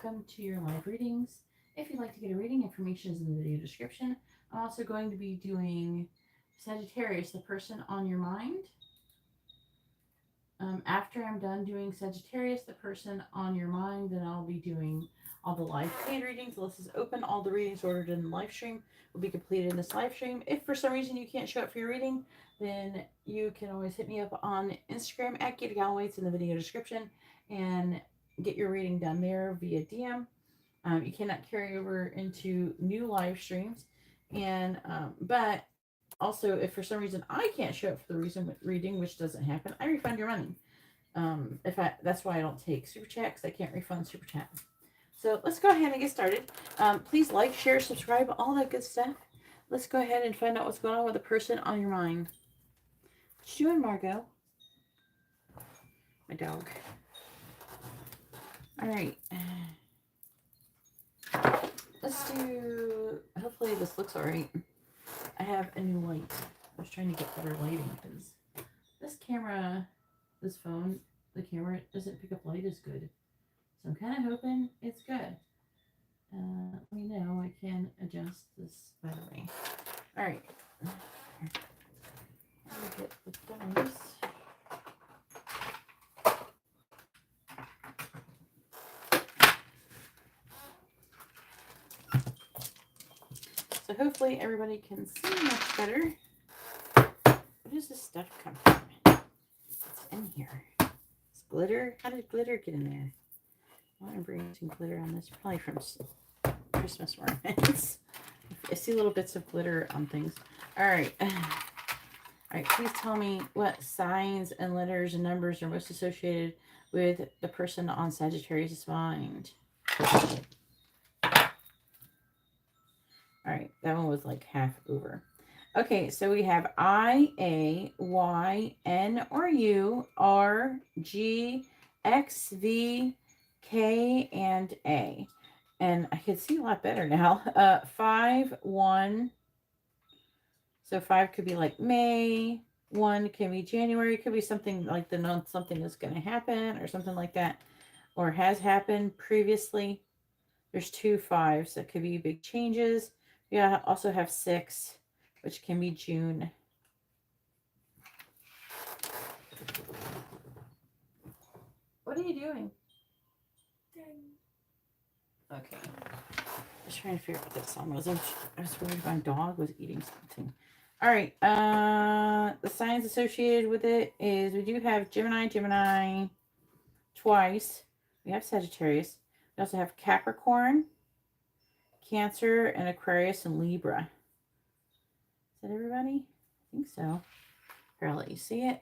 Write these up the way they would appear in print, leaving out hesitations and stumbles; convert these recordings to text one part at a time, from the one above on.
welcome to your live readings. If you'd like to get a reading, information is in the video description. I'm also going to be doing Sagittarius, the person on your mind. After I'm done doing Sagittarius, the person on your mind, then I'll be doing all the live paid readings. The list is open. All the readings ordered in the live stream will be completed in this live stream. If for some reason you can't show up for your reading, then you can always hit me up on Instagram at GeetaGalaway. It's in the video description, and get your reading done there via DM. You cannot carry over into new live streams, and but also, if for some reason I can't show up for the reading, which doesn't happen, I refund your money. That's why I don't take super chat, because I can't refund super chat. So let's go ahead and get started. Please like, share, subscribe, all that good stuff. Let's go ahead and find out what's going on with the person on your mind. What you doing, Margot? My dog. All right. Let's do. Hopefully this looks all right. I have a new light. I was trying to get better lighting because this camera, this phone, the camera doesn't pick up light as good. So I'm kind of hoping it's good. Let me know. I can adjust this better way. All right. I'll get the dice. So hopefully everybody can see much better. Where does this stuff come from? It's in here. It's glitter. How did glitter get in there? I want to bring some glitter on this. Probably from Christmas ornaments. I see little bits of glitter on things. All right. All right. Please tell me what signs and letters and numbers are most associated with the person on Sagittarius' mind. All right, that one was like half over. Okay, so we have I, A, Y, N, or U, R, G, X, V, K, and A. And I can see a lot better now. 5, 1. So 5 could be like May. 1 can be January. It could be something like something that's going to happen or something like that. Or has happened previously. There's 2 5s. That could be big changes. We also have 6, which can be June. What are you doing? Okay. I was trying to figure out what that song was. I was worried my dog was eating something. All right. The signs associated with it is we do have Gemini twice. We have Sagittarius. We also have Capricorn, Cancer, and Aquarius, and Libra. Is that everybody? I think so. Here, I'll let you see it.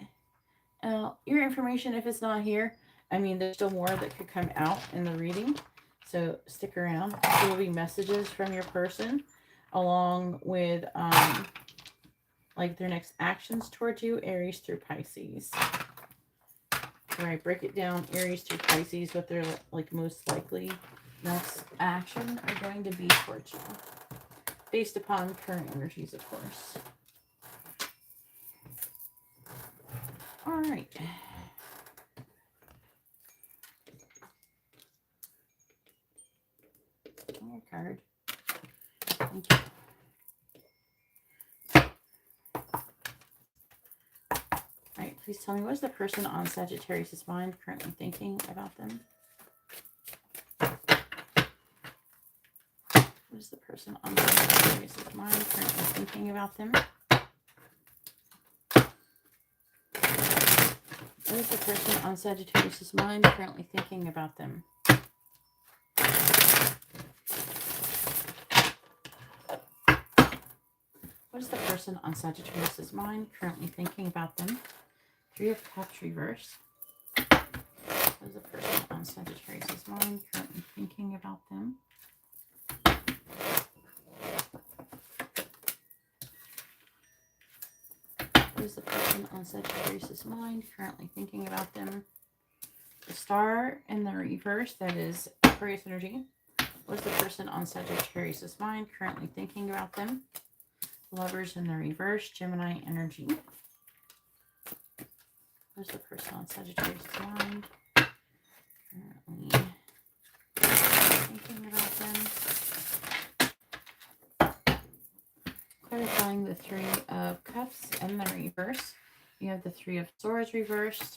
Your information, if it's not here, I mean, there's still more that could come out in the reading. So stick around. There will be messages from your person along with like their next actions towards you, Aries through Pisces. All right, break it down, Aries through Pisces, what they're like most likely next action are going to be towards you, based upon current energies, of course. All right. Your card. Thank you. All right, please tell me, what is the person on Sagittarius' mind currently thinking about them? What is the person on Sagittarius' mind currently thinking about them? What is the person on Sagittarius' mind currently thinking about them? What is the person on Sagittarius' mind currently thinking about them? 3 of Cups reverse. What is the person on Sagittarius' mind currently thinking about them? What is the person on Sagittarius' mind currently thinking about them? The Star in the reverse, that is Aquarius energy. What is the person on Sagittarius' mind currently thinking about them? Lovers in the reverse, Gemini energy. What is the person on Sagittarius' mind currently Clarifying the Three of Cups and the reverse. You have the Three of Swords reversed.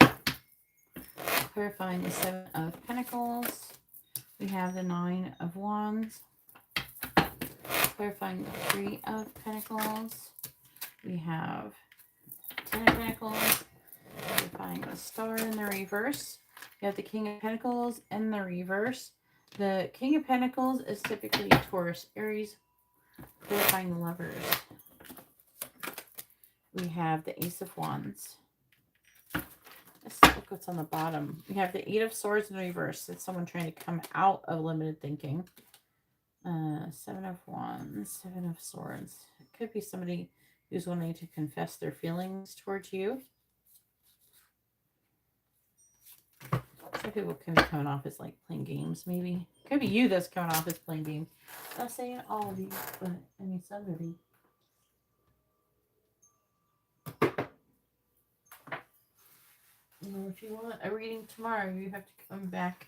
Clarifying the Seven of Pentacles. We have the Nine of Wands. Clarifying the Three of Pentacles. We have Ten of Pentacles. Clarifying the Star in the reverse. You have the King of Pentacles in the reverse. The King of Pentacles is typically Taurus, Aries. Clarifying the Lovers. We have the Ace of Wands. Let's look what's on the bottom. We have the Eight of Swords in reverse. It's someone trying to come out of limited thinking. Seven of Wands, Seven of Swords. It could be somebody who's wanting to confess their feelings towards you. Some people can be coming off as like playing games, maybe. Could be you that's coming off as playing games. I'm not saying all of you, but I mean somebody. If you want a reading tomorrow, you have to come back.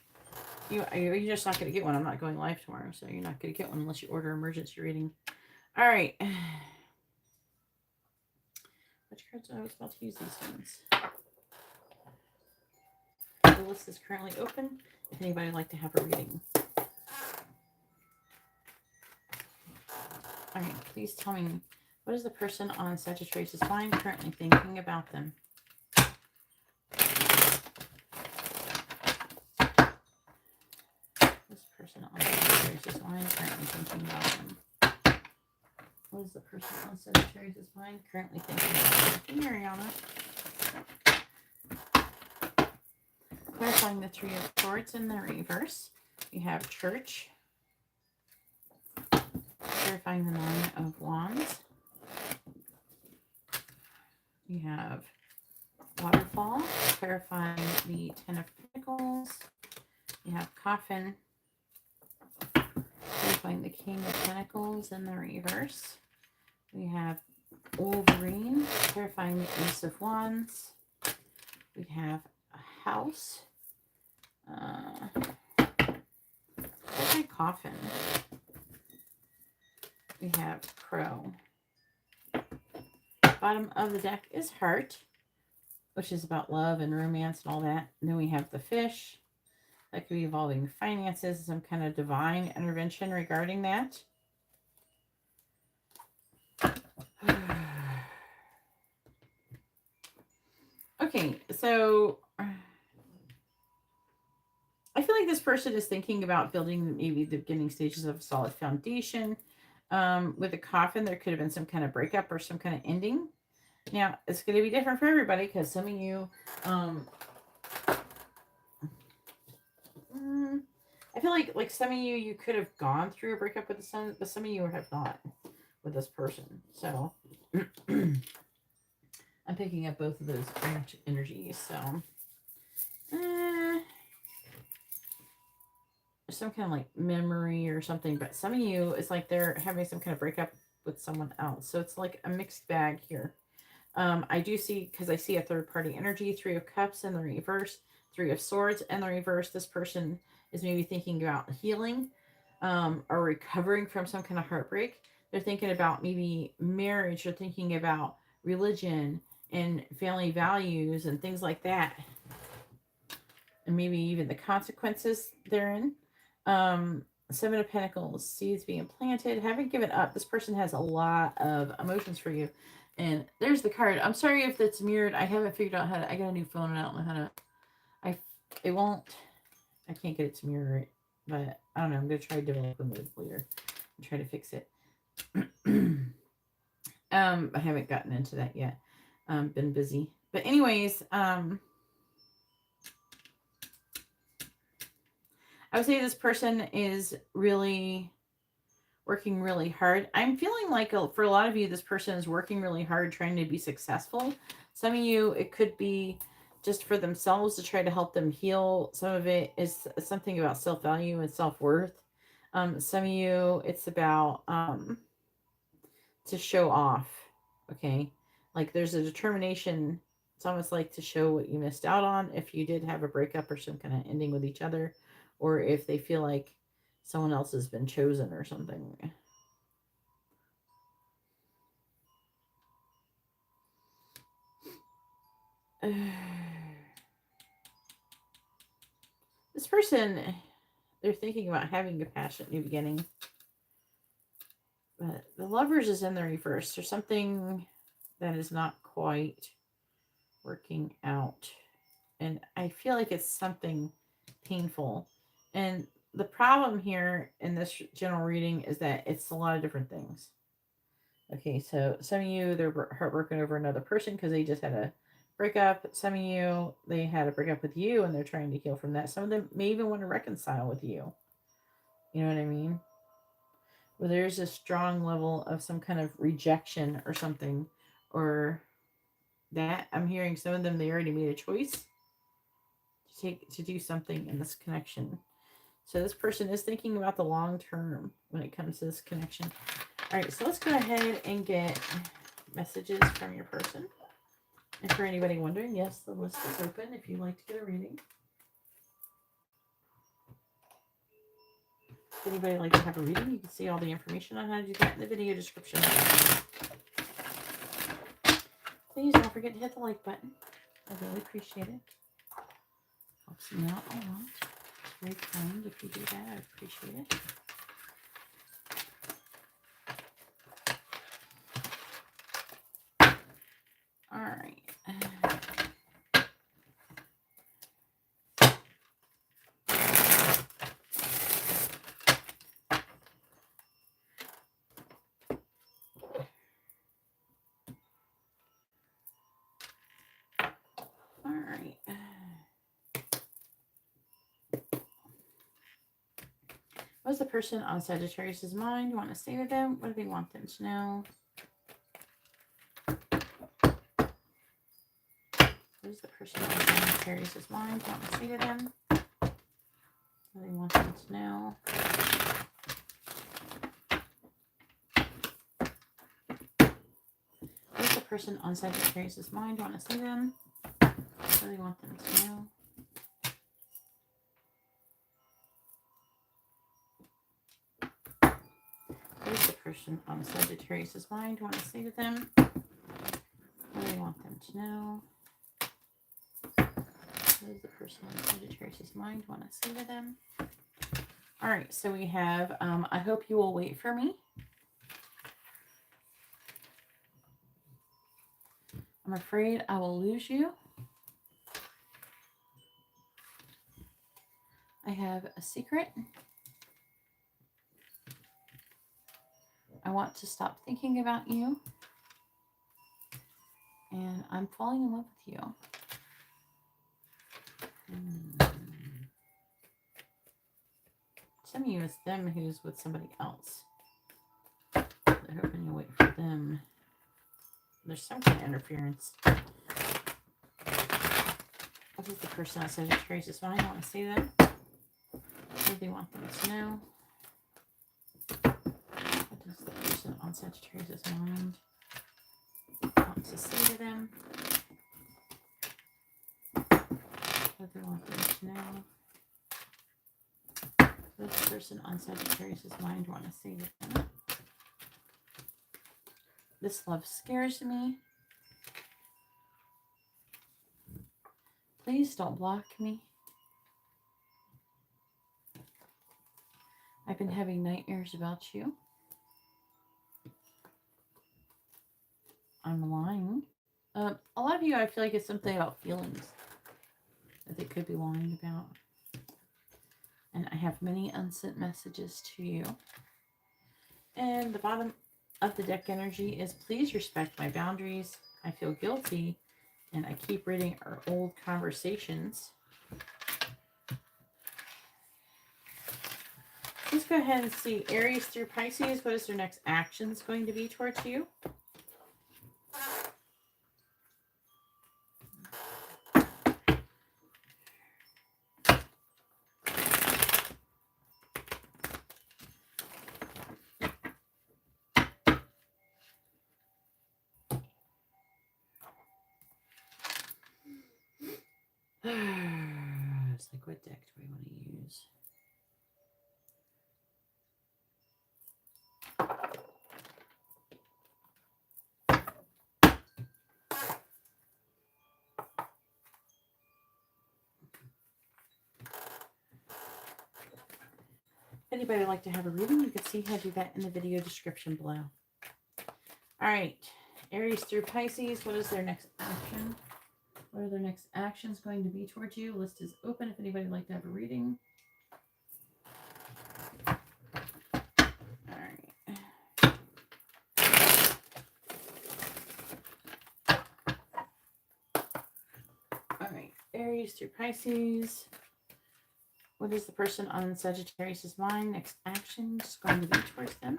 You're just not going to get one. I'm not going live tomorrow, so you're not going to get one unless you order emergency reading. All right. Which cards I was about to use these ones. The list is currently open. If anybody would like to have a reading. All right. Please tell me, what is the person on Sagittarius' mind currently thinking about them? Person on Sagittarius' mind currently thinking about them. What is the person on Sagittarius' mind currently thinking about them? Ariana. Clarifying the Three of Swords in the reverse. We have Church. Clarifying the Nine of Wands. We have Waterfall. Clarifying the Ten of Pentacles. We have Coffin. Clarifying the King of Pentacles in the reverse. We have Wolverine. Clarifying the Ace of Wands. We have a House. Clarifying Coffin. We have Crow. Bottom of the deck is Heart, which is about love and romance and all that. And then we have the Fish. That could be involving finances, some kind of divine intervention regarding that. Okay, so I feel like this person is thinking about building maybe the beginning stages of a solid foundation. With a Coffin, there could have been some kind of breakup or some kind of ending. Now, it's going to be different for everybody because some of you... I feel like some of you could have gone through a breakup with the sun, but some of you have not with this person. So I'm picking up both of those energies. So some kind of like memory or something, but some of you, it's like they're having some kind of breakup with someone else. So it's like a mixed bag here. I do see, because I see a third party energy, Three of Cups in the reverse, Three of Swords in the reverse. This person is maybe thinking about healing or recovering from some kind of heartbreak. They're thinking about maybe marriage, or thinking about religion and family values and things like that. And maybe even the consequences therein. Seven of Pentacles, seeds being planted, haven't given up. This person has a lot of emotions for you. And there's the card. I'm sorry if it's mirrored. I haven't figured out how to, I got a new phone and I don't know how to, I can't get it to mirror it, but I don't know. I'm going to try developing it later and try to fix it. I haven't gotten into that yet. Been busy, but anyways, I would say this person is really working really hard. I'm feeling like for a lot of you, this person is working really hard trying to be successful. Some of you, it could be just for themselves to try to help them heal. Some of it is something about self-value and self-worth. Some of you, it's about to show off. Okay, like there's a determination. It's almost like to show what you missed out on if you did have a breakup or some kind of ending with each other, or if they feel like someone else has been chosen or something. This person, they're thinking about having a passionate new beginning. But the Lovers is in the reverse. There's something that is not quite working out. And I feel like it's something painful. And the problem here in this general reading is that it's a lot of different things. Okay, so some of you, they're heartbroken over another person because they just had a breakup. Some of you, they had a breakup with you and they're trying to heal from that. Some of them may even want to reconcile with you. You know what I mean? Where there's a strong level of some kind of rejection or something. Or that I'm hearing some of them, they already made a choice to do something in this connection. So this person is thinking about the long term when it comes to this connection. All right, so let's go ahead and get messages from your person. And for anybody wondering, yes, the list is open if you'd like to get a reading. If anybody would like to have a reading, you can see all the information on how to do that in the video description. Please don't forget to hit the like button. I really appreciate it. Helps me out a lot. It's very kind if you do that. I appreciate it. All right. All right. What's the person on Sagittarius' mind? You want to say to them? What do they want them to know? What is the person on Sagittarius' mind? You want to say to them? What do they want them to know? What is the person on Sagittarius' mind? You want to say to them? What do they want them to know? What is the person on Sagittarius' mind? You want to say to them? What do they want them to know? What is the person on Sagittarius' mind? You want to say to them? All right, so we have, I hope you will wait for me. I'm afraid I will lose you. I have a secret. I want to stop thinking about you. And I'm falling in love with you. Some of you, it's them who's with somebody else. They're hoping you wait for them. There's some kind of interference. What is the person on Sagittarius' mind? I want to see them. What do they want them to know? What does the person on Sagittarius' mind want to say to them? What do they want them to know? What does the person on Sagittarius' mind want to say to them? This love scares me. Please don't block me. I've been having nightmares about you. I'm lying. A lot of you, I feel like it's something about feelings that they could be lying about. And I have many unsent messages to you. And the bottom of the deck energy is, please respect my boundaries. I feel guilty. And I keep reading our old conversations. Let's go ahead and see Aries through Pisces. What is their next actions going to be towards you? It's like, what deck do we want to use? anybody would like to have a reading, you can see how to do that in the video description below. All right, Aries through Pisces, what is their next action? What are their next actions going to be towards you? List is open if anybody would like to have a reading. All right. All right, Aries through Pisces. What is the person on Sagittarius' mind? Next action is going to be towards them.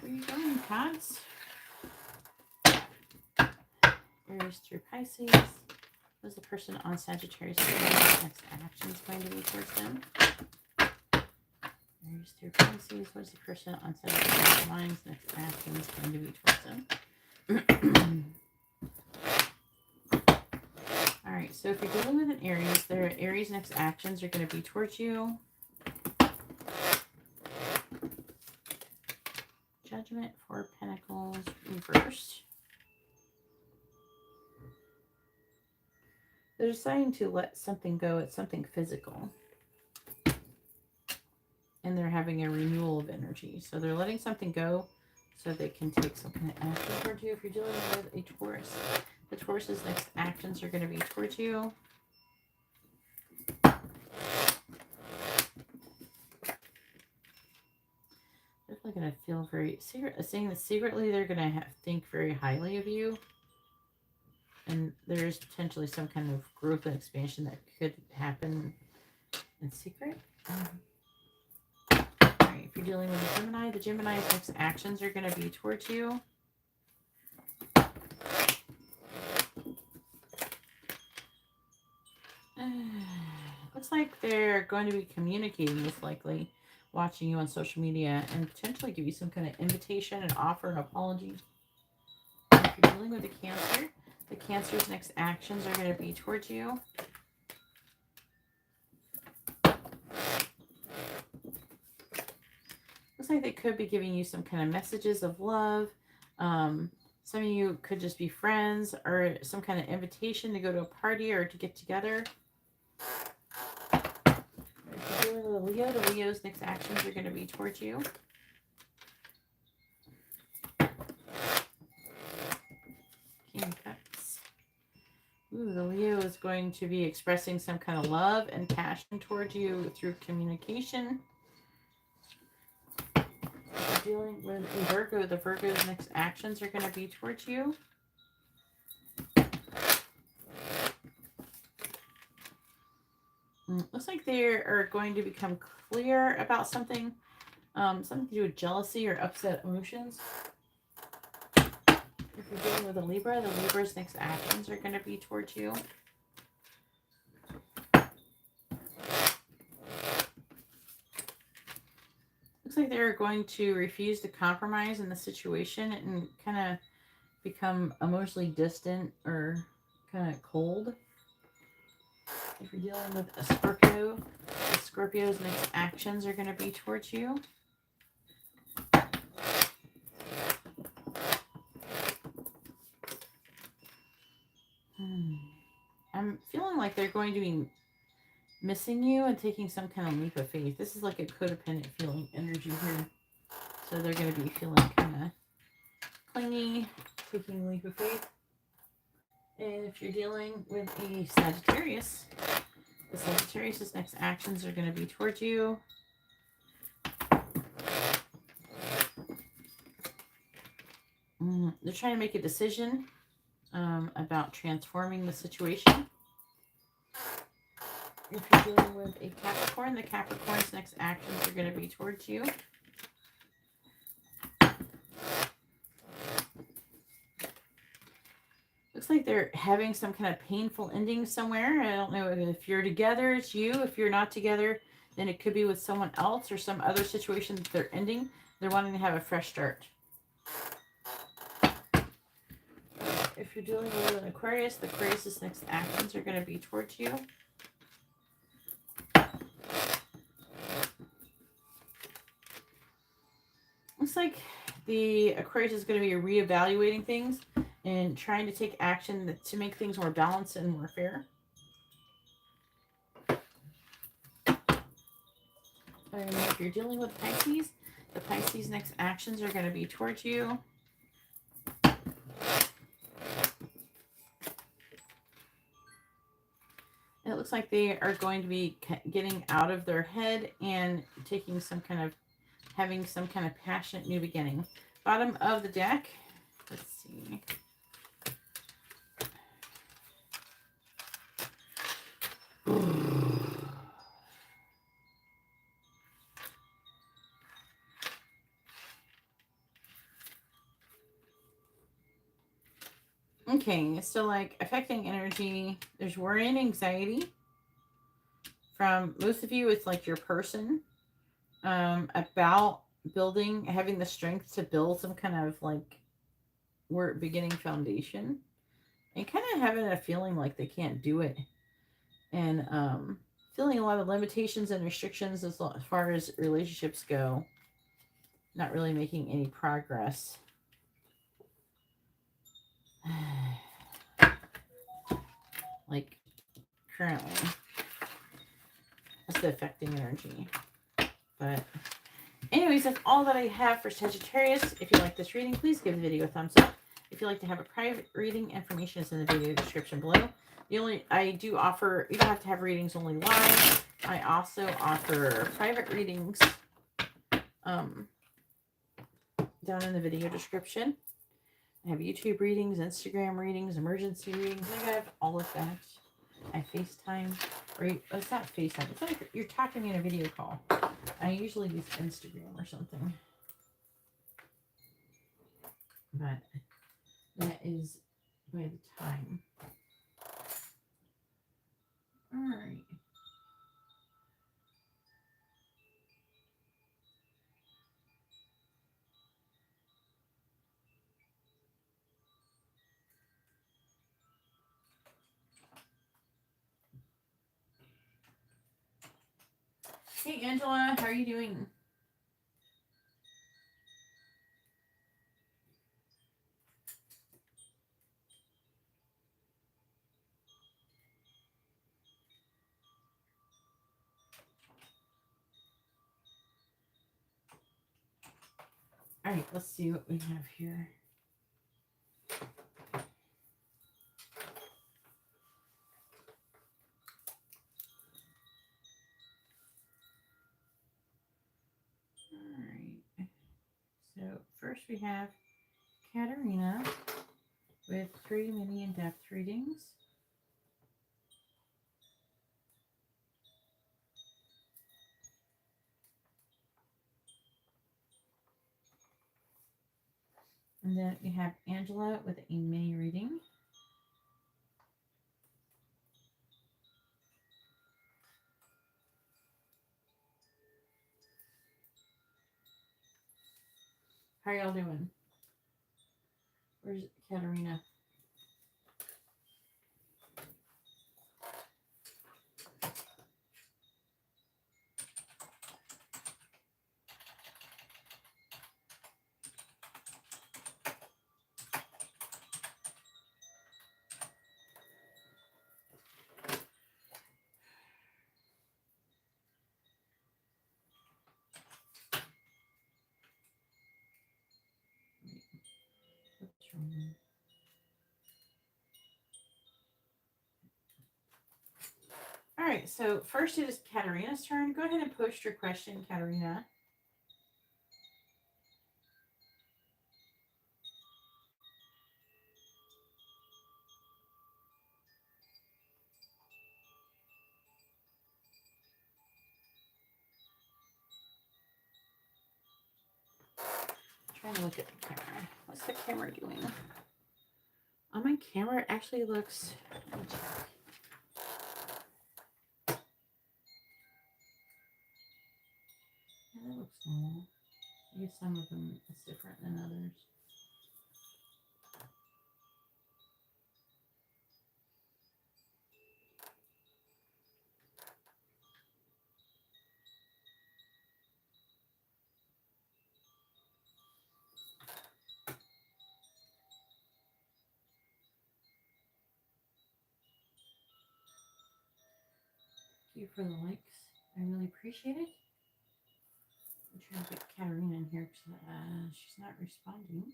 Where are you going, cards? Aries through Pisces. What is the person on Sagittarius' mind? Next action is going to be towards them. Aries through Pisces. What is the person on Sagittarius' mind? Next action is going to be towards them. All right, so if you're dealing with an Aries, their Aries next actions are going to be towards you. Judgment, 4 of Pentacles, reversed. They're deciding to let something go. It's something physical. And they're having a renewal of energy. So they're letting something go so they can take some kind of action towards you. If you're dealing with a Taurus, the Taurus's next actions are going to be towards you. Definitely going to feel very saying that secretly they're going to think very highly of you. And there's potentially some kind of growth and expansion that could happen in secret. Alright, if you're dealing with a Gemini, the Gemini's next actions are going to be towards you. Looks like they're going to be communicating, most likely, watching you on social media, and potentially give you some kind of invitation, an offer, an apology. If you're dealing with a Cancer, the Cancer's next actions are going to be towards you. Looks like they could be giving you some kind of messages of love. Some of you could just be friends, or some kind of invitation to go to a party or to get together. If you're dealing with a Leo, the Leo's next actions are going to be towards you. King of Cups. Ooh, the Leo is going to be expressing some kind of love and passion towards you through communication. If you're dealing with a Virgo, the Virgo's next actions are going to be towards you. Looks like they are going to become clear about something. Something to do with jealousy or upset emotions. If you're dealing with a Libra, the Libra's next actions are going to be towards you. Looks like they're going to refuse to compromise in the situation and kind of become emotionally distant or kind of cold. If you're dealing with a Scorpio, the Scorpio's next actions are going to be towards you. I'm feeling like they're going to be missing you and taking some kind of leap of faith. This is like a codependent feeling energy here. So they're going to be feeling kind of clingy, taking a leap of faith. And if you're dealing with a Sagittarius, the Sagittarius' next actions are going to be towards you. They're trying to make a decision about transforming the situation. If you're dealing with a Capricorn, the Capricorn's next actions are going to be towards you. Looks like they're having some kind of painful ending somewhere. I don't know if you're together, it's you. If you're not together, then it could be with someone else or some other situation that they're ending. They're wanting to have a fresh start. If you're dealing with an Aquarius, the Aquarius' next actions are going to be towards you. Looks like the Aquarius is going to be reevaluating things and trying to take action to make things more balanced and more fair. If you're dealing with Pisces, the Pisces next actions are going to be towards you. It looks like they are going to be getting out of their head and taking some kind of, having some kind of passionate new beginning. Bottom of the deck. Let's see. Okay, so like affecting energy, there's worry and anxiety. From most of you, it's like your person about building, having the strength to build some kind of like beginning foundation, and kind of having a feeling like they can't do it, and feeling a lot of limitations and restrictions as far as relationships go, not really making any progress. Like currently, that's the affecting energy. But anyways, that's all that I have for Sagittarius. If you like this reading, please give the video a thumbs up. If you'd like to have a private reading, information is in the video description below. I do offer, you don't have to have readings only live. I also offer private readings down in the video description. I have YouTube readings, Instagram readings, emergency readings. I have all of that. I FaceTime. It's not FaceTime. It's like you're talking in a video call. I usually use Instagram or something. But that is by the time. Alright. Hey Angela, how are you doing? Alright, let's see what we have here. Alright. So first we have Karina with 3 mini in-depth readings. And then we have Angela with a mini reading. How y'all doing? Where's Katarina? All right, so first it is Katarina's turn. Go ahead and post your question, Katarina. Trying to look at the camera. What's the camera doing? On my camera, it actually looks. Let me check. Yeah, that looks normal. I guess some of them is different than others. Thank you for the likes. I really appreciate it. trying to get Karina in here because she's not responding.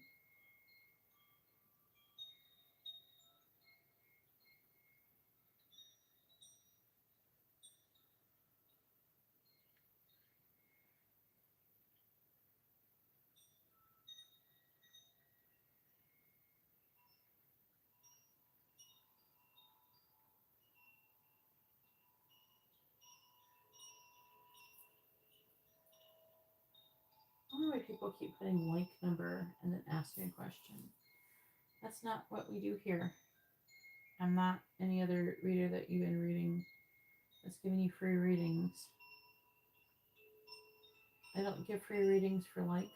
I don't know why people keep putting like number and then asking a question. That's not what we do here. I'm not any other reader that you've been reading that's giving you free readings. I don't give free readings for likes.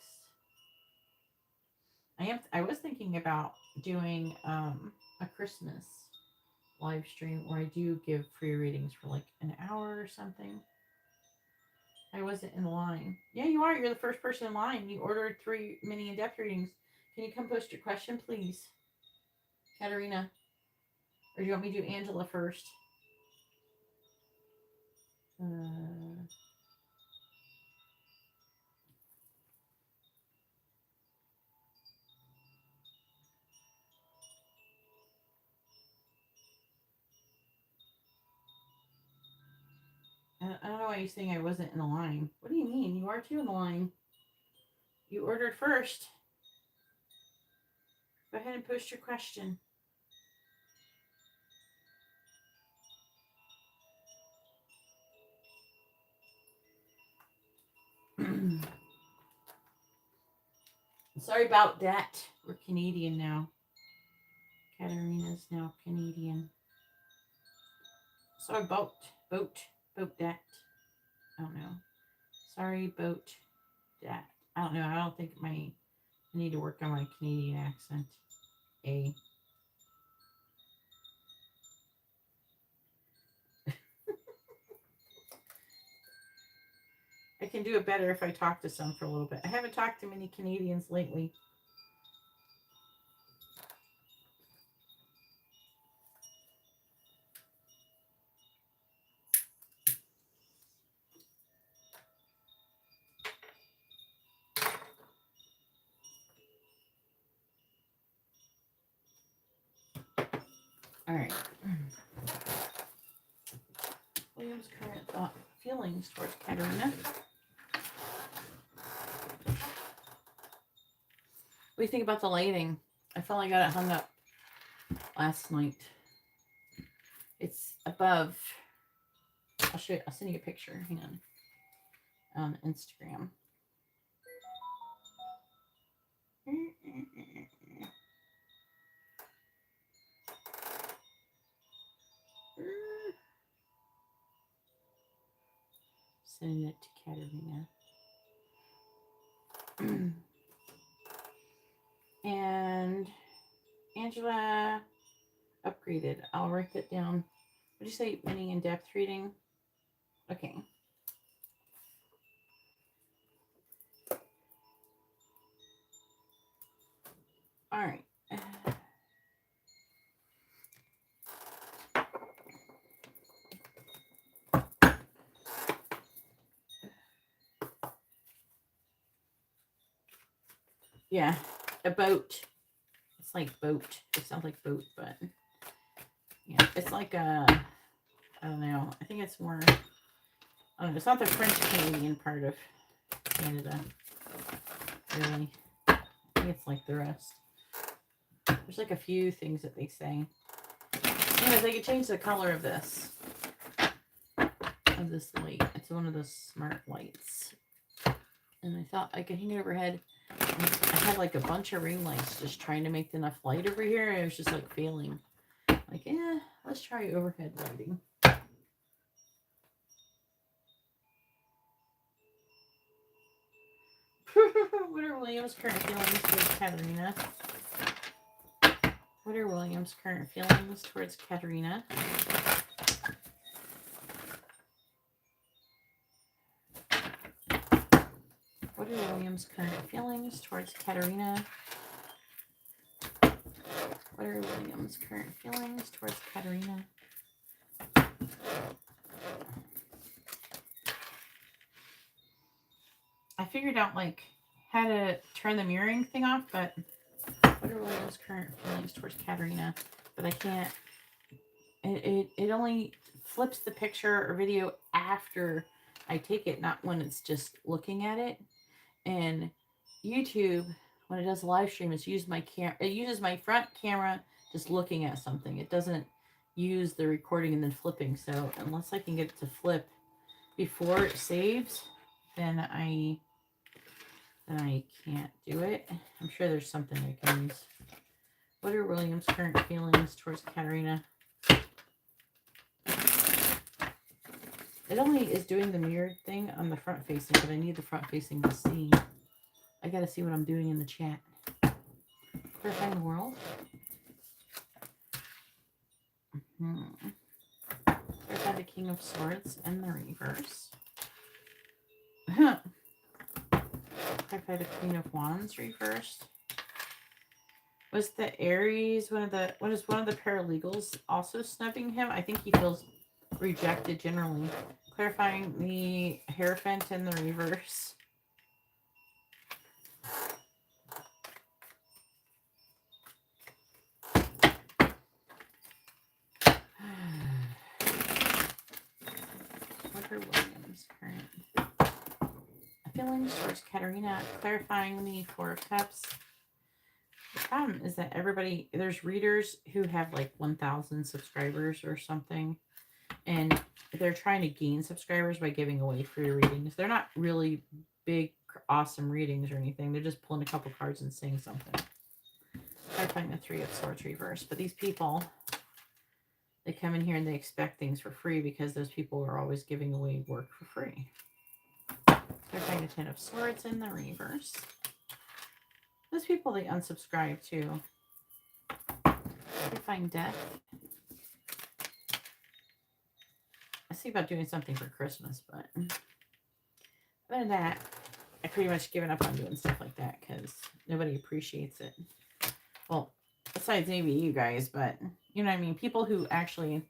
I was thinking about doing a Christmas live stream where I do give free readings for like an hour or something. I wasn't in line. Yeah, you are. You're the first person in line. You ordered 3 mini in-depth readings. Can you come post your question, please? Katarina. Or do you want me to do Angela first? I don't know why you're saying I wasn't in the line. What do you mean? You are too in the line. You ordered first. Go ahead and post your question. Sorry about that. We're Canadian now. Katarina's now Canadian. Sorry about that. I don't know. Sorry about that. I don't know. I don't think I need to work on my Canadian accent. I can do it better if I talk to some for a little bit. I haven't talked to many Canadians lately. All right. William's current thought, feelings towards Katarina. What do you think about the lighting? I finally got it hung up last night. It's above. I'll show you. I'll send you a picture. Hang on Instagram. Sending it to Katarina. And Angela upgraded. I'll write that down. What did you say? Mini in-depth reading? Okay. All right. Yeah, a boat. It's like boat. It sounds like boat, but yeah, it's like a, I don't know. I think it's more, I don't know. It's not the French Canadian part of Canada, really. I think it's like the rest. There's like a few things that they say. Anyways, I could change the color of this light. It's one of those smart lights. And I thought I could hang it overhead. I had like a bunch of ring lights just trying to make enough light over here. And it was just like failing. Like, let's try overhead lighting. What are William's current feelings towards Katarina? What are William's current feelings towards Katarina? What are William's current feelings towards Katarina? What are William's current feelings towards Katarina? I figured out like how to turn the mirroring thing off, but what are William's current feelings towards Katerina? But I can't. It only flips the picture or video after I take it, not when it's just looking at it. And YouTube, when it does a live stream, it uses my front camera just looking at something. It doesn't use the recording and then flipping. So unless I can get it to flip before it saves, then I can't do it. I'm sure there's something I can use. What are William's current feelings towards Katerina? It only is doing the mirrored thing on the front facing, but I need the front facing to see. I gotta see what I'm doing in the chat. Clarifying the world. Clarify the King of Swords and the reverse. Clarify the Queen of Wands reversed. Was the Aries one of the paralegals also snubbing him? I think he feels rejected generally. Clarifying the Hierophant in the reverse. What are William's current feelings towards Katerina? Clarifying the Four of Cups. The problem is that there's readers who have like 1,000 subscribers or something, and they're trying to gain subscribers by giving away free readings. They're not really big, awesome readings or anything. They're just pulling a couple cards and saying something. Clarifying the Three of Swords reverse. But these people, they come in here and they expect things for free because those people are always giving away work for free. Clarifying the Ten of Swords in the reverse. Those people, they unsubscribe too. Clarifying Death. I see about doing something for Christmas, but other than that, I pretty much given up on doing stuff like that because nobody appreciates it. Well, besides maybe you guys, but you know what I mean? People who actually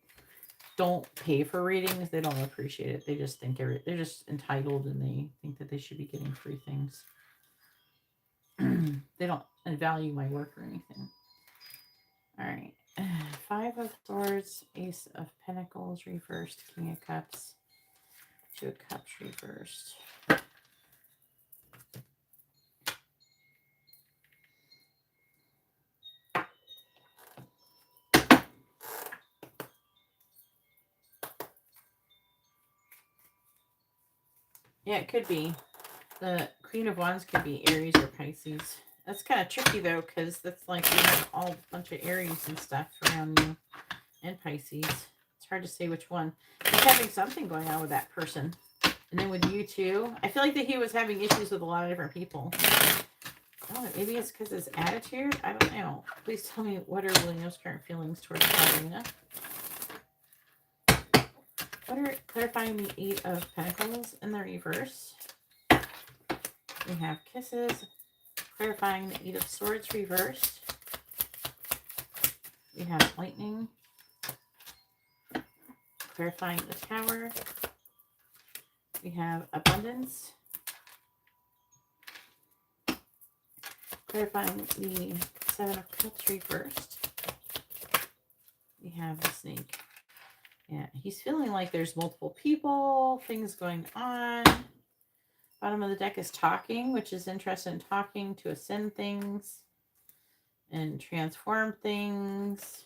don't pay for readings, they don't appreciate it. They just think they're just entitled and they think that they should be getting free things. They don't value my work or anything. All right. Five of Swords, Ace of Pentacles reversed, King of Cups, Two of Cups reversed. Yeah, it could be. The Queen of Wands could be Aries or Pisces. That's kind of tricky though, because that's like you have all a bunch of Aries and stuff around you, and Pisces. It's hard to say which one. He's having something going on with that person. And then with you too. I feel like that he was having issues with a lot of different people. Oh, maybe it's because his attitude? I don't know. Please tell me what are William's current feelings towards Karina. What are clarifying the Eight of Pentacles in the reverse? We have Kisses. Clarifying the Eight of Swords reversed. We have Lightning. Clarifying the Tower. We have Abundance. Clarifying the Seven of Cups reversed. We have the Snake. Yeah, he's feeling like there's multiple people, things going on. Bottom of the deck is talking, which is interested in talking to ascend things and transform things.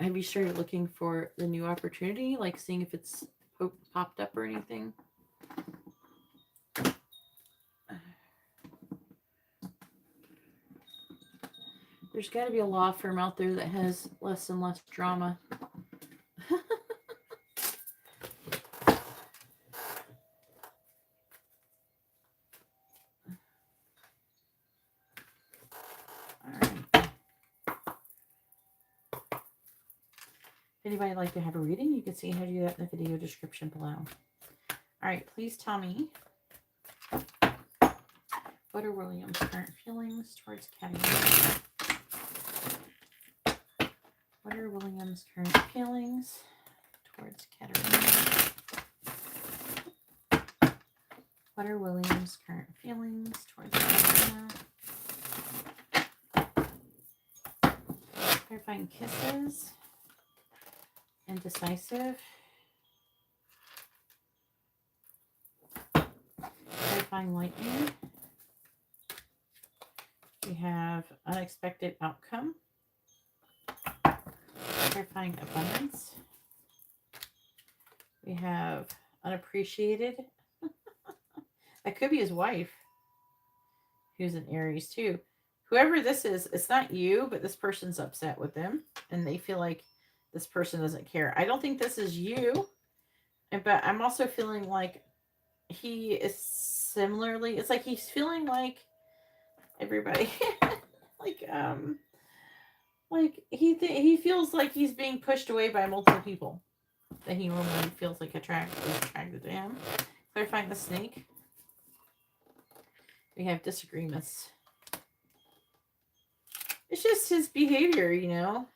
Have you started looking for the new opportunity, like seeing if it's popped up or anything? There's got to be a law firm out there that has less and less drama. If anybody would like to have a reading, you can see how to do that in the video description below. All right, please tell me What are William's current feelings towards Karina? What are William's current feelings towards Karina? What are William's current feelings towards Karina? Clarifying kisses. Indecisive. Clarifying lightning. We have unexpected outcome. Clarifying abundance. We have unappreciated. That could be his wife, who's an Aries too. Whoever this is, it's not you, but this person's upset with them, and they feel like this person doesn't care. I don't think this is you, but I'm also feeling like he is similarly. It's like he's feeling like everybody, like he feels like he's being pushed away by multiple people that he normally feels like attracted to him. Clarifying the snake. We have disagreements. It's just his behavior, you know.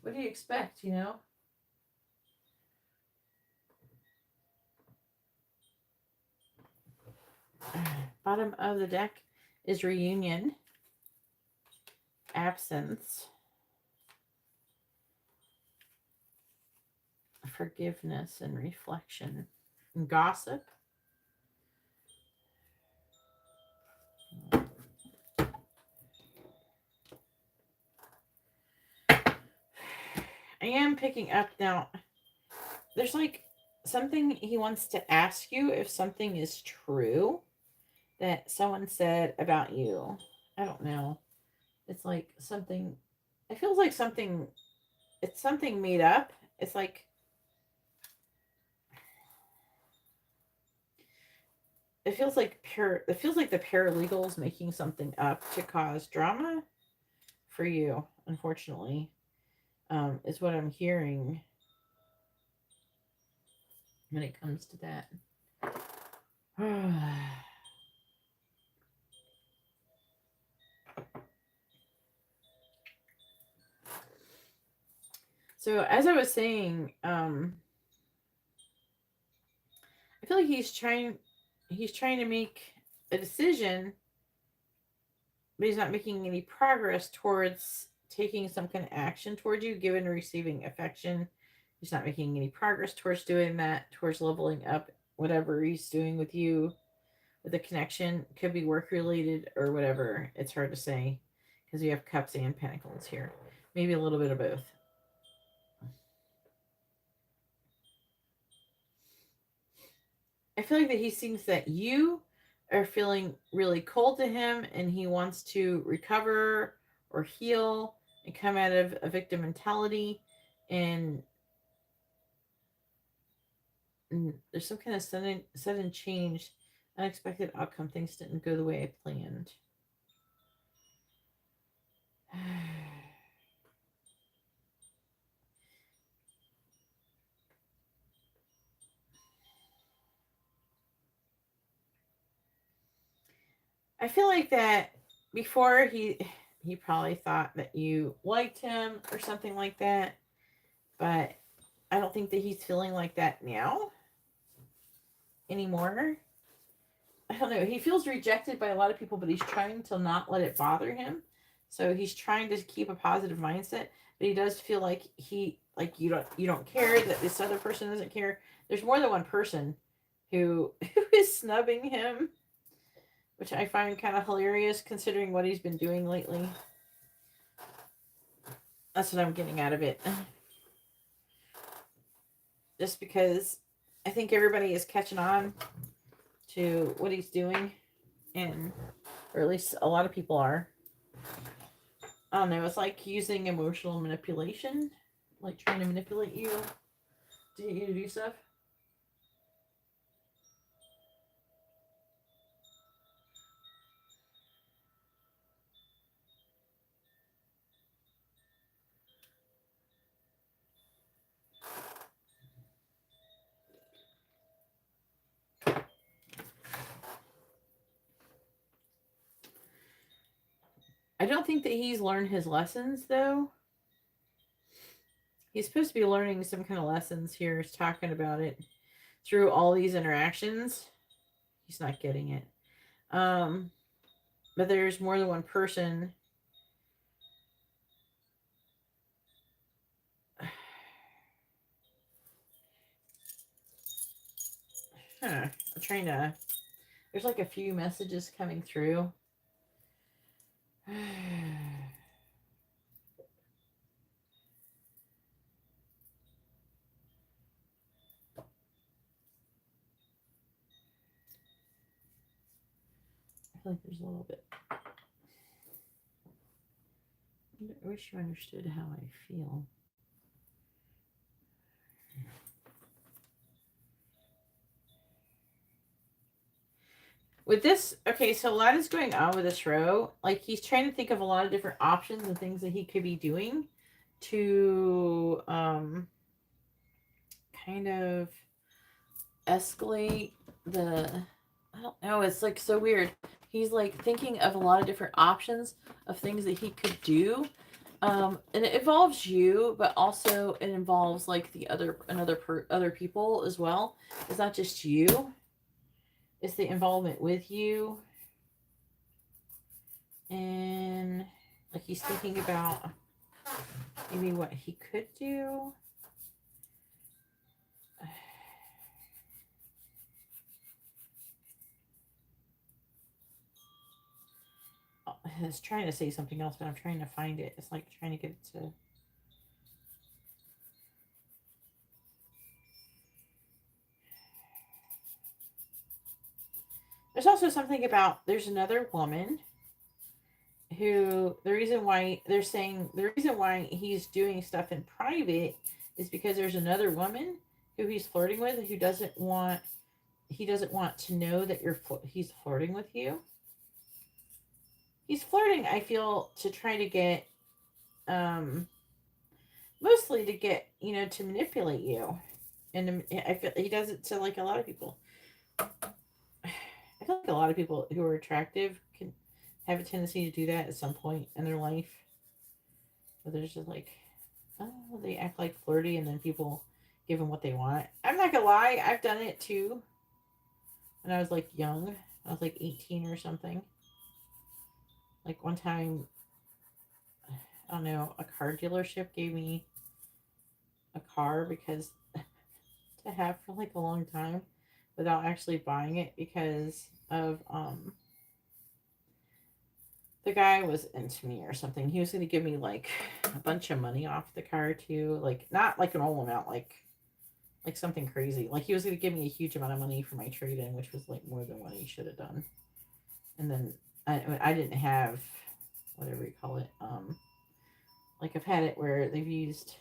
What do you expect, you know? Bottom of the deck is reunion, absence, forgiveness and reflection, and gossip. I am picking up now. There's like something he wants to ask you if something is true that someone said about you. I don't know. It's like something, it feels like something, it's something made up. It's like, it feels like the paralegal's making something up to cause drama for you, unfortunately. Is what I'm hearing when it comes to that. So as I was saying, I feel like he's trying to make a decision, but he's not making any progress towards taking some kind of action towards you, giving and receiving affection. He's not making any progress towards doing that, towards leveling up whatever he's doing with you, with the connection. Could be work related or whatever. It's hard to say because we have cups and pentacles here. Maybe a little bit of both. I feel like that he thinks that you are feeling really cold to him and he wants to recover or heal and come out of a victim mentality, and there's some kind of sudden change, unexpected outcome. Things didn't go the way I planned. I feel like that before he probably thought that you liked him or something like that, but I don't think that he's feeling like that now anymore. I don't know. He feels rejected by a lot of people, but he's trying to not let it bother him. So he's trying to keep a positive mindset, but he does feel like you don't care, that this other person doesn't care. There's more than one person who is snubbing him, which I find kind of hilarious considering what he's been doing lately. That's what I'm getting out of it. Just because I think everybody is catching on to what he's doing, and or at least a lot of people are. I don't know, it's like using emotional manipulation, like trying to manipulate you to get you to do stuff. I don't think that he's learned his lessons, though. He's supposed to be learning some kind of lessons here. He's talking about it through all these interactions. He's not getting it. But there's more than one person. I'm trying to... There's like a few messages coming through. I feel like there's a little bit... I wish you understood how I feel. With this, okay, so a lot is going on with this row. Like, he's trying to think of a lot of different options and things that he could be doing to kind of escalate the... I don't know, it's like so weird. He's like thinking of a lot of different options of things that he could do. And it involves you, but also it involves like the other people as well. It's not just you. It's the involvement with you. And like he's thinking about maybe what he could do. I was trying to say something else, but I'm trying to find it. It's like trying to get it to... There's also something about, there's another woman who, the reason why they're saying, the reason why he's doing stuff in private is because there's another woman who he's flirting with who doesn't want, he doesn't want to know that he's flirting with you. He's flirting, I feel, to try to get, mostly to get, you know, to manipulate you. And I feel he does it to like a lot of people. I feel like a lot of people who are attractive can have a tendency to do that at some point in their life. But they're just like, oh, they act like flirty and then people give them what they want. I'm not gonna lie, I've done it too. When I was like young, I was like 18 or something. Like one time, I don't know, a car dealership gave me a car because to have for like a long time without actually buying it because of the guy was into me or something. He was going to give me like a bunch of money off the car too, like not like an old amount, like something crazy. Like he was going to give me a huge amount of money for my trade-in, which was like more than what he should have done. And then I didn't have whatever you call it. Like I've had it where they've used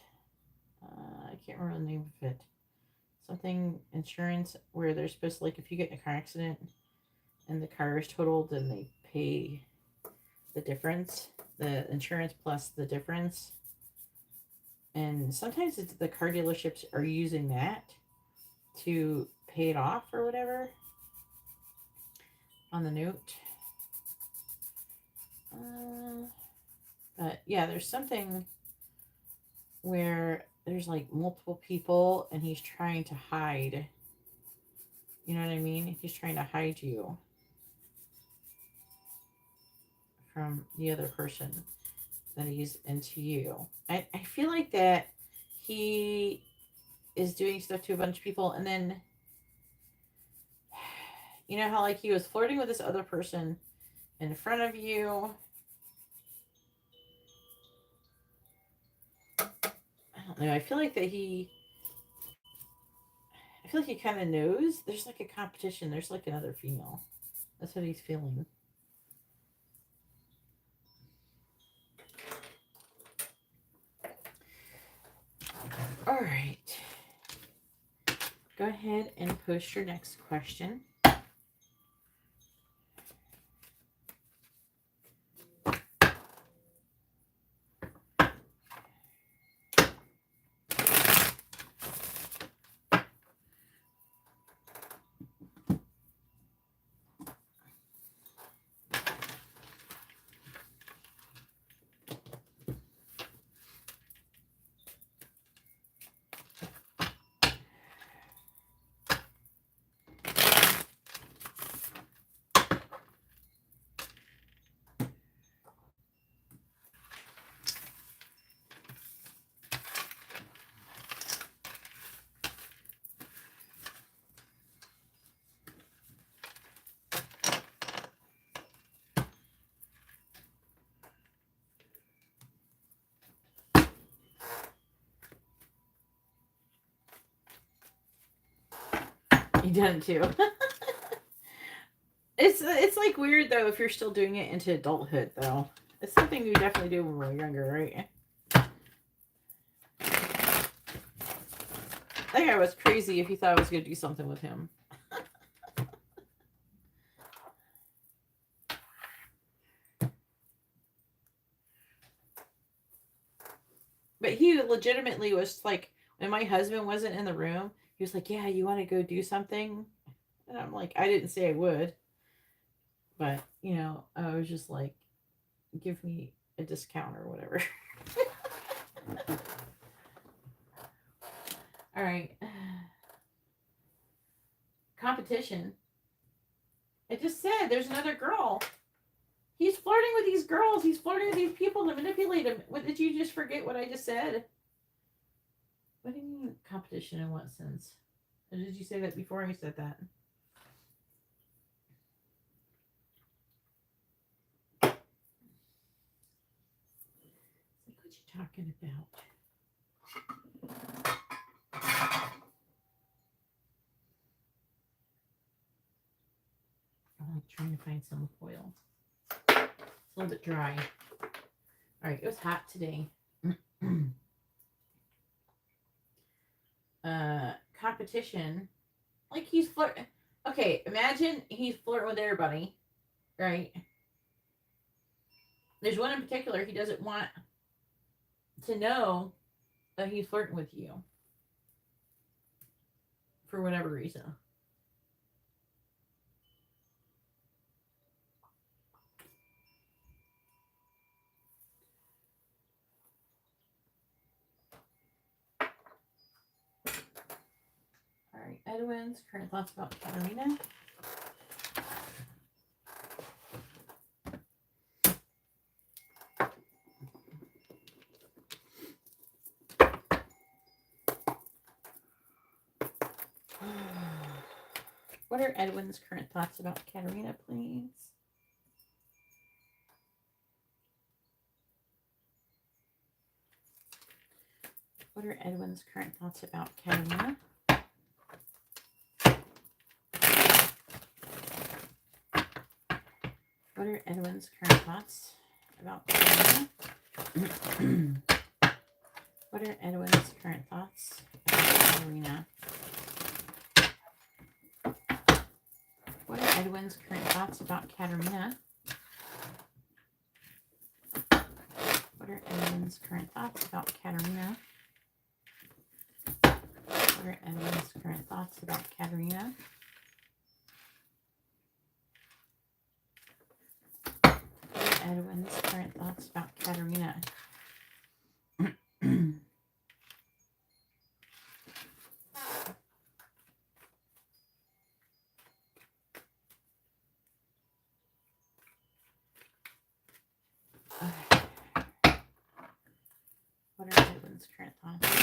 I can't remember the name of it. Something insurance where they're supposed to, like, if you get in a car accident and the car is totaled, then they pay the difference, the insurance plus the difference. And sometimes the car dealerships are using that to pay it off or whatever on the note. But yeah, there's something where there's like multiple people and he's trying to hide. You know what I mean? He's trying to hide you from the other person that he's into you. I feel like that he is doing stuff to a bunch of people and then you know how like he was flirting with this other person in front of you. I don't know. I feel like he kind of knows there's like a competition. There's like another female. That's what he's feeling. All right. Go ahead and post your next question. You done it too. It's like weird though if you're still doing it into adulthood though. It's something we definitely do when we're younger, right? That guy was crazy if he thought I was going to do something with him. But he legitimately was like, when my husband wasn't in the room, he was like, yeah, you want to go do something? And I'm like, I didn't say I would. But, you know, I was just like, give me a discount or whatever. All right. Competition. I just said there's another girl. He's flirting with these girls. He's flirting with these people to manipulate him. What, did you just forget what I just said? What do you mean competition in what sense? Or did you say that before I said that? What you talking about? I'm like trying to find some foil. It's a little bit dry. All right, it was hot today. Competition. Like he's flirting. Okay, imagine he's flirting with everybody, right? There's one in particular he doesn't want to know that he's flirting with you for whatever reason. All right, Edwin's current thoughts about Karina. What are Edwin's current thoughts about Katerina, please? What are Edwin's current thoughts about Katerina? What are Edwin's current thoughts about Katerina? What are Edwin's current thoughts about Katerina? What are Edwin's current thoughts about Katerina? What are Edwin's current thoughts about Katerina? What are Edwin's current thoughts about Katerina? What are Edwin's current thoughts about Katerina? What are Edwin's current thoughts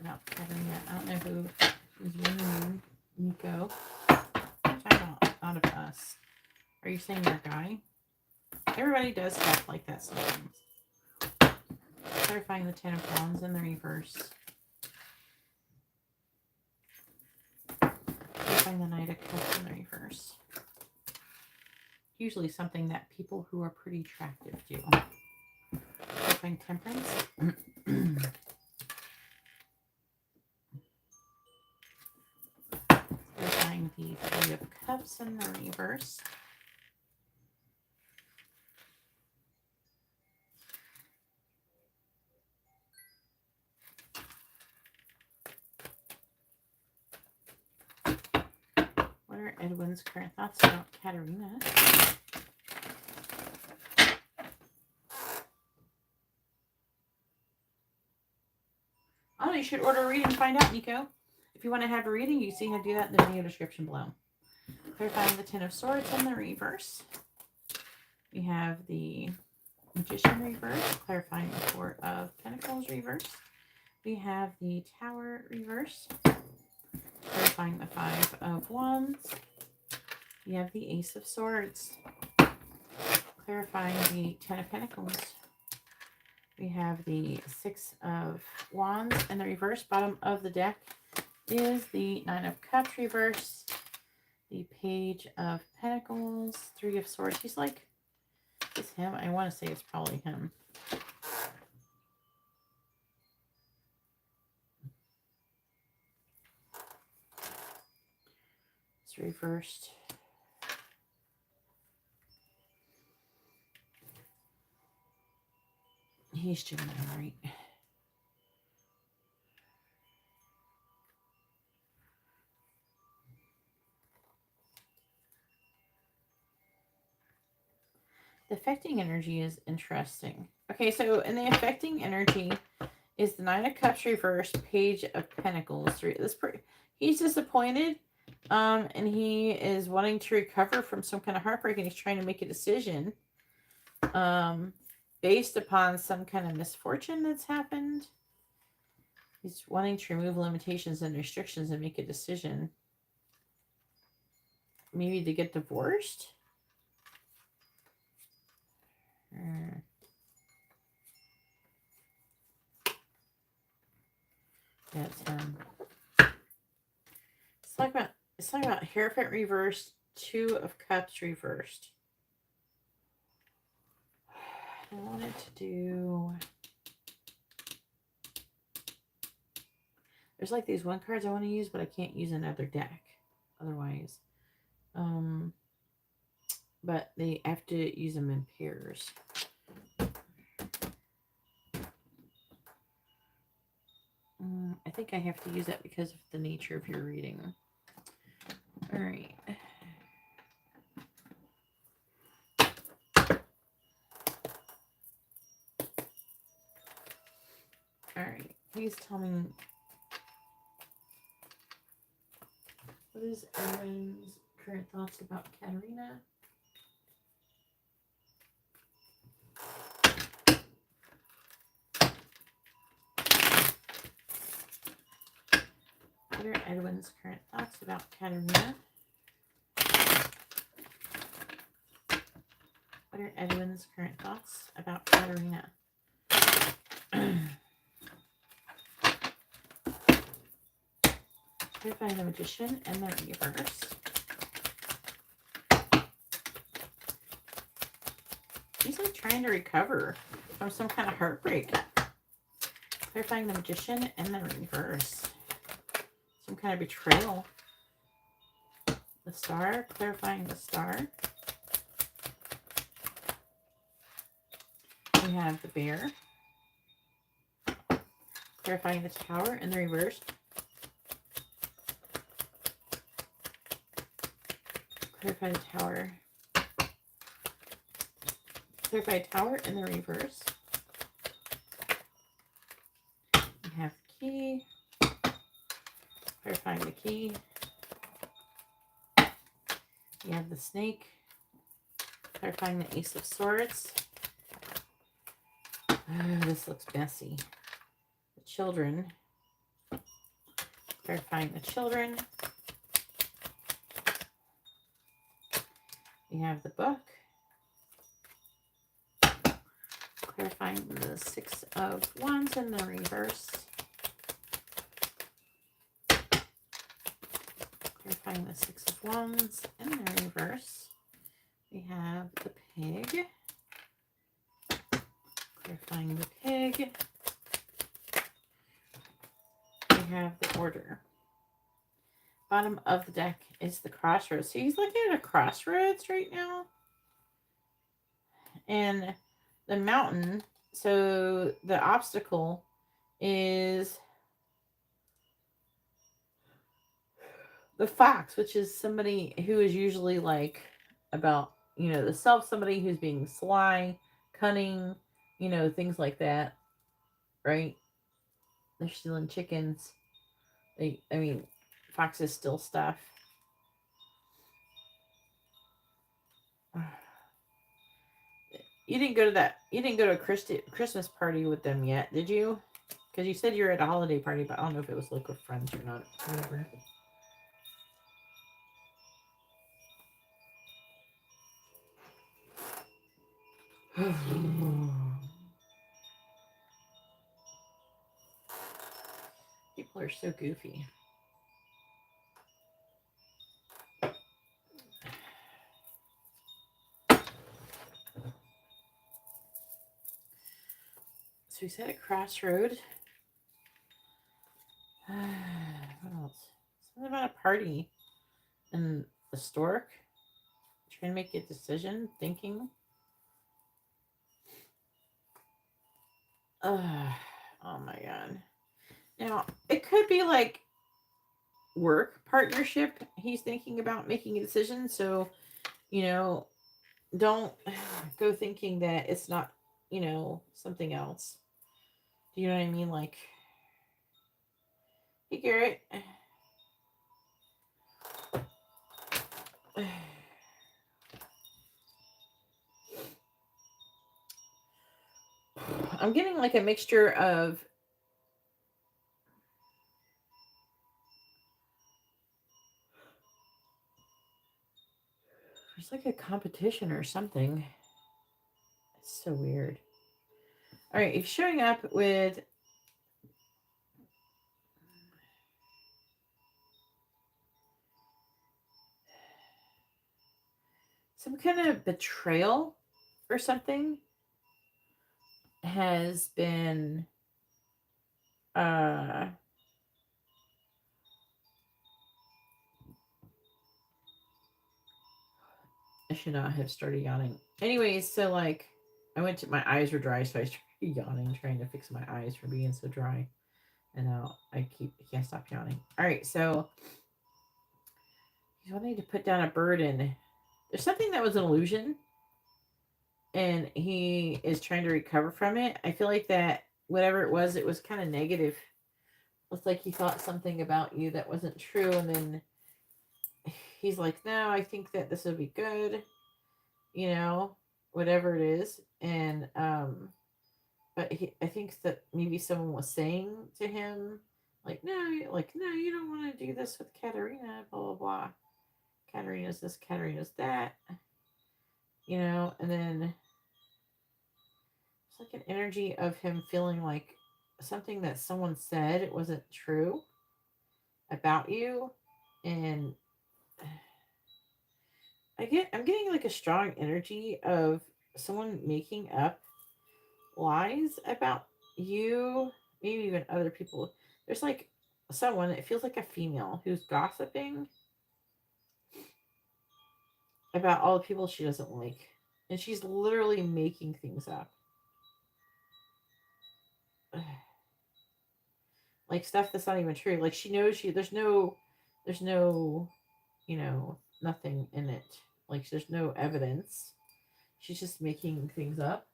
about Katerina? I don't know who is winning. Nico. What about out of us? Are you saying you're a guy? Everybody does stuff like that sometimes. Clarifying the 10 of Wands in the reverse. Clarifying the Knight of Cups in the reverse. Usually something that people who are pretty attractive do. Clarifying Temperance. Clarifying the Three of Cups in the reverse. What are Edwin's current thoughts about Katerina? Oh, you should order a reading and find out, Nico. If you want to have a reading, you see how to do that in the video description below. Clarifying the 10 of Swords in the reverse. We have the Magician reverse. Clarifying the 4 of Pentacles reverse. We have the Tower reverse. Clarifying the 5 of Wands. We have the Ace of Swords. Clarifying the 10 of Pentacles. We have the 6 of Wands in the reverse. Bottom of the deck is the 9 of Cups reverse. The Page of Pentacles, Three of Swords. He's like, it's him. I want to say it's probably him. It's reversed. He's Gemini, right? The affecting energy is interesting. Okay, so in the affecting energy is the Nine of Cups reversed, Page of Pentacles. He's disappointed, and he is wanting to recover from some kind of heartbreak, and he's trying to make a decision, based upon some kind of misfortune that's happened. He's wanting to remove limitations and restrictions and make a decision. Maybe to get divorced? That's him. It's like about Hierophant reversed, Two of Cups reversed. I wanted to do... There's like these one cards I want to use, but I can't use another deck otherwise. But they have to use them in pairs. I think I have to use that because of the nature of your reading. All right. All right. Please tell me, what is Aaron's current thoughts about Karina? What are Edwin's current thoughts about Karina? What are Edwin's current thoughts about Karina? Clarify the Magician and the Reverse. He's like trying to recover from some kind of heartbreak. Clarifying the Magician and the Reverse. Some kind of betrayal. The Star, clarifying the Star. We have the Bear. Clarifying the Tower in the reverse. Clarify the Tower. Clarify Tower in the reverse. We have the Key. Clarifying the Key. We have the Snake. Clarifying the Ace of Swords. This looks messy. The Children. Clarifying the Children. We have the Book. Clarifying the Six of Wands in the reverse. Clarifying the Six of Wands in the reverse. We have the Pig. Clarifying the Pig. We have the Order. Bottom of the deck is the Crossroads. So he's looking at a crossroads right now. And the Mountain, so the obstacle is the Fox, which is somebody who is usually like about, you know, somebody who's being sly, cunning, you know, things like that, right? They're stealing chickens. Foxes steal stuff. You didn't go to a Christmas party with them yet, did you? Because you said you were at a holiday party, but I don't know if it was like with friends or not. Whatever. People are so goofy. So he's at a crossroad. What else? Something about a party and the stork. Trying to make a decision, thinking. Oh my god. Now, it could be like work partnership. He's thinking about making a decision. So, don't go thinking that it's not, something else. Do you know what I mean? Like, hey, Garrett. I'm getting like a mixture of there's like a competition or something. It's so weird. All right, he's showing up with some kind of betrayal or something has been I should not have started yawning. Anyways, so like my eyes were dry, so I started yawning, trying to fix my eyes from being so dry. And now I can't stop yawning. All right, so he's wanting to put down a burden. There's something that was an illusion, and he is trying to recover from it. I feel like that whatever it was kind of negative. It's like he thought something about you that wasn't true, and then he's like, no, I think that this would be good, whatever it is. And but I think that maybe someone was saying to him, like, no, you don't want to do this with Katerina, blah blah blah. Katerina's this, Katerina's that, and then it's like an energy of him feeling like something that someone said it wasn't true about you. And I'm getting like a strong energy of someone making up lies about you, maybe even other people. There's like someone, it feels like a female who's gossiping about all the people she doesn't like. And she's literally making things up. Like stuff that's not even true. Like she knows there's no, nothing in it. Like there's no evidence. She's just making things up.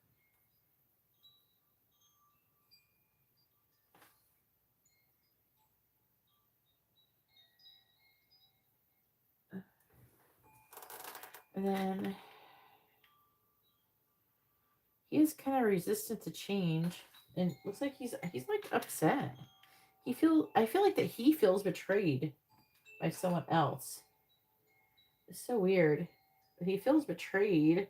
And then he is kind of resistant to change, and looks like he's like upset. I feel like that he feels betrayed by someone else. It's so weird. But he feels betrayed.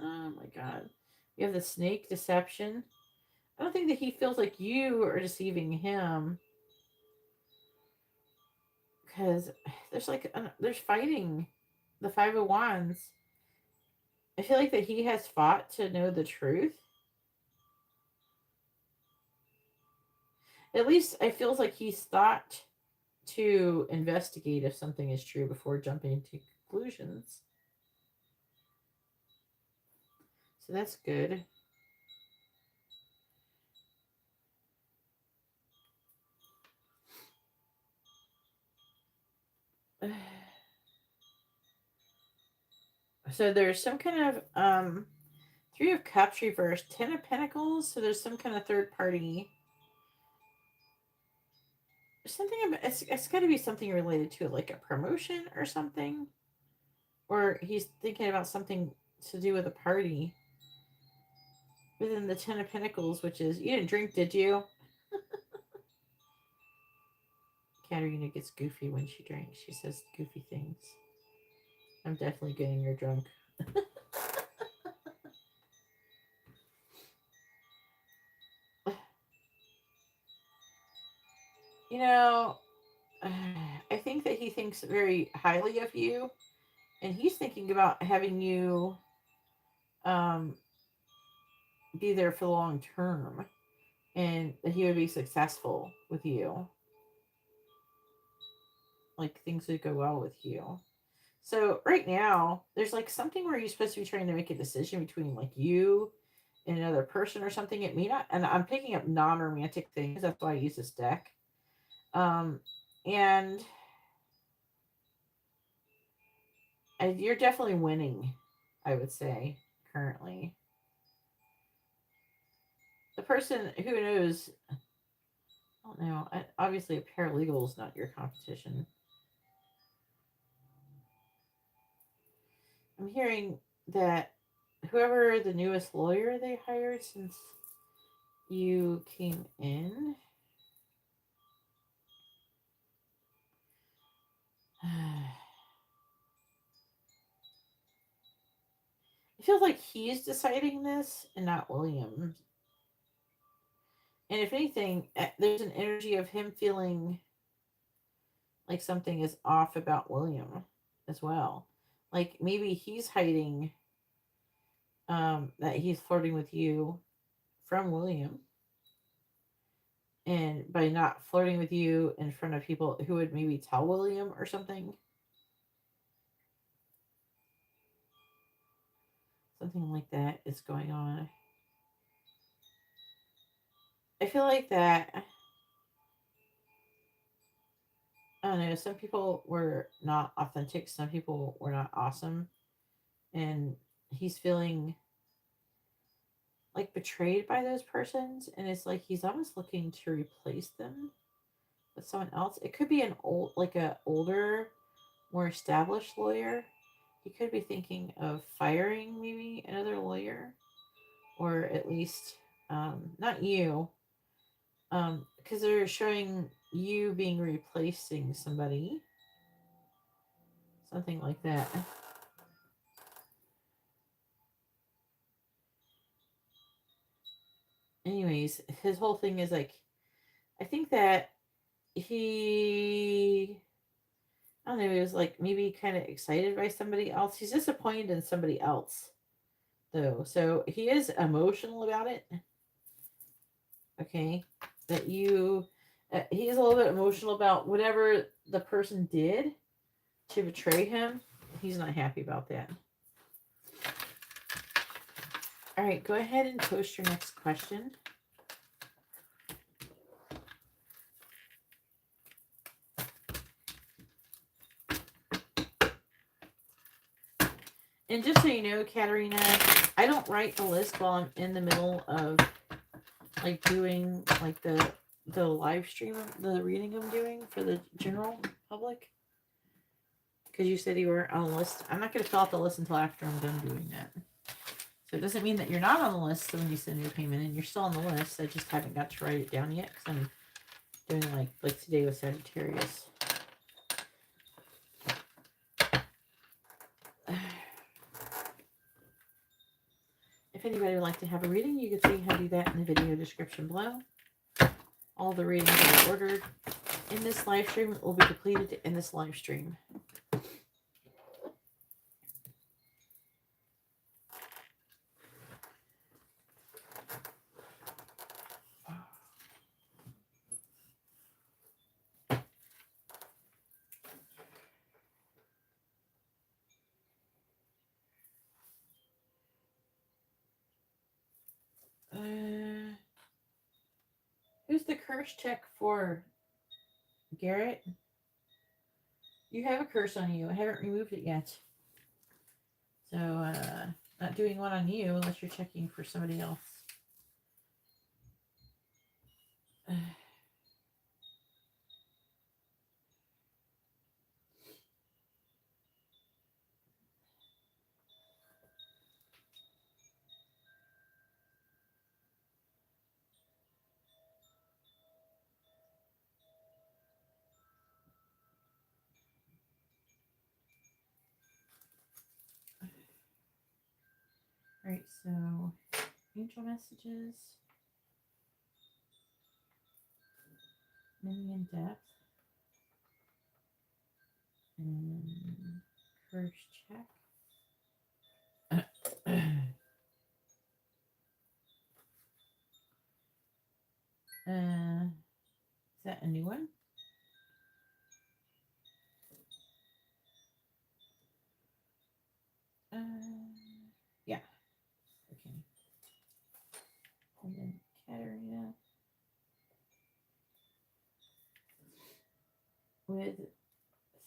Oh my god. You have the snake deception. I don't think that he feels like you are deceiving him. Because there's like, there's fighting. The Five of Wands. I feel like that he has fought to know the truth. At least it feels like he's thought to investigate if something is true before jumping to conclusions. So that's good. So there's some kind of Three of Cups reversed, Ten of Pentacles. So there's some kind of third party. Something about it's got to be something related to like a promotion or something, or he's thinking about something to do with a party. Within the Ten of Pentacles, which is, you didn't drink, did you? Katerina gets goofy when she drinks. She says goofy things. I'm definitely getting her drunk. You know, I think that he thinks very highly of you, and he's thinking about having you um, be there for the long term, and that he would be successful with you. Like things would go well with you. So right now, there's like something where you're supposed to be trying to make a decision between like you and another person or something. It may not, and I'm picking up non-romantic things. That's why I use this deck. Um, and you're definitely winning, I would say, currently. The person who knows, I don't know. Obviously, a paralegal is not your competition. I'm hearing that whoever the newest lawyer they hired since you came in, it feels like he's deciding this and not William. And if anything, there's an energy of him feeling like something is off about William as well. Like maybe he's hiding that he's flirting with you from William. And by not flirting with you in front of people who would maybe tell William or something. Something like that is going on. I feel like that, I don't know, some people were not authentic, some people were not awesome. And he's feeling like betrayed by those persons, and it's like he's almost looking to replace them with someone else. It could be an old, like a older, more established lawyer. He could be thinking of firing maybe another lawyer, or at least not you, because they're showing you being replacing somebody, something like that. Anyways, his whole thing is like, I think that he, I don't know, he was like maybe kind of excited by somebody else. He's disappointed in somebody else, though. So he is emotional about it. Okay. That you, he's a little bit emotional about whatever the person did to betray him. He's not happy about that. All right, go ahead and post your next question. And just so you know, Katarina, I don't write the list while I'm in the middle of like doing like the live stream, the reading I'm doing for the general public. Because you said you were on the list. I'm not going to fill out the list until after I'm done doing that. So it doesn't mean that you're not on the list when you send your payment in. You're still on the list. I just haven't got to write it down yet because I'm doing like today with Sagittarius. If anybody would like to have a reading, you can see how to do that in the video description below. All the readings are ordered in this live stream will be completed in this live stream. Who's the curse check for? Garrett? You have a curse on you. I haven't removed it yet. So, not doing one on you unless you're checking for somebody else. Alright, so angel messages. million depth. And first check. Is that a new one? Yeah. Okay. And then Katarina with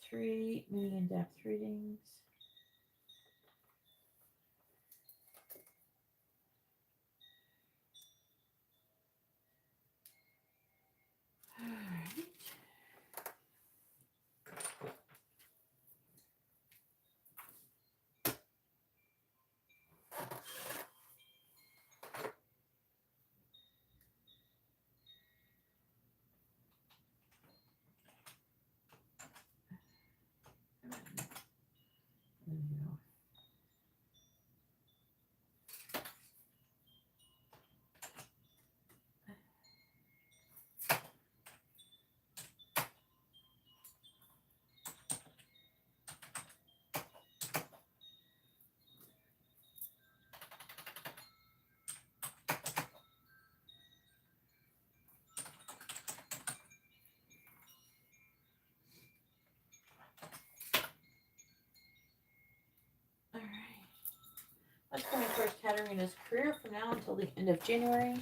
3 million depth readings. All right. There we go. All right. Let's go towards Katarina's career from now until the end of January.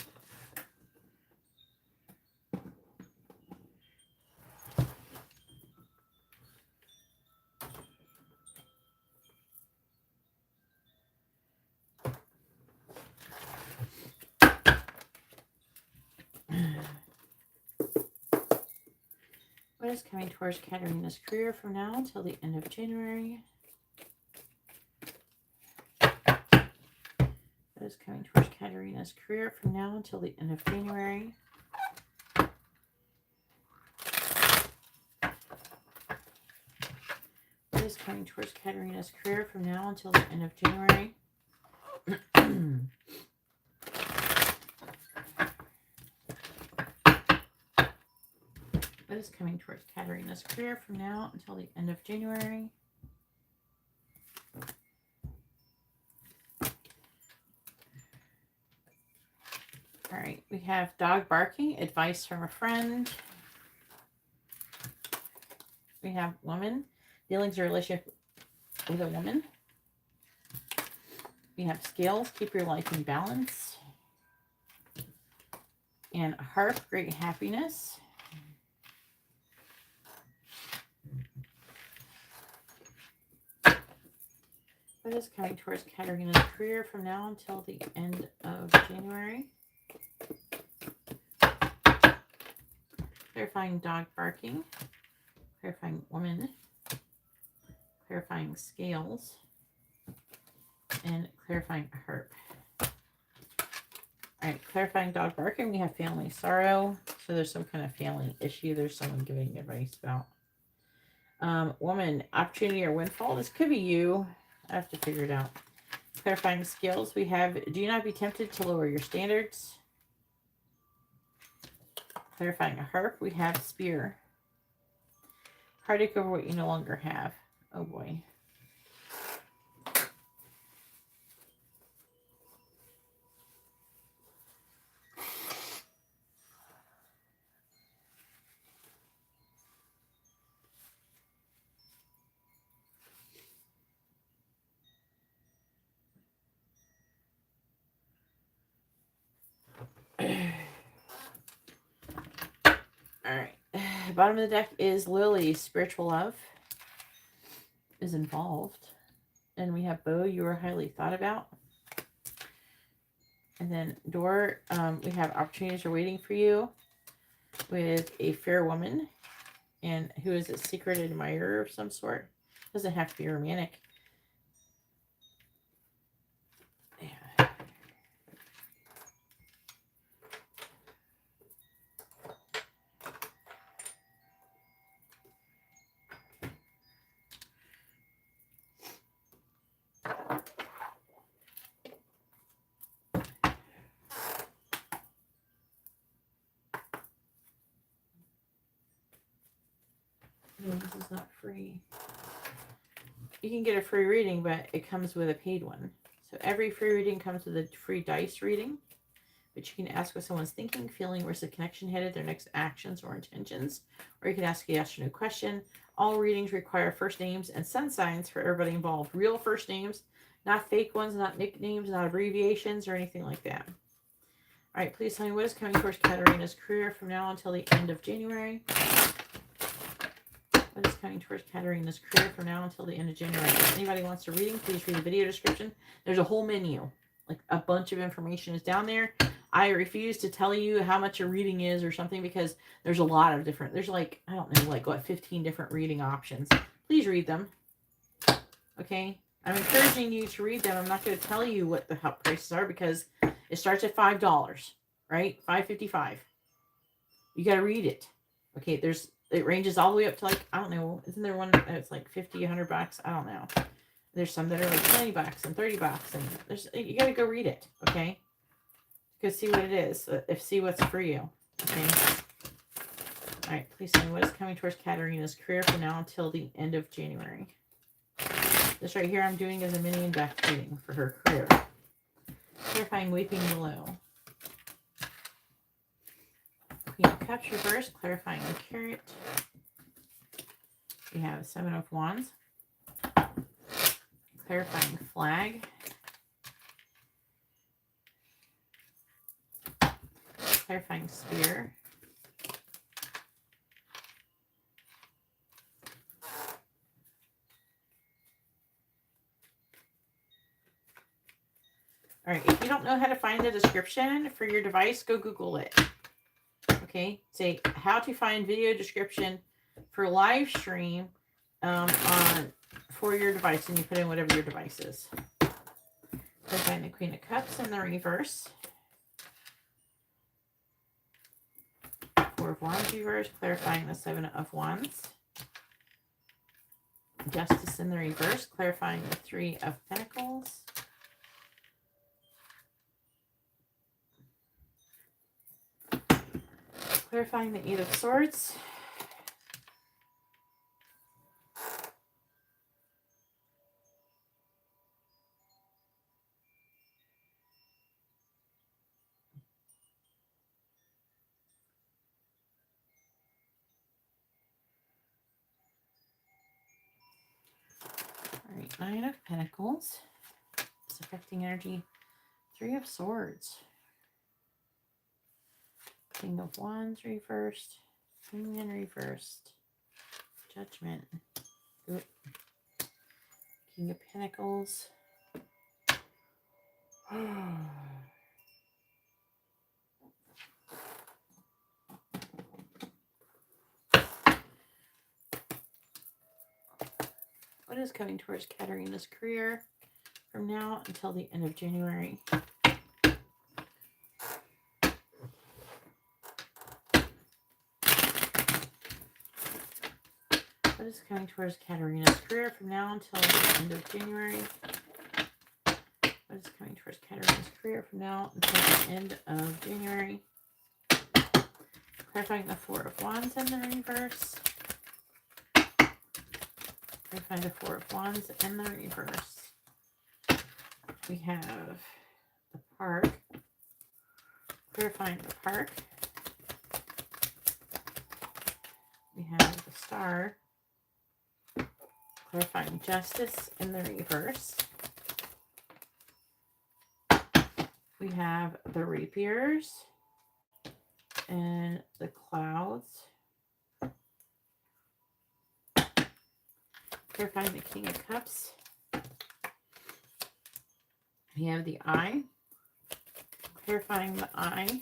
What is coming towards Katarina's career from now until the end of January? What is coming towards Katarina's career from now until the end of January? What is coming towards Katarina's career from now until the end of January? What is coming towards Katarina's career from now until the end of January? All right, we have dog barking, advice from a friend. We have woman, dealings or relationship with a woman. We have scales, keep your life in balance. And harp, great happiness. What is coming towards Katarina's career from now until the end of January? Clarifying dog barking, clarifying woman, clarifying scales, and clarifying harp. All right, clarifying dog barking, we have family sorrow. So there's some kind of family issue. There's someone giving advice about. Woman, opportunity or windfall. This could be you. I have to figure it out. Clarifying skills, we have do not be tempted to lower your standards. Clarifying a harp, we have spear. Heartache over what you no longer have. Oh boy. All right. Bottom of the deck is Lily. Spiritual love is involved. And we have Bo, you are highly thought about. And then Door, we have opportunities are waiting for you with a fair woman. And who is a secret admirer of some sort. Doesn't have to be romantic. Yeah. is not free. You can get a free reading, but it comes with a paid one. So every free reading comes with a free dice reading, which you can ask what someone's thinking, feeling, where's the connection headed, their next actions or intentions. Or you can ask a yes or no question. All readings require first names and sun signs for everybody involved. Real first names, not fake ones, not nicknames, not abbreviations or anything like that. All right, please tell me what is coming towards Katarina's career from now until the end of January. What is coming towards Katarina's career from now until the end of January? If anybody wants a reading, please read the video description. There's a whole menu. Like a bunch of information is down there. I refuse to tell you how much a reading is or something because there's a lot of different, there's like, I don't know, like what, 15 different reading options. Please read them. Okay? I'm encouraging you to read them. I'm not going to tell you what the prices are because it starts at $5, right? $5.55. You got to read it. Okay, it ranges all the way up to like, I don't know, isn't there one that's like 50, 100 bucks? I don't know. There's some that are like 20 bucks and 30 bucks and you got to go read it, okay? Go see what it is, see what's for you, okay? All right, please tell me what is coming towards Katarina's career from now until the end of January. This right here I'm doing is a mini in-depth reading for her career. Clarifying weeping below. Queen of Cups reversed, clarifying the Garrett. We have 7 of Wands. Clarifying flag. Clarifying spear. All right, if you don't know how to find the description for your device, go Google it. Okay, say how to find video description for live stream for your device, and you put in whatever your device is. Clarifying the Queen of Cups in the reverse. 4 of Wands reverse, clarifying the 7 of Wands. Justice in the reverse, clarifying the 3 of Pentacles. Clarifying the 8 of Swords. All right, 9 of Pentacles. It's affecting energy. 3 of Swords. King of Wands reversed. Queen reversed. Judgment. Oop. King of Pentacles. What is coming towards Katarina's career from now until the end of January? What is coming towards Katarina's career from now until the end of January? What is coming towards Katarina's career from now until the end of January? Clarifying the 4 of Wands in the reverse. Clarifying the 4 of Wands in the reverse. We have the Park. Clarifying the Park. We have the Star. Clarifying Justice in the reverse. We have the Rapiers and the Clouds. Clarifying the King of Cups. We have the Eye. Clarifying the Eye.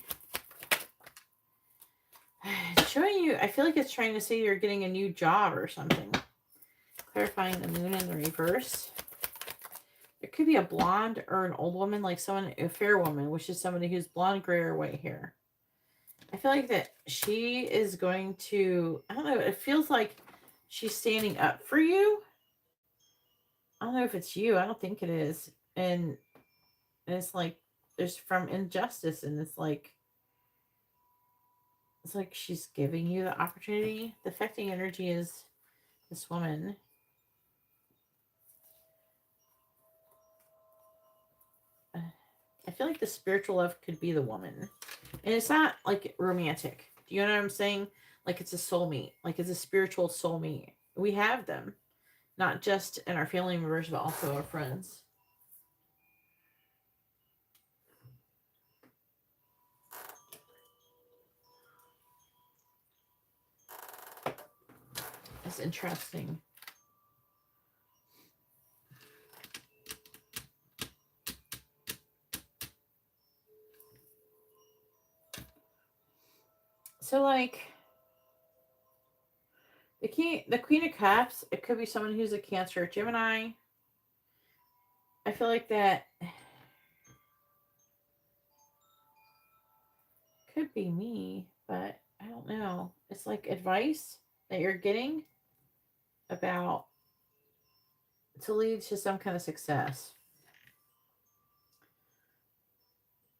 It's showing you, I feel like it's trying to say you're getting a new job or something. Clarifying the Moon in the reverse. It could be a blonde or an old woman, like someone, a fair woman, which is somebody who's blonde, gray, or white hair. I feel like that she is going to, I don't know, it feels like she's standing up for you. I don't know if it's you. I don't think it is. And it's like, there's from injustice, and it's like she's giving you the opportunity. The affecting energy is this woman. I feel like the spiritual love could be the woman. And it's not like romantic. Do you know what I'm saying? Like it's a soulmate. Like it's a spiritual soulmate. We have them. Not just in our family members, but also our friends. It's interesting. So like the Queen of Cups, it could be someone who's a Cancer or Gemini. I feel like that could be me, but I don't know. It's like advice that you're getting about to lead to some kind of success.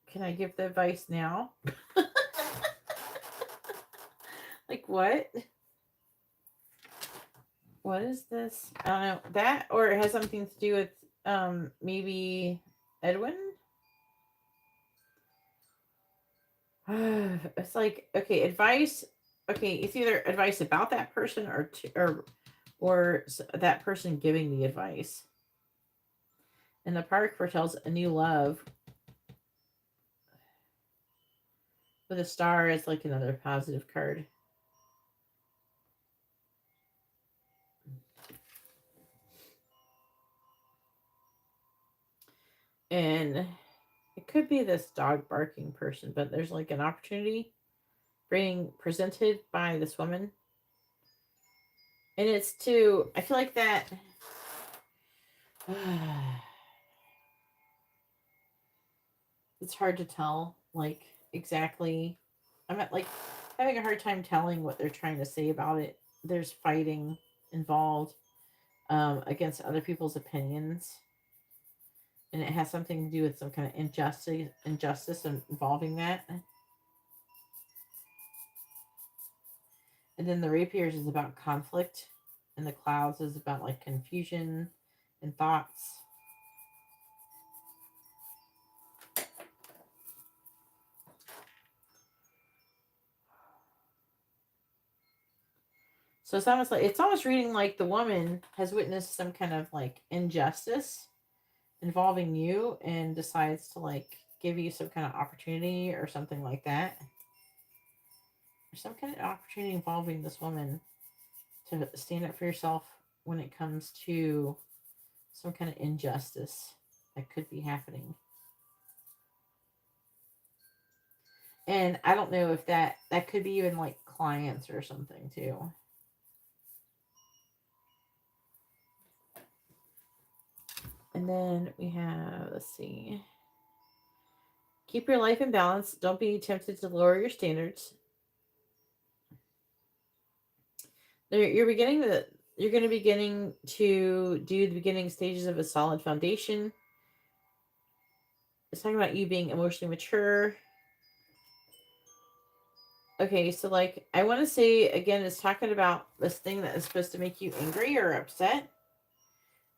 Can I give the advice now? Like what? What is this? I don't know. That or it has something to do with maybe Edwin? It's like, okay, advice. Okay, it's either advice about that person or that person giving the advice. And the park foretells a new love. With a star is like another positive card. And it could be this dog barking person, but there's like an opportunity being presented by this woman. And it's to, I feel like that. It's hard to tell, like, exactly. I'm at, like, having a hard time telling what they're trying to say about it. There's fighting involved against other people's opinions. And it has something to do with some kind of injustice involving that. And then the rapiers is about conflict. And the clouds is about, like, confusion and thoughts. So it's almost reading like the woman has witnessed some kind of like injustice involving you and decides to like give you some kind of opportunity or something like that. Or some kind of opportunity involving this woman to stand up for yourself when it comes to some kind of injustice that could be happening. And I don't know if that could be even like clients or something too. And then we have, let's see. Keep your life in balance. Don't be tempted to lower your standards. You're going to be beginning to do the beginning stages of a solid foundation. It's talking about you being emotionally mature. Okay, so like I want to say again, it's talking about this thing that is supposed to make you angry or upset.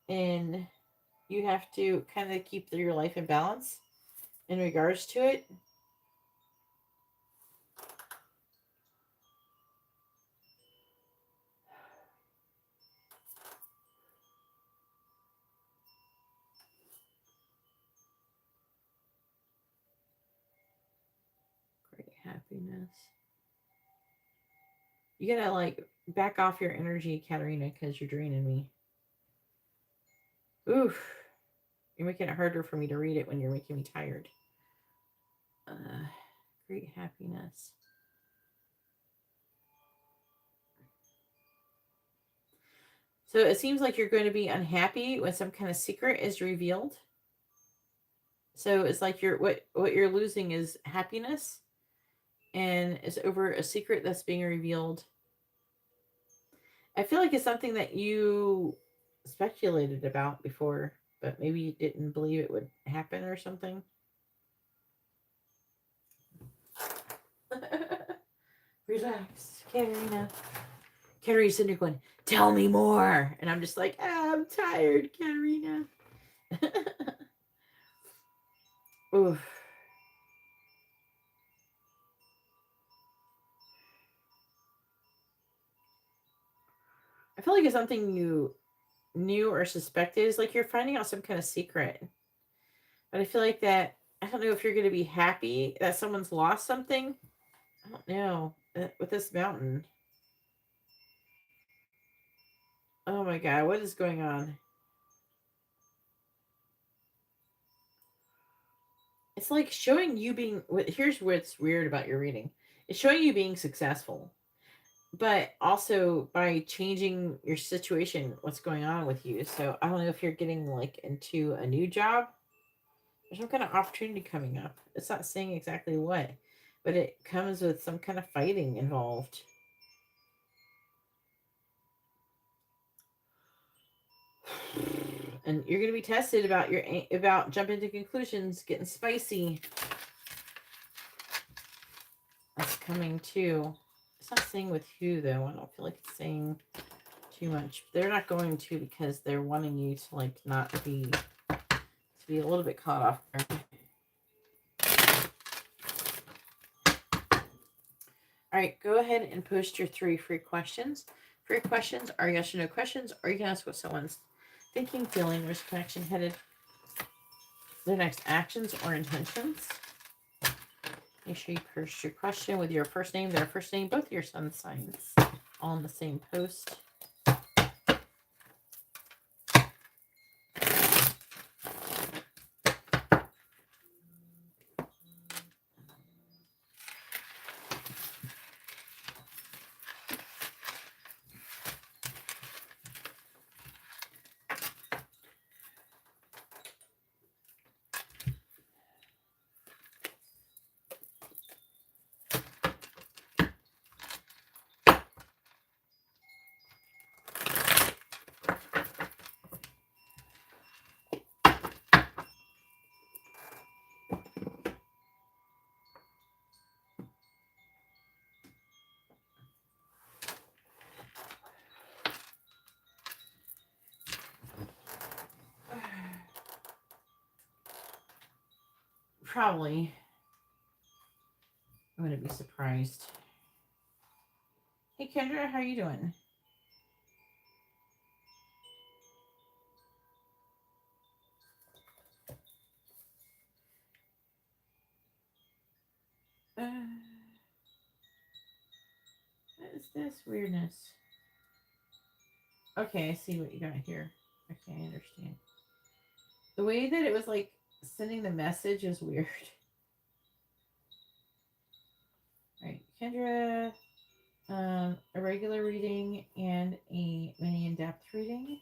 And you have to kind of keep your life in balance in regards to it. Great happiness. You gotta like back off your energy, Katarina, because you're draining me. Oof. You're making it harder for me to read it when you're making me tired. Great happiness. So it seems like you're going to be unhappy when some kind of secret is revealed. So it's like what you're losing is happiness, and it's over a secret that's being revealed. I feel like it's something that you speculated about before, but maybe you didn't believe it would happen or something. Relax, Karina. Karina's sitting there going, tell me more. And I'm just like, I'm tired, Karina. Oof. I feel like it's something you knew or suspected. Is like you're finding out some kind of secret. But I feel like that, I don't know if you're going to be happy that someone's lost something. I don't know. With this mountain. Oh my God, what is going on? It's like showing you being, here's what's weird about your reading. It's showing you being successful, but also by changing your situation, what's going on with you. So I don't know if you're getting like into a new job. There's some kind of opportunity coming up. It's not saying exactly what, but it comes with some kind of fighting involved. And you're going to be tested about jumping to conclusions, getting spicy. That's coming too. It's not saying with who though. I don't feel like it's saying too much. They're not going to because they're wanting you to like not be a little bit caught off guard. All right, go ahead and post your 3 free questions. Free questions are yes or no questions, or you can ask what someone's thinking, feeling, risk, connection, headed, their next actions or intentions. Make sure you post your question with your first name, their first name, both your sun signs, all in the same post. Probably. I'm going to be surprised. Hey, Kendra, how are you doing? What is this weirdness? Okay, I see what you got here. Okay, I understand. The way that it was like sending the message is weird. All right, Kendra, a regular reading and a mini in-depth reading.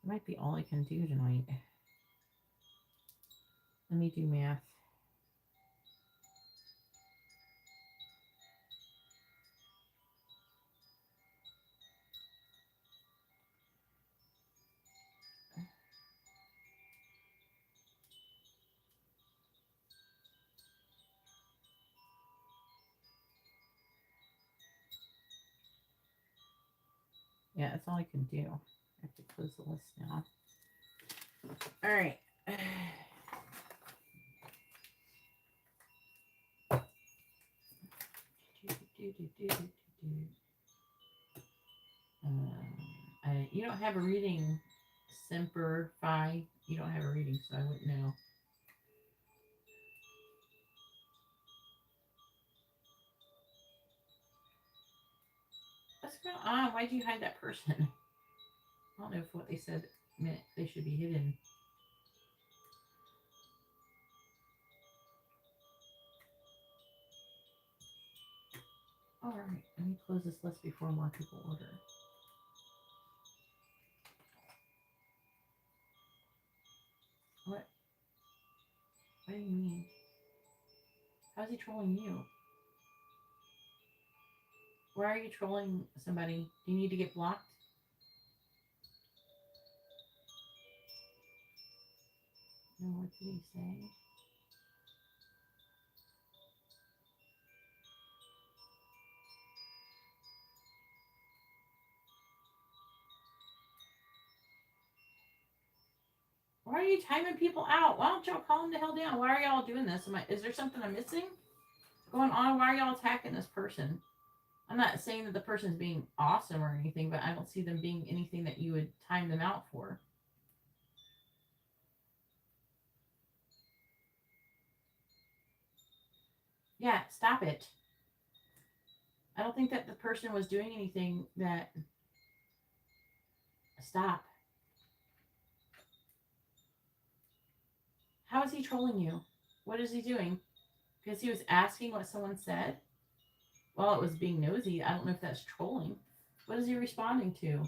Might be all I can do tonight. Let me do math. Yeah, that's all I can do. I have to close the list now. All right. You don't have a reading, Semper Fi. You don't have a reading, so I wouldn't know. What's going on? Why'd you hide that person? I don't know if what they said meant they should be hidden. All right, let me close this list before more people order. What? What do you mean? How's he trolling you? Why are you trolling somebody? Do you need to get blocked? No more What did he say? Why are you timing people out? Why don't y'all calm the hell down? Why are y'all doing this? Is there something I'm missing going on? Why are y'all attacking this person? I'm not saying that the person's being awesome or anything, but I don't see them being anything that you would time them out for. Yeah, stop it. I don't think that the person was doing anything that... Stop. How is he trolling you? What is he doing? Because he was asking what someone said? Well, it was being nosy. I don't know if that's trolling. What is he responding to?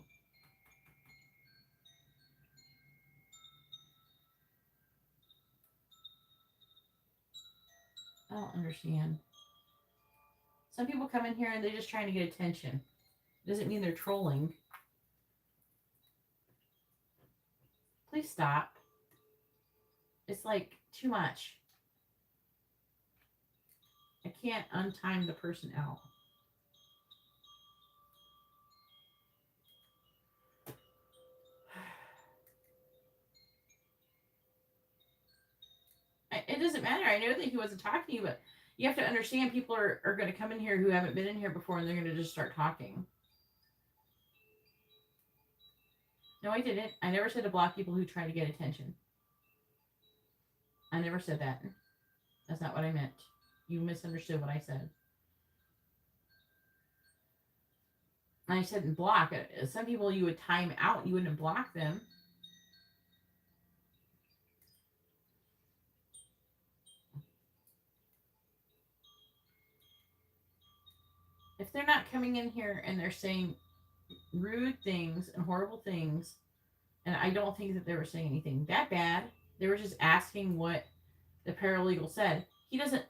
I don't understand. Some people come in here and they're just trying to get attention. Doesn't mean they're trolling. Please stop. It's like too much. I can't untime the person out. It doesn't matter. I know that he wasn't talking to you, but you have to understand people are going to come in here who haven't been in here before and they're going to just start talking. No, I didn't. I never said to block people who try to get attention. I never said that. That's not what I meant. You misunderstood what I said. I said block. Some people you would time out. You wouldn't block them. If they're not coming in here and they're saying rude things and horrible things, and I don't think that they were saying anything that bad. They were just asking what the paralegal said.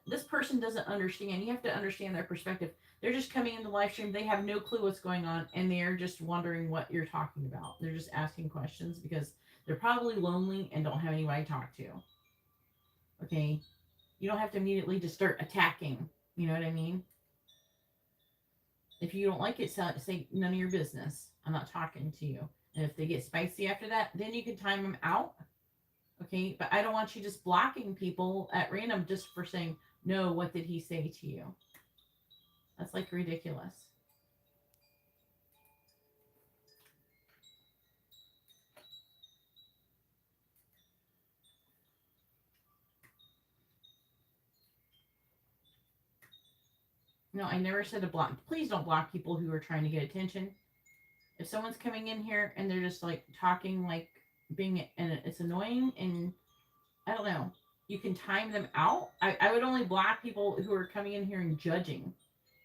This person doesn't understand. You have to understand their perspective. They're just coming into the live stream. They have no clue what's going on, and they're just wondering what you're talking about. They're just asking questions because they're probably lonely and don't have anybody to talk to. Okay? You don't have to immediately just start attacking. You know what I mean? If you don't like it, say none of your business. I'm not talking to you. And if they get spicy after that, then you can time them out. Okay? But I don't want you just blocking people at random just for saying, no, what did he say to you? That's like ridiculous. No, I never said to block. Please don't block people who are trying to get attention. If someone's coming in here and they're just like talking like being, and it's annoying and I don't know, you can time them out. I would only block people who are coming in here and judging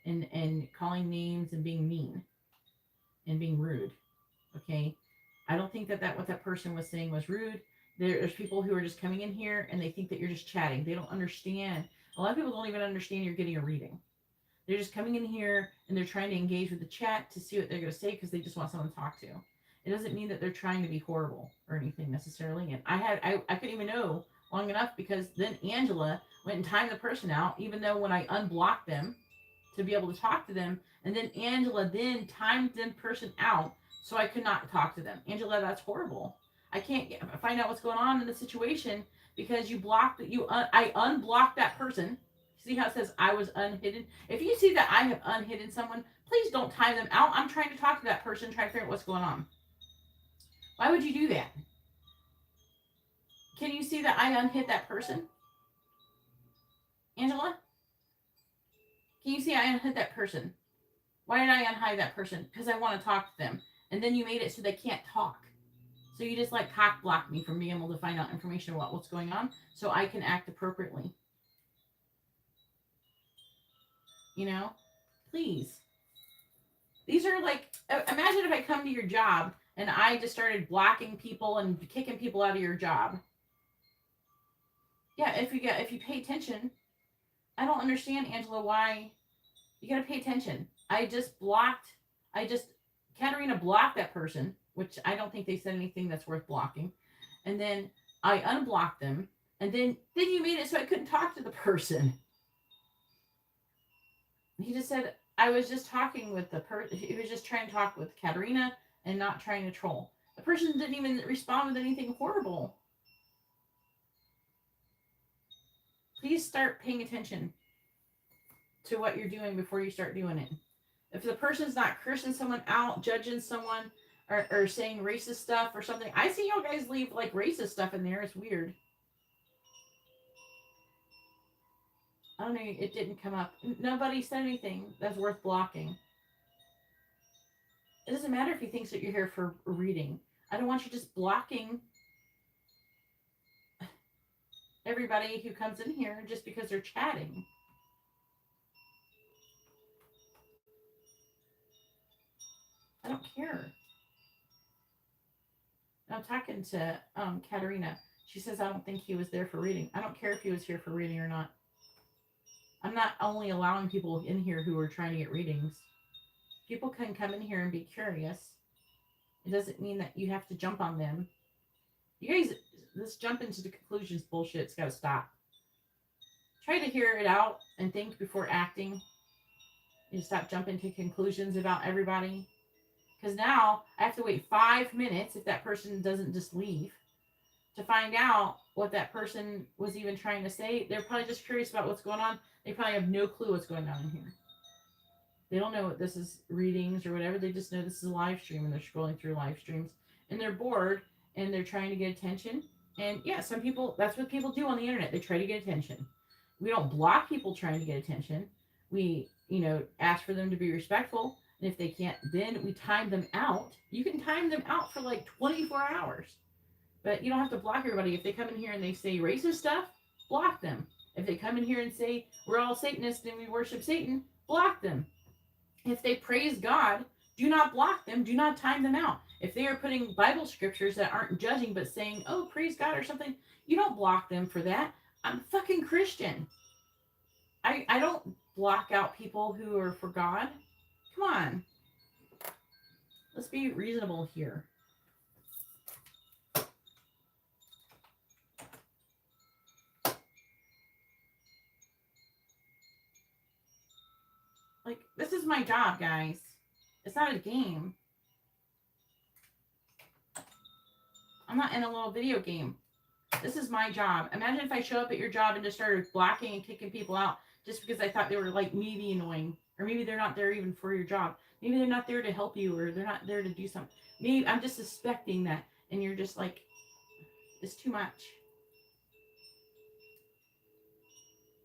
and calling names and being mean and being rude. Okay? I don't think that what that person was saying was rude. There's people who are just coming in here and they think that you're just chatting. They don't understand. A lot of people don't even understand you're getting a reading. They're just coming in here and they're trying to engage with the chat to see what they're going to say because they just want someone to talk to. It doesn't mean that they're trying to be horrible or anything necessarily. And I couldn't even know long enough because then Angela went and timed the person out, even though when I unblocked them to be able to talk to them, and then Angela then timed the person out so I could not talk to them. Angela, that's horrible. I can't find out what's going on in the situation because you blocked I unblocked that person. See how it says I was unhidden? If you see that I have unhidden someone, please don't time them out. I'm trying to talk to that person, trying to figure out what's going on. Why would you do that? Can you see that I unhid that person? Angela? Can you see I unhid that person? Why did I unhide that person? Because I want to talk to them. And then you made it so they can't talk. So you just like cock block me from being able to find out information about what's going on so I can act appropriately. You know, please. These are like, imagine if I come to your job and I just started blocking people and kicking people out of your job. Yeah, if you pay attention, I don't understand, Angela, why you gotta pay attention. Katarina blocked that person, which I don't think they said anything that's worth blocking. And then I unblocked them. And then you made it so I couldn't talk to the person. He just said, I was just talking with the person. He was just trying to talk with Katerina and not trying to troll. The person didn't even respond with anything horrible. Please start paying attention to what you're doing before you start doing it. If the person's not cursing someone out, judging someone, or saying racist stuff or something. I see y'all guys leave like racist stuff in there. It's weird. I don't know. It didn't come up. Nobody said anything that's worth blocking. It doesn't matter if he thinks that you're here for a reading. I don't want you just blocking everybody who comes in here just because they're chatting. I don't care. I'm talking to Katerina. She says, I don't think he was there for reading. I don't care if he was here for reading or not. I'm not only allowing people in here who are trying to get readings. People can come in here and be curious. It doesn't mean that you have to jump on them. You guys, this jump into the conclusions bullshit's got to stop. Try to hear it out and think before acting. You stop jumping to conclusions about everybody. Because now I have to wait 5 minutes if that person doesn't just leave to find out what that person was even trying to say. They're probably just curious about what's going on. They probably have no clue what's going on in here. They don't know what this is, readings or whatever. They just know this is a live stream and they're scrolling through live streams. And they're bored and they're trying to get attention. And yeah, some people, that's what people do on the internet. They try to get attention. We don't block people trying to get attention. We, ask for them to be respectful. And if they can't, then we time them out. You can time them out for like 24 hours. But you don't have to block everybody. If they come in here and they say racist stuff, block them. If they come in here and say we're all Satanists and we worship Satan, block them. If they praise God, do not block them. Do not time them out. If they are putting Bible scriptures that aren't judging but saying, oh, praise God or something, you don't block them for that. I'm fucking Christian. I don't block out people who are for God. Come on. Let's be reasonable here. Like, this is my job, guys. It's not a game. I'm not in a little video game. This is my job. Imagine if I show up at your job and just started blocking and kicking people out just because I thought they were, like, maybe annoying. Or maybe they're not there even for your job. Maybe they're not there to help you or they're not there to do something. Maybe I'm just suspecting that and you're just like, it's too much.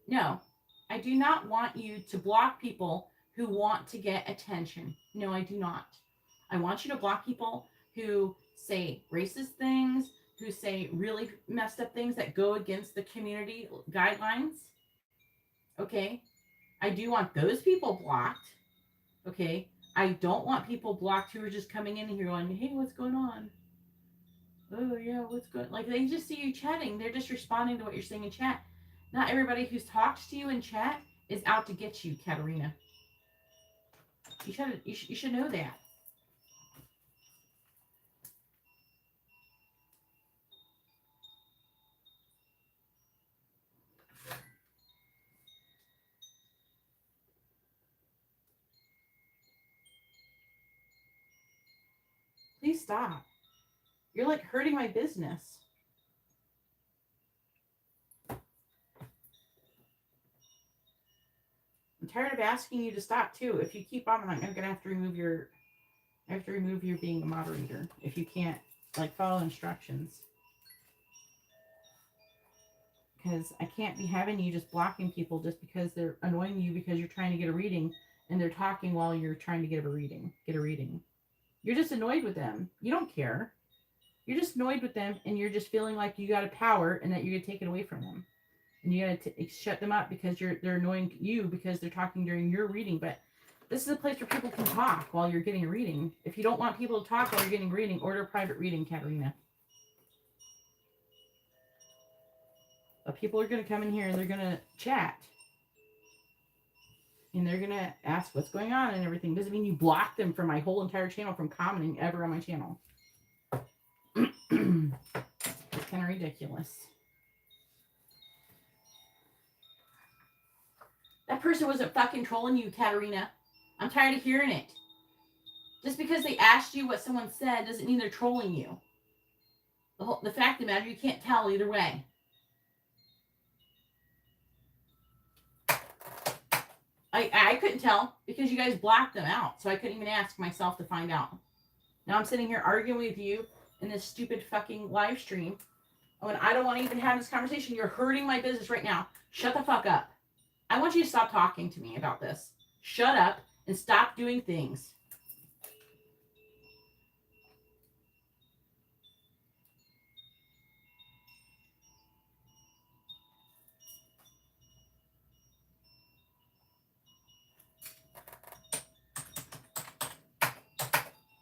No, I do not want you to block people who want to get attention. No, I do not. I want you to block people who say racist things, who say really messed up things that go against the community guidelines. Okay? I do want those people blocked. Okay? I don't want people blocked who are just coming in here going, hey, what's going on? Oh, yeah, what's going on? Like, they just see you chatting. They're just responding to what you're saying in chat. Not everybody who talks to you in chat is out to get you, Katerina. You should know that. Please stop. You're like hurting my business. I'm tired of asking you to stop too. If you keep on, I'm gonna have to remove your. I have to remove you being a moderator if you can't like follow instructions. Because I can't be having you just blocking people just because they're annoying you because you're trying to get a reading and they're talking while you're trying to get a reading. You're just annoyed with them. You don't care. You're just annoyed with them and you're just feeling like you got a power and that you're gonna take it away from them. And you gotta shut them up because they're annoying you because they're talking during your reading. But this is a place where people can talk while you're getting a reading. If you don't want people to talk while you're getting a reading, order a private reading, Katerina. But people are going to come in here and they're going to chat. And they're going to ask what's going on and everything. Doesn't mean you block them from my whole entire channel from commenting ever on my channel. It's kind of ridiculous. That person wasn't fucking trolling you, Katarina. I'm tired of hearing it. Just because they asked you what someone said doesn't mean they're trolling you. The fact of the matter, you can't tell either way. I couldn't tell because you guys blocked them out, so I couldn't even ask myself to find out. Now I'm sitting here arguing with you in this stupid fucking live stream when I don't want to even have this conversation. You're hurting my business right now. Shut the fuck up. I want you to stop talking to me about this. Shut up and stop doing things.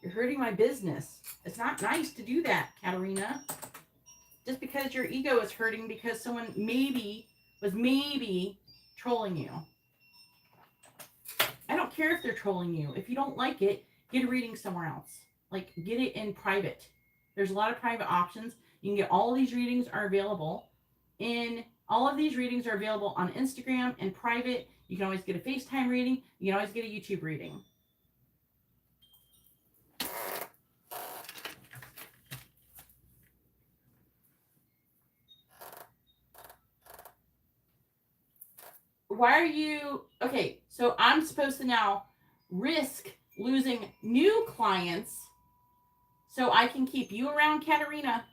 You're hurting my business. It's not nice to do that, Katarina. Just because your ego is hurting because someone was maybe trolling you. I don't care if they're trolling you. If you don't like it, get a reading somewhere else. Like, get it in private. There's a lot of private options. You can get all of these readings are available. All of these readings are available on Instagram and private. You can always get a FaceTime reading. You can always get a YouTube reading. Why are you... Okay, so I'm supposed to now risk losing new clients so I can keep you around, Katarina.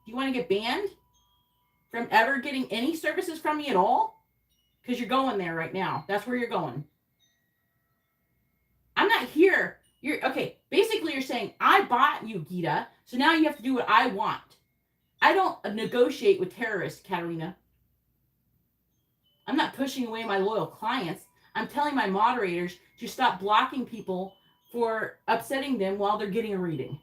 Do you want to get banned from ever getting any services from me at all? Because you're going there right now. That's where you're going. I'm not here. Okay, basically you're saying, I bought you, Geeta, so now you have to do what I want. I don't negotiate with terrorists, Katarina. I'm not pushing away my loyal clients. I'm telling my moderators to stop blocking people for upsetting them while they're getting a reading.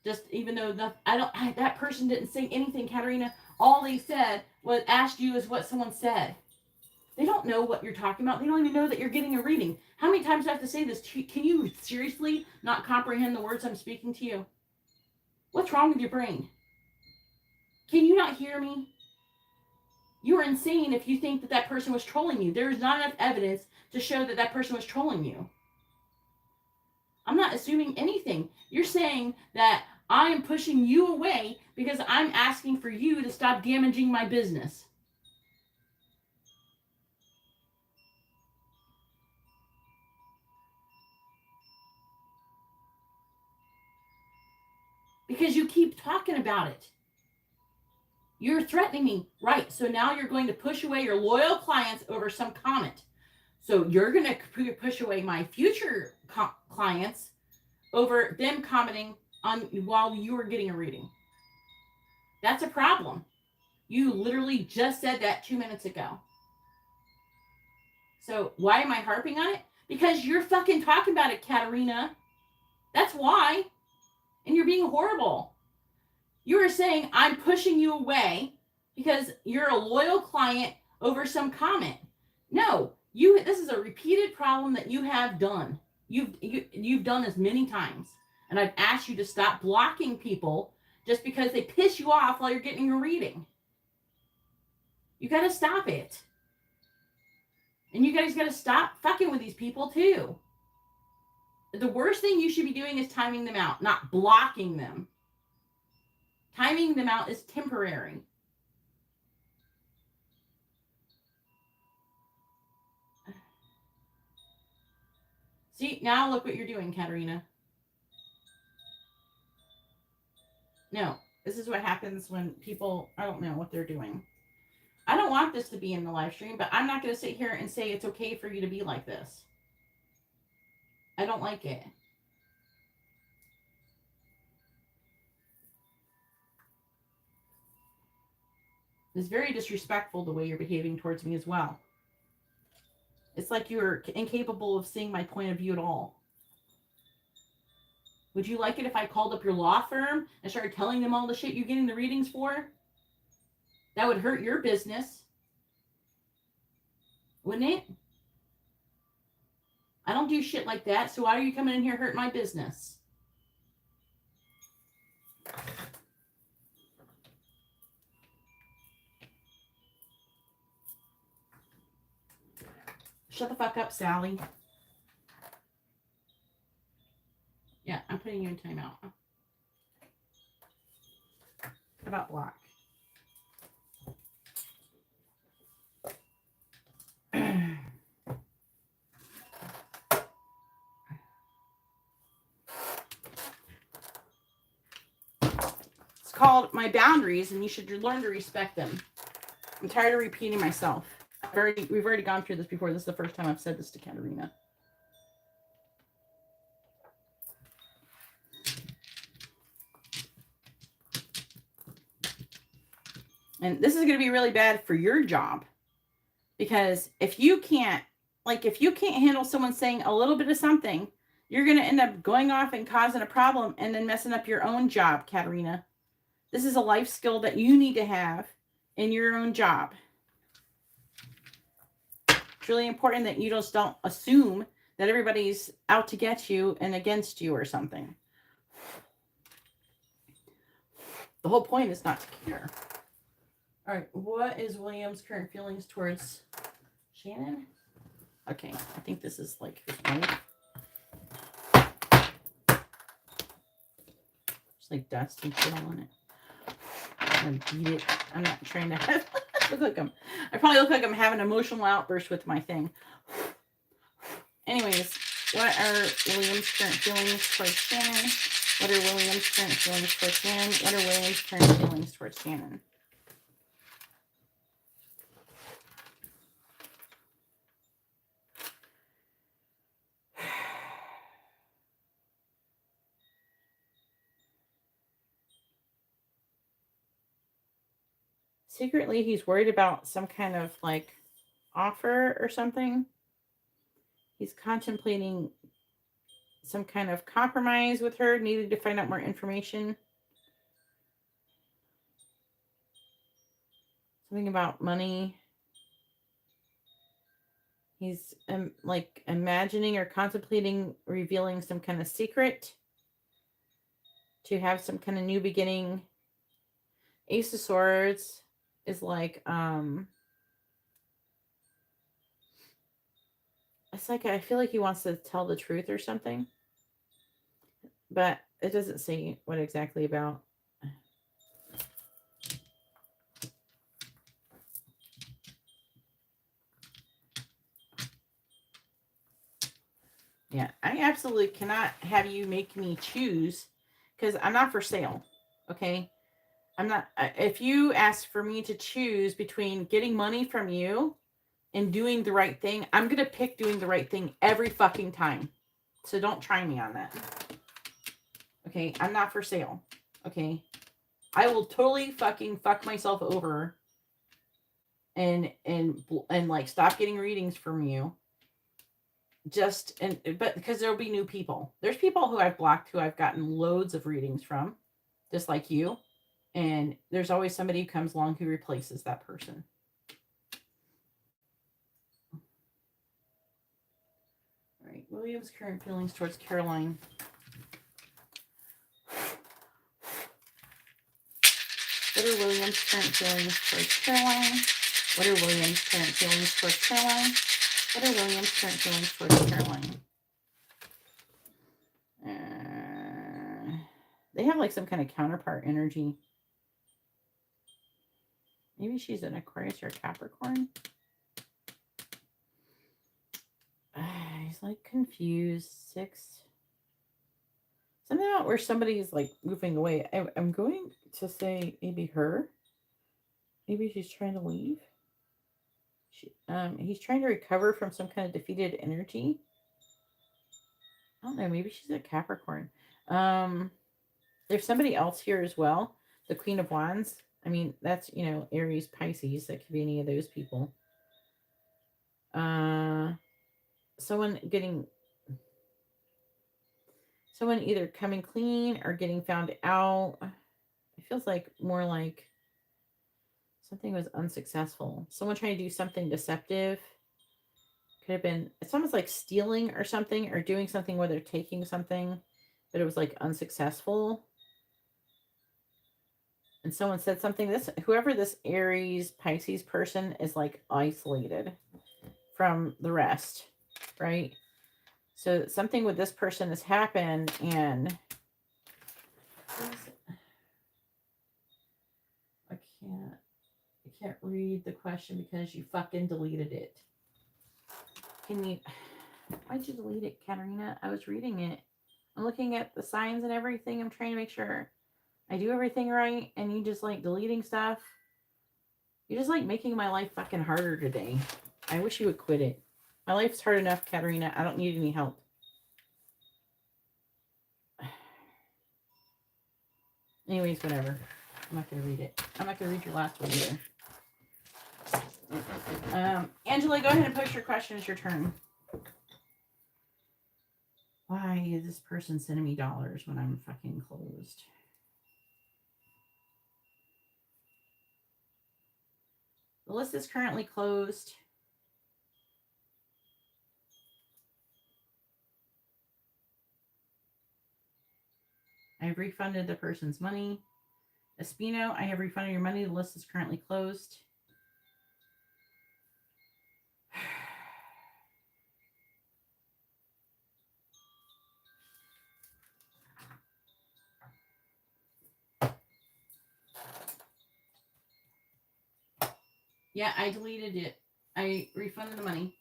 Just even though that person didn't say anything, Katarina. All they said was asked you is what someone said. They don't know what you're talking about. They don't even know that you're getting a reading. How many times do I have to say this? Can you seriously not comprehend the words I'm speaking to you? What's wrong with your brain? Can you not hear me? You're insane if you think that that person was trolling you. There is not enough evidence to show that that person was trolling you. I'm not assuming anything. You're saying that I am pushing you away because I'm asking for you to stop damaging my business. Because you keep talking about it. You're threatening me. Right, so now you're going to push away your loyal clients over some comment. So you're going to push away my future clients over them commenting on while you were getting a reading. That's a problem. You literally just said that 2 minutes ago. So why am I harping on it? Because you're fucking talking about it, Katarina. That's why. And you're being horrible. You are saying I'm pushing you away because you're a loyal client over some comment. No, this is a repeated problem that you have done. You've done this many times. And I've asked you to stop blocking people just because they piss you off while you're getting a reading. You got to stop it. And you guys got to stop fucking with these people too. The worst thing you should be doing is timing them out, not blocking them. Timing them out is temporary. See, now look what you're doing, Katarina. No, this is what happens when people, I don't know what they're doing. I don't want this to be in the live stream, but I'm not going to sit here and say it's okay for you to be like this. I don't like it. It's very disrespectful the way you're behaving towards me as well. It's like you're incapable of seeing my point of view at all. Would you like it if I called up your law firm and started telling them all the shit you're getting the readings for? That would hurt your business. Wouldn't it? I don't do shit like that, so why are you coming in here hurting my business? Shut the fuck up, Sally. Yeah, I'm putting you in timeout. How about block? It's called my boundaries, and you should learn to respect them. I'm tired of repeating myself. We've already gone through this before. This is the first time I've said this to Karina. And this is going to be really bad for your job. Because if you can't handle someone saying a little bit of something, you're going to end up going off and causing a problem and then messing up your own job, Katerina. This is a life skill that you need to have in your own job. It's really important that you just don't assume that everybody's out to get you and against you or something. The whole point is not to care. All right, what is William's current feelings towards Shannon? Okay, I think this is like his wife. Just like dust and shit on it. I'm gonna beat it. I'm not trying to have look like I probably look like I'm having an emotional outburst with my thing. Anyways, what are William's current feelings towards Shannon? What are William's current feelings towards Shannon? What are William's current feelings towards Shannon? Secretly, he's worried about some kind of like offer or something. He's contemplating some kind of compromise with her, needing to find out more information. Something about money. He's like imagining or contemplating revealing some kind of secret to have some kind of new beginning. Ace of Swords is like, it's like, I feel like he wants to tell the truth or something, but it doesn't say what exactly about. Yeah, I absolutely cannot have you make me choose because I'm not for sale. Okay. I'm not, if you ask for me to choose between getting money from you and doing the right thing, I'm going to pick doing the right thing every fucking time. So don't try me on that. Okay. I'm not for sale. Okay. I will totally fucking fuck myself over and like stop getting readings from you. But because there'll be new people. There's people who I've blocked who I've gotten loads of readings from, just like you. And there's always somebody who comes along who replaces that person. All right, William's current feelings towards Caroline. What are William's current feelings towards Caroline? What are William's current feelings towards Caroline? What are William's current feelings towards Caroline? They have like some kind of counterpart energy. Maybe she's an Aquarius or a Capricorn. He's like confused. 6. Something about where somebody's like moving away. I'm going to say maybe her. Maybe she's trying to leave. He's trying to recover from some kind of defeated energy. I don't know. Maybe she's a Capricorn. There's somebody else here as well. The Queen of Wands. I mean, that's, Aries, Pisces. That could be any of those people. Someone either coming clean or getting found out. It feels like more like something was unsuccessful. Someone trying to do something deceptive. Could have been, it's almost like stealing or something, or doing something where they're taking something, but it was like unsuccessful. And someone said something, whoever this Aries, Pisces person is like isolated from the rest, right? So something with this person has happened, and I can't read the question because you fucking deleted it. Why'd you delete it, Karina? I was reading it. I'm looking at the signs and everything. I'm trying to make sure I do everything right, and you just like deleting stuff. You're just like making my life fucking harder today. I wish you would quit it. My life's hard enough, Karina. I don't need any help. Anyways, whatever. I'm not going to read it. I'm not going to read your last one either. Angela, go ahead and post your question. It's your turn. Why is this person sending me dollars when I'm fucking closed? The list is currently closed. I've refunded the person's money. Espino, I have refunded your money. The list is currently closed. Yeah, I deleted it. I refunded the money.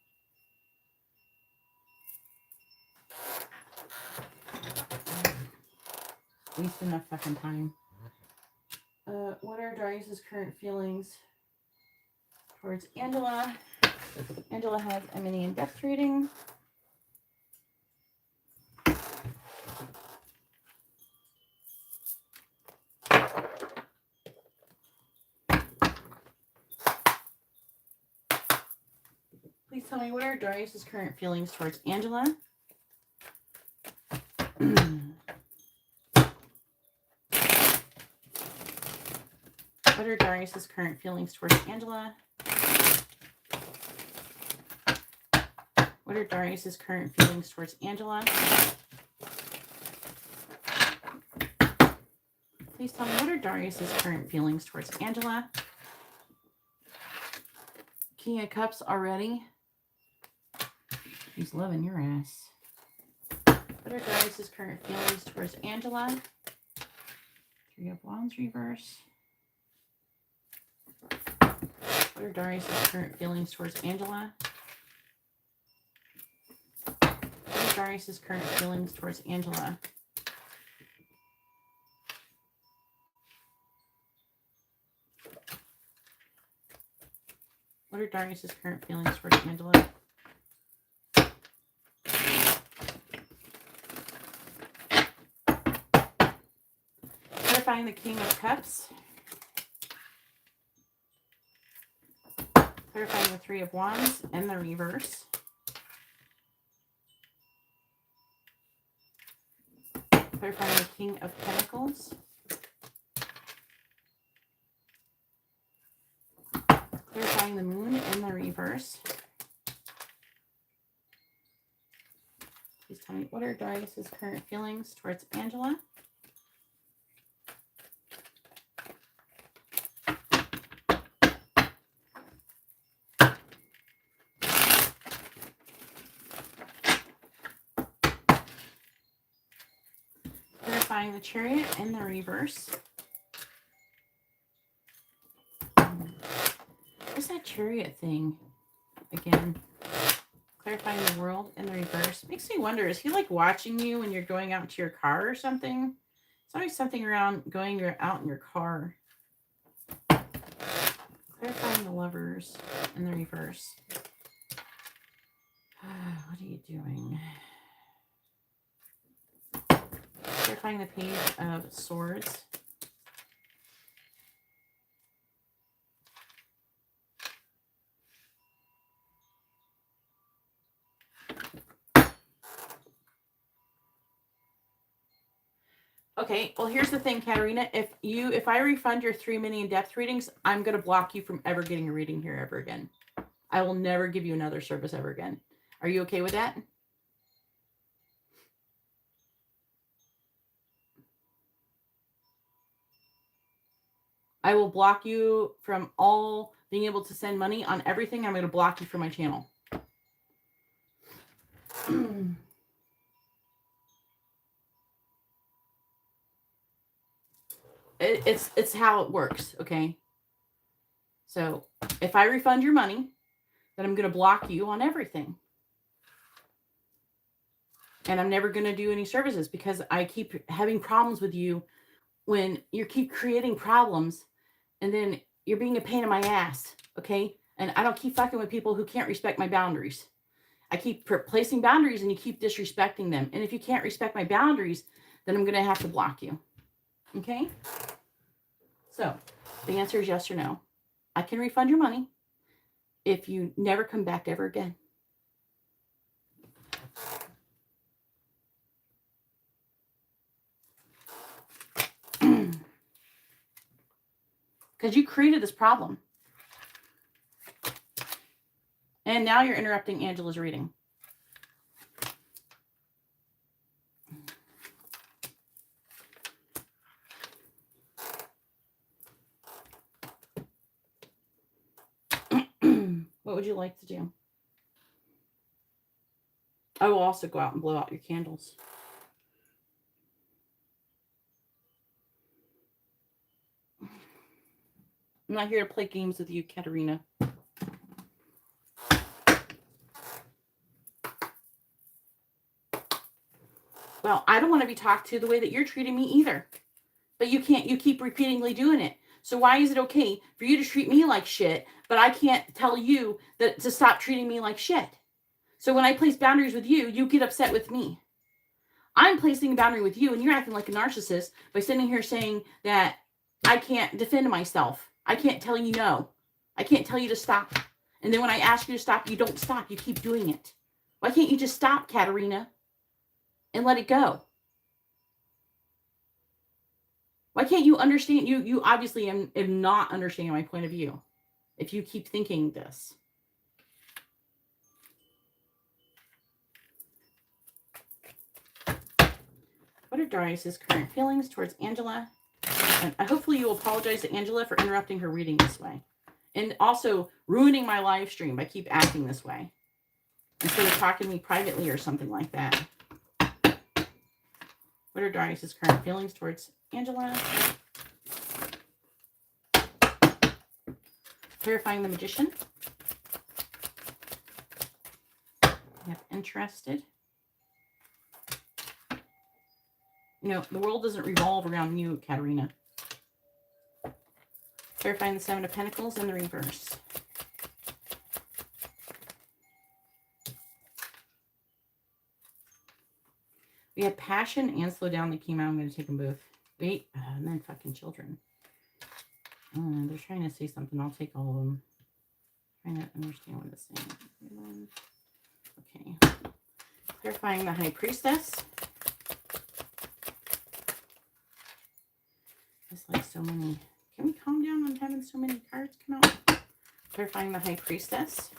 Waste enough fucking time. What are Darius's current feelings towards Angela? Angela has a mini in-depth reading. Please tell me, what are Darius's current feelings towards Angela? What are Darius's current feelings towards Angela? What are Darius's current feelings towards Angela? Please tell me, what are Darius's current feelings towards Angela? King of Cups already. He's loving your ass. What are Darius's current feelings towards Angela? Three of Wands reverse. What are Darius's current feelings towards Angela? What are Darius's current feelings towards Angela? What are Darius's current feelings towards Angela? Clarifying the King of Cups. Clarifying the Three of Wands and the reverse. Clarifying the King of Pentacles. Clarifying the Moon in the reverse. Please tell me, what are Darius's current feelings towards Angela? Clarifying the Chariot in the reverse. What's that Chariot thing again? Clarifying the World in the reverse. Makes me wonder, is he like watching you when you're going out to your car or something? It's always something around going out in your car. Clarifying the Lovers in the reverse. What are you doing? Clarifying the Page of Swords. Okay, well, here's the thing, Karina. If I refund your 3 mini in-depth readings, I'm going to block you from ever getting a reading here ever again. I will never give you another service ever again. Are you okay with that? I will block you from all being able to send money on everything. I'm going to block you from my channel. it's how it works, okay? So if I refund your money, then I'm going to block you on everything. And I'm never going to do any services because I keep having problems with you when you keep creating problems and then you're being a pain in my ass, okay? And I don't keep fucking with people who can't respect my boundaries. I keep placing boundaries and you keep disrespecting them. And if you can't respect my boundaries, then I'm going to have to block you, okay? So the answer is yes or no. I can refund your money if you never come back ever again. Because you created this problem. And now you're interrupting Angela's reading. What would you like to do? I will also go out and blow out your candles. I'm not here to play games with you, Katerina. Well, I don't want to be talked to the way that you're treating me either. But you keep repeatedly doing it. So why is it okay for you to treat me like shit, but I can't tell you that to stop treating me like shit? So when I place boundaries with you, you get upset with me. I'm placing a boundary with you and you're acting like a narcissist by sitting here saying that I can't defend myself. I can't tell you no. I can't tell you to stop. And then when I ask you to stop, you don't stop. You keep doing it. Why can't you just stop, Katerina, and let it go? Why can't you understand? You obviously am not understanding my point of view if you keep thinking this. What are Darius's current feelings towards Angela? And hopefully you will apologize to Angela for interrupting her reading this way. And also ruining my live stream by keep acting this way. Instead of talking to me privately or something like that. What are Darius's current feelings towards Angela? Clarifying the Magician. We have Interested. You know, the world doesn't revolve around you, Katerina. Clarifying the Seven of Pentacles in the reverse. We have Passion and Slow Down that came out. I'm going to take them both. Wait, and then fucking Children. They're trying to say something. I'll take all of them. Trying to understand what it's saying. Okay. Clarifying the High Priestess. It's like so many. Can we calm down on having so many cards come out? Clarifying the High Priestess.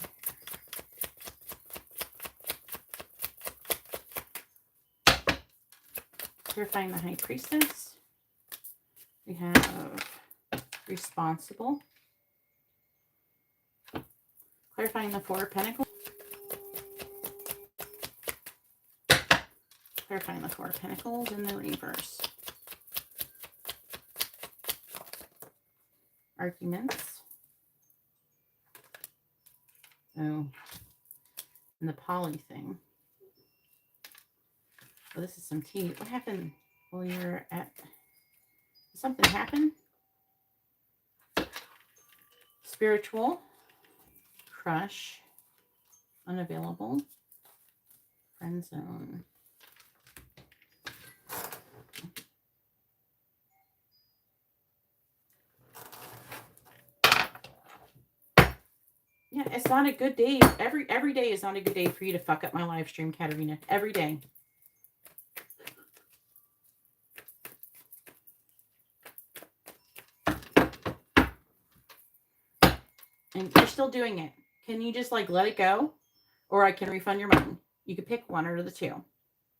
Clarifying the High Priestess. We have Responsible. Clarifying the Four of Pentacles. Clarifying the Four of Pentacles in the reverse. Arguments. Oh, and the poly thing. Oh, this is some tea. What happened while you're at... Did something happen? Spiritual. Crush. Unavailable. Friend zone. Yeah, it's not a good day. Every day is not a good day for you to fuck up my live stream, Katerina. Every day. And you're still doing it. Can you just like let it go? Or I can refund your money. You can pick one or the two.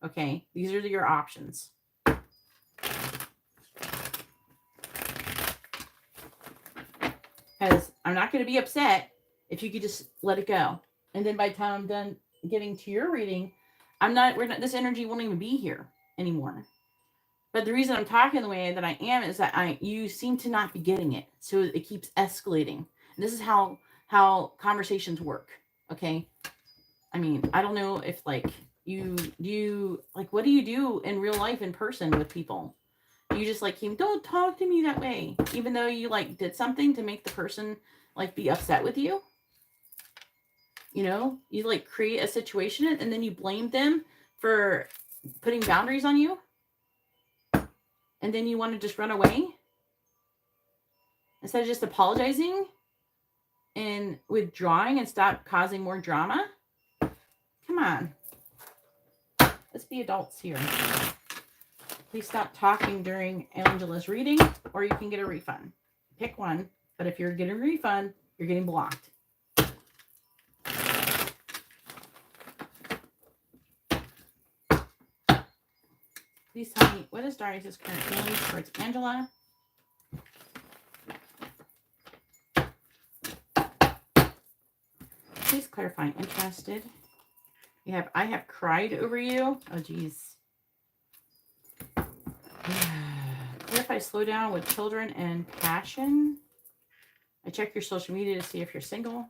Okay, these are your options. Because I'm not going to be upset if you could just let it go. And then by the time I'm done getting to your reading, this energy won't even be here anymore. But the reason I'm talking the way that I am is that you seem to not be getting it. So it keeps escalating. And this is how conversations work. Okay. I mean, I don't know if like you like, what do you do in real life in person with people? You just like, don't talk to me that way, even though you like did something to make the person like be upset with you. You know, you like create a situation and then you blame them for putting boundaries on you. And then you want to just run away instead of just apologizing and withdrawing and stop causing more drama. Come on. Let's be adults here. Please stop talking during Angela's reading, or you can get a refund. Pick one, but if you're getting a refund, you're getting blocked. Please tell me, what is Darius' current feelings towards Angela? Please clarify, interested. I have cried over you. Oh, geez. Clarify, slow down with children and passion. I check your social media to see if you're single.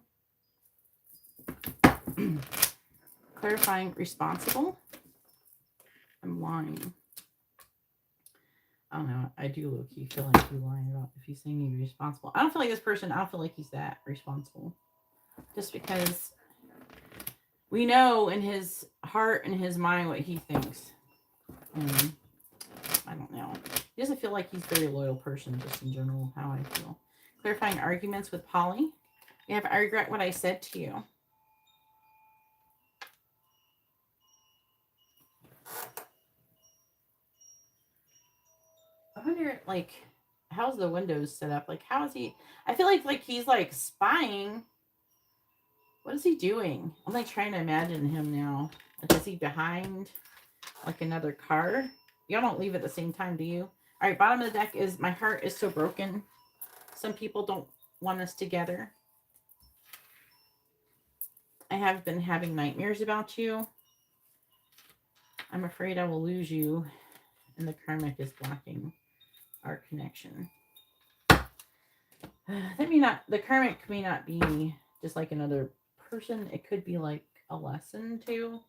Clarifying, responsible. I'm lying. I don't know. I do low-key feel like you're lying about if he's saying he's responsible. I don't feel like this person, I don't feel like he's that responsible. Just because we know in his heart and his mind what he thinks. I don't know. He doesn't feel like he's a very loyal person, just in general, how I feel. Clarifying arguments with Polly. I regret what I said to you. I wonder, like, how's the windows set up? Like, how is he? I feel like he's, like, spying. What is he doing? I'm, like, trying to imagine him now. Like, is he behind, like, another car? Y'all don't leave at the same time, do you? All right, bottom of the deck is, my heart is so broken. Some people don't want us together. I have been having nightmares about you. I'm afraid I will lose you. And the karmic is blocking our connection. The karmic may not be just like another person. It could be like a lesson too.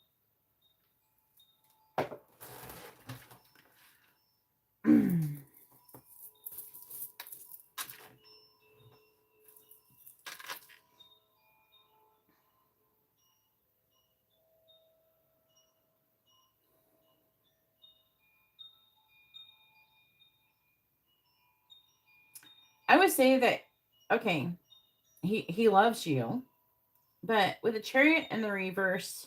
I would say that, okay, he loves you, but with the Chariot in the reverse,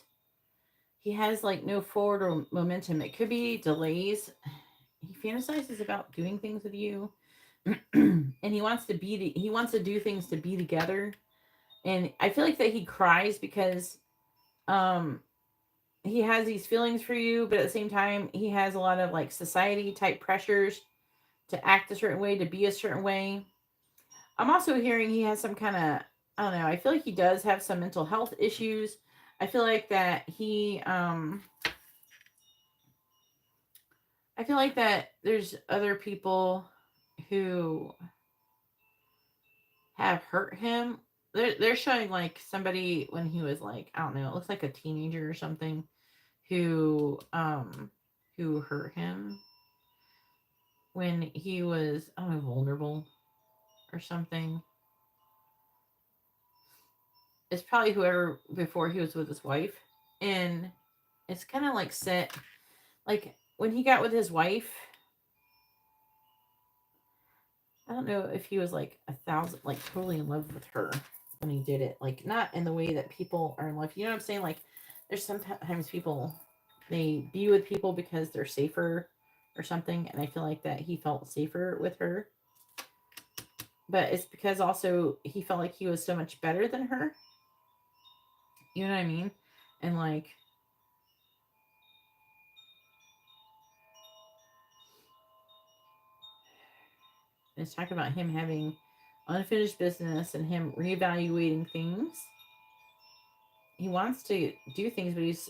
he has like no forward or momentum. It could be delays. He fantasizes about doing things with you, and he wants to do things to be together. And I feel like that he cries because he has these feelings for you, but at the same time, he has a lot of like society type pressures to act a certain way, to be a certain way. I'm also hearing he has some kind of, I don't know, I feel like he does have some mental health issues. I feel like that I feel like that there's other people who have hurt him. They're showing like somebody when he was like, I don't know, it looks like a teenager or something who hurt him when he was, I don't know, vulnerable or something. It's probably whoever before he was with his wife. And it's kind of like set, like when he got with his wife, I don't know if he was like totally in love with her when he did it. Like, not in the way that people are in love. You know what I'm saying? Like, there's sometimes people, they be with people because they're safer or something. And I feel like that he felt safer with her. But it's because also he felt like he was so much better than her. You know what I mean? And like, it's talking about him having unfinished business and him reevaluating things. He wants to do things,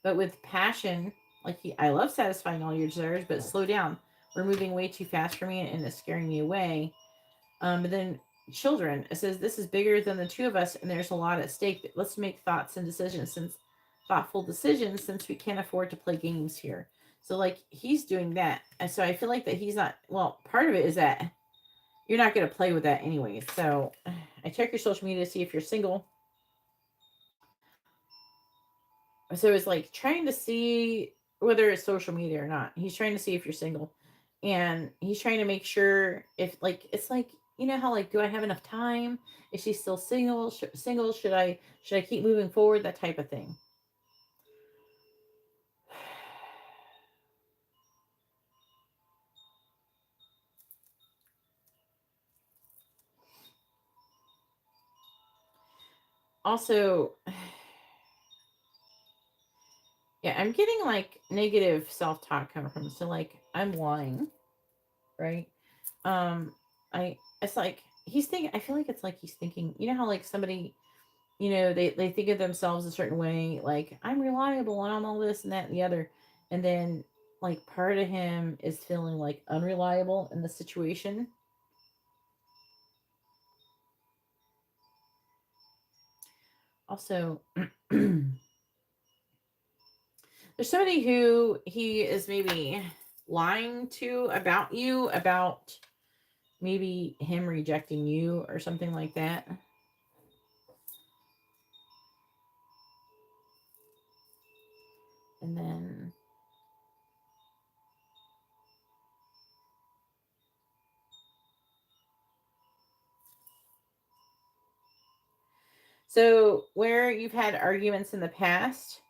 but but with passion, Like, I love satisfying all your desires, but slow down. We're moving way too fast for me and it's scaring me away. But then children, it says, this is bigger than the two of us and there's a lot at stake. Let's make thoughtful decisions since we can't afford to play games here. So like he's doing that. And so I feel like that he's not, well, part of it is that you're not going to play with that anyway. So I check your social media to see if you're single. So it's like trying to see whether it's social media or not. He's trying to see if you're single. And he's trying to make sure if like, it's like, you know how like, do I have enough time? Is she still single? Should I keep moving forward? That type of thing. Also, yeah, I'm getting like negative self-talk coming from. So like I'm lying, right? It's like he's thinking. I feel like it's like he's thinking. You know how like somebody, you know, they think of themselves a certain way, like I'm reliable and I'm all this and that and the other, and then like part of him is feeling like unreliable in the situation. Also, there's somebody who he is maybe lying to about you, about maybe him rejecting you or something like that. And then so where you've had arguments in the past,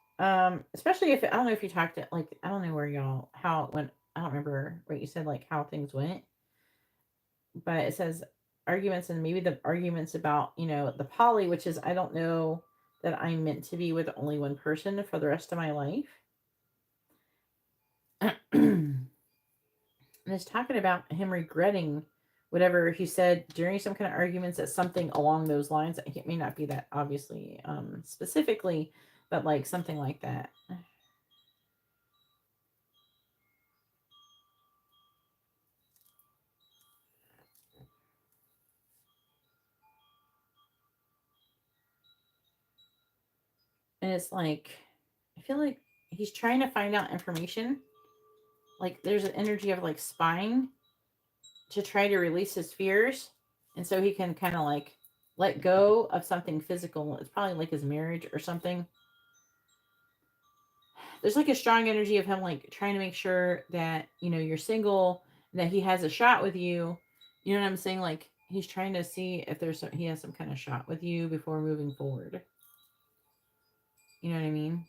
especially if I don't know if you talked to like I don't know where y'all how it went. I don't remember what you said like how things went, but it says arguments and maybe the arguments about the poly, which is I don't know that I'm meant to be with only one person for the rest of my life. And it's talking about him regretting whatever he said during some kind of arguments, that something along those lines. It may not be that obviously specifically, but like something like that. And it's like I feel like he's trying to find out information. Like there's an energy of like spying to try to release his fears, and so he can kind of like let go of something physical. It's probably like his marriage or something. There's like a strong energy of him like trying to make sure that you're single, that he has a shot with you. You know what I'm saying? Like he's trying to see if he has some kind of shot with you before moving forward. You know what I mean?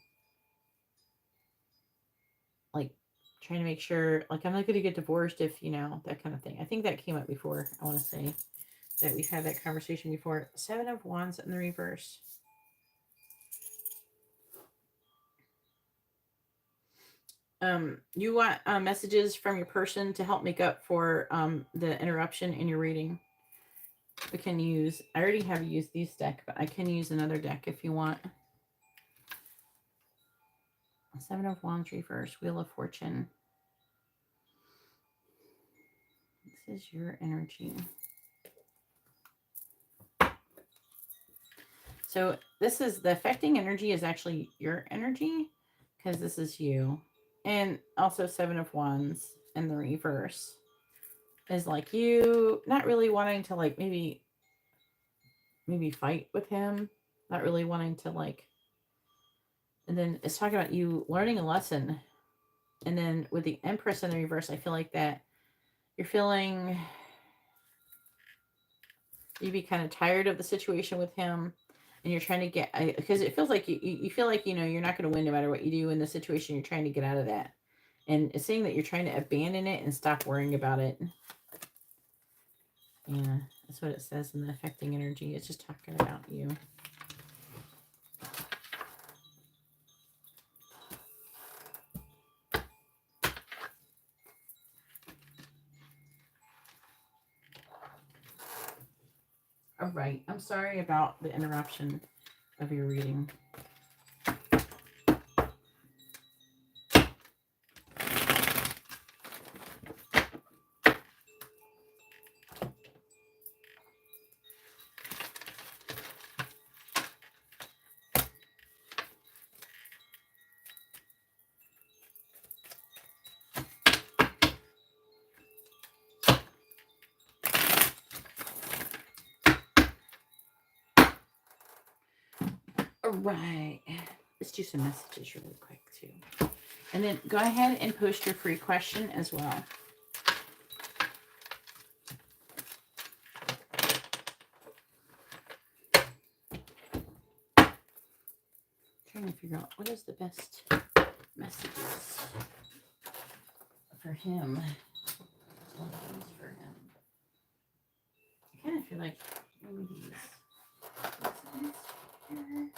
Like trying to make sure, like, I'm not going to get divorced if that kind of thing. I think that came up before. I want to say that we've had that conversation before. 7 of Wands in the reverse. You want messages from your person to help make up for the interruption in your reading. We can use, I already have used these deck, but I can use another deck if you want. 7 of Wands reverse, Wheel of Fortune. This is your energy. So this is the affecting energy is actually your energy, because this is you. And also 7 of Wands in the reverse is like you not really wanting to like maybe fight with him, not really wanting to like, and then it's talking about you learning a lesson. And then with the Empress in the reverse, I feel like that you're feeling you'd be kind of tired of the situation with him, and you're trying to get, because it feels like you feel like you're not going to win no matter what you do in the situation. You're trying to get out of that, and it's saying that you're trying to abandon it and stop worrying about it. Yeah, that's what it says in the affecting energy. It's just talking about you. All right. I'm sorry about the interruption of your reading. All right. Let's do some messages really quick, too. And then go ahead and post your free question as well. Trying to figure out what is the best messages for him. For him. I kind of feel like maybe these messages here.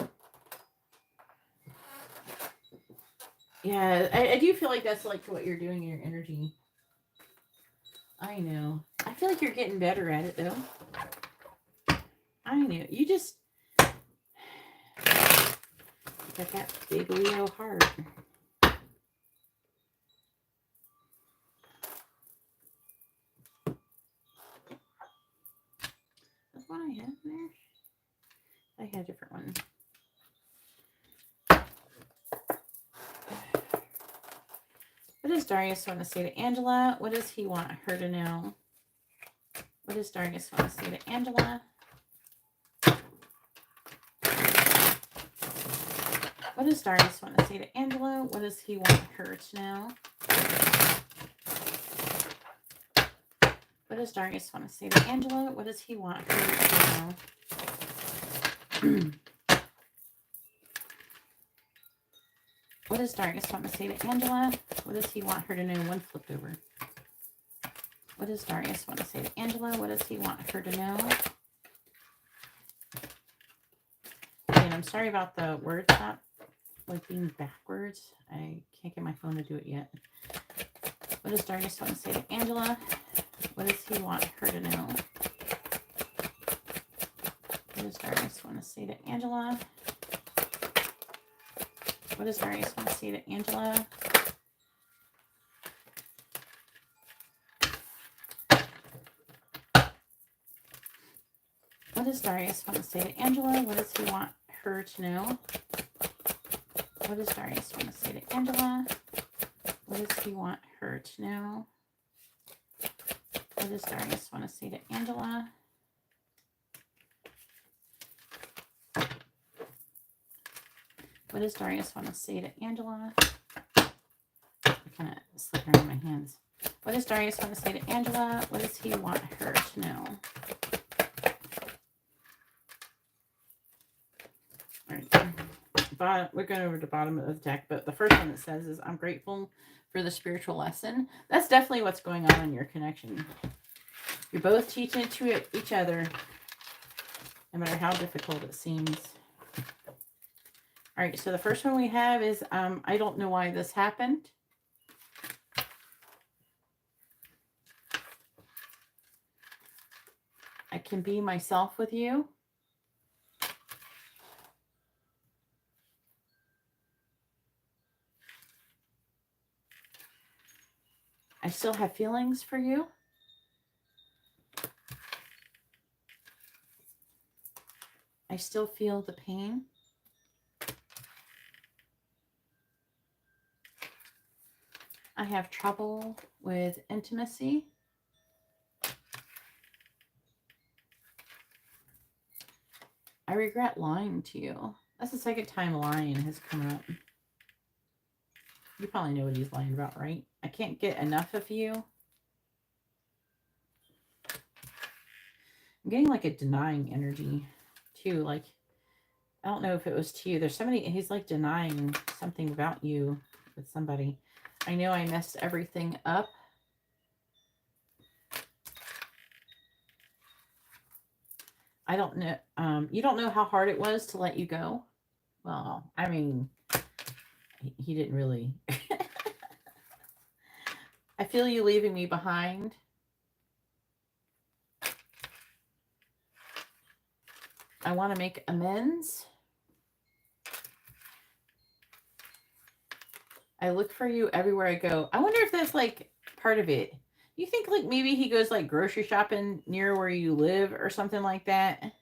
Yeah, I do feel like that's like what you're doing in your energy. I know. I feel like you're getting better at it, though. I know. You just got that big Leo heart. That's what I had in there. I had a different one. What does Darius want to say to Angela? What does he want her to know? What does Darius want to say to Angela? What does Darius want to say to Angela? What does he want her to know? What does Darius want to say to Angela? What does he want her to know? What does Darius want to say to Angela? What does he want her to know? One flipped over. What does Darius want to say to Angela? What does he want her to know? And I'm sorry about the words not like being backwards. I can't get my phone to do it yet. What does Darius want to say to Angela? What does he want her to know? What does Darius want to say to Angela? What does Darius want to say to Angela? What does Darius want to say to Angela? What does he want her to know? What does Darius want to say to Angela? What does he want her to know? What does Darius want to say to Angela? What does Darius want to say to Angela? I kind of slipped around my hands. What does Darius want to say to Angela? What does he want her to know? All right. We're going over to the bottom of the deck, but the first one that says is, I'm grateful for the spiritual lesson. That's definitely what's going on in your connection. You're both teaching it to each other, no matter how difficult it seems. All right, so the first one we have is, I don't know why this happened. I can be myself with you. I still have feelings for you. I still feel the pain. I have trouble with intimacy. I regret lying to you. That's the second time lying has come up. You probably know what he's lying about, right? I can't get enough of you. I'm getting like a denying energy too. Like, I don't know if it was to you. There's somebody, he's like denying something about you with somebody. I know I messed everything up. I don't know. You don't know how hard it was to let you go. Well, I mean, he didn't really. I feel you leaving me behind. I want to make amends. I look for you everywhere I go. I wonder if that's like part of it. You think like maybe he goes like grocery shopping near where you live or something like that?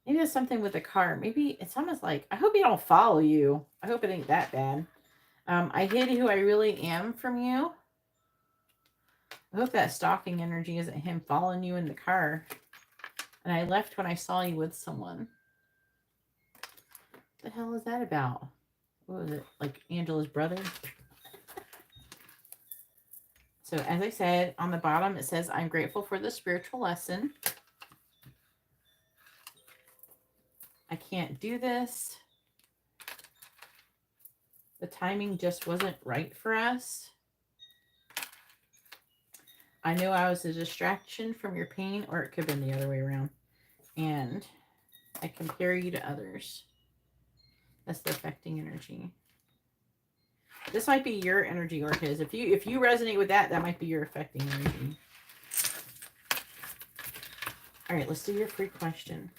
Maybe it's something with the car. Maybe it's almost like, I hope he don't follow you. I hope it ain't that bad. I hid who I really am from you. I hope that stalking energy isn't him following you in the car. And I left when I saw you with someone. the hell is that about? What was it? Like Angela's brother? So as I said, on the bottom, it says, I'm grateful for the spiritual lesson. I can't do this. The timing just wasn't right for us. I knew I was a distraction from your pain, or it could have been the other way around. And I compare you to others. That's the affecting energy. This might be your energy or his. If you resonate with that, that might be your affecting energy. All right, let's do your free question.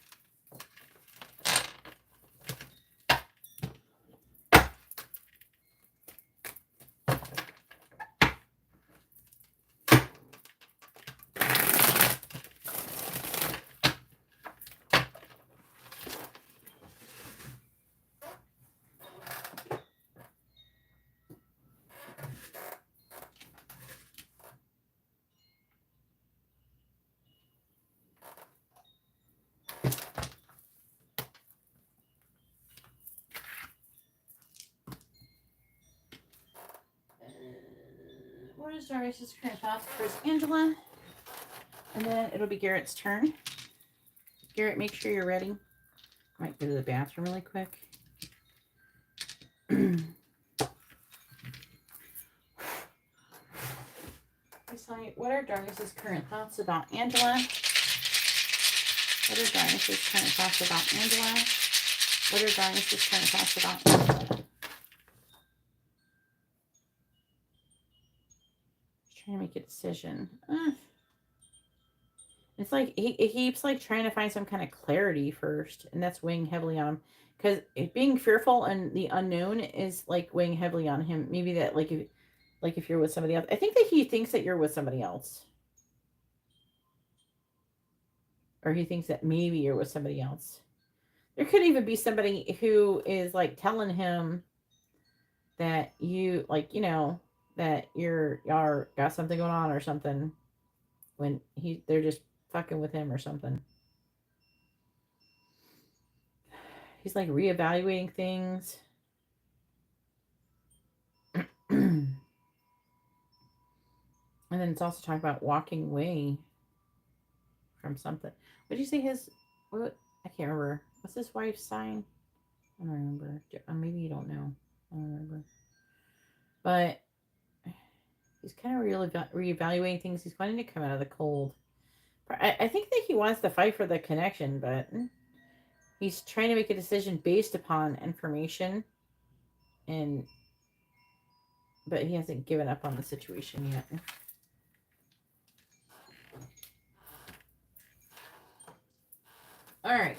What is Darius's current thoughts for Angela? And then it'll be Garrett's turn. Garrett, make sure you're ready. I might go to the bathroom really quick. What are Darius's current thoughts about Angela? What are Darius's current thoughts about Angela? What are Darius's current thoughts about Angela? He's trying to make a decision. It's like he keeps like trying to find some kind of clarity first, and that's weighing heavily on him. Because being fearful and the unknown is like weighing heavily on him. Maybe that like if you're with somebody else. I think that he thinks that you're with somebody else. Or he thinks that maybe you're with somebody else. There could even be somebody who is like telling him that you like, you know, that y'all got something going on or something when they're just fucking with him or something. He's like reevaluating things. And then it's also talking about walking away from something. What did you say what? I can't remember. What's his wife's sign? I don't remember. Maybe you don't know. I don't remember. But he's kind of reevaluating things. He's wanting to come out of the cold. I think that he wants to fight for the connection, but he's trying to make a decision based upon information. But he hasn't given up on the situation yet. All right.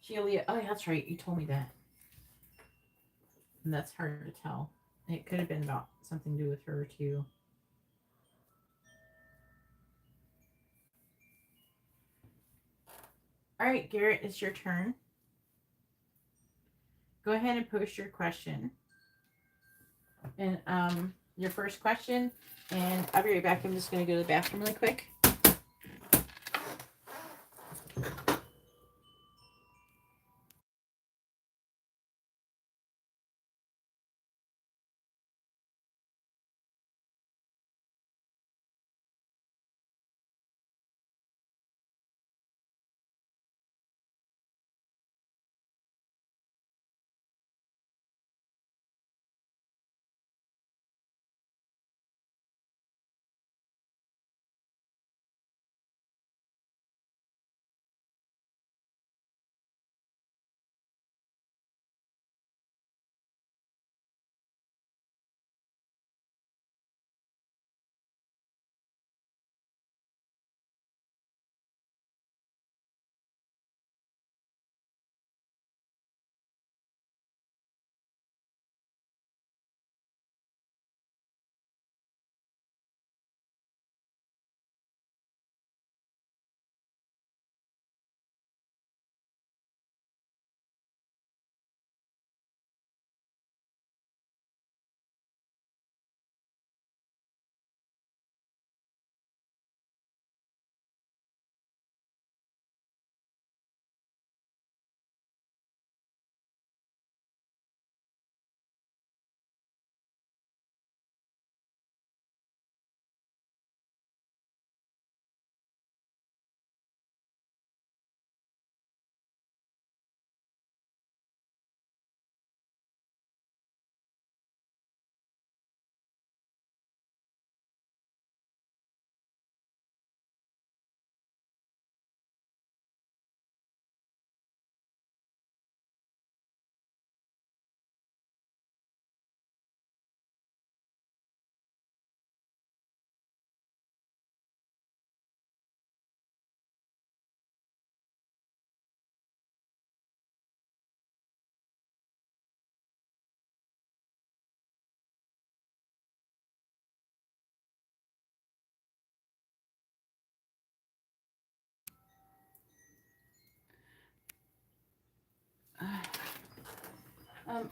Julia. Oh, yeah, that's right. You told me that. And that's hard to tell. It could have been about something to do with her, too. All right, Garrett, it's your turn. Go ahead and post your question. And your first question. And I'll be right back. I'm just going to go to the bathroom really quick.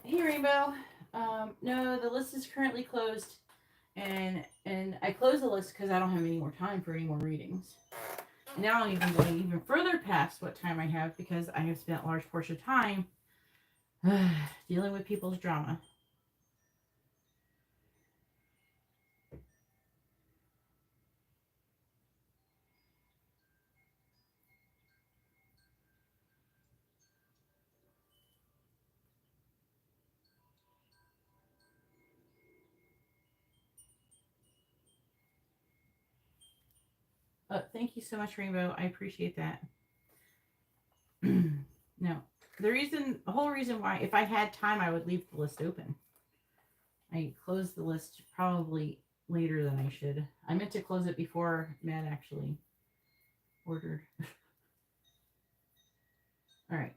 Hey Rainbow. No, the list is currently closed, and I closed the list because I don't have any more time for any more readings. And now I'm even going even further past what time I have because I have spent a large portion of time dealing with people's drama. Thank you so much, Rainbow. I appreciate that. No, the whole reason why, if I had time, I would leave the list open. I closed the list probably later than I should. I meant to close it before Matt actually ordered. All right.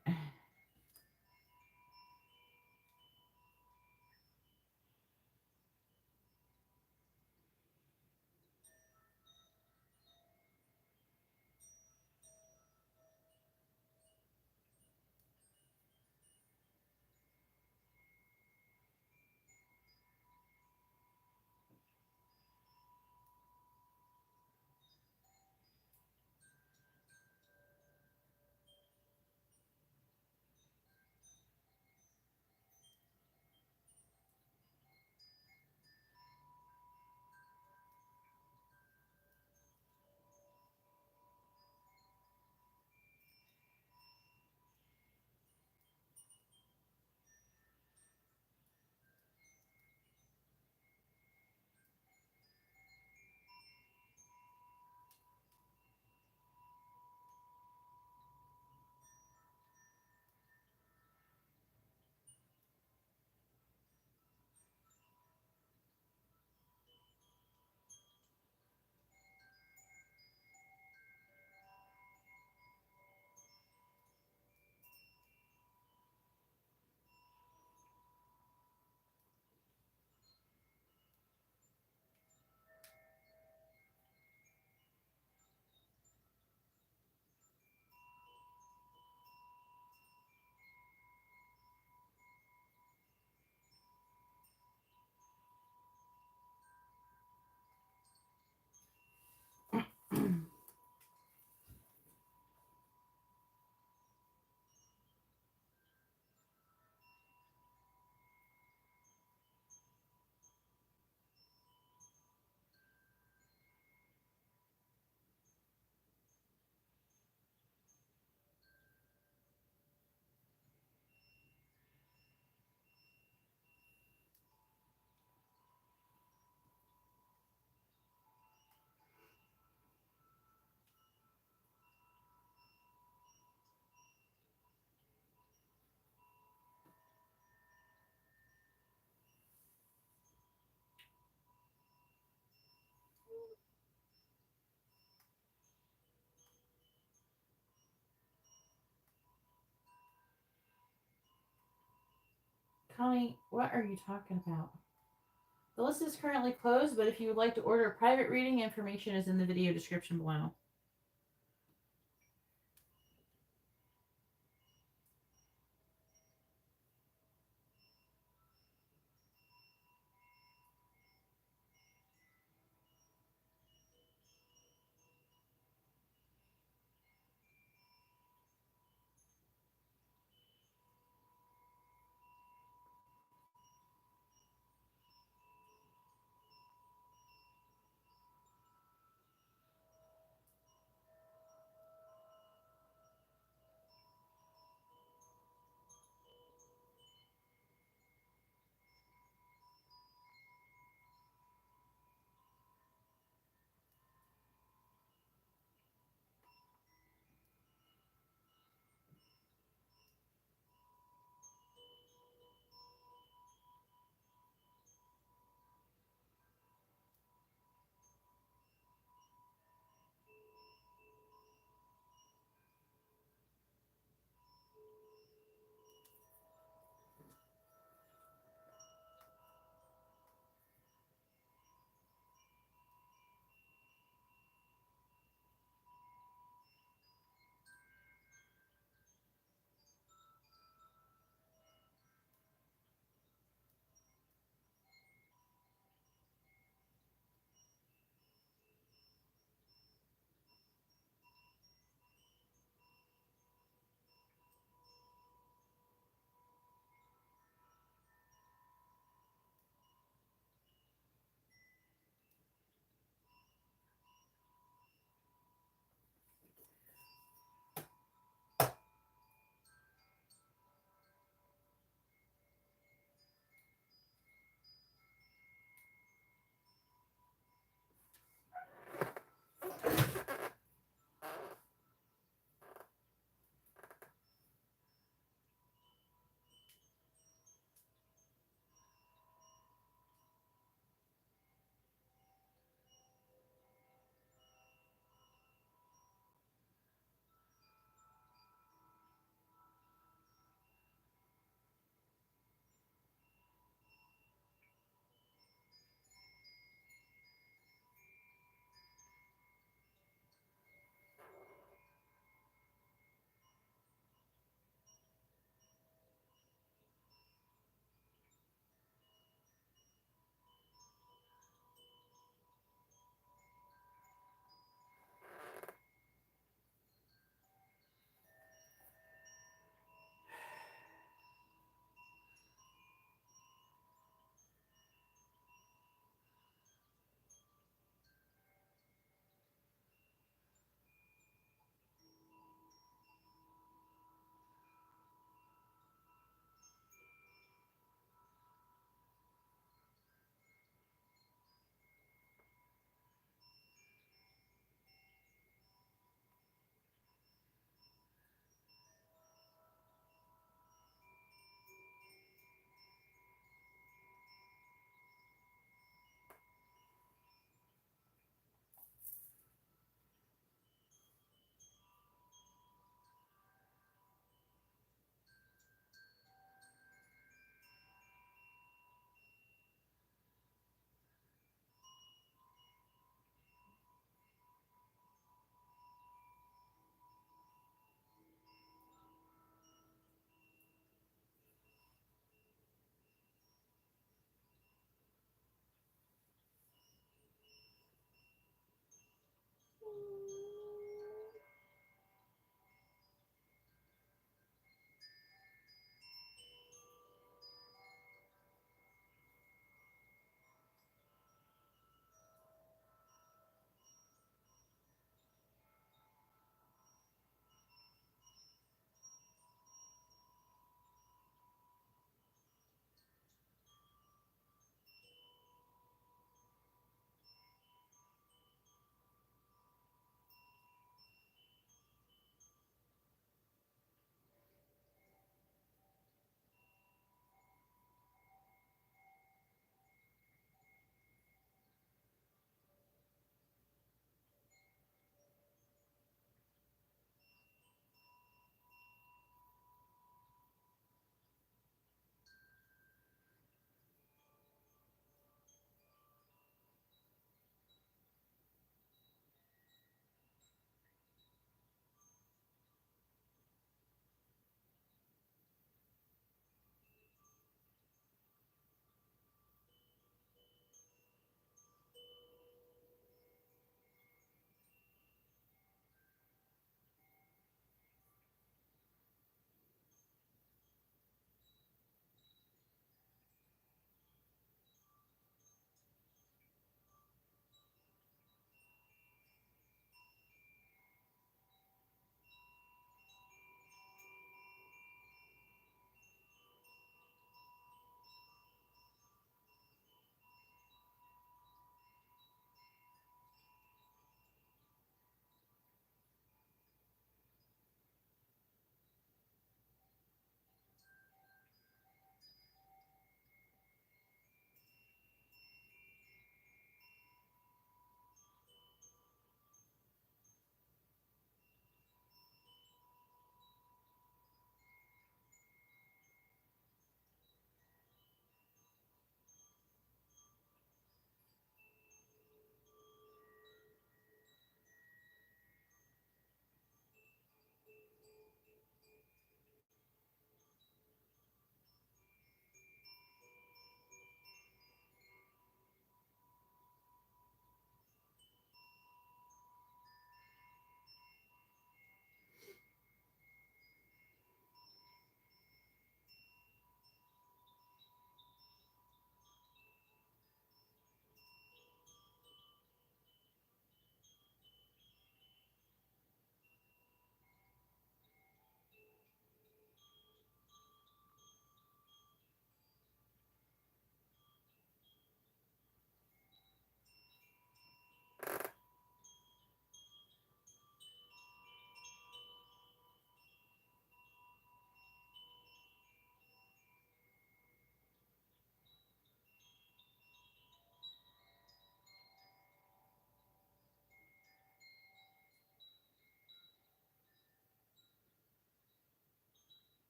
Connie, what are you talking about? The list is currently closed, but if you would like to order a private reading, information is in the video description below.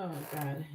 Oh, God.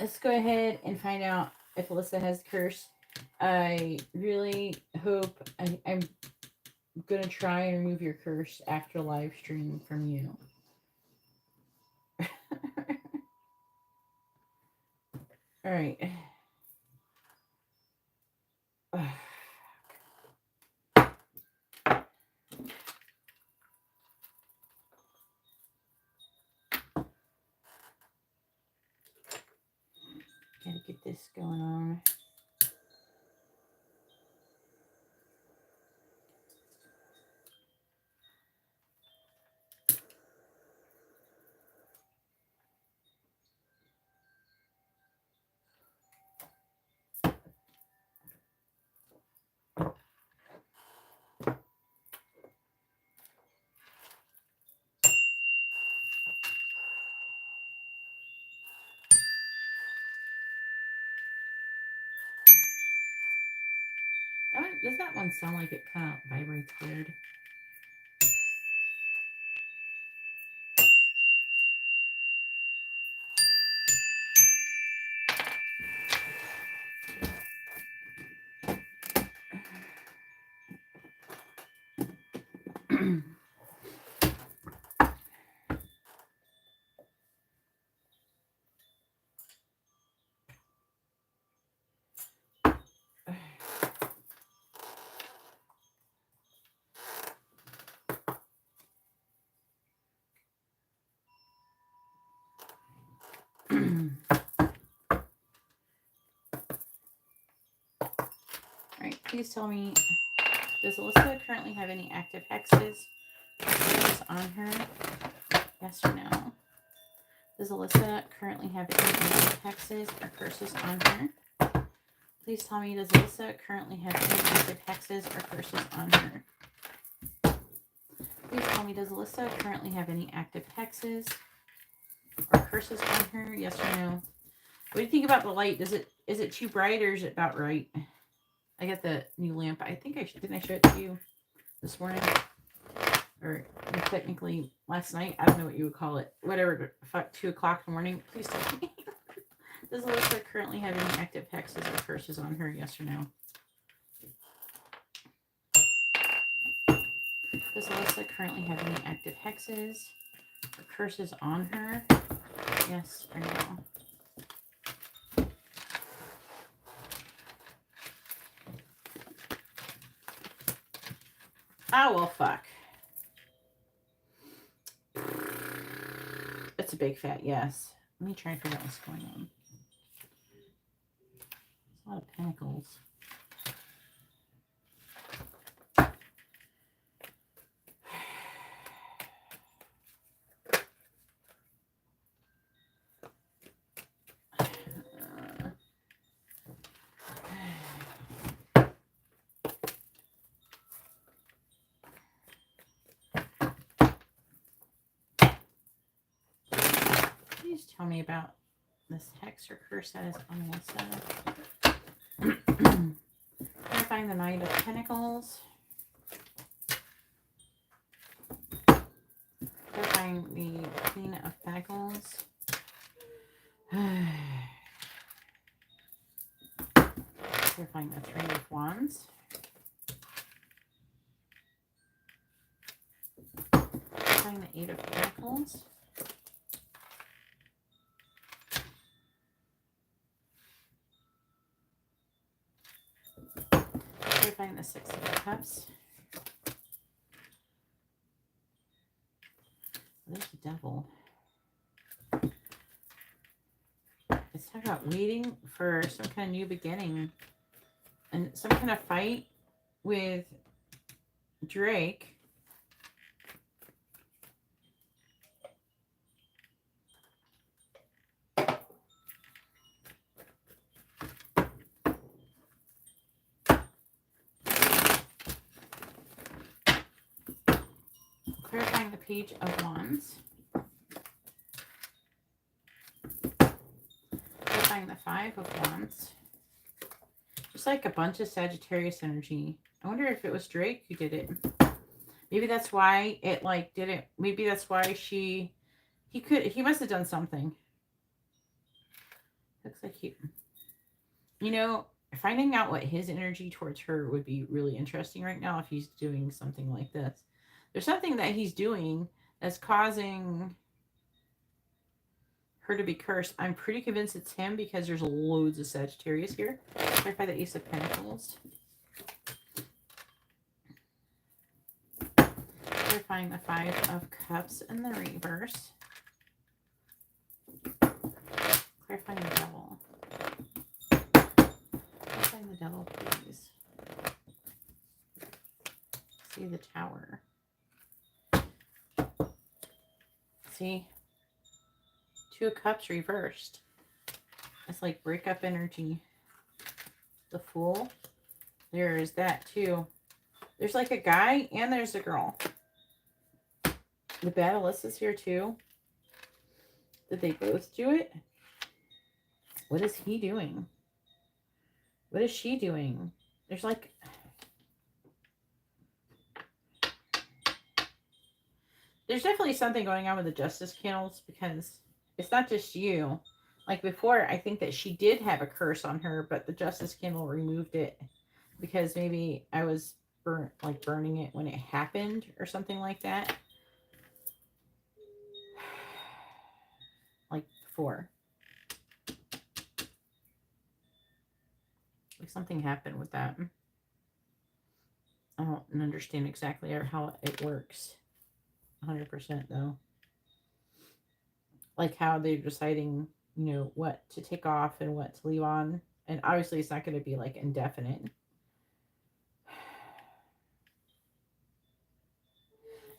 let's go ahead and find out if Alyssa has the curse. I really hope I'm going to try and remove your curse after live stream from you. All right. Gotta get this going on. Does that one sound like it kind of vibrates weird? Alright, please tell me, does Alyssa currently have any active hexes on her? Yes or no? Does Alyssa currently have any active hexes or curses on her? Please tell me, does Alyssa currently have any active hexes or curses on her? Please tell me, does Alyssa currently have any active hexes or curses on her? Yes or no? What do you think about the light? Is it too bright or is it about right? I got the new lamp. I think didn't I show it to you this morning? Or technically last night. I don't know what you would call it. Whatever. Fuck, 2 o'clock in the morning. Please tell me. Does Alyssa currently have any active hexes or curses on her? Yes or no? Does Alyssa currently have any active hexes or curses on her? Yes or no? Oh, well, fuck. It's a big fat yes. Let me try and figure out what's going on. There's a lot of pentacles. Please tell me about this hex or curse that is on Alyssa. Clarifying the Knight of Pentacles. Clarifying the Queen of Pentacles. Clarifying the Three of Wands. Clarifying the Eight of Pentacles. Clarifying the Six of Cups. There's the Devil. It's talking about waiting for some kind of new beginning and some kind of fight with Drake. Clarifying the Page of Wands. Clarifying the Five of Wands. Just like a bunch of Sagittarius energy. I wonder if it was Drake who did it. Maybe that's why it like didn't. Maybe that's why he must have done something. Looks like he, you know, finding out what his energy towards her would be really interesting right now if he's doing something like this. There's something that he's doing that's causing her to be cursed. I'm pretty convinced it's him because there's loads of Sagittarius here. Clarify the Ace of Pentacles. Clarifying the Five of Cups in the reverse. Clarifying the Devil. Clarifying the Devil, please. See the Tower. See? Two of Cups reversed. It's like breakup energy. The Fool. There is that too. There's like a guy and there's a girl. The Battleless is here too. Did they both do it? What is he doing? What is she doing? There's like... There's definitely something going on with the Justice candles because it's not just you. Like before, I think that she did have a curse on her, but the Justice candle removed it because maybe I was burning it when it happened or something like that. Like before. Like something happened with that. I don't understand exactly how it works. 100% though. Like how they're deciding, you know, what to take off and what to leave on. And obviously it's not going to be like indefinite.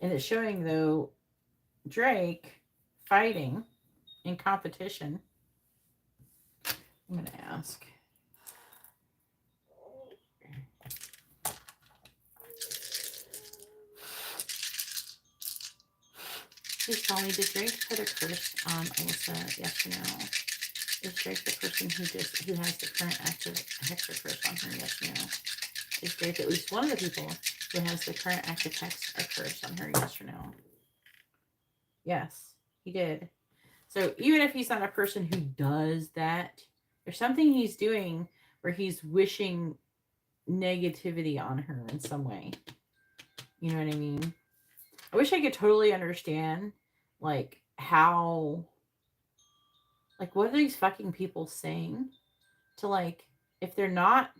And it's showing though Drake fighting in competition. I'm going to ask. Please tell me, did Drake put a curse on Alyssa? Yes or no? Is Drake the person who has the current active Hexa curse on her? Yes or no? Is Drake at least one of the people who has the current active Hexa curse on her? Yes or no? Yes, he did. So even if he's not a person who does that, there's something he's doing where he's wishing negativity on her in some way. You know what I mean? I wish I could totally understand, like, how, like, what are these fucking people saying to, like, if they're not,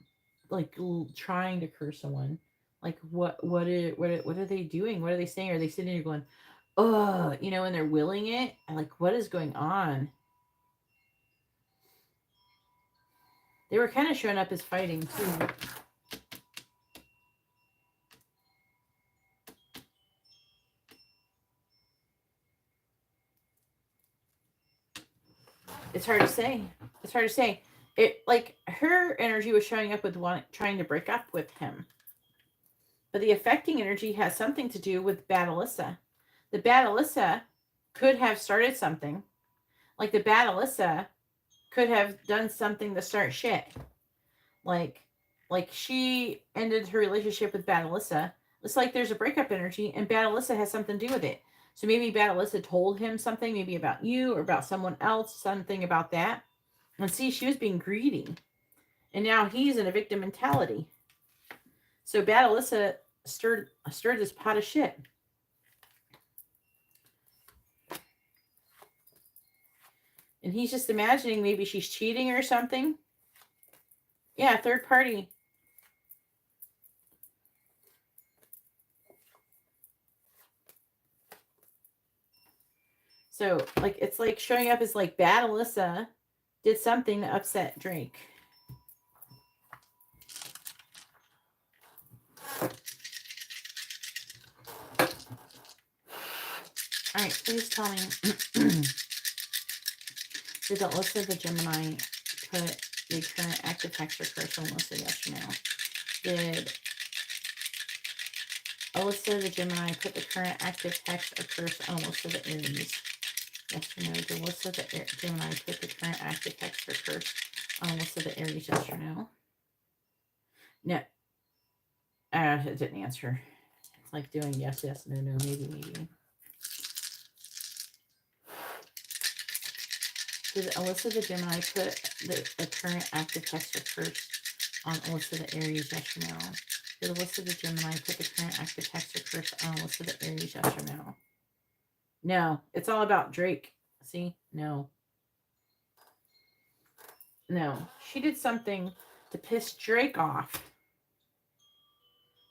like, trying to curse someone, like, what are they doing? What are they saying? Are they sitting there going, oh, you know, and they're willing it? And, like, what is going on? They were kind of showing up as fighting, too. It's hard to say. It's hard to say. It, like, her energy was showing up with trying to break up with him. But the affecting energy has something to do with Bad Alyssa. The Bad Alyssa could have started something. Like, the Bad Alyssa could have done something to start shit. Like she ended her relationship with Bad Alyssa. It's like there's a breakup energy, and Bad Alyssa has something to do with it. So maybe Bad Alyssa told him something, maybe about you or about someone else, something about that. And see, she was being greedy. And now he's in a victim mentality. So Bad Alyssa stirred this pot of shit. And he's just imagining maybe she's cheating or something. Yeah, third party. So, like, it's like showing up as like Bad Alyssa did something to upset Drake. All right, please tell me. Did Alyssa the Gemini put the current active Hexa curse on Alyssa? Yes or no? Did Alyssa the Gemini put the current active Hexa curse on Alyssa the Aries? Yes or no? Did Alyssa the Gemini put the current active Hexa curse on Alyssa the Aries? Yes or no? No. It didn't answer. It's like doing yes, yes, no, no, maybe, maybe. Did Alyssa the Gemini put the current active text or curse on Alyssa the Aries, yes or no? Did Alyssa the Gemini put the current active text or curse on Alyssa the Aries, yes or no? No, it's all about Drake. See? No. No. She did something to piss Drake off.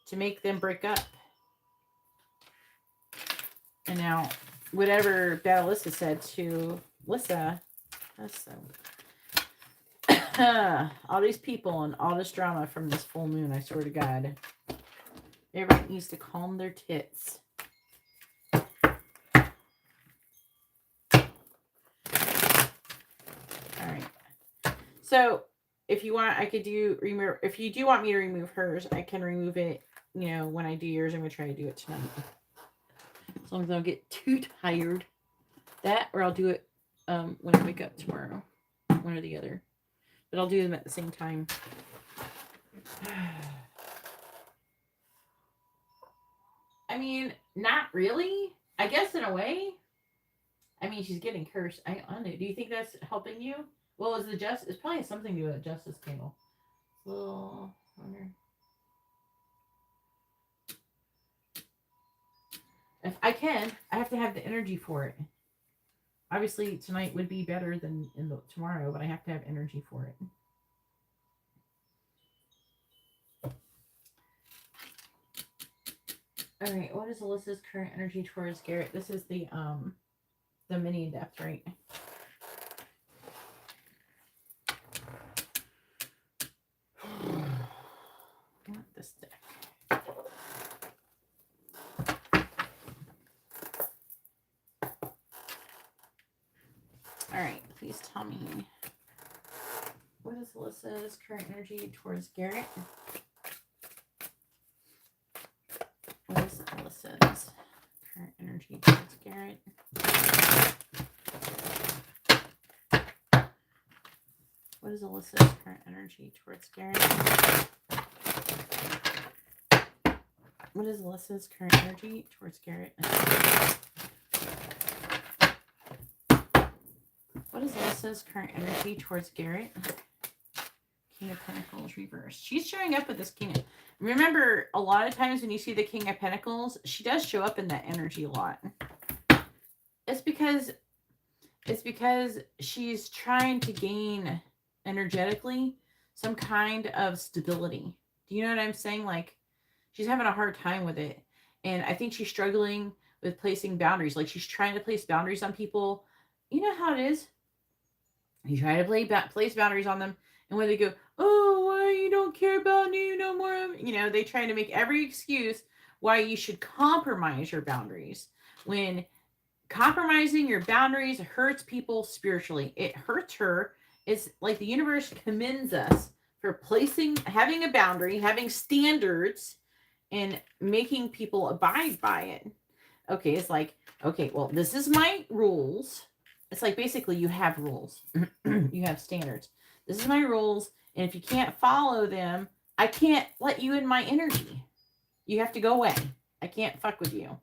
To make them break up. And now, whatever Bad Alyssa said to Alyssa, that's so... all these people and all this drama from this full moon, I swear to God. Everybody needs to calm their tits. Alright. So, if you want, I could remove... If you do want me to remove hers, I can remove it, you know, when I do yours. I'm going to try to do it tonight. As long as I don't get too tired. That, or I'll do it when I wake up tomorrow. One or the other. But I'll do them at the same time. I mean, not really. I guess in a way. I mean, she's getting cursed. I don't know. Do you think that's helping you? Well, is the justice? It's probably something to do with a justice candle. Little wonder. If I can, I have to have the energy for it. Obviously, tonight would be better than tomorrow, but I have to have energy for it. All right, what is Alyssa's current energy towards Garrett? This is the mini in depth, right? I want this deck. All right, please tell me, what is Alyssa's current energy towards Garrett? What is Alyssa's current energy towards Garrett? What is Alyssa's current energy towards Garrett? What is Alyssa's current energy towards Garrett? What is Alyssa's current energy towards Garrett? King of Pentacles reversed. She's showing up with this King of... Remember, a lot of times when you see the King of Pentacles, she does show up in that energy a lot. It's because she's trying to gain energetically some kind of stability. Do you know what I'm saying? Like, she's having a hard time with it. And I think she's struggling with placing boundaries. Like, she's trying to place boundaries on people. You know how it is? You try to place boundaries on them, and when they go, oh, why you don't care about me no more? You know, they try to make every excuse why you should compromise your boundaries. When compromising your boundaries hurts people spiritually. It hurts her. It's like the universe commends us for having a boundary, having standards, and making people abide by it. Okay, it's like, okay, well, this is my rules. It's like basically you have rules. You have standards. This is my rules. And if you can't follow them, I can't let you in my energy. You have to go away. I can't fuck with you.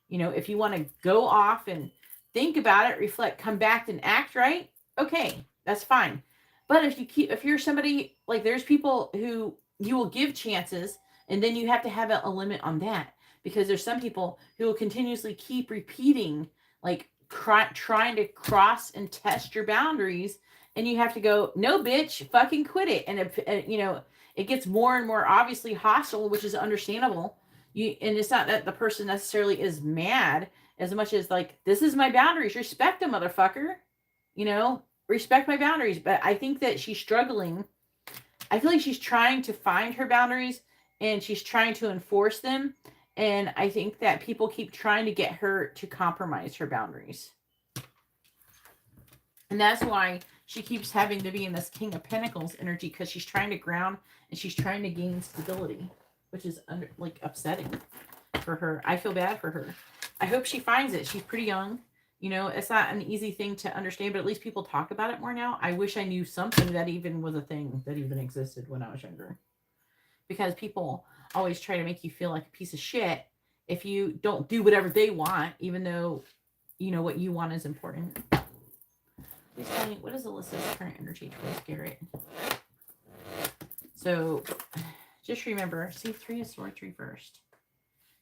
You know, if you want to go off and think about it, reflect, come back and act right, okay, that's fine. But if you're somebody, like there's people who you will give chances, and then you have to have a limit on that. Because there's some people who will continuously keep repeating, like, trying to cross and test your boundaries, and you have to go, no, bitch, fucking quit it. And if, you know, it gets more and more obviously hostile, which is understandable. And it's not that the person necessarily is mad as much as like, this is my boundaries, respect them, motherfucker. You know, respect my boundaries. But I think that she's struggling. I feel like she's trying to find her boundaries, and she's trying to enforce them. And I think that people keep trying to get her to compromise her boundaries. And that's why she keeps having to be in this King of Pentacles energy, because she's trying to ground and she's trying to gain stability, which is upsetting for her. I feel bad for her. I hope she finds it. She's pretty young. You know, it's not an easy thing to understand, but at least people talk about it more now. I wish I knew something that even was a thing that even existed when I was younger. Because people always try to make you feel like a piece of shit if you don't do whatever they want, even though, you know, what you want is important. Please tell me, what is Alyssa's current energy towards Garrett? So, just remember, see, 3 of Swords reversed.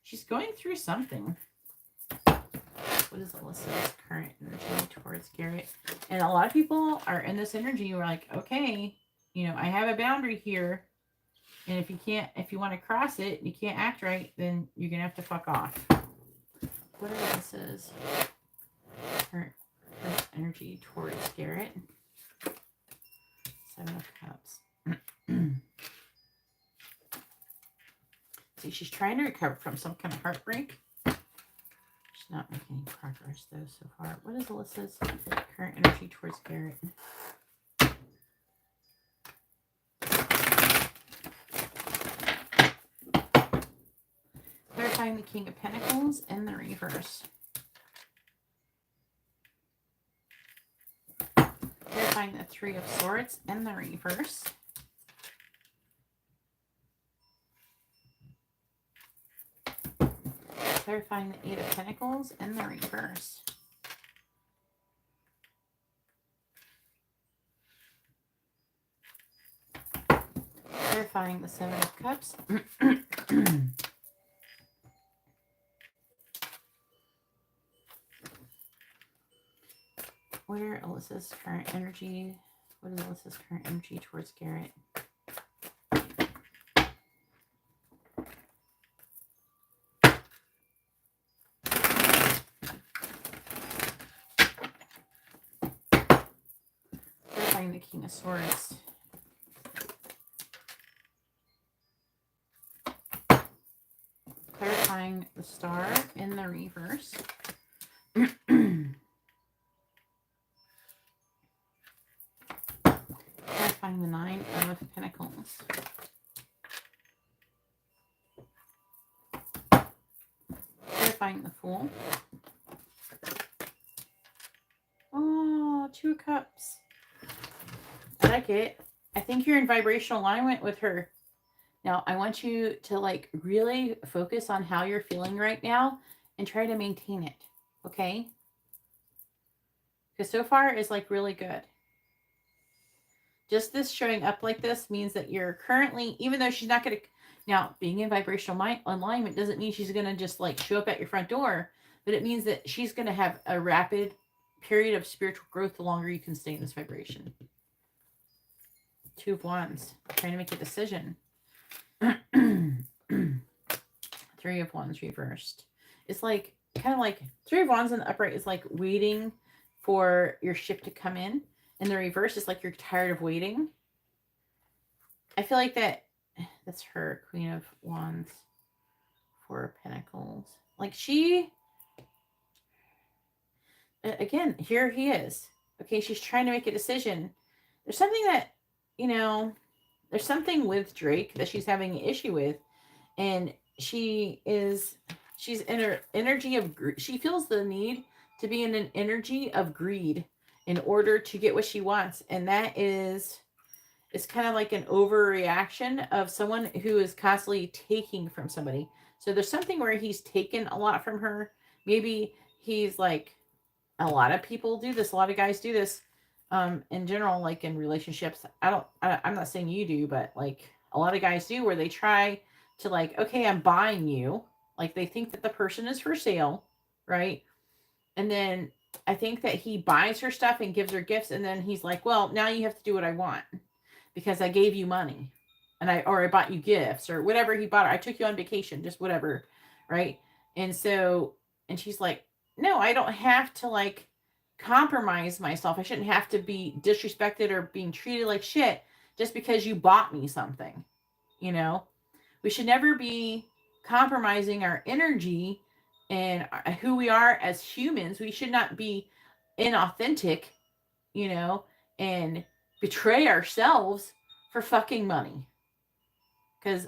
She's going through something. What is Alyssa's current energy towards Garrett? And a lot of people are in this energy. We're like, okay, you know, I have a boundary here. And if you want to cross it, you can't act right, then you're going to have to fuck off. What are Alyssa's current energy towards Garrett? 7 of Cups. See, she's trying to recover from some kind of heartbreak. She's not making any progress, though, so far. What is Alyssa's current energy towards Garrett? Clarifying the King of Pentacles in the reverse. Clarifying the 3 of Swords in the reverse. Clarifying the 8 of Pentacles in the reverse. Clarifying the 7 of Cups. Where Alyssa's current energy? What is Alyssa's current energy towards Garrett? Clarifying the King of Swords. Clarifying the Star in the reverse. Clarifying the 9 of Pentacles. Clarifying the Fool. Oh, 2 of Cups. I like it. I think you're in vibrational alignment with her. Now, I want you to like really focus on how you're feeling right now and try to maintain it. Okay? Because so far is like really good. Just this showing up like this means that you're currently, even though she's not going to, now being in vibrational alignment doesn't mean she's going to just like show up at your front door, but it means that she's going to have a rapid period of spiritual growth the longer you can stay in this vibration. 2 of Wands, trying to make a decision. 3 of Wands reversed. It's like, kind of like 3 of Wands in the upright is like waiting for your ship to come in. And the reverse is like you're tired of waiting. I feel like that's her, Queen of Wands, 4 of Pentacles. Like she, again, here he is. Okay, she's trying to make a decision. There's something that, you know, there's something with Drake that she's having an issue with. And she's in her energy of, she feels the need to be in an energy of greed in order to get what she wants. And that is, it's kind of like an overreaction of someone who is constantly taking from somebody. So there's something where he's taken a lot from her. Maybe he's like, a lot of people do this. A lot of guys do this in general, like in relationships. I'm not saying you do, but like a lot of guys do, where they try to like, okay, I'm buying you. Like they think that the person is for sale, right? And then I think that he buys her stuff and gives her gifts. And then he's like, well, now you have to do what I want because I gave you money and I bought you gifts or whatever he bought her. I took you on vacation, just whatever. Right. And so, and she's like, no, I don't have to like compromise myself. I shouldn't have to be disrespected or being treated like shit just because you bought me something. You know, we should never be compromising our energy and who we are as humans. We should not be inauthentic, you know, and betray ourselves for fucking money. Because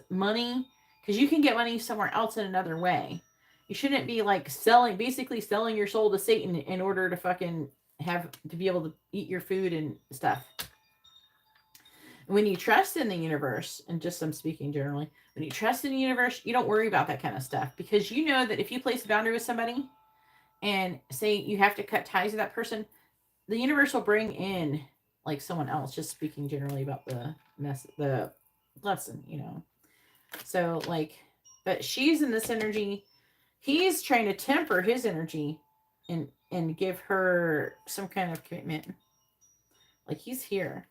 you can get money somewhere else in another way. You shouldn't be like basically selling your soul to Satan in order to fucking to be able to eat your food and stuff. When you trust in the universe, and just I'm speaking generally, when you trust in the universe, you don't worry about that kind of stuff because you know that if you place a boundary with somebody and say you have to cut ties with that person, the universe will bring in like someone else, just speaking generally about the lesson, you know. So like, but she's in this energy. He's trying to temper his energy and give her some kind of commitment. Like he's here.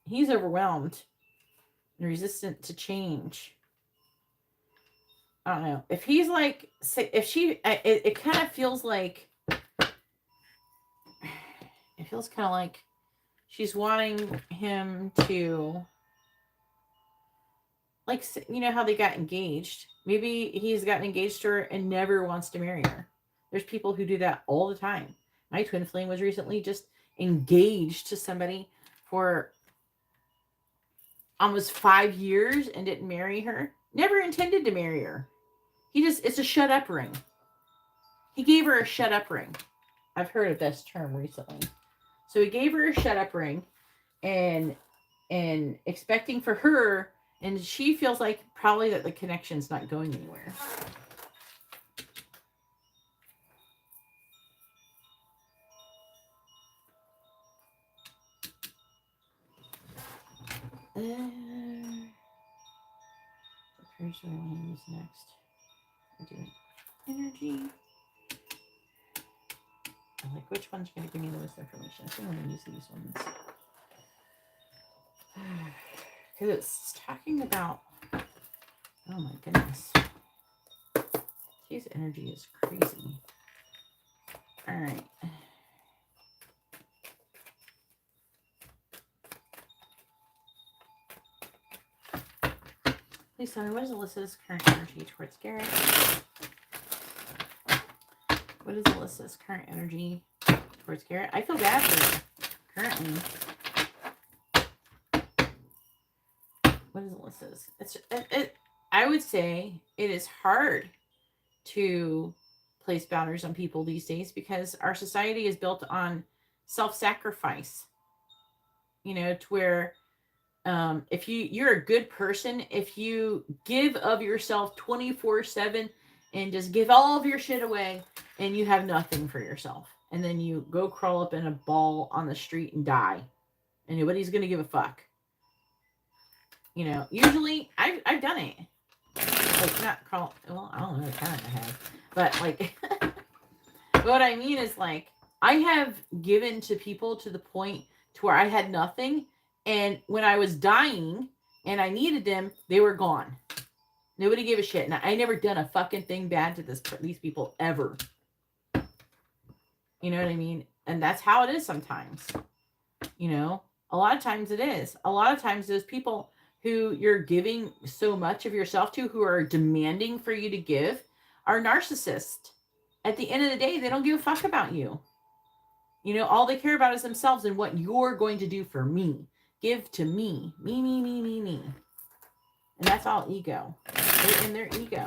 He's overwhelmed and resistant to change. I don't know. If he's like, if she, it kind of feels like, it feels kind of like she's wanting him to, like, you know how they got engaged? Maybe he's gotten engaged to her and never wants to marry her. There's people who do that all the time. My twin flame was recently just engaged to somebody for almost 5 years and didn't marry her. Never intended to marry her. It's a shut up ring. He gave her a shut up ring. I've heard of this term recently. So he gave her a shut up ring and expecting for her, and she feels like probably that the connection's not going anywhere. Here's what I want to use next. I'm doing energy. I'm like, which one's going to give me the most information? I think I'm going to use these ones. Because it's talking about, oh my goodness. His energy is crazy. All right. Please tell me, what is Alyssa's current energy towards Garrett? What is Alyssa's current energy towards Garrett? I feel bad for her currently. What is Alyssa's? I would say it is hard to place boundaries on people these days because our society is built on self-sacrifice. You know, to where if you're a good person, if you give of yourself 24/7 and just give all of your shit away and you have nothing for yourself, and then you go crawl up in a ball on the street and die, and nobody's gonna give a fuck. You know, usually I've done it. Like, not crawl. Well, I don't know, kind of have, but like, what I mean is like I have given to people to the point to where I had nothing. And when I was dying and I needed them, they were gone. Nobody gave a shit. And I never done a fucking thing bad to these people ever. You know what I mean? And that's how it is sometimes. You know, a lot of times it is. A lot of times those people who you're giving so much of yourself to, who are demanding for you to give, are narcissists. At the end of the day, they don't give a fuck about you. You know, all they care about is themselves and what you're going to do for me. Give to me. Me, me, me, me, me. And that's all ego. They're in their ego.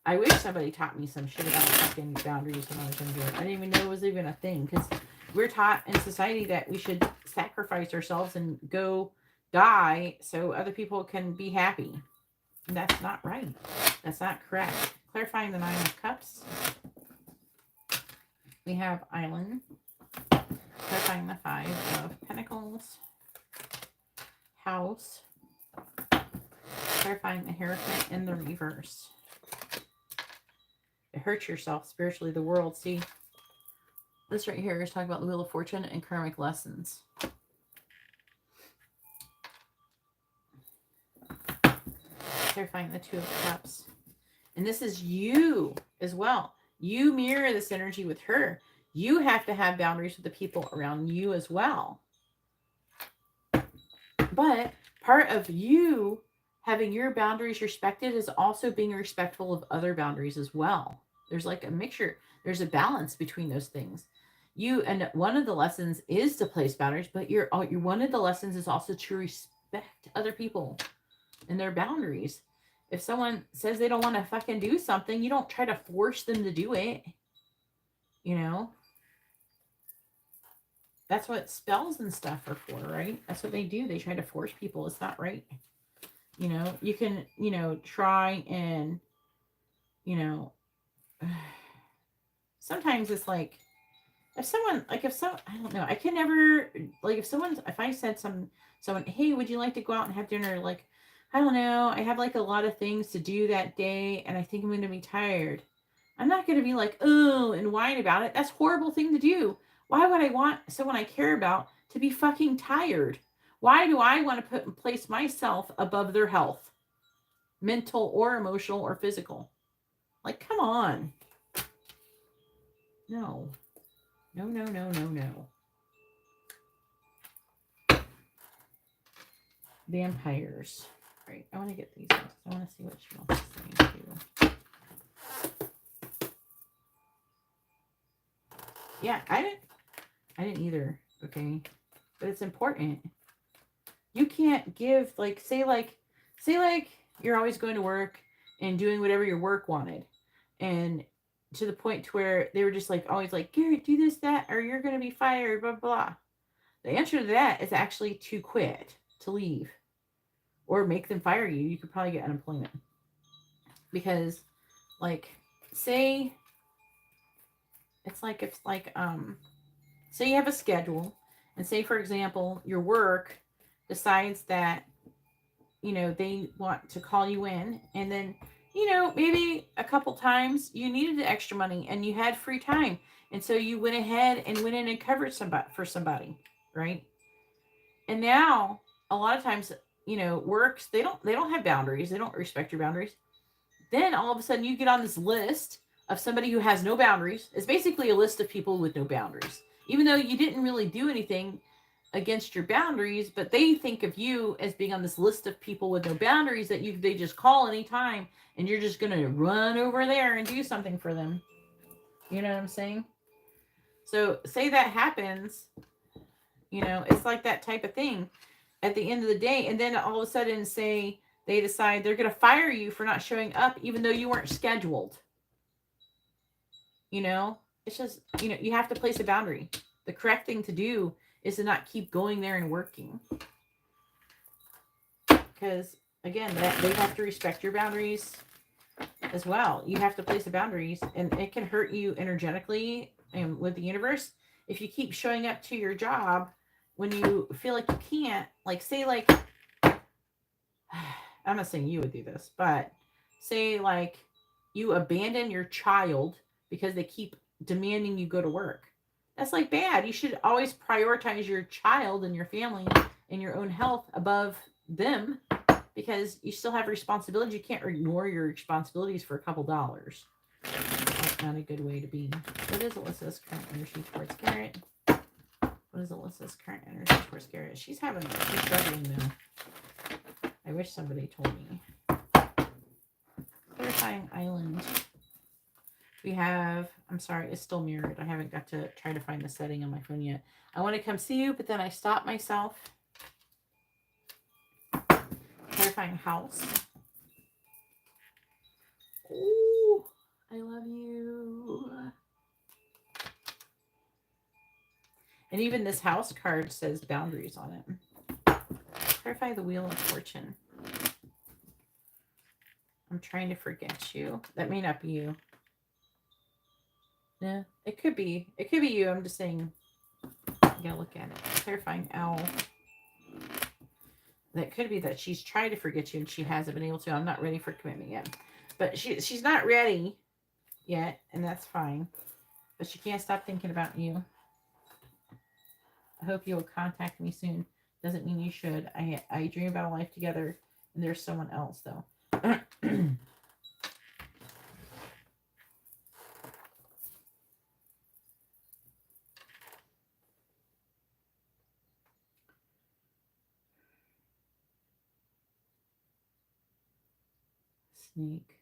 I wish somebody taught me some shit about fucking boundaries when I was younger. I didn't even know it was even a thing. Because we're taught in society that we should sacrifice ourselves and go die so other people can be happy. And that's not right. That's not correct. Clarifying the 9 of Cups. We have Island. Clarifying the 5 of Pentacles. House. Clarifying the Hierophant in the reverse. It hurts yourself spiritually, the world. See, this right here is talking about the Wheel of Fortune and karmic lessons. Clarifying the 2 of Cups. And this is you as well. You mirror this energy with her. You have to have boundaries with the people around you as well. But part of you having your boundaries respected is also being respectful of other boundaries as well. There's like a mixture. There's a balance between those things. And one of the lessons is to place boundaries, but one of the lessons is also to respect other people and their boundaries. If someone says they don't want to fucking do something, you don't try to force them to do it. You know? That's what spells and stuff are for, right? That's what they do. They try to force people. It's not right. You know, you can, you know, try and, you know, sometimes it's like, if someone, like if some, I don't know, I can never, like if I said someone, hey, would you like to go out and have dinner? Like, I don't know, I have like a lot of things to do that day and I think I'm going to be tired. I'm not going to be like, oh, and whine about it. That's a horrible thing to do. Why would I want someone I care about to be fucking tired? Why do I want to place myself above their health, mental or emotional or physical? Like, come on. No. No, no, no, no, no. Vampires. All right, I want to get these ones. I want to see what she wants to say too. Yeah, I didn't either. Okay, but it's important. You can't give say you're always going to work and doing whatever your work wanted, and to the point to where they were just like always like, Garrett, do this, that, or you're going to be fired, blah, blah. The answer to that is actually to quit, to leave, or make them fire you. You could probably get unemployment. Because, like, say, say you have a schedule, and say, for example, your work decides that, you know, they want to call you in, and then, you know, maybe a couple times you needed the extra money and you had free time. And so you went ahead and went in and covered somebody, right? And now a lot of times, you know, works, they don't have boundaries. They don't respect your boundaries. Then all of a sudden you get on this list of somebody who has no boundaries. It's basically a list of people with no boundaries. Even though you didn't really do anything against your boundaries, but they think of you as being on this list of people with no boundaries that they just call anytime, and you're just going to run over there and do something for them. You know what I'm saying? So say that happens, you know, it's like that type of thing at the end of the day. And then all of a sudden, say they decide they're going to fire you for not showing up, even though you weren't scheduled. You know, it's just, you know, you have to place a boundary. The correct thing to do is to not keep going there and working. Because, again, they have to respect your boundaries as well. You have to place the boundaries, and it can hurt you energetically and with the universe if you keep showing up to your job when you feel like you can't. Like, say, like, I'm not saying you would do this, but say, like, you abandon your child because they keep demanding you go to work. That's like bad. You should always prioritize your child and your family and your own health above them, because you still have responsibilities. You can't ignore your responsibilities for a couple dollars. That's not a good way to be. What is Alyssa's current energy towards Garrett? What is Alyssa's current energy towards Garrett? She's struggling though. I wish somebody told me. Clarifying island. We have, I'm sorry, it's still mirrored. I haven't got to try to find the setting on my phone yet. I want to come see you, but then I stop myself. Clarifying house. Ooh, I love you. And even this house card says boundaries on it. Clarify the wheel of fortune. I'm trying to forget you. That may not be you. Yeah, it could be. It could be you. I'm just saying. I gotta look at it. Clarifying owl. That could be that she's tried to forget you and she hasn't been able to. I'm not ready for commitment yet. But she's not ready yet, and that's fine. But she can't stop thinking about you. I hope you'll contact me soon. Doesn't mean you should. I dream about a life together, and there's someone else, though. Snake.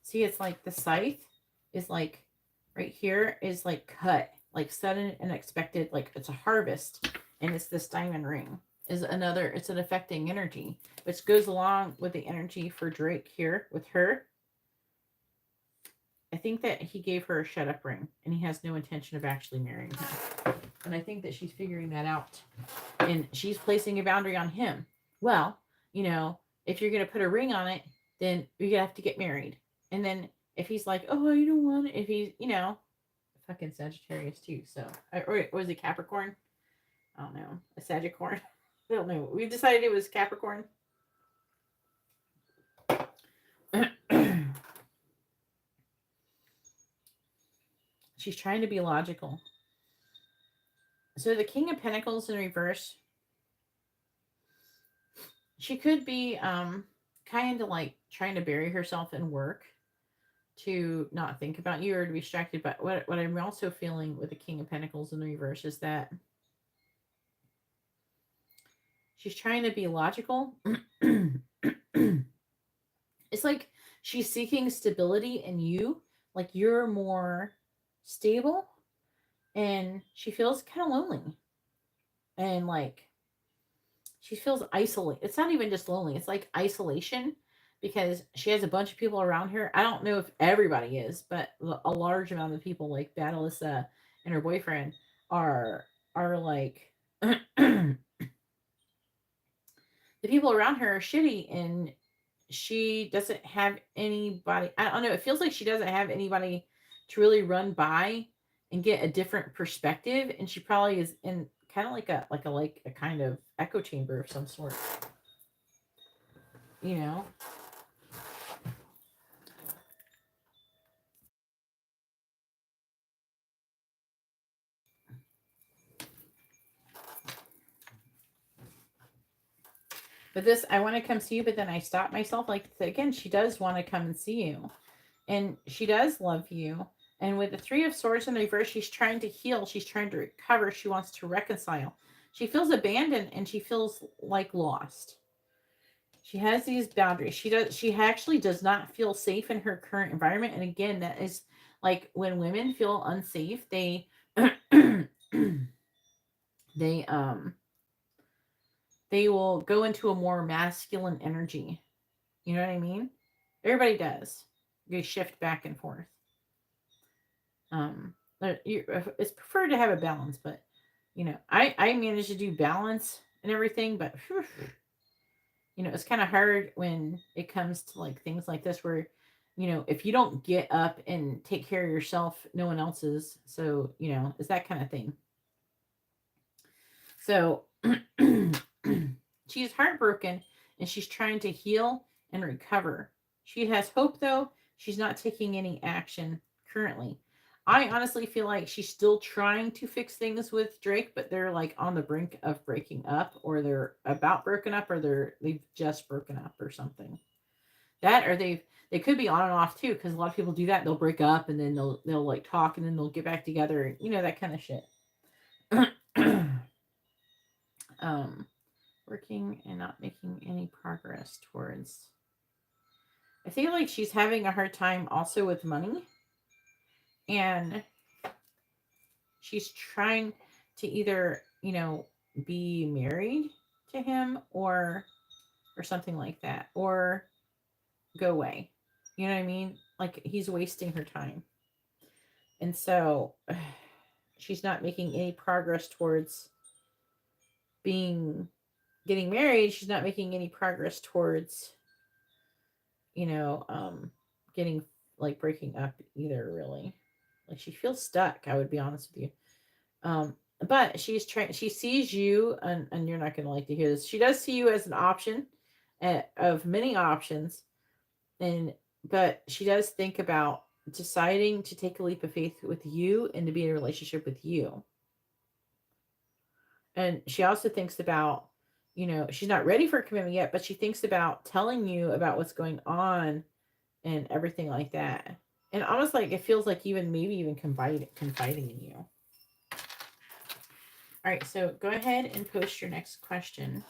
See, it's like the scythe is like right here is like cut, like sudden and unexpected, like it's a harvest, and it's this diamond ring is another, it's an affecting energy, which goes along with the energy for Drake here with her. I think that he gave her a shut up ring, and he has no intention of actually marrying her. And I think that she's figuring that out, and she's placing a boundary on him. well, you know, if you're going to put a ring on it, then you're going to have to get married. And then if he's like, oh, you don't want it, if he's, you know, fucking Sagittarius too. So, or was it Capricorn? I don't know. A Sagicorn? I don't know. We decided it was Capricorn. She's trying to be logical. So the King of Pentacles in reverse, she could be kind of like trying to bury herself in work to not think about you or to be distracted. But what I'm also feeling with the King of Pentacles in the reverse is that she's trying to be logical. It's like she's seeking stability in you. Like you're more stable. And she feels kind of lonely. And like she feels isolated. It's not even just lonely. It's like isolation because she has a bunch of people around her. I don't know if everybody is, but a large amount of people like Battlessa and her boyfriend are like the people around her are shitty and she doesn't have anybody. I don't know. It feels like she doesn't have anybody to really run by and get a different perspective. And she probably is in kind of like a kind of echo chamber of some sort, you know? But this, I want to come see you, but then I stop myself. Like, again, she does want to come and see you. And she does love you. And with the Three of Swords in reverse, she's trying to heal. She's trying to recover. She wants to reconcile. She feels abandoned and she feels like lost. She has these boundaries. She actually does not feel safe in her current environment. And again, that is like when women feel unsafe, they they will go into a more masculine energy. You know what I mean? Everybody does. They shift back and forth. It's preferred to have a balance, but you know, I managed to do balance and everything, but whew, you know, it's kind of hard when it comes to like things like this where, you know, if you don't get up and take care of yourself, no one else is. So, you know, it's that kind of thing. So she's heartbroken and she's trying to heal and recover. She has hope though. She's not taking any action currently. I honestly feel like she's still trying to fix things with Drake, but they're like on the brink of breaking up, or they're about broken up, or they've just broken up or something. That, or they could be on and off too, because a lot of people do that. They'll break up and then they'll like talk and then they'll get back together. You know, that kind of shit. Working and not making any progress towards. I feel like she's having a hard time also with money. And she's trying to either, you know, be married to him or something like that, or go away. You know what I mean? Like he's wasting her time. And so she's not making any progress towards getting married. She's not making any progress towards, you know, getting like breaking up either, really. Like she feels stuck, I would be honest with you. But she's trying, she sees you, and you're not going to like to hear this. She does see you as an option of many options. But she does think about deciding to take a leap of faith with you and to be in a relationship with you. And she also thinks about, you know, she's not ready for a commitment yet, but she thinks about telling you about what's going on and everything like that. And almost like it feels like maybe even confiding in you. All right, so go ahead and post your next question.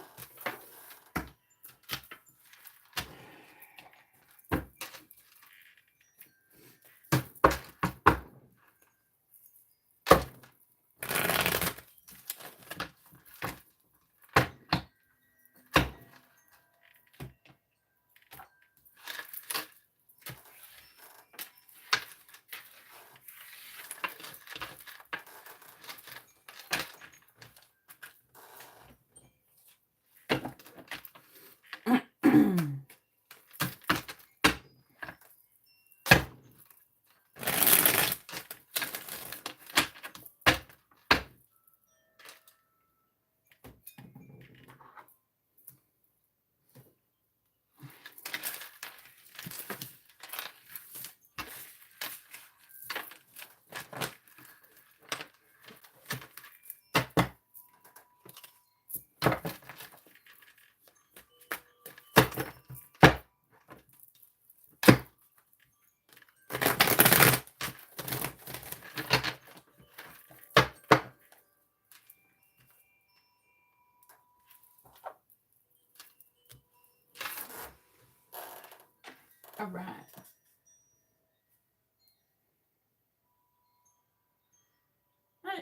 All right.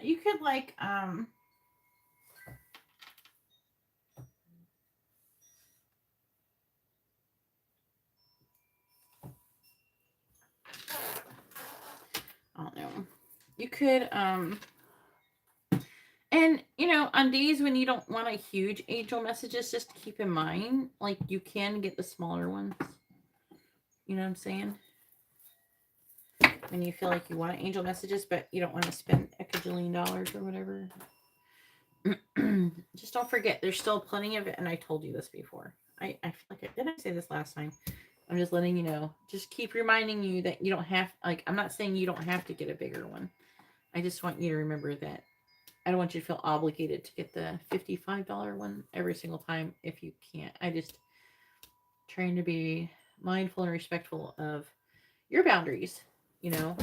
You could like I don't know. You could and you know, on days when you don't want a huge angel messages, just keep in mind, like you can get the smaller ones. You know what I'm saying? When you feel like you want angel messages, but you don't want to spend a cajillion dollars or whatever. Just don't forget, there's still plenty of it, and I told you this before. I feel like did I say this last time? I'm just letting you know. Just keep reminding you that you don't have, like, I'm not saying you don't have to get a bigger one. I just want you to remember that I don't want you to feel obligated to get the $55 one every single time if you can't. I just trying to be mindful and respectful of your boundaries, you know.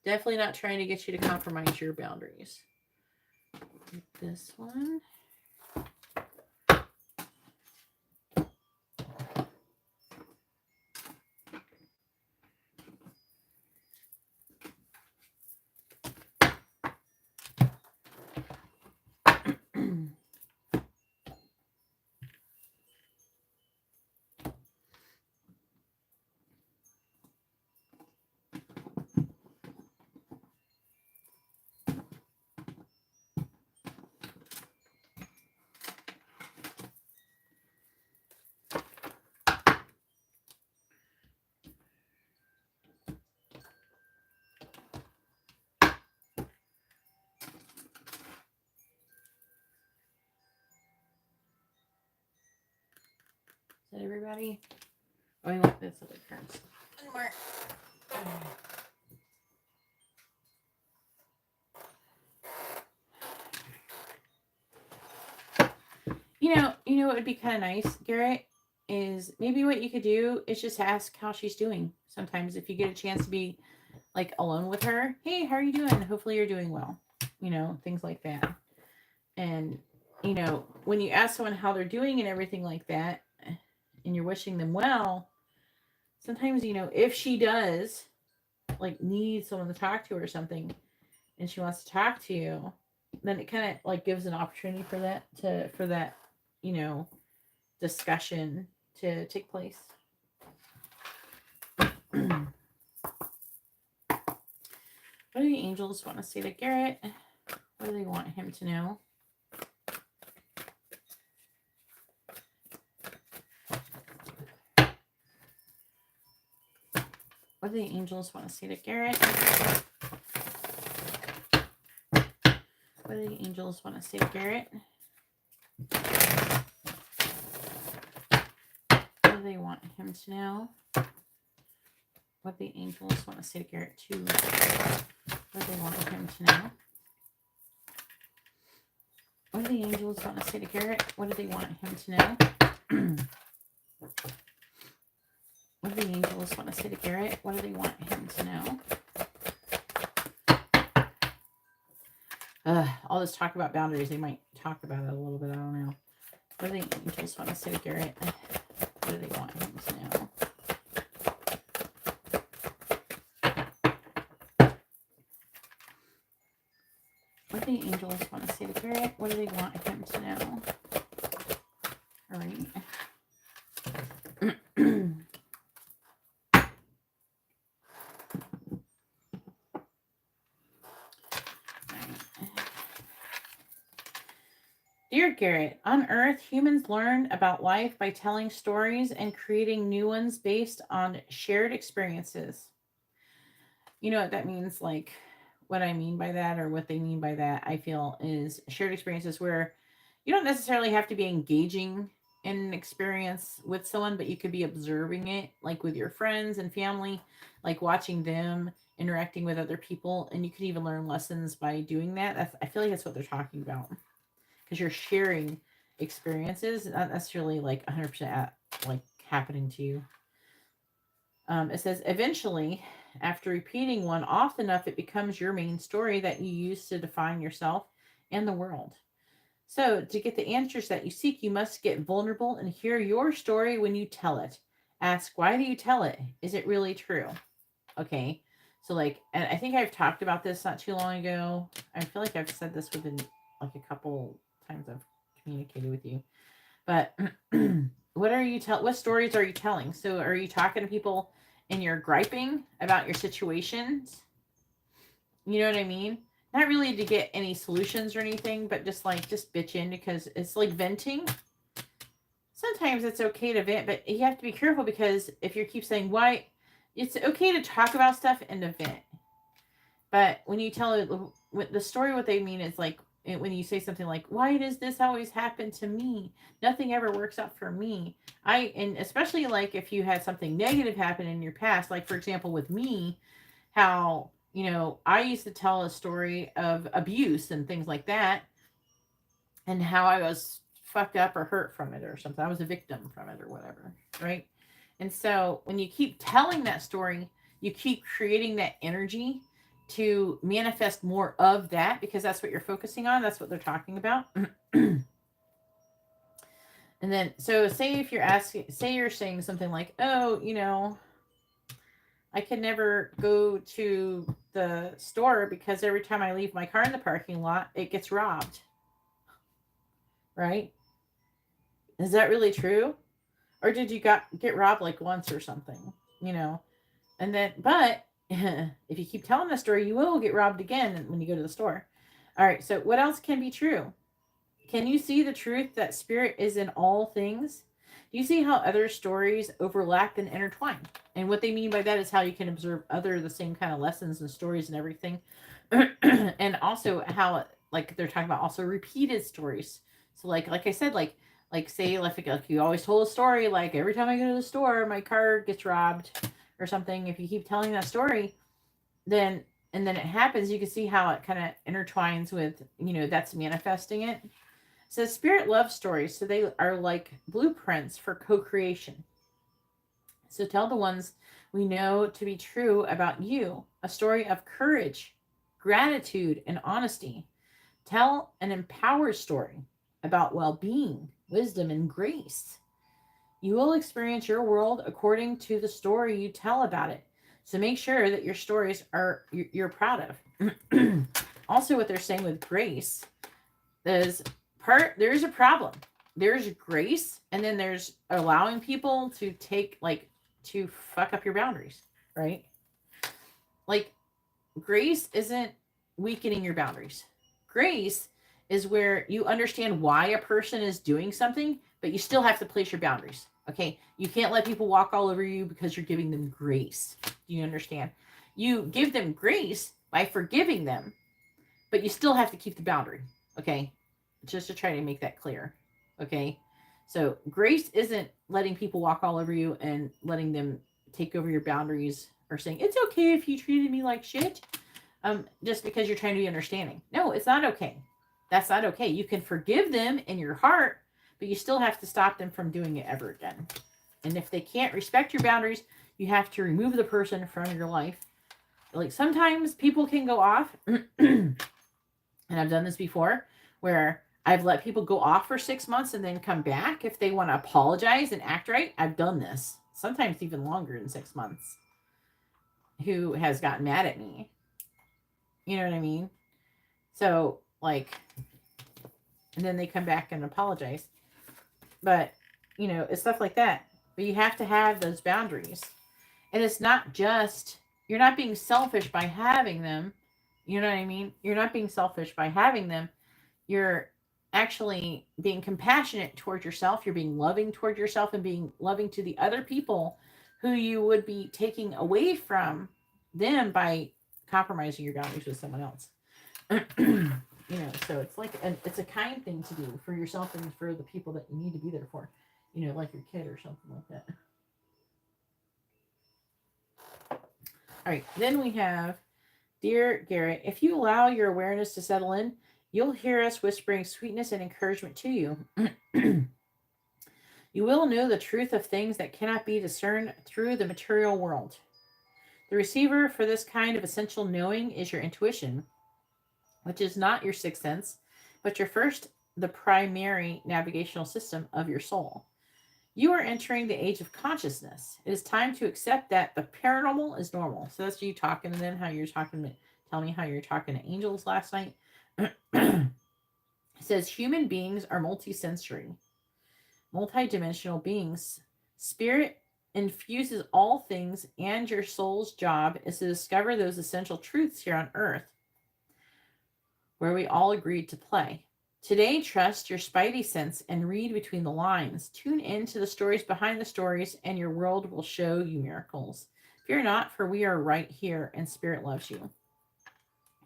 Definitely not trying to get you to compromise your boundaries. This one. Is that everybody? Oh, I want this other cards. One more. You know what would be kind of nice, Garrett, is maybe what you could do is just ask how she's doing. Sometimes if you get a chance to be like alone with her, hey, how are you doing? Hopefully you're doing well. You know, things like that. And you know, when you ask someone how they're doing and everything like that, and you're wishing them well, sometimes, you know, if she does like need someone to talk to or something and she wants to talk to you, then it kind of like gives an opportunity for that, you know, discussion to take place. What do the angels want to say to Garrett? What do they want him to know? What do the angels want to say to Garrett? What do the angels want to say to Garrett? What do they want him to know? What the angels want to say to Garrett too? What do they want him to know? What do the angels want to say to Garrett? What do they want him to know? What do the angels want to say to Garrett? What do they want him to know? All this talk about boundaries, they might talk about it a little bit. I don't know. What do the angels want to say to Garrett? What do they want him to know? What do the angels want to say to Garrett? What do they want him to know? All right. Dear Garrett, on Earth, humans learn about life by telling stories and creating new ones based on shared experiences. You know what that means? Like, what I mean by that, or what they mean by that, I feel, is shared experiences where you don't necessarily have to be engaging in an experience with someone, but you could be observing it, like with your friends and family, like watching them interacting with other people, and you could even learn lessons by doing that. I feel like that's what they're talking about, because you're sharing experiences, not necessarily like 100% like happening to you. It says, eventually, after repeating one often enough, it becomes your main story that you use to define yourself and the world. So, to get the answers that you seek, you must get vulnerable and hear your story when you tell it. ask, why do you tell it? Is it really true? Okay. So like, and I think I've talked about this not too long ago. I feel like I've said this within like a couple times I've communicated with you. But what stories are you telling? So are you talking to people and you're griping about your situations? You know what I mean? Not really to get any solutions or anything, but just bitching because it's like venting. Sometimes it's okay to vent, but you have to be careful because if you keep saying why, it's okay to talk about stuff and to vent. But when you tell the story, what they mean is like when you say something like, why does this always happen to me? Nothing ever works out for me. And especially like if you had something negative happen in your past, like for example, with me, how, I used to tell a story of abuse and things like that and how I was fucked up or hurt from it or something. I was a victim from it or whatever, right? And so when you keep telling that story, you keep creating that energy to manifest more of that because that's what you're focusing on. That's what they're talking about. And then, so say if you're saying something like, oh, I can never go to the store because every time I leave my car in the parking lot, it gets robbed. Right? Is that really true? Or did you get robbed like once or something? And then, but if you keep telling the story, you will get robbed again when you go to the store. All right. So what else can be true? Can you see the truth that spirit is in all things? Do you see how other stories overlap and intertwine? And what they mean by that is how you can observe the same kind of lessons and stories and everything. And also how, like they're talking about also repeated stories. So like I said, like say, like you always told a story, like every time I go to the store, my car gets robbed or something. If you keep telling that story, then it happens, you can see how it kind of intertwines with, that's manifesting it. So spirit loves stories. So they are like blueprints for co-creation. So tell the ones we know to be true about you, a story of courage, gratitude, and honesty. Tell an empowered story about well-being, wisdom, and grace. You will experience your world according to the story you tell about it. So make sure that your stories you're proud of. Also, what they're saying with grace is there's a problem. There's grace, and then there's allowing people to to fuck up your boundaries, right? Like grace isn't weakening your boundaries. Grace is where you understand why a person is doing something, but you still have to place your boundaries. Okay. You can't let people walk all over you because you're giving them grace. Do you understand? You give them grace by forgiving them, but you still have to keep the boundary. Okay. Just to try to make that clear. Okay. So grace isn't letting people walk all over you and letting them take over your boundaries or saying, it's okay if you treated me like shit. Just because you're trying to be understanding. No, it's not okay. That's not okay. You can forgive them in your heart, but you still have to stop them from doing it ever again. And if they can't respect your boundaries, you have to remove the person from your life. Like sometimes people can go off, and I've done this before, where I've let people go off for 6 months and then come back if they want to apologize and act right. I've done this. Sometimes even longer than 6 months. Who has gotten mad at me. You know what I mean? So, and then they come back and apologize. But, it's stuff like that. But you have to have those boundaries. And it's not just, you're not being selfish by having them. You know what I mean? You're not being selfish by having them. You're actually being compassionate towards yourself. You're being loving toward yourself and being loving to the other people who you would be taking away from them by compromising your boundaries with someone else. So it's it's a kind thing to do for yourself and for the people that you need to be there for, like your kid or something like that. All right. Then we have, dear Garrett, if you allow your awareness to settle in, you'll hear us whispering sweetness and encouragement to you. You will know the truth of things that cannot be discerned through the material world. The receiver for this kind of essential knowing is your intuition, which is not your sixth sense, but the primary navigational system of your soul. You are entering the age of consciousness. It is time to accept that the paranormal is normal. So that's you talking, and then how you're talking to, tell me how you're talking to angels last night. It says human beings are multisensory, multidimensional beings. Spirit infuses all things, and your soul's job is to discover those essential truths here on earth where we all agreed to play. Today, trust your spidey sense and read between the lines. Tune in to the stories behind the stories, and your world will show you miracles. Fear not, for we are right here, and Spirit loves you.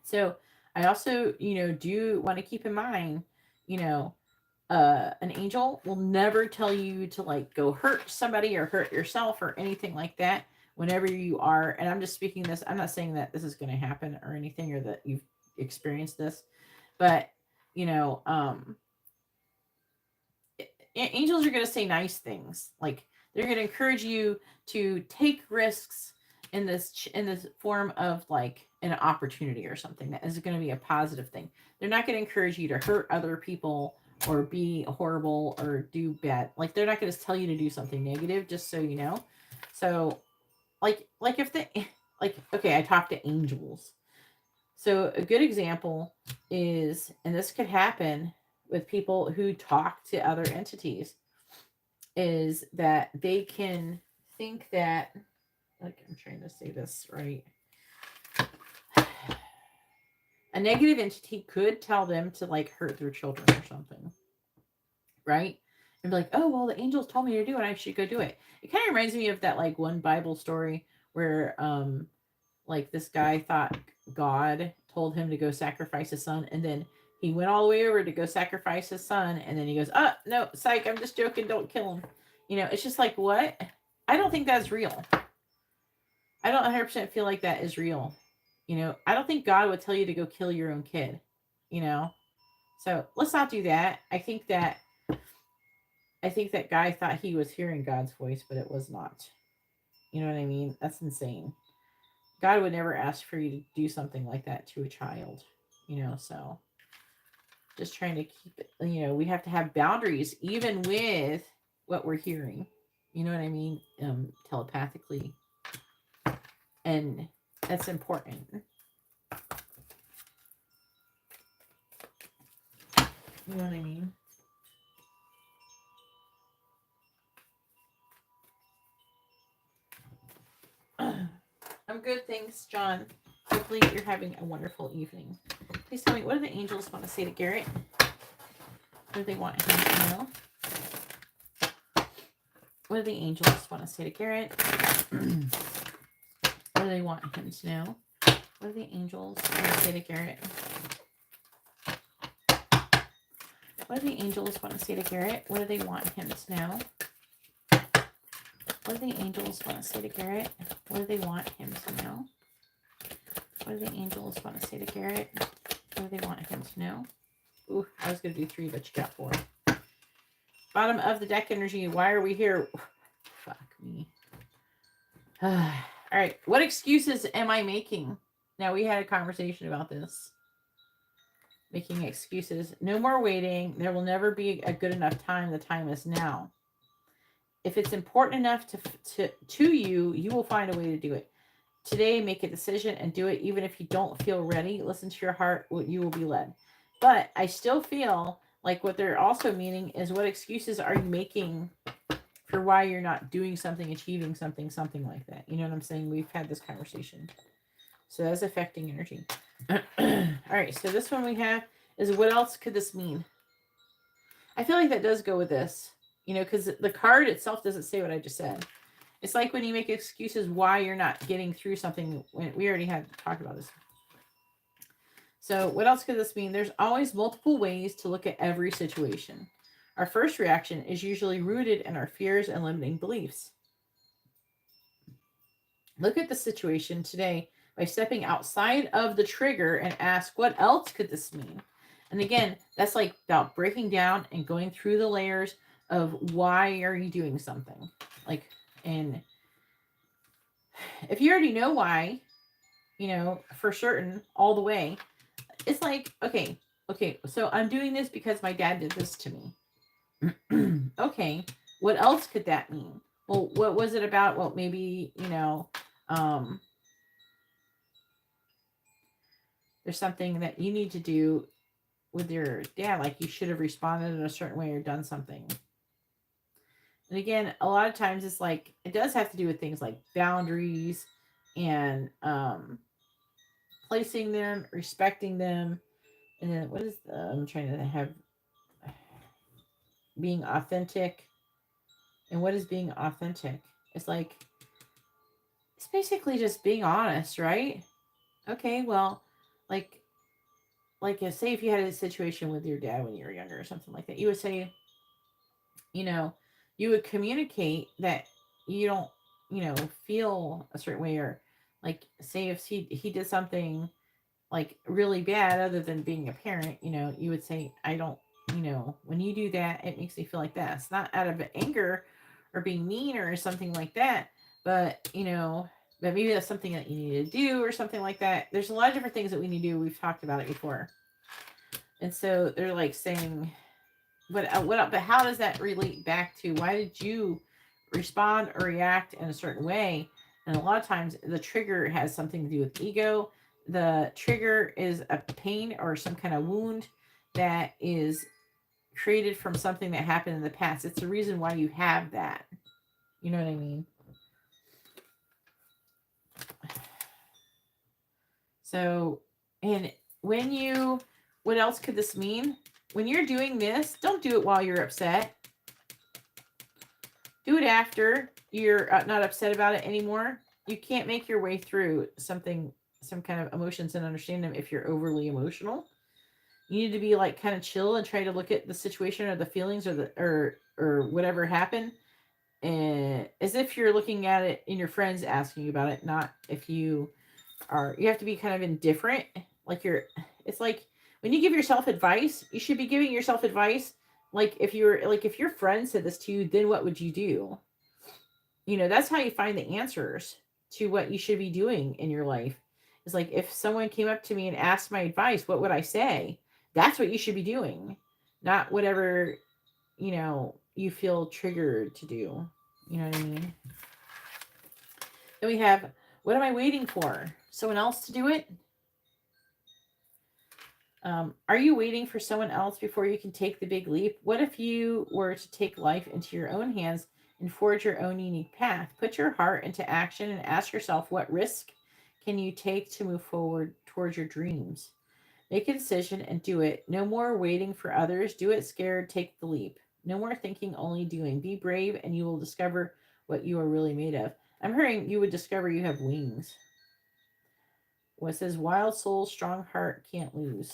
So I also, do want to keep in mind, an angel will never tell you to like go hurt somebody or hurt yourself or anything like that whenever you are. And I'm just speaking this. I'm not saying that this is going to happen or anything, or that you've experienced this, but angels are going to say nice things. Like they're going to encourage you to take risks in this form of like an opportunity or something that is going to be a positive thing. They're not going to encourage you to hurt other people or be horrible or do bad. Like they're not going to tell you to do something negative, just so you know. So like if they like, okay, I talk to angels. So a good example is, and this could happen with people who talk to other entities, is that they can think that, like, I'm trying to say this right. A negative entity could tell them to like hurt their children or something, right? And be like, oh, well, the angels told me to do it. I should go do it. It kind of reminds me of that like one Bible story where like this guy thought God told him to go sacrifice his son, and then he went all the way over to go sacrifice his son, and then he goes, oh, no, psych, I'm just joking, don't kill him. It's just like, what? I don't think that's real. I don't 100% feel like that is real. I don't think God would tell you to go kill your own kid, So let's not do that. I think that guy thought he was hearing God's voice, but it was not. You know what I mean? That's insane. God would never ask for you to do something like that to a child, so just trying to keep it, we have to have boundaries even with what we're hearing, you know what I mean? Telepathically. And that's important. You know what I mean? I'm good, thanks, John. Hopefully you're having a wonderful evening. Please tell me, what do the angels want to say to Garrett? What do they want him to know? What do the angels want to say to Garrett? What do they want him to know? What do the angels want to say to Garrett? What do the angels want to say to Garrett? What do they want him to know? What do the angels want to say to Garrett? What do they want him to know? What do the angels want to say to Garrett? What do they want him to know? Ooh, I was going to do 3, but you got 4. Bottom of the deck energy. Why are we here? Fuck me. All right. What excuses am I making? Now, we had a conversation about this. Making excuses. No more waiting. There will never be a good enough time. The time is now. If it's important enough to you, you will find a way to do it. Today, make a decision and do it. Even if you don't feel ready, listen to your heart. You will be led. But I still feel like what they're also meaning is, what excuses are you making for why you're not doing something, achieving something, something like that. You know what I'm saying? We've had this conversation. So that's affecting energy. All right. So this one we have is, what else could this mean? I feel like that does go with this, because the card itself doesn't say what I just said. It's like when you make excuses why you're not getting through something. We already had talked about this. So what else could this mean? There's always multiple ways to look at every situation. Our first reaction is usually rooted in our fears and limiting beliefs. Look at the situation today by stepping outside of the trigger and ask, what else could this mean? And again, that's like about breaking down and going through the layers of why are you doing something. And if you already know why, for certain, all the way, it's like, okay, so I'm doing this because my dad did this to me. Okay, What else could that mean? Well, what was it about? Well, maybe, there's something that you need to do with your dad. Like you should have responded in a certain way or done something. And again, a lot of times it's like, it does have to do with things like boundaries and placing them, respecting them. And then what is I'm trying to have being authentic. And what is being authentic? It's like, it's basically just being honest, right? Okay, well, like say if you had a situation with your dad when you were younger or something like that, you would say, you would communicate that you don't, feel a certain way, or like say if he did something like really bad other than being a parent, you would say, I don't, when you do that, it makes me feel like that. It's not out of anger or being mean or something like that, but but maybe that's something that you need to do or something like that. There's a lot of different things that we need to do. We've talked about it before. And so they're like saying, but how does that relate back to why did you respond or react in a certain way? And a lot of times the trigger has something to do with ego. The trigger is a pain or some kind of wound that is created from something that happened in the past. It's the reason why you have that. You know what I mean? So, and what else could this mean? When you're doing this, don't do it while you're upset. Do it after you're not upset about it anymore. You can't make your way through some kind of emotions and understand them if you're overly emotional. You need to be like kind of chill and try to look at the situation or the feelings or whatever happened, and as if you're looking at it and your friends asking you about it, not if you have to be kind of indifferent. It's like when you give yourself advice, you should be giving yourself advice. Like if your friend said this to you, then what would you do? That's how you find the answers to what you should be doing in your life. It's like if someone came up to me and asked my advice, what would I say? That's what you should be doing, not whatever, you feel triggered to do. You know what I mean? Then we have, what am I waiting for? Someone else to do it? Are you waiting for someone else before you can take the big leap? What if you were to take life into your own hands and forge your own unique path? Put your heart into action and ask yourself, what risk can you take to move forward towards your dreams? Make a decision and do it. No more waiting for others. Do it scared. Take the leap. No more thinking, only doing. Be brave and you will discover what you are really made of. I'm hearing you would discover you have wings. What says, wild soul, strong heart, can't lose.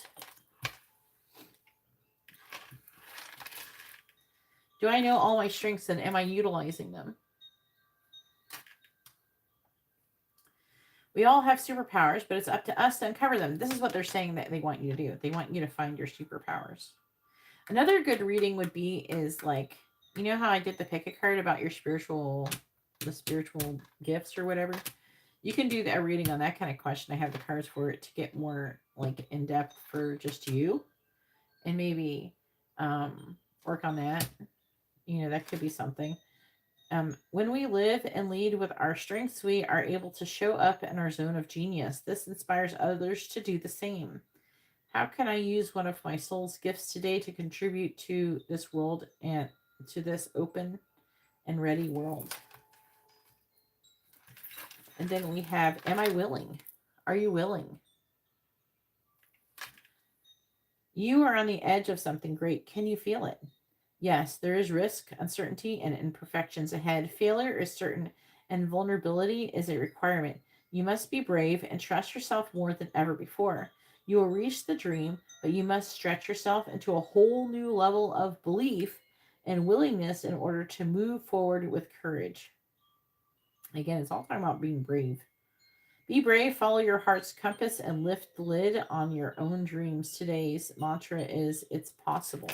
Do I know all my strengths and am I utilizing them? We all have superpowers, but it's up to us to uncover them. This is what they're saying that they want you to do. They want you to find your superpowers. Another good reading would be is like, you know how I did the pick a card about your spiritual gifts or whatever? You can do a reading on that kind of question. I have the cards for it to get more like in depth for just you, and maybe work on that. That could be something. When we live and lead with our strengths, we are able to show up in our zone of genius. This inspires others to do the same. How can I use one of my soul's gifts today to contribute to this world and to this open and ready world? And then we have, am I willing? Are you willing? You are on the edge of something great. Can you feel it? Yes, there is risk, uncertainty, and imperfections ahead. Failure is certain, and vulnerability is a requirement. You must be brave and trust yourself more than ever before. You will reach the dream, but you must stretch yourself into a whole new level of belief and willingness in order to move forward with courage. Again, it's all talking about being brave. Be brave, follow your heart's compass, and lift the lid on your own dreams. Today's mantra is, it's possible.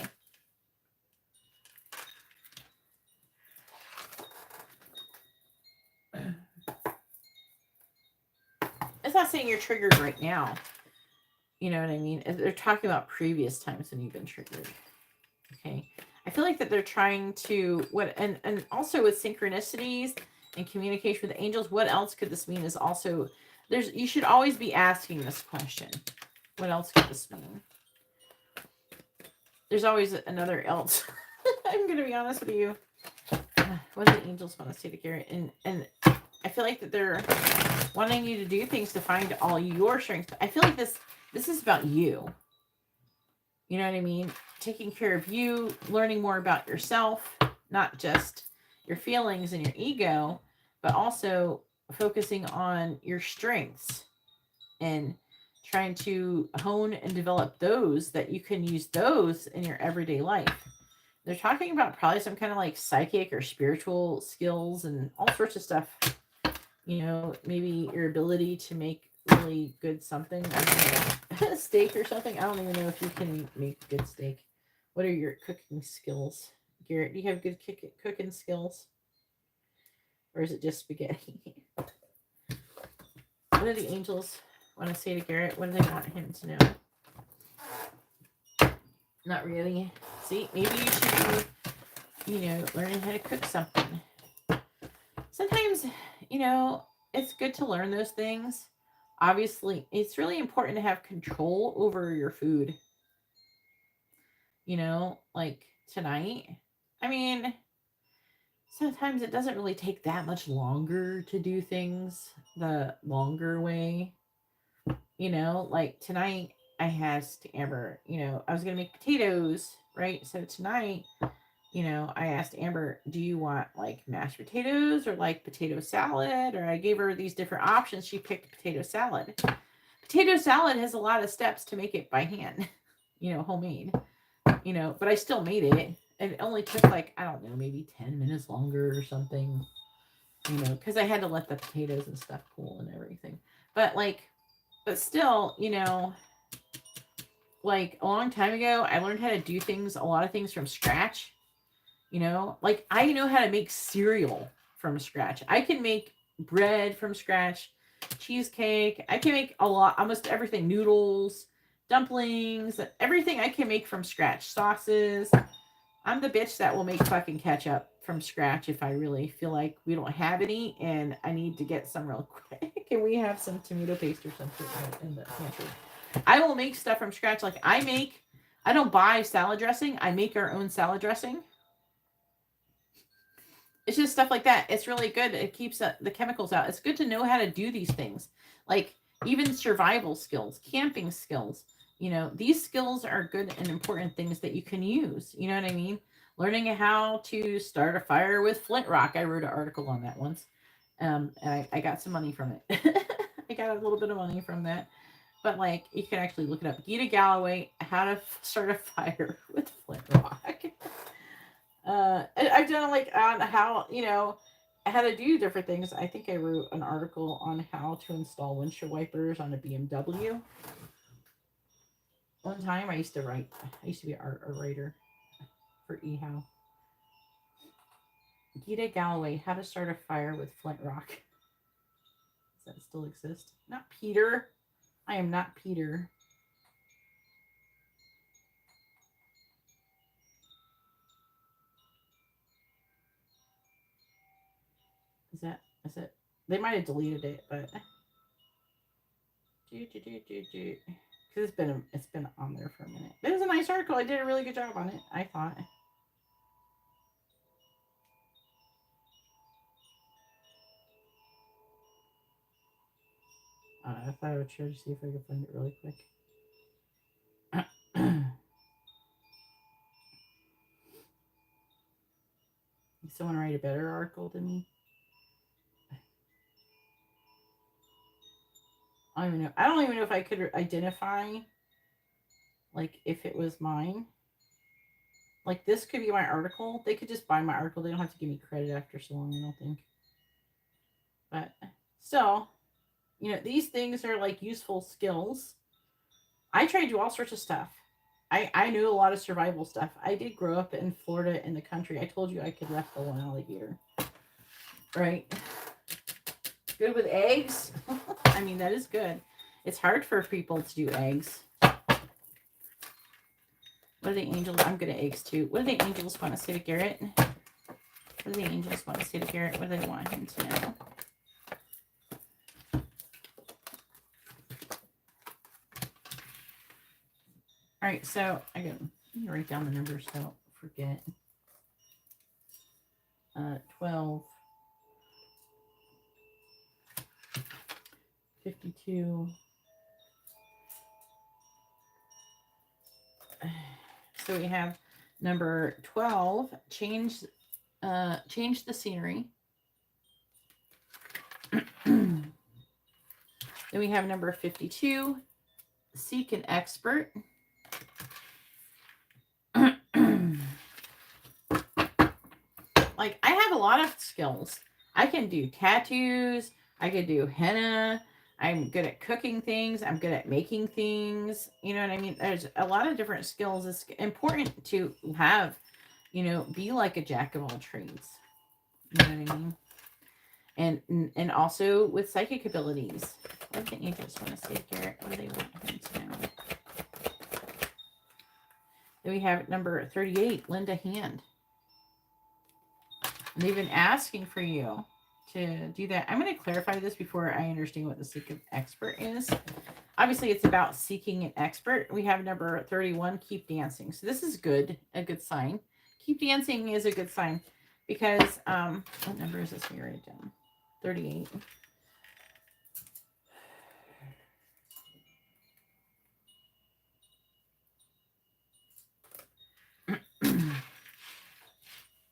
It's not saying you're triggered right now. You know what I mean? They're talking about previous times when you've been triggered. Okay. I feel like that they're trying to and also with synchronicities and communication with angels, what else could this mean is also you should always be asking this question. What else could this mean? There's always another else. I'm gonna be honest with you. What do the angels want to say to Garrett? And I feel like that they're wanting you to do things to find all your strengths. I feel like this is about you. You know what I mean? Taking care of you, learning more about yourself, not just your feelings and your ego, but also focusing on your strengths and trying to hone and develop those that you can use those in your everyday life. They're talking about probably some kind of like psychic or spiritual skills and all sorts of stuff. You know, maybe your ability to make really good something. I don't know, steak or something. I don't even know if you can make good steak. What are your cooking skills? Garrett, do you have good cooking skills? Or is it just spaghetti? What do the angels want to say to Garrett? What do they want him to know? Not really. See, maybe you should be, learning how to cook something. Sometimes, it's good to learn those things. Obviously, it's really important to have control over your food. Like tonight. I mean, sometimes it doesn't really take that much longer to do things the longer way. Like tonight I asked Amber, I was going to make potatoes, right? So tonight, I asked Amber, do you want like mashed potatoes or like potato salad? Or I gave her these different options. She picked potato salad. Potato salad has a lot of steps to make it by hand, homemade, but I still made it. And it only took like, I don't know, maybe 10 minutes longer or something, because I had to let the potatoes and stuff cool and everything. But still, like a long time ago, I learned how to do a lot of things from scratch. Like I know how to make cereal from scratch. I can make bread from scratch, cheesecake. I can make almost everything, noodles, dumplings, everything I can make from scratch, sauces. I'm the bitch that will make fucking ketchup from scratch if I really feel like we don't have any and I need to get some real quick. And we have some tomato paste or something in the pantry. I will make stuff from scratch. Like I don't buy salad dressing. I make our own salad dressing. It's just stuff like that. It's really good. It keeps the chemicals out. It's good to know how to do these things. Like even survival skills, camping skills. These skills are good and important things that you can use. You know what I mean? Learning how to start a fire with flint rock. I wrote an article on that once. And I got some money from it. I got a little bit of money from that. But like, you can actually look it up. GeetaGalaway, how to start a fire with flint rock. I've done like on how, how to do different things. I think I wrote an article on how to install windshield wipers on a BMW. One time I used to be a writer for eHow. GeetaGalaway, how to start a fire with flint rock. Does that still exist? Not Peter. I am not Peter. Is it? They might have deleted it, but because it's been on there for a minute. It was a nice article. I did a really good job on it, I thought. I thought I would try to see if I could find it really quick. Did someone write a better article than me? I don't even know if I could identify, like, if it was mine. Like, this could be my article. They could just buy my article. They don't have to give me credit after so long, I don't think. But still, these things are, like, useful skills. I try to do all sorts of stuff. I knew a lot of survival stuff. I did grow up in Florida in the country. I told you I could wrestle an alligator. Right? Good with eggs. I mean, that is good. It's hard for people to do eggs. What do the angels? I'm good at eggs too. What do the angels want to say to Garrett? What do the angels want to say to Garrett? What do they want him to know? All right, so I can write down the numbers so I don't forget. 12, 52. So we have number 12, change the scenery. Then we have number 52, seek an expert. Like, I have a lot of skills. I can do tattoos. I could do henna. I'm good at cooking things. I'm good at making things. You know what I mean? There's a lot of different skills. It's important to have, you know, be like a jack of all trades. You know what I mean? And also with psychic abilities. What do the angels want to say to Garrett? What do they want him to know? Then we have number 38, lend a hand. And they've been asking for you to do that. I'm going to clarify this before I understand what the seek an expert is. Obviously, it's about seeking an expert. We have number 31, keep dancing. So this is good, a good sign. Keep dancing is a good sign because, what number is this? Let me write it down. 38.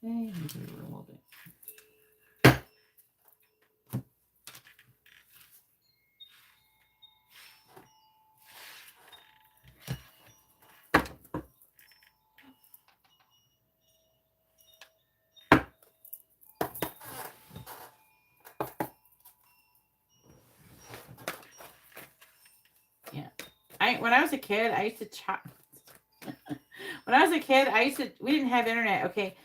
Move it a little bit. When I was a kid, I used to chop. When I was a kid, we didn't have internet. Okay.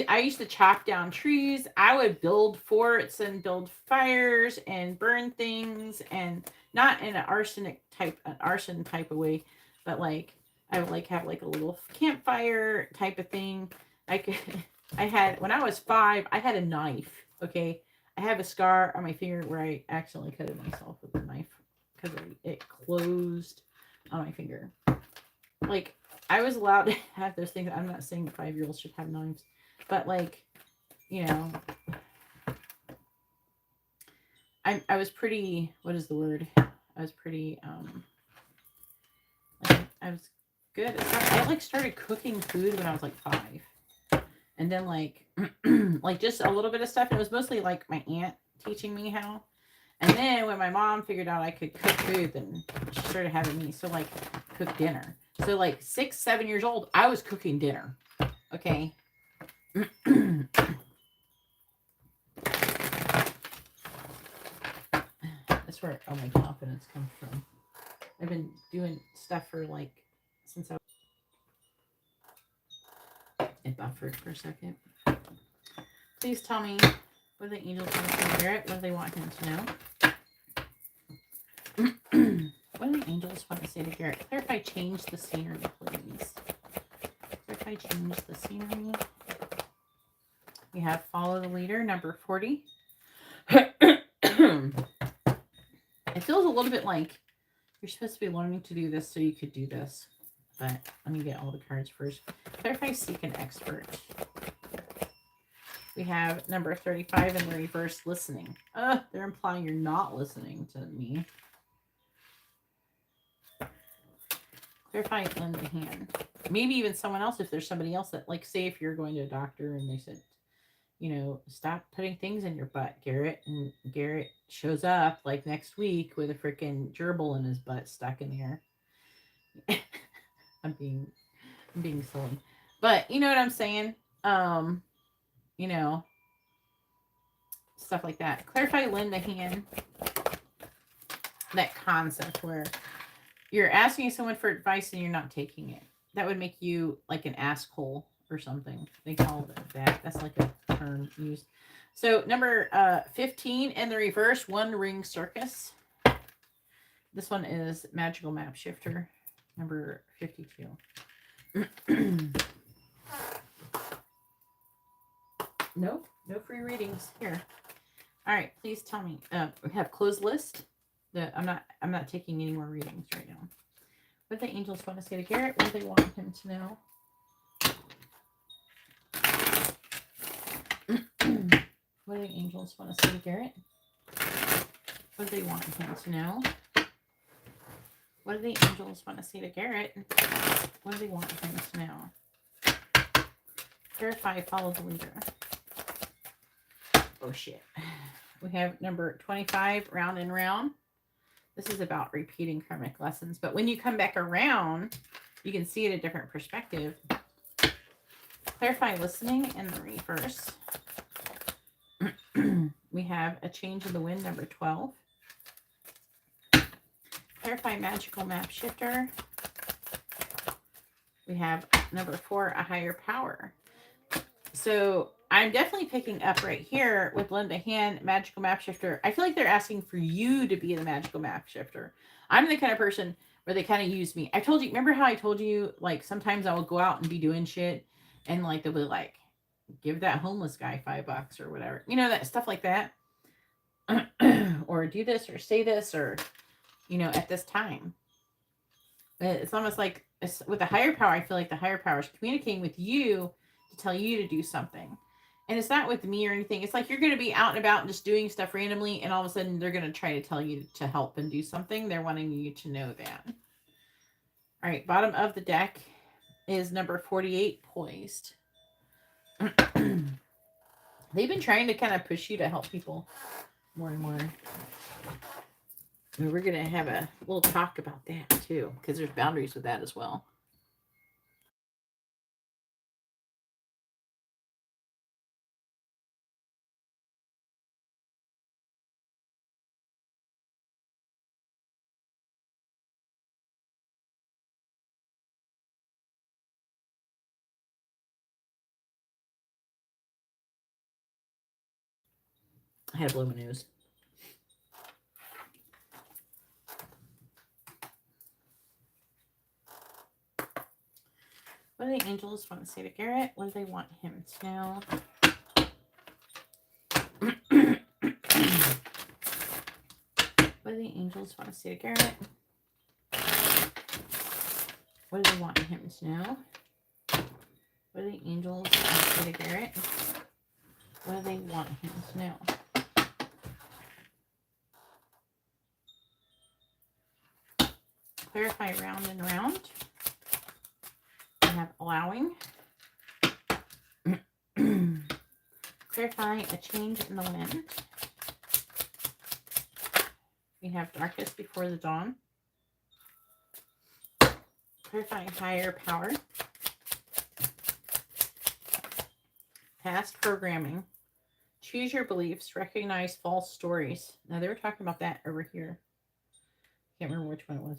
I used to chop down trees. I would build forts and build fires and burn things, and not in an arson type of way, but like, I would like have like a little campfire type of thing. When I was 5, I had a knife. Okay. I have a scar on my finger where I accidentally cut it myself with a knife because it closed on my finger. Like, I was allowed to have those things. I'm not saying 5-year-olds should have knives, but like, you know, I was pretty, what is the word? I was pretty, like, I was good. I like started cooking food when I was like 5. And then like, like just a little bit of stuff. And it was mostly like my aunt teaching me how. And then when my mom figured out I could cook food, then she started having me. So like, cook dinner. So like 6, 7 years old, I was cooking dinner. Okay. That's where all my confidence comes from. I've been doing stuff for like, since it buffered for a second. Please tell me, what do the angels want to say, Garrett? What do they want him to know? What do the angels want to say to Garrett? Clarify, change the scenery, please. Clarify, change the scenery. We have follow the leader, number 40. It feels a little bit like you're supposed to be learning to do this so you could do this. But let me get all the cards first. Clarify, seek an expert. We have number 35 in the reverse, listening. They're implying you're not listening to me. Clarify, lend a hand. Maybe even someone else, if there's somebody else that, like, say if you're going to a doctor and they said, you know, stop putting things in your butt, Garrett. And Garrett shows up like next week with a freaking gerbil in his butt stuck in there. I'm being silly. But you know what I'm saying? You know, stuff like that. Clarify, lend a hand. That concept where you're asking someone for advice and you're not taking it. That would make you like an asshole or something. They call it that. That's like a term used. So number 15 in the reverse, One Ring Circus. This one is Magical Map Shifter, number 52. No free readings here. All right, please tell me. We have closed list. I'm not taking any more readings right now. What the angels want to say to Garrett? What do they want him to know? What do the angels want to say to Garrett? What do they want him to know? What do the angels want to say to Garrett? What do they want him to know? Verify, follow the leader. Oh shit. We have number 25, round and round. This is about repeating karmic lessons. But when you come back around, you can see it a different perspective. Clarify listening in the reverse. We have a change in the wind, number 12. Clarify magical map shifter. We have number 4, a higher power. So I'm definitely picking up right here with lend a hand, magical map shifter. I feel like they're asking for you to be the magical map shifter. I'm the kind of person where they kind of use me. I told you, remember how I told you, like, sometimes I will go out and be doing shit and like they'll be like, give that homeless guy $5 or whatever. You know, that stuff like that. Or do this or say this or, you know, at this time. It's almost like with the higher power, I feel like the higher power is communicating with you to tell you to do something. And it's not with me or anything. It's like you're going to be out and about and just doing stuff randomly. And all of a sudden, they're going to try to tell you to help and do something. They're wanting you to know that. All right. Bottom of the deck is number 48, poised. They've been trying to kind of push you to help people more and more. And we're going to have a little talk about that too, because there's boundaries with that as well. I had to blow my nose. What do the angels want to say to Garrett? What do they want him to know? What do the angels want to say to Garrett? What do they want him to know? What do the angels want to say to Garrett? What do they want him to know? Clarify round and round. We have allowing. Clarify a change in the wind. We have darkest before the dawn. Clarify higher power. Past programming. Choose your beliefs. Recognize false stories. Now, they were talking about that over here. Can't remember which one it was.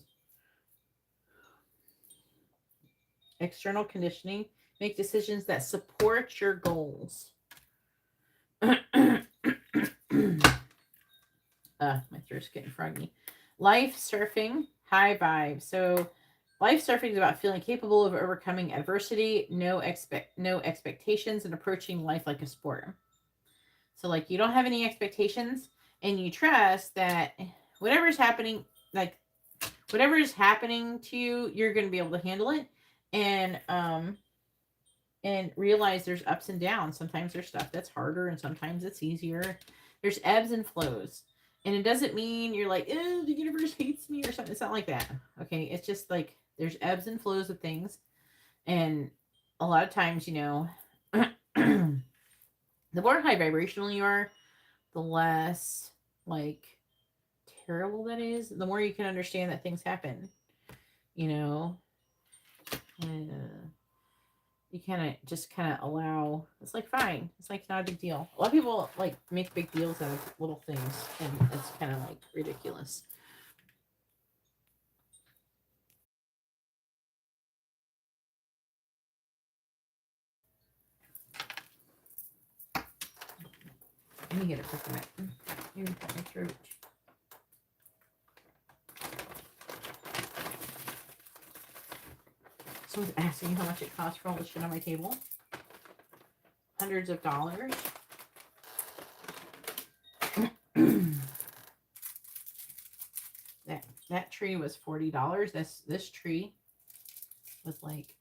External conditioning. Make decisions that support your goals. My throat's getting froggy. Life surfing. High vibe. So life surfing is about feeling capable of overcoming adversity, no expectations, and approaching life like a sport. So like you don't have any expectations and you trust that whatever is happening, like whatever is happening to you, you're going to be able to handle it and realize there's ups and downs. Sometimes there's stuff that's harder and sometimes it's easier. There's ebbs and flows. And it doesn't mean you're like, oh, the universe hates me or something. It's not like that. Okay. It's just like there's ebbs and flows of things. And a lot of times, you know, the more high vibrational you are, the less like terrible that is. The more you can understand that things happen, you know, and you just allow. It's like fine. It's like not a big deal. A lot of people like make big deals out of little things, and it's kind of like ridiculous. Let me get a peppermint. Maybe cut my throat. Someone's asking how much it costs for all the shit on my table. Hundreds of dollars. That tree was $40. This tree was like,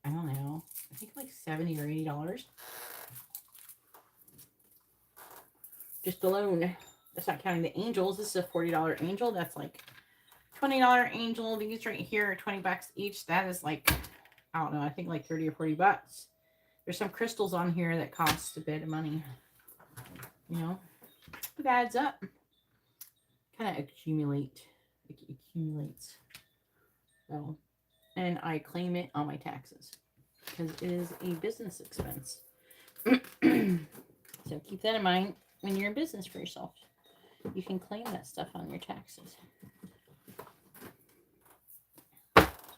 I don't know, I think like $70 or $80. Just alone. That's not counting the angels. This is a $40 angel. That's like $20 angel. These right here are 20 bucks each. That is like, I don't know, I think like 30 or 40 bucks. There's some crystals on here that cost a bit of money. You know, it adds up. Kind of accumulates. So, and I claim it on my taxes because it is a business expense. So keep that in mind when you're in business for yourself. You can claim that stuff on your taxes,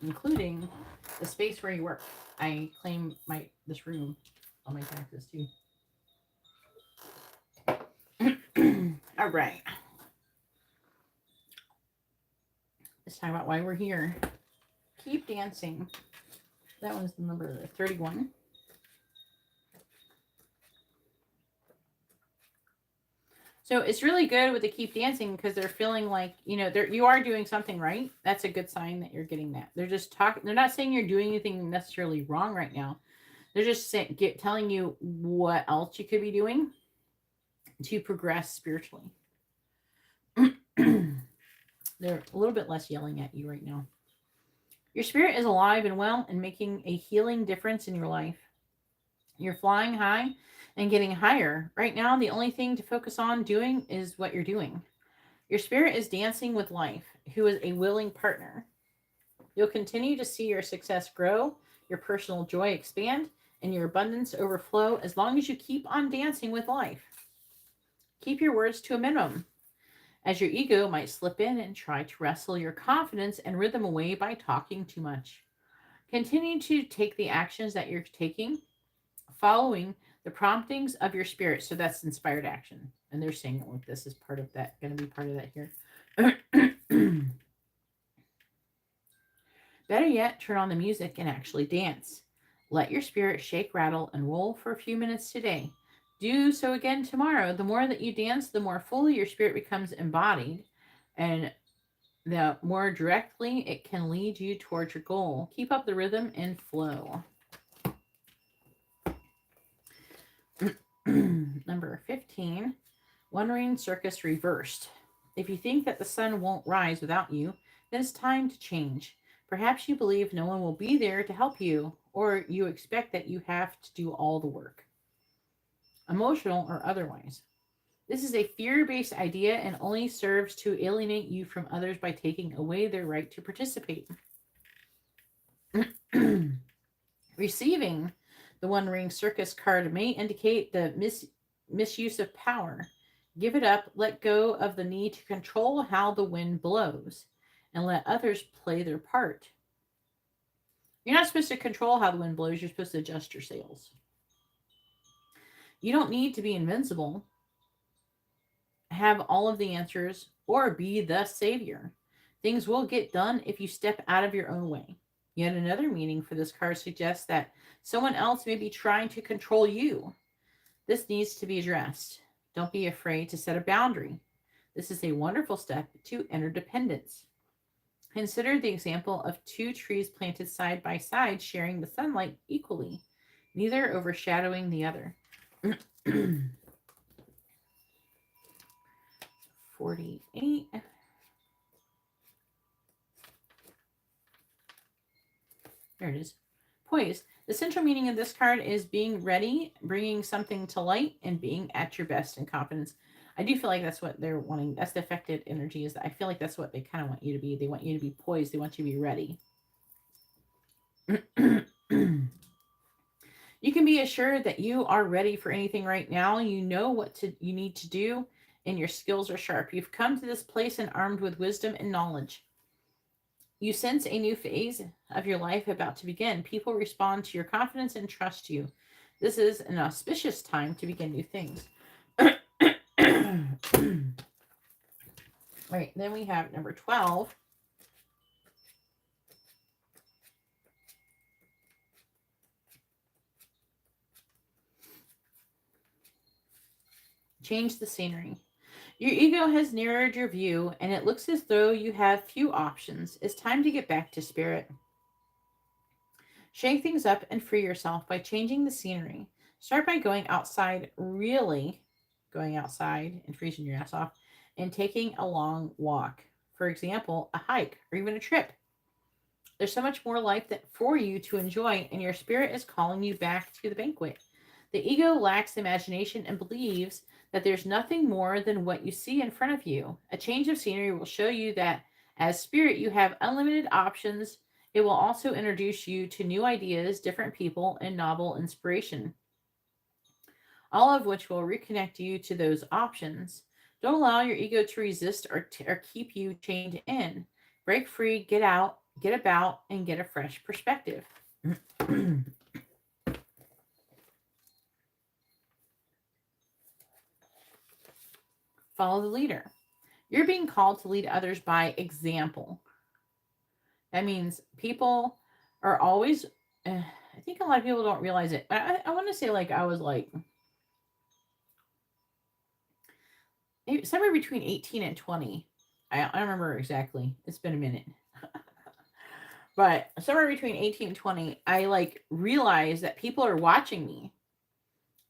including the space where you work. I claim this room on my taxes too. All right. Let's talk about why we're here. Keep dancing. That one's the number 31. So it's really good with the keep dancing because they're feeling like, you know, you are doing something right. That's a good sign that you're getting that. They're just talking. They're not saying you're doing anything necessarily wrong right now. They're just telling you what else you could be doing to progress spiritually. They're a little bit less yelling at you right now. Your spirit is alive and well and making a healing difference in your life. You're flying high and getting higher. Right now, the only thing to focus on doing is what you're doing. Your spirit is dancing with life, who is a willing partner. You'll continue to see your success grow, your personal joy expand, and your abundance overflow as long as you keep on dancing with life. Keep your words to a minimum, as your ego might slip in and try to wrestle your confidence and rhythm away by talking too much. Continue to take the actions that you're taking, following the promptings of your spirit. So that's inspired action. And they're saying it like this is part of that, going to be part of that here. Better yet, turn on the music and actually dance. Let your spirit shake, rattle, and roll for a few minutes today. Do so again tomorrow. The more that you dance, the more fully your spirit becomes embodied, and the more directly it can lead you towards your goal. Keep up the rhythm and flow. Number 15, Wandering Circus Reversed. If you think that the sun won't rise without you, then it's time to change. Perhaps you believe no one will be there to help you, or you expect that you have to do all the work, emotional or otherwise. This is a fear-based idea and only serves to alienate you from others by taking away their right to participate. Receiving the One-Ring Circus card may indicate the misuse of power. Give it up, let go of the need to control how the wind blows, and let others play their part. You're not supposed to control how the wind blows, you're supposed to adjust your sails. You don't need to be invincible, have all of the answers, or be the savior. Things will get done if you step out of your own way. Yet another meaning for this card suggests that someone else may be trying to control you. This needs to be addressed. Don't be afraid to set a boundary. This is a wonderful step to interdependence. Consider the example of two trees planted side by side, sharing the sunlight equally, neither overshadowing the other. 48. There it is. Poised. The central meaning of this card is being ready, bringing something to light, and being at your best in confidence. I do feel like that's what they're wanting. That's the affected energy. Is that I feel like that's what they kind of want you to be. They want you to be poised. They want you to be ready. You can be assured that you are ready for anything right now. You know what you need to do, and your skills are sharp. You've come to this place and armed with wisdom and knowledge. You sense a new phase of your life about to begin. People respond to your confidence and trust you. This is an auspicious time to begin new things. All right, then we have number 12. Change the scenery. Your ego has narrowed your view, and it looks as though you have few options. It's time to get back to spirit. Shake things up and free yourself by changing the scenery. Start by going outside, really going outside and freezing your ass off, and taking a long walk. For example, a hike or even a trip. There's so much more life that for you to enjoy, and your spirit is calling you back to the banquet. The ego lacks imagination and believes that there's nothing more than what you see in front of you. A change of scenery will show you that as spirit, you have unlimited options. It will also introduce you to new ideas, different people, and novel inspiration, all of which will reconnect you to those options. Don't allow your ego to resist or keep you chained in. Break free, get out, get about, and get a fresh perspective. Follow the leader. You're being called to lead others by example. That means people are always, I think a lot of people don't realize it. I want to say like I was like, somewhere between 18 and 20. I don't remember exactly. It's been a minute. But somewhere between 18 and 20, I like realized that people are watching me.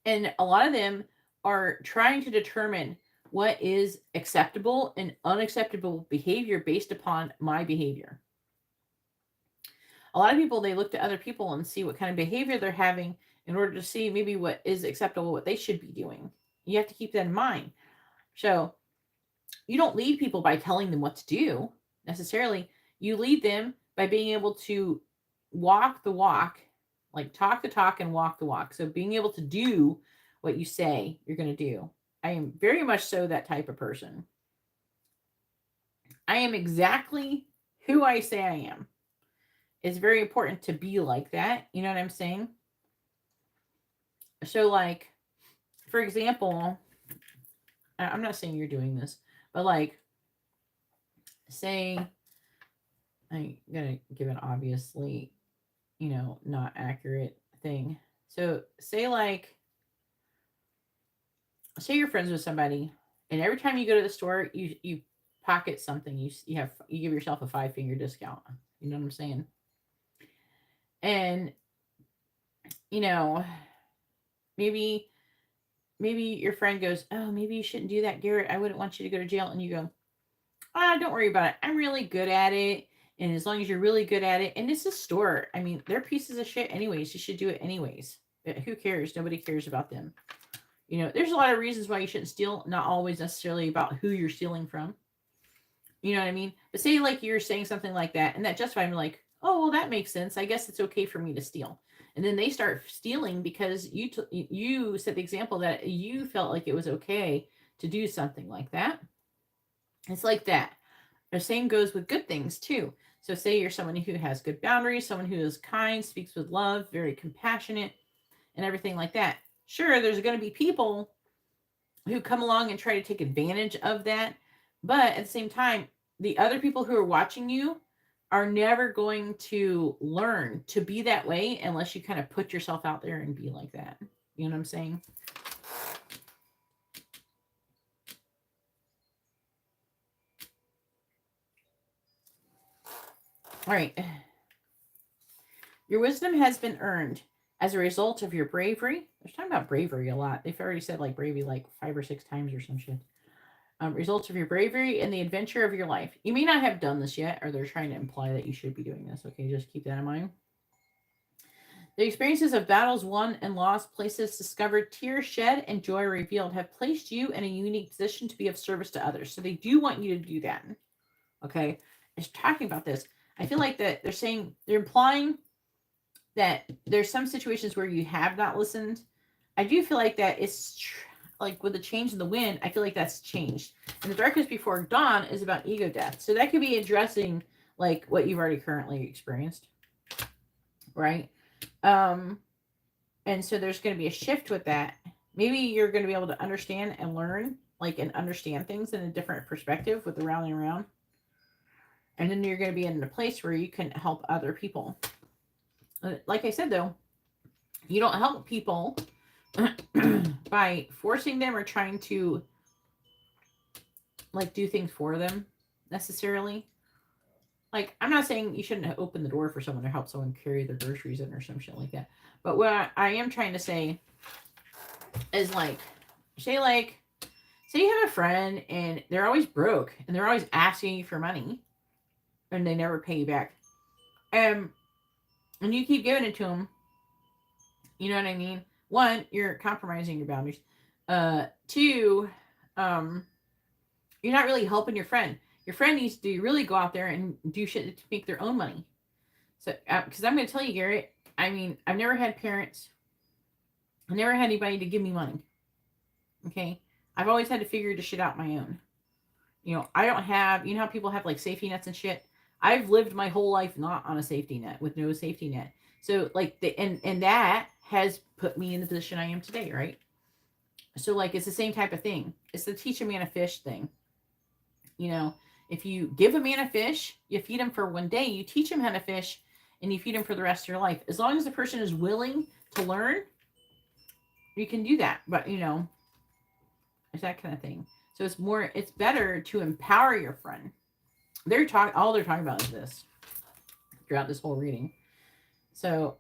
And a lot of them are trying to determine what is acceptable and unacceptable behavior based upon my behavior. A lot of people, they look to other people and see what kind of behavior they're having in order to see maybe what is acceptable, what they should be doing. You have to keep that in mind. So you don't lead people by telling them what to do necessarily. You lead them by being able to walk the walk, like talk the talk and walk the walk. So being able to do what you say you're going to do. I am very much so that type of person. I am exactly who I say I am. It's very important to be like that. You know what I'm saying? So like, for example, I'm not saying you're doing this, but like, say, I'm going to give an obviously, not accurate thing. So say you're friends with somebody, and every time you go to the store, you pocket something. You give yourself a 5-finger discount. You know what I'm saying? And maybe your friend goes, "Oh, maybe you shouldn't do that, Garrett. I wouldn't want you to go to jail." And you go, don't worry about it. I'm really good at it. And as long as you're really good at it, and it's a store. I mean, they're pieces of shit anyways. You should do it anyways. But who cares? Nobody cares about them. There's a lot of reasons why you shouldn't steal. Not always necessarily about who you're stealing from. You know what I mean? But say like you're saying something like that, and that justifies me like, oh, well, that makes sense. I guess it's okay for me to steal. And then they start stealing because you set the example that you felt like it was okay to do something like that. It's like that. The same goes with good things too. So say you're someone who has good boundaries, someone who is kind, speaks with love, very compassionate, and everything like that. Sure, there's going to be people who come along and try to take advantage of that. But at the same time, the other people who are watching you are never going to learn to be that way unless you kind of put yourself out there and be like that. You know what I'm saying? All right. Your wisdom has been earned as a result of your bravery. They're talking about bravery a lot. They've already said like bravery like 5 or 6 times or some shit. Results of your bravery and the adventure of your life. You may not have done this yet, or they're trying to imply that you should be doing this. Okay, just keep that in mind. The experiences of battles won and lost, places discovered, tears shed, and joy revealed have placed you in a unique position to be of service to others. So they do want you to do that. Okay, it's talking about this. I feel like that they're implying that there's some situations where you have not listened. I do feel like that it's like with the change in the wind, I feel like that's changed. And the darkness before dawn is about ego death. So that could be addressing like what you've already currently experienced. Right? And so there's going to be a shift with that. Maybe you're going to be able to understand and learn, like, and understand things in a different perspective with the rounding around. And then you're going to be in a place where you can help other people. Like I said, though, you don't help people by forcing them or trying to like do things for them necessarily. Like, I'm not saying you shouldn't open the door for someone or help someone carry their groceries in or some shit like that. But what I am trying to say is like, say you have a friend and they're always broke and they're always asking you for money and they never pay you back. And you keep giving it to them. You know what I mean? One, you're compromising your boundaries. Two, you're not really helping your friend. Your friend needs to really go out there and do shit to make their own money. So, because I'm going to tell you, Garrett, I mean, I've never had parents. I never had anybody to give me money. Okay? I've always had to figure this shit out my own. You know, I don't have, you know how people have like safety nets and shit? I've lived my whole life not on a safety net, with no safety net. So like and that has put me in the position I am today, right? So like it's the same type of thing. It's the teach a man a fish thing. You know, if you give a man a fish, you feed him for one day, you teach him how to fish, and you feed him for the rest of your life. As long as the person is willing to learn, you can do that. But you know, it's that kind of thing. So it's better to empower your friend. All they're talking about is this throughout this whole reading. So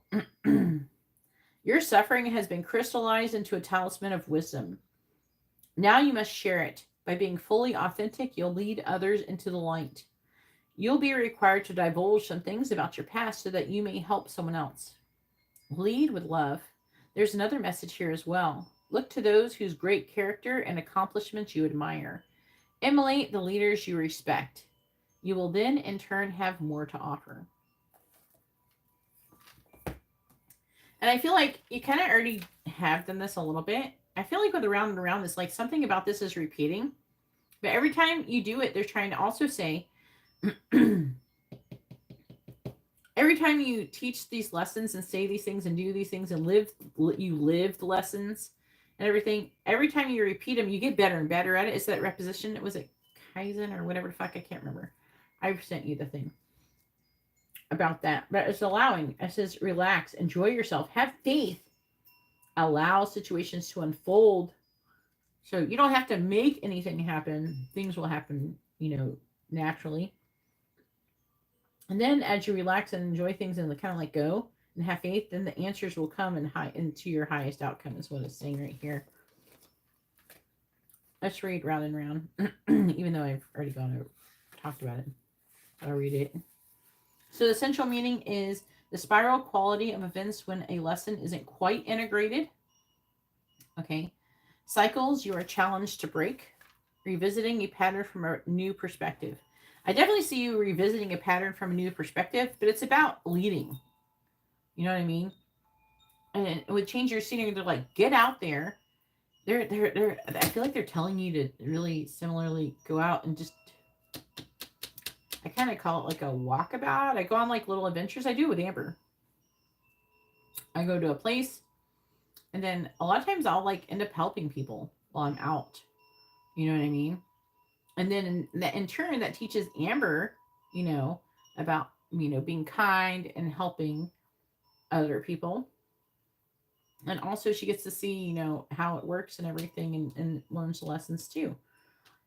your suffering has been crystallized into a talisman of wisdom. Now you must share it. By being fully authentic, you'll lead others into the light. You'll be required to divulge some things about your past so that you may help someone else. Lead with love. There's another message here as well. Look to those whose great character and accomplishments you admire. Emulate the leaders you respect. You will then, in turn, have more to offer. And I feel like you kind of already have done this a little bit. I feel like with around and around, it's like something about this is repeating. But every time you do it, they're trying to also say, every time you teach these lessons and say these things and do these things and you live the lessons and everything, every time you repeat them, you get better and better at it. It's that repetition. Was it Kaizen or whatever the fuck? I can't remember. I sent you the thing about that. But it's allowing. It says, relax, enjoy yourself, have faith, allow situations to unfold. So you don't have to make anything happen. Things will happen, you know, naturally. And then as you relax and enjoy things and kind of let go and have faith, then the answers will come into your highest outcome is what it's saying right here. Let's read round and round, even though I've already talked about it. I'll read it. So the central meaning is the spiral quality of events when a lesson isn't quite integrated. Okay. Cycles you are challenged to break. Revisiting a pattern from a new perspective. I definitely see you revisiting a pattern from a new perspective, but it's about leading. You know what I mean? And it would change your scenery. They're like, get out there. I feel like they're telling you to really similarly go out and just, I kind of call it like a walkabout. I go on like little adventures. I do with Amber. I go to a place and then a lot of times I'll like end up helping people while I'm out. You know what I mean? And then in turn, that teaches Amber, you know, about, you know, being kind and helping other people. And also she gets to see, you know, how it works and everything and learns lessons too.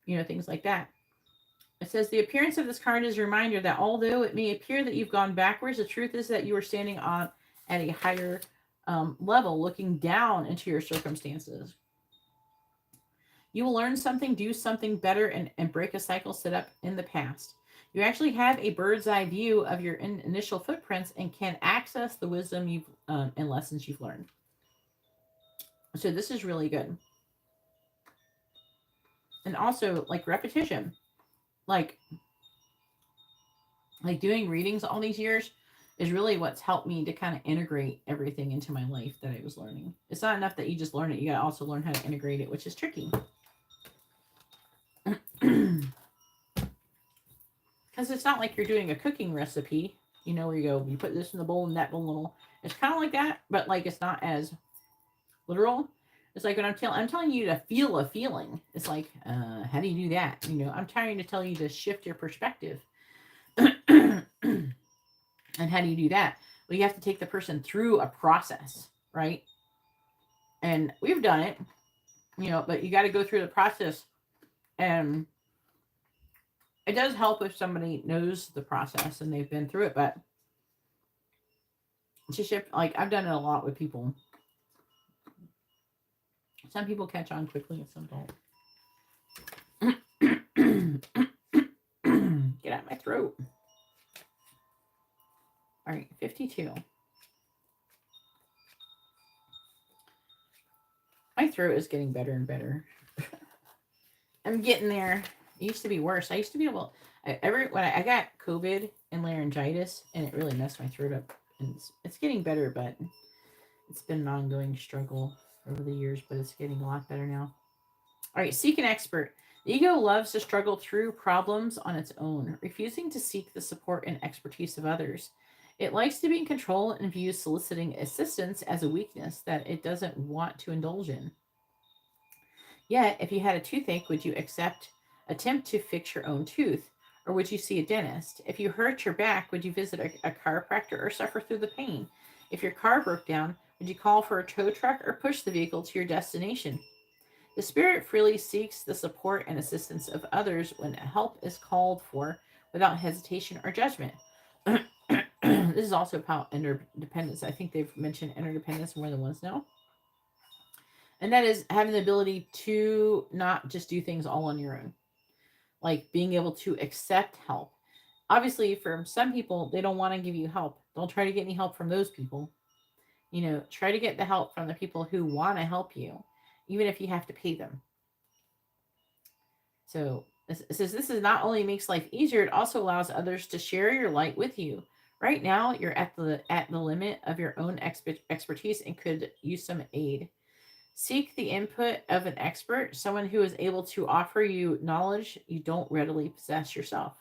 You know, things like that. It says the appearance of this card is a reminder that although it may appear that you've gone backwards, the truth is that you are standing on at a higher level, looking down into your circumstances. You will learn something, do something better, and break a cycle set up in the past. You actually have a bird's eye view of your initial footprints and can access the wisdom you've and lessons you've learned. So this is really good. And also, like, repetition. Like doing readings all these years is really what's helped me to kind of integrate everything into my life that I was learning. It's not enough that you just learn it. You got to also learn how to integrate it, which is tricky. Because it's not like you're doing a cooking recipe, you know, where you go, you put this in the bowl and that bowl little. It's kind of like that, but like it's not as literal. It's like when I'm telling you to feel a feeling. It's like, how do you do that? You know, I'm trying to tell you to shift your perspective. And how do you do that? Well, you have to take the person through a process, right? And we've done it, but you got to go through the process. And it does help if somebody knows the process and they've been through it. But to shift, like I've done it a lot with people. Some people catch on quickly and some don't. Get out of my throat. All right, 52. My throat is getting better and better. I'm getting there. It used to be worse. I used to be able, when I got COVID and laryngitis, and it really messed my throat up. And it's getting better, but it's been an ongoing struggle over the years, but it's getting a lot better now. All right, seek an expert. The ego loves to struggle through problems on its own, refusing to seek the support and expertise of others. It likes to be in control and views soliciting assistance as a weakness that it doesn't want to indulge in. Yet, if you had a toothache, would you attempt to fix your own tooth? Or would you see a dentist? If you hurt your back, would you visit a chiropractor or suffer through the pain? If your car broke down, would you call for a tow truck or push the vehicle to your destination? The spirit freely seeks the support and assistance of others when help is called for without hesitation or judgment. This is also about interdependence. I think they've mentioned interdependence more than once now. And that is having the ability to not just do things all on your own. Like being able to accept help. Obviously, for some people, they don't want to give you help. Don't try to get any help from those people. Try to get the help from the people who want to help you, even if you have to pay them. So this is not only makes life easier, it also allows others to share your light with you. Right now, you're at the limit of your own expertise and could use some aid. Seek the input of an expert, someone who is able to offer you knowledge you don't readily possess yourself.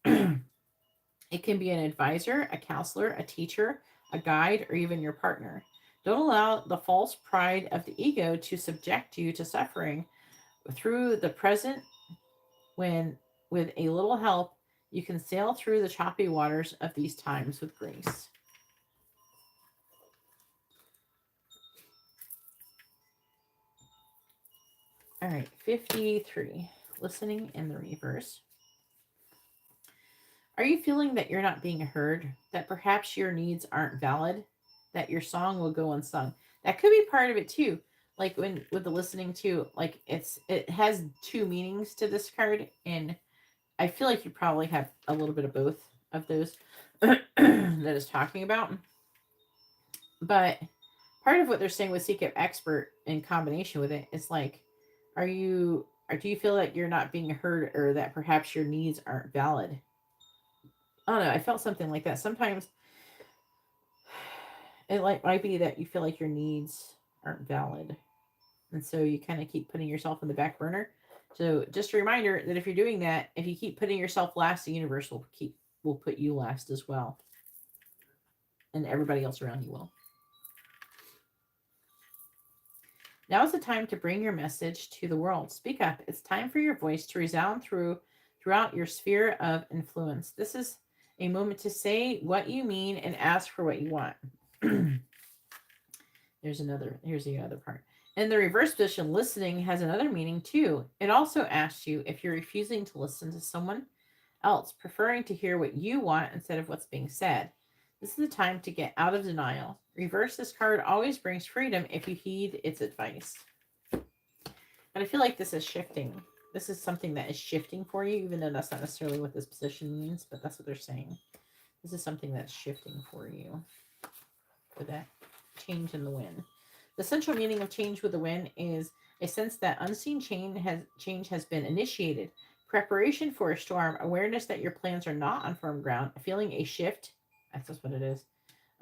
It can be an advisor, a counselor, a teacher, a guide, or even your partner. Don't allow the false pride of the ego to subject you to suffering. Through the present, when with a little help, you can sail through the choppy waters of these times with grace. All right, 53. Listening in the reverse. Are you feeling that you're not being heard? That perhaps your needs aren't valid? That your song will go unsung? That could be part of it too. Like with the listening to, like it has two meanings to this card, and I feel like you probably have a little bit of both of those that is talking about. But part of what they're saying with seek an expert in combination with it is like, do you feel like you're not being heard, or that perhaps your needs aren't valid? I don't know. I felt something like that. Sometimes it might be that you feel like your needs aren't valid, and so you kind of keep putting yourself in the back burner. So just a reminder that if you're doing that, if you keep putting yourself last, the universe will put you last as well, and everybody else around you will. Now is the time to bring your message to the world. Speak up. It's time for your voice to resound throughout your sphere of influence. This is a moment to say what you mean and ask for what you want. Here's the other part. In the reverse position, listening has another meaning too. It also asks you if you're refusing to listen to someone else, preferring to hear what you want instead of what's being said. This is the time to get out of denial. Reverse this card always brings freedom if you heed its advice. But I feel like this is shifting. This is something that is shifting for you, even though that's not necessarily what this position means, but that's what they're saying. This is something that's shifting for you with that change in the wind. The central meaning of change with the wind is a sense that unseen change has been initiated. Preparation for a storm, awareness that your plans are not on firm ground, feeling a shift. That's what it is.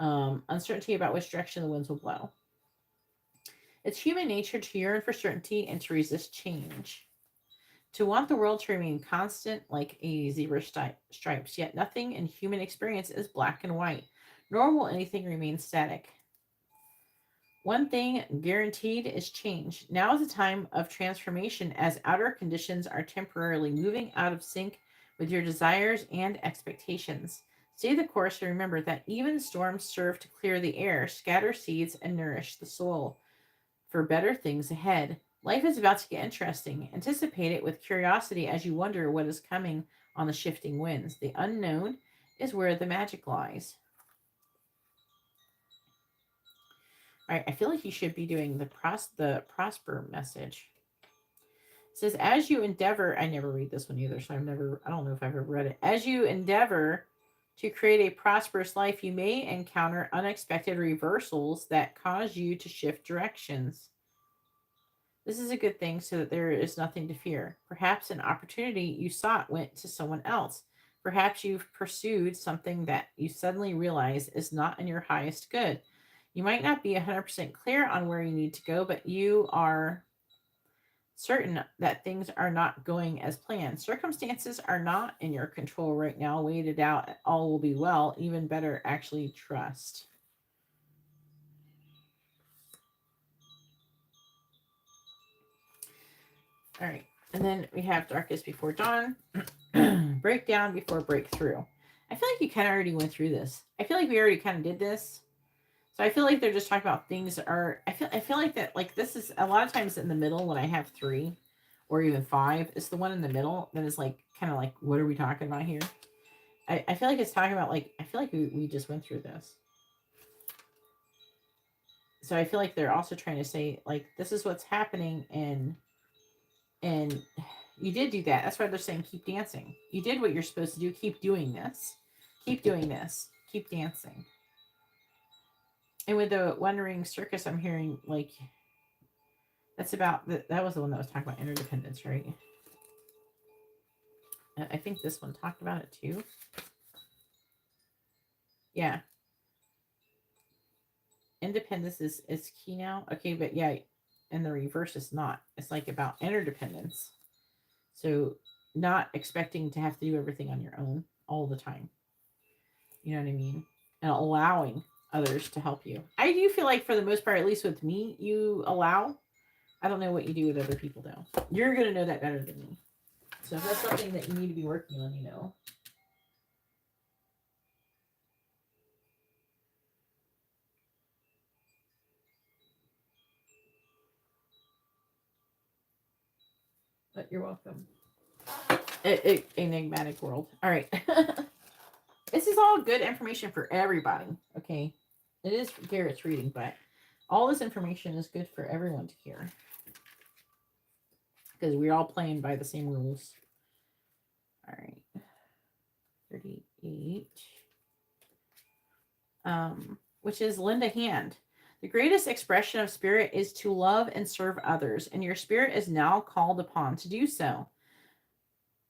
Uncertainty about which direction the winds will blow. It's human nature to yearn for certainty and to resist change. To want the world to remain constant like a zebra stripes, yet nothing in human experience is black and white, nor will anything remain static. One thing guaranteed is change. Now is a time of transformation as outer conditions are temporarily moving out of sync with your desires and expectations. Stay the course and remember that even storms serve to clear the air, scatter seeds, and nourish the soul. for better things ahead. Life is about to get interesting. Anticipate it with curiosity as you wonder what is coming on the shifting winds. The unknown is where the magic lies. All right, I feel like you should be doing the prosper message. It says, as you endeavor, I never read this one either, so I don't know if I've ever read it. As you endeavor to create a prosperous life, you may encounter unexpected reversals that cause you to shift directions. This is a good thing so that there is nothing to fear. Perhaps an opportunity you sought went to someone else. Perhaps you've pursued something that you suddenly realize is not in your highest good. You might not be 100% clear on where you need to go, but you are certain that things are not going as planned. Circumstances are not in your control right now. Wait it out. All will be well. Even better, actually trust. All right. And then we have Darkest Before Dawn. Breakdown before breakthrough. I feel like you kind of already went through this. I feel like we already kind of did this. So I feel like they're just talking about things are, I feel like that, like this is a lot of times in the middle when I have 3 or even 5, it's the one in the middle that is like, kind of like, what are we talking about here? I feel like it's talking about like, I feel like we just went through this. So I feel like they're also trying to say like, this is what's happening and you did do that. That's why they're saying keep dancing. You did what you're supposed to do. Keep doing this. Keep doing this. Keep dancing. And with the Wandering Circus, I'm hearing like that's about that was the one that was talking about interdependence, right? I think this one talked about it too. Yeah. Independence is key now. Okay, but yeah, and the reverse is not. It's like about interdependence. So not expecting to have to do everything on your own all the time. You know what I mean? And allowing others to help you. I do feel like for the most part, at least with me, you allow. I don't know what you do with other people though. You're going to know that better than me. So if that's something that you need to be working on, you know. But you're welcome. Enigmatic world. All right. This is all good information for everybody. Okay. It is Garrett's reading, but all this information is good for everyone to hear. Because we're all playing by the same rules. All right. 38. Which is lend a hand. The greatest expression of spirit is to love and serve others, and your spirit is now called upon to do so.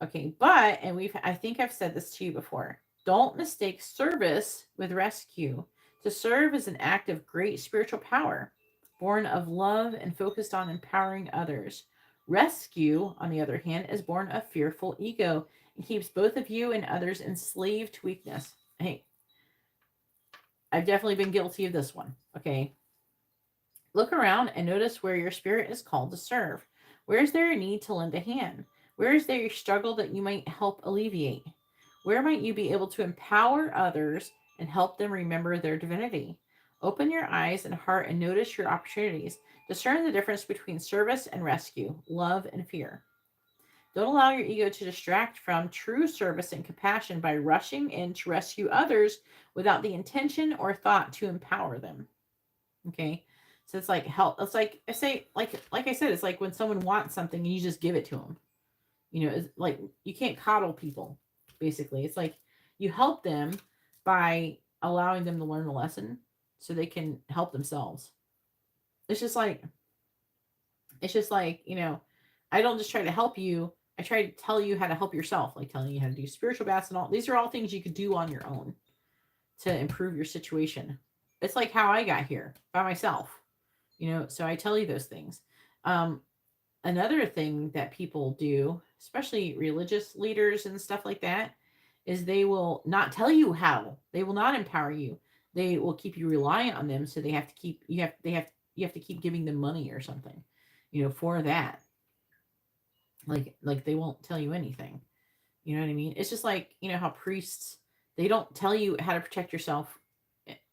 Okay, but, and I think I've said this to you before, don't mistake service with rescue. To serve is an act of great spiritual power, born of love and focused on empowering others. Rescue, on the other hand, is born of fearful ego and keeps both of you and others enslaved to weakness. Hey, I've definitely been guilty of this one, okay? Look around and notice where your spirit is called to serve. Where is there a need to lend a hand? Where is there a struggle that you might help alleviate? Where might you be able to empower others and help them remember their divinity? Open your eyes and heart and notice your opportunities. Discern the difference between service and rescue, love and fear. Don't allow your ego to distract from true service and compassion by rushing in to rescue others without the intention or thought to empower them. Okay? So it's like help. It's like I say, like I said, it's like when someone wants something and you just give it to them. You know, it's like you can't coddle people. Basically, it's like you help them by allowing them to learn the lesson so they can help themselves. It's just like you know, I don't just try to help you. I try to tell you how to help yourself, like telling you how to do spiritual baths and all. These are all things you could do on your own to improve your situation. It's like how I got here by myself. You know, so I tell you those things. Another thing that people do, especially religious leaders and stuff like that, is they will not tell you how. They will not empower you. They will keep you reliant on them. So they have to keep you have to keep giving them money or something, you know, for that. Like they won't tell you anything. You know what I mean? It's just like, you know, how priests, they don't tell you how to protect yourself,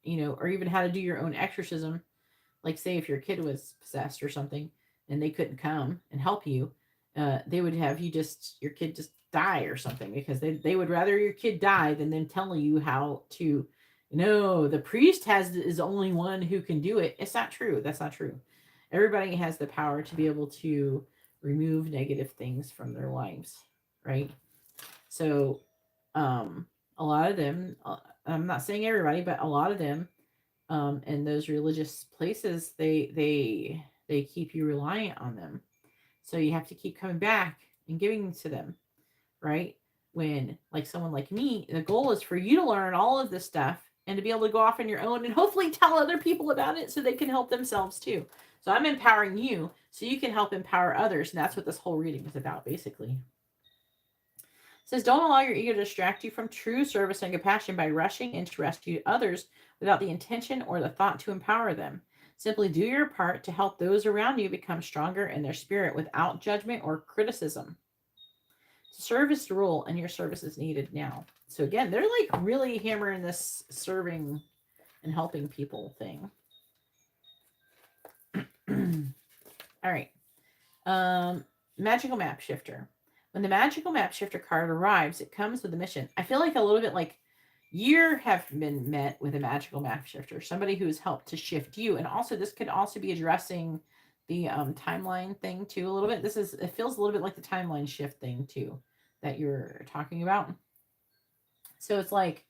you know, or even how to do your own exorcism. Like, say if your kid was possessed or something and they couldn't come and help you, they would have your kid just die or something, because they would rather your kid die than them telling you how to, no, the priest is the only one who can do it. It's not true. That's not true. Everybody has the power to be able to remove negative things from their lives, right? So, a lot of them, I'm not saying everybody, but a lot of them, in those religious places, they keep you reliant on them. So you have to keep coming back and giving to them, right? When, like, someone like me, the goal is for you to learn all of this stuff and to be able to go off on your own and hopefully tell other people about it so they can help themselves too. So I'm empowering you so you can help empower others. And that's what this whole reading is about, basically. It says, don't allow your ego to distract you from true service and compassion by rushing in to rescue others without the intention or the thought to empower them. Simply do your part to help those around you become stronger in their spirit without judgment or criticism. Service to rule, and your service is needed now. So again, they're like really hammering this serving and helping people thing. All right. Magical Map Shifter. When the Magical Map Shifter card arrives, it comes with a mission. I feel like a little bit like you have been met with a Magical Map Shifter, somebody who has helped to shift you. And also, this could also be addressing the timeline thing too a little bit. It feels a little bit like the timeline shift thing too that you're talking about. So it's like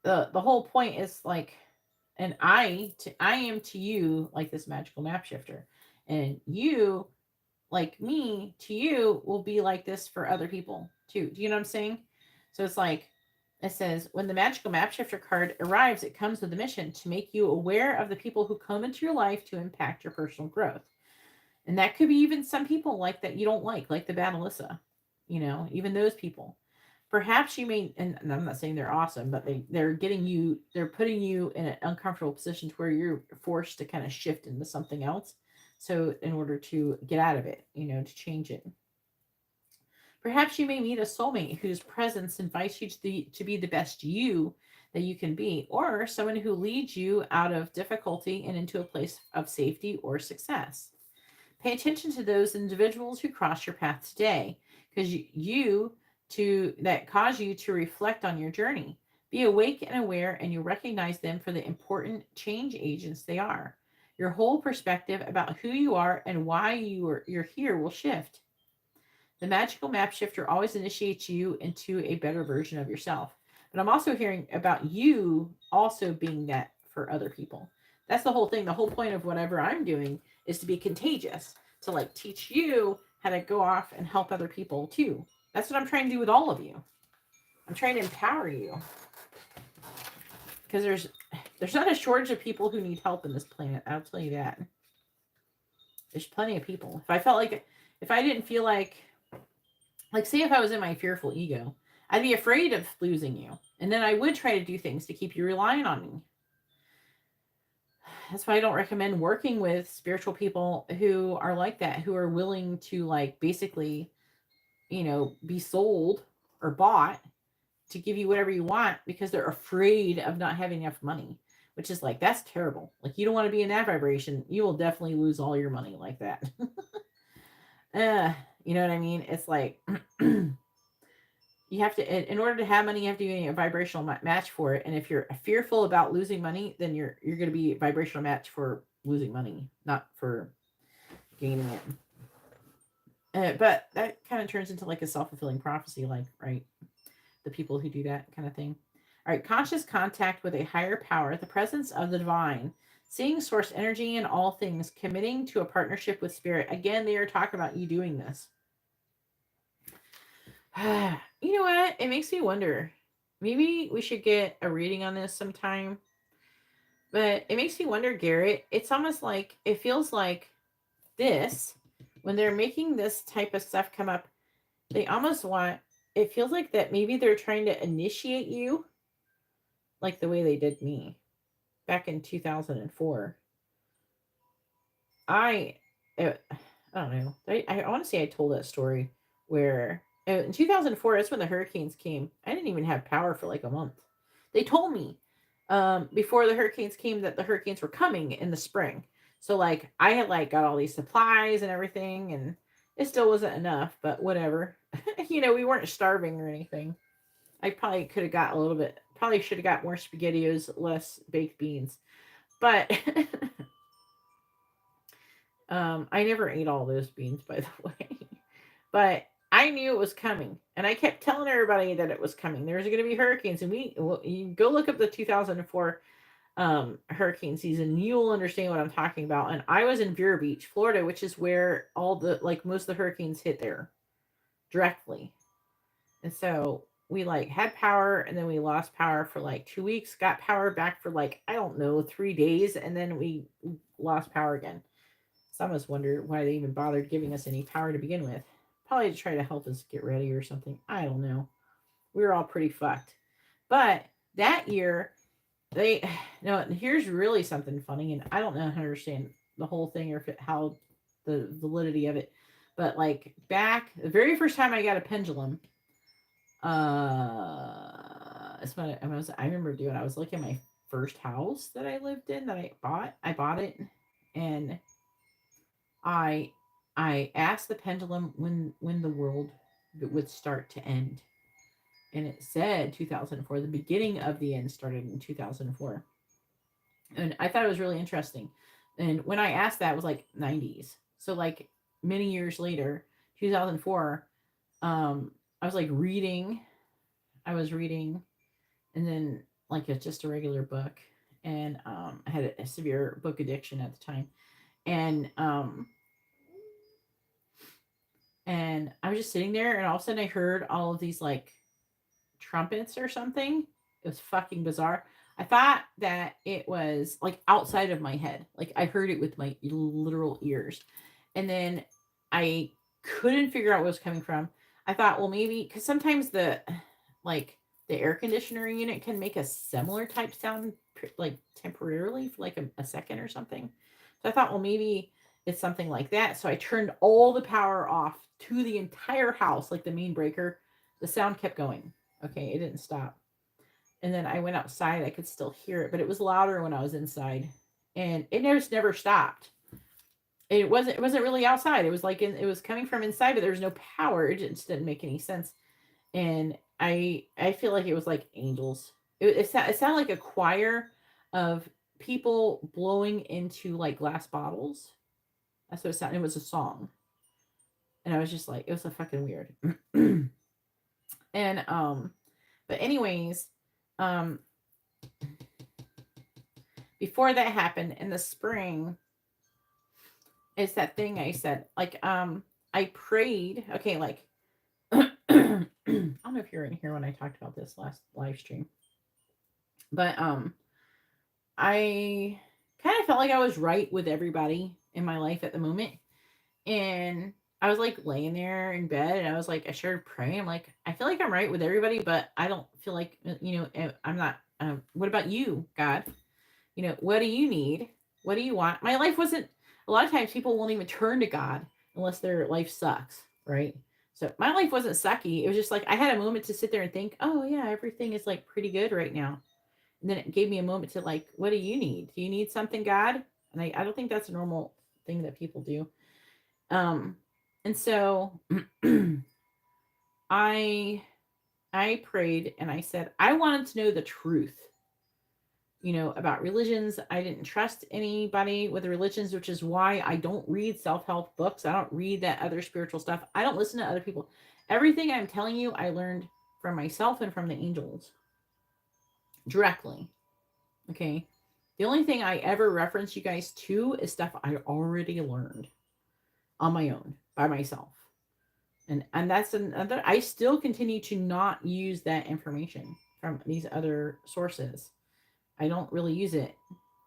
the whole point is like, and I am to you like this magical map shifter, and you, like me to you, will be like this for other people too. Do you know what I'm saying? So it's like, it says, when the magical map shifter card arrives, it comes with a mission to make you aware of the people who come into your life to impact your personal growth. And that could be even some people like that you don't like the bad Alyssa, even those people. Perhaps you may, and I'm not saying they're awesome, but they're putting you in an uncomfortable position to where you're forced to kind of shift into something else. So in order to get out of it, to change it. Perhaps you may meet a soulmate whose presence invites you to be the best you that you can be, or someone who leads you out of difficulty and into a place of safety or success. Pay attention to those individuals who cross your path today, because that cause you to reflect on your journey. Be awake and aware, and you recognize them for the important change agents they are. Your whole perspective about who you are and why you're here will shift. The magical map shifter always initiates you into a better version of yourself. But I'm also hearing about you also being that for other people. That's the whole thing. The whole point of whatever I'm doing is to be contagious, to like teach you how to go off and help other people too. That's what I'm trying to do with all of you. I'm trying to empower you. Because there's not a shortage of people who need help in this planet. I'll tell you that. There's plenty of people. If I didn't feel like say if I was in my fearful ego, I'd be afraid of losing you. And then I would try to do things to keep you relying on me. That's why I don't recommend working with spiritual people who are like that, who are willing to basically, be sold or bought to give you whatever you want because they're afraid of not having enough money, which is that's terrible. You don't want to be in that vibration. You will definitely lose all your money like that. You know what I mean? It's you have to, in order to have money, you have to be a vibrational match for it. And if you're fearful about losing money, then you're going to be a vibrational match for losing money, not for gaining it. But that kind of turns into a self-fulfilling prophecy, right? The people who do that kind of thing. All right, conscious contact with a higher power, the presence of the divine, seeing source energy in all things, committing to a partnership with spirit. Again, they are talking about you doing this. You know what? It makes me wonder. Maybe we should get a reading on this sometime. But it makes me wonder, Garrett. It's almost like, it feels like this, when they're making this type of stuff come up, they almost want, it feels like that maybe they're trying to initiate you like the way they did me back in 2004. I don't know. I want to say I told that story where in 2004, that's when the hurricanes came. I didn't even have power for a month. They told me before the hurricanes came, that the hurricanes were coming in the spring. So like I had like got all these supplies and everything, and it still wasn't enough, but whatever. We weren't starving or anything. I probably could have got a little bit, probably should have got more SpaghettiOs, less baked beans. But I never ate all those beans, by the way. But I knew it was coming, and I kept telling everybody that it was coming. There's going to be hurricanes, and you go look up the 2004 hurricane season. You'll understand what I'm talking about. And I was in Vero Beach, Florida, which is where all the like most of the hurricanes hit there directly. And so we like had power, and then we lost power for like 2 weeks, got power back for like, I don't know, 3 days, and then we lost power again. Some of us wonder why they even bothered giving us any power to begin with. Probably to try to help us get ready or something. I don't know. We were all pretty fucked. But that year, they no. Here's really something funny, and I don't know how to understand the whole thing or how the validity of it. But like back the very first time I got a pendulum, it's what I remember doing. I was looking at my first house that I lived in that I bought. I bought it, and I I asked the pendulum when the world would start to end, and it said 2004. The beginning of the end started in 2004, and I thought it was really interesting. And when I asked that, it was like 90s. So like many years later, 2004, I was like reading. I was reading, and then like it's just a regular book, and I had a severe book addiction at the time, and I was just sitting there, and all of a sudden I heard all of these like trumpets or something. It was fucking bizarre. I thought that it was like outside of my head. Like I heard it with my literal ears. And then I couldn't figure out where it was coming from. I thought, well, maybe because sometimes like the air conditioner unit can make a similar type sound like temporarily for like a second or something. So I thought, well, maybe it's something like that. So I turned all the power off to the entire house, like the main breaker. The sound kept going. Okay, it didn't stop. And then I went outside. I could still hear it, but it was louder when I was inside, and it never stopped. It wasn't really outside. It was like it was coming from inside, but there was no power. It just didn't make any sense. And I feel like it was like angels. It sounded like a choir of people blowing into like glass bottles. That's what it sounded. It was a song, and I was just like, it was so fucking weird. And but anyways, um, before that happened in the spring, it's that thing I said. Like, I prayed. Okay, like, I don't know if you're in here when I talked about this last live stream, but I kind of felt like I was right with everybody in my life at the moment, and I was like laying there in bed, and I was like, I started praying. I'm like, I feel like I'm right with everybody, but I don't feel like I'm not. What about you, God? What do you need? What do you want? My life wasn't, a lot of times people won't even turn to God unless their life sucks, right? So my life wasn't sucky. It was just like I had a moment to sit there and think, oh yeah, everything is like pretty good right now. And then it gave me a moment to like, what do you need? Do you need something, God? And I don't think that's a normal thing that people do. And so I prayed, and I said, I wanted to know the truth, about religions. I didn't trust anybody with religions, which is why I don't read self-help books. I don't read that other spiritual stuff. I don't listen to other people. Everything I'm telling you, I learned from myself and from the angels directly. Okay. The only thing I ever reference you guys to is stuff I already learned on my own by myself. And that's another, I still continue to not use that information from these other sources. I don't really use it.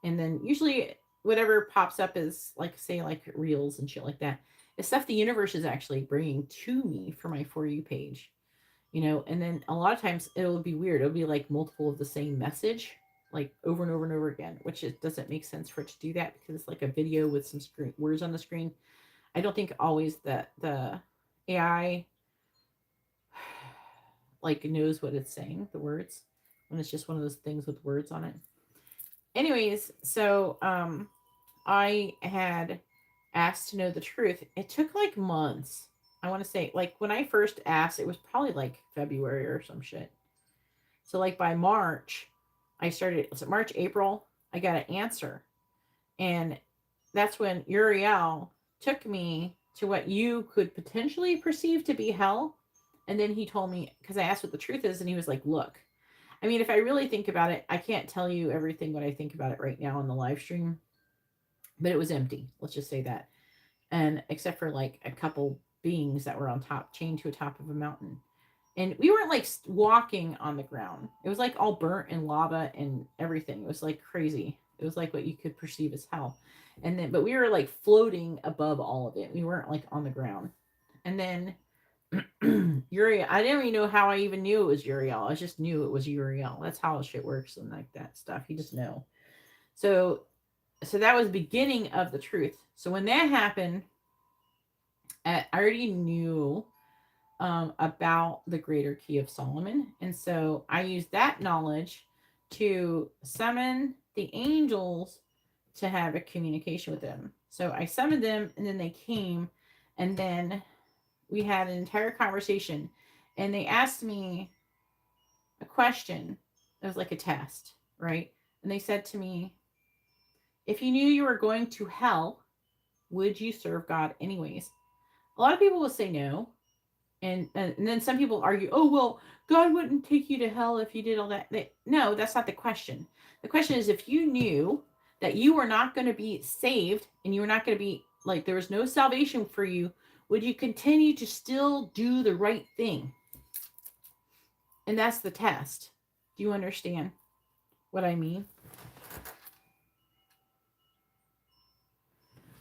And then usually whatever pops up is like, say, like reels and shit like that. It's stuff the universe is actually bringing to me for my For You page, and then a lot of times it'll be weird. It'll be like multiple of the same message, like over and over and over again, which it doesn't make sense for it to do that because it's like a video with some words on the screen. I don't think always that the AI like knows what it's saying, the words. when it's just one of those things with words on it. Anyways, so I had asked to know the truth. It took like months. I want to say, like, when I first asked, it was probably like February or some shit. So like by March, I started, was it March, April? I got an answer. And that's when Uriel took me to what you could potentially perceive to be hell. And then he told me, because I asked what the truth is, and he was like, look, I mean, if I really think about it, I can't tell you everything what I think about it right now on the live stream, but it was empty. Let's just say that. And except for like a couple beings that were on top, chained to a top of a mountain. And we weren't like walking on the ground. It was like all burnt and lava and everything. It was like crazy. It was like what you could perceive as hell. And then, but we were like floating above all of it. We weren't like on the ground. And then Uriel, I didn't even know how I even knew it was Uriel. I just knew it was Uriel. That's how shit works and like that stuff. You just know. So that was the beginning of the truth. So when that happened, I already knew about the greater key of Solomon. And so I used that knowledge to summon the angels to have a communication with them. So I summoned them, and then they came, and then we had an entire conversation, and they asked me a question. It was like a test, right? And they said to me, if you knew you were going to hell, would you serve God anyways? A lot of people will say no. And then some people argue, oh, well, God wouldn't take you to hell if you did all that. No, that's not the question. The question is, if you knew that you were not going to be saved and you were not going to be, like, there was no salvation for you, would you continue to still do the right thing? And that's the test. Do you understand what I mean?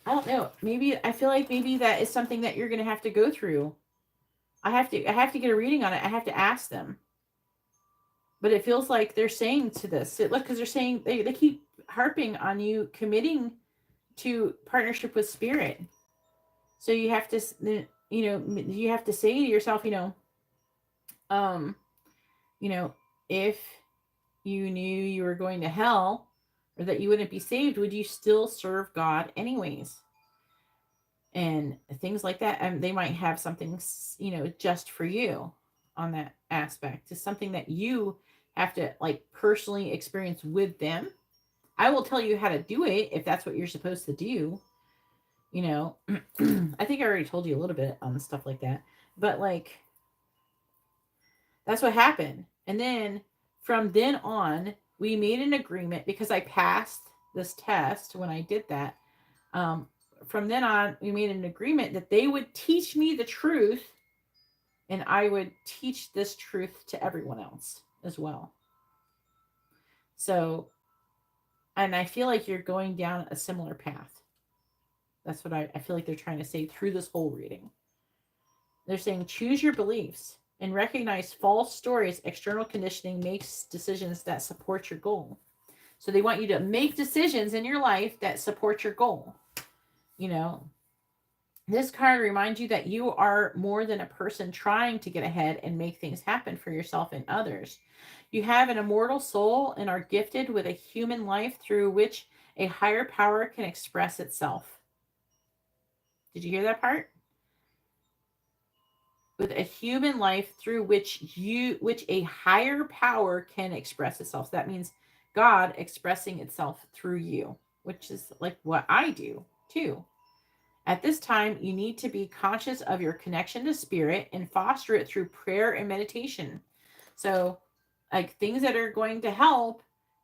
I don't know. Maybe, I feel like maybe that is something that you're going to have to go through. I have to get a reading on it. I have to ask them. But it feels like they're saying to this, look, because they're saying, they keep harping on you committing to partnership with spirit. So you have to, you have to say to yourself, if you knew you were going to hell or that you wouldn't be saved, would you still serve God anyways? And things like that. And they might have something, just for you on that aspect. It's something that you have to like personally experience with them. I will tell you how to do it if that's what you're supposed to do. I think I already told you a little bit on stuff like that, but like, that's what happened. And then from then on, we made an agreement because I passed this test when I did that. From then on, we made an agreement that they would teach me the truth and I would teach this truth to everyone else as well. So, and I feel like you're going down a similar path. That's what I feel like they're trying to say through this whole reading. They're saying, choose your beliefs and recognize false stories. External conditioning makes decisions that support your goal. So they want you to make decisions in your life that support your goal. This card reminds you that you are more than a person trying to get ahead and make things happen for yourself and others. You have an immortal soul and are gifted with a human life through which a higher power can express itself. Did you hear that part? With a human life through which a higher power can express itself. So that means God expressing itself through you, which is like what I do too. At this time, you need to be conscious of your connection to spirit and foster it through prayer and meditation. So, like, things that are going to help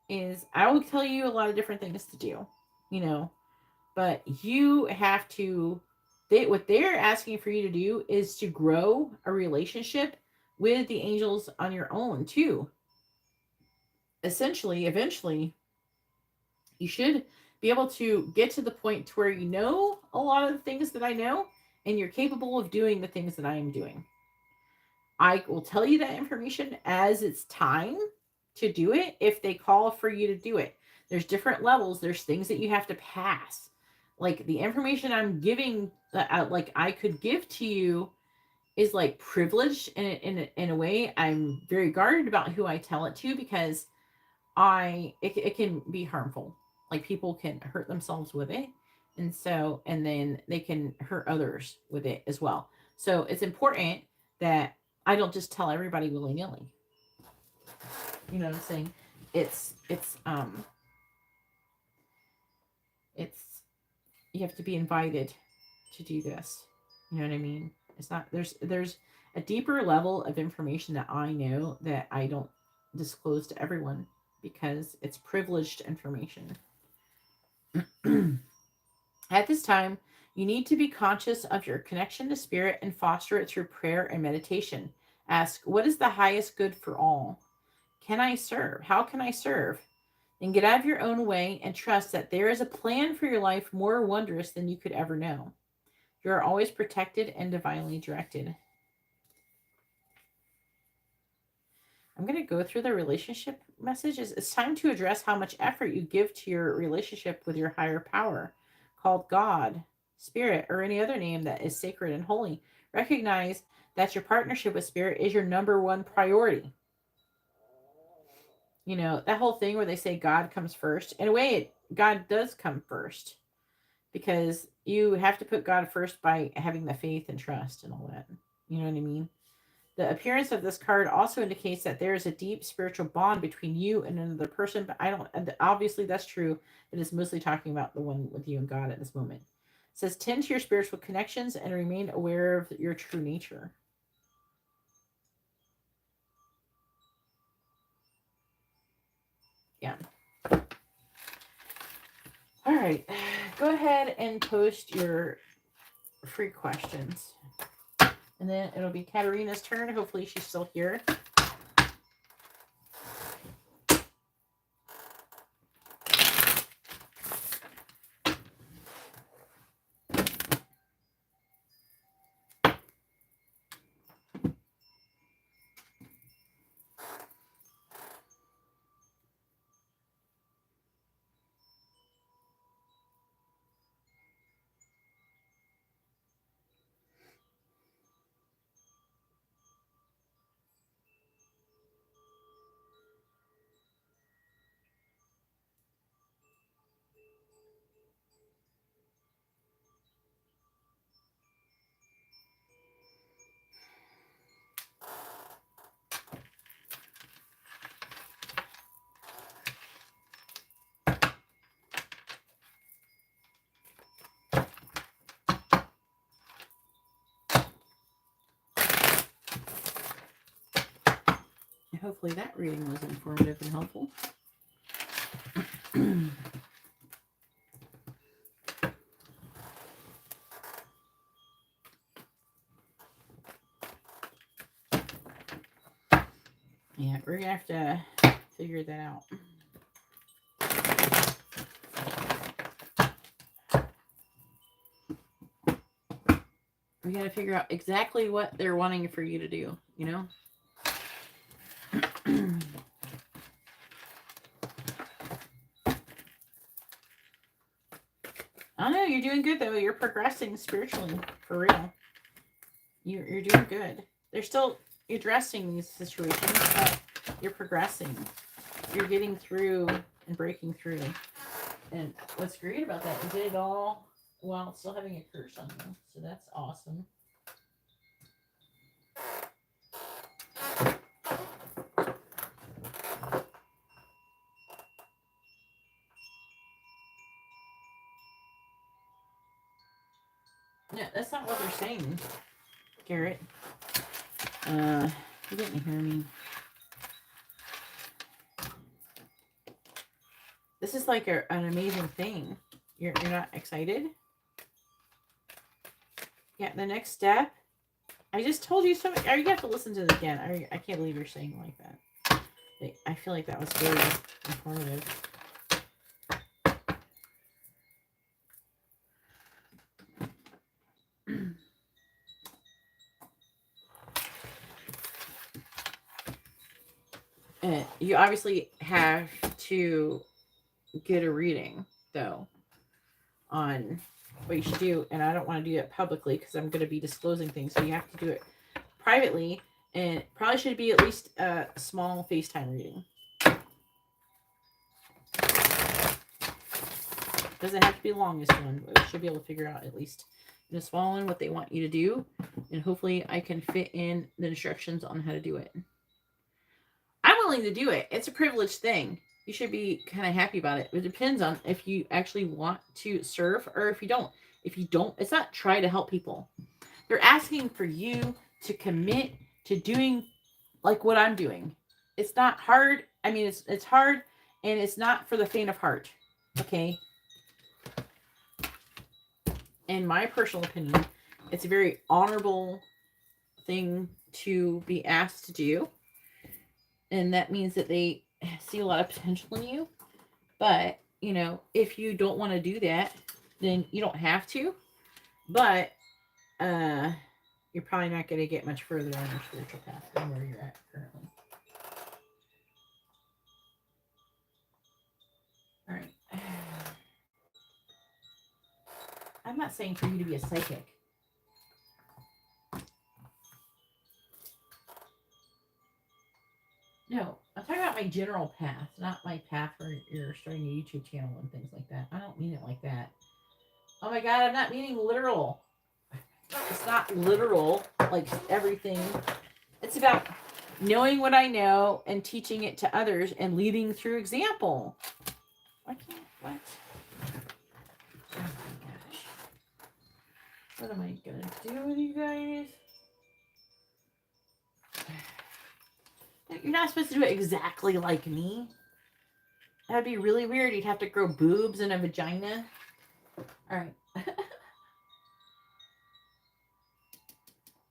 is, I will tell you a lot of different things to do, but you have to, what they're asking for you to do is to grow a relationship with the angels on your own too. Essentially, eventually, you should be able to get to the point to where you know a lot of the things that I know and you're capable of doing the things that I am doing. I will tell you that information as it's time to do it if they call for you to do it. There's different levels. There's things that you have to pass. Like the information I'm giving, like I could give to you is like privileged in a way. I'm very guarded about who I tell it to, because it can be harmful. Like, people can hurt themselves with it. And then they can hurt others with it as well. So it's important that I don't just tell everybody willy-nilly. You know what I'm saying? It's you have to be invited to do this. You know what I mean? It's not, there's a deeper level of information that I know that I don't disclose to everyone, because it's privileged information. At this time, you need to be conscious of your connection to spirit and foster it through prayer and meditation. Ask, what is the highest good for all? Can I serve? How can I serve? And get out of your own way and trust that there is a plan for your life more wondrous than you could ever know. You are always protected and divinely directed. I'm going to go through the relationship messages. It's time to address how much effort you give to your relationship with your higher power, called God, Spirit, or any other name that is sacred and holy. Recognize that your partnership with Spirit is your number one priority. You know, that whole thing where they say God comes first. In a way, God does come first, because you have to put God first by having the faith and trust and all that. You know what I mean? The appearance of this card also indicates that there is a deep spiritual bond between you and another person, but obviously that's true, but it's mostly talking about the one with you and God at this moment. It says, tend to your spiritual connections and remain aware of your true nature. Yeah. All right. Go ahead and post your free questions. And then it'll be Katarina's turn. Hopefully she's still here. Hopefully that reading was informative and helpful. Yeah, we're going to have to figure that out. We got to figure out exactly what they're wanting for you to do, you know? I don't know, you're doing good though. You're progressing spiritually, for real. You're doing good. You're addressing these situations, but you're progressing. You're getting through and breaking through. And what's great about that, you did it all while still having a curse on you. So that's awesome. No, that's not what they're saying, Garrett. You didn't hear me. This is like an amazing thing. You're not excited? Yeah, the next step. I just told you so. You have to listen to it again. I can't believe you're saying like that. I feel like that was very informative. You obviously have to get a reading, though, on what you should do. And I don't want to do it publicly because I'm going to be disclosing things. So you have to do it privately, and probably should be at least a small FaceTime reading. Doesn't have to be the longest one, but we should be able to figure out at least in a small one what they want you to do, and hopefully I can fit in the instructions on how to do it. I'm willing to do it. It's a privileged thing. You should be kind of happy about it. It depends on if you actually want to serve or if you don't. If you don't, it's not try to help people. They're asking for you to commit to doing like what I'm doing. It's not hard. I mean, it's hard, and it's not for the faint of heart. Okay? In my personal opinion, it's a very honorable thing to be asked to do. And that means that they see a lot of potential in you. But, you know, if you don't want to do that, then you don't have to. But you're probably not going to get much further on your spiritual path than where you're at currently. All right. I'm not saying for you to be a psychic. No, I'm talking about my general path, not my path where you're starting a YouTube channel and things like that. I don't mean it like that. Oh my God, I'm not meaning literal. It's not literal, like everything. It's about knowing what I know and teaching it to others and leading through example. What? Oh my gosh. What am I going to do with you guys? You're not supposed to do it exactly like me. That'd be really weird. You'd have to grow boobs and a vagina. All right.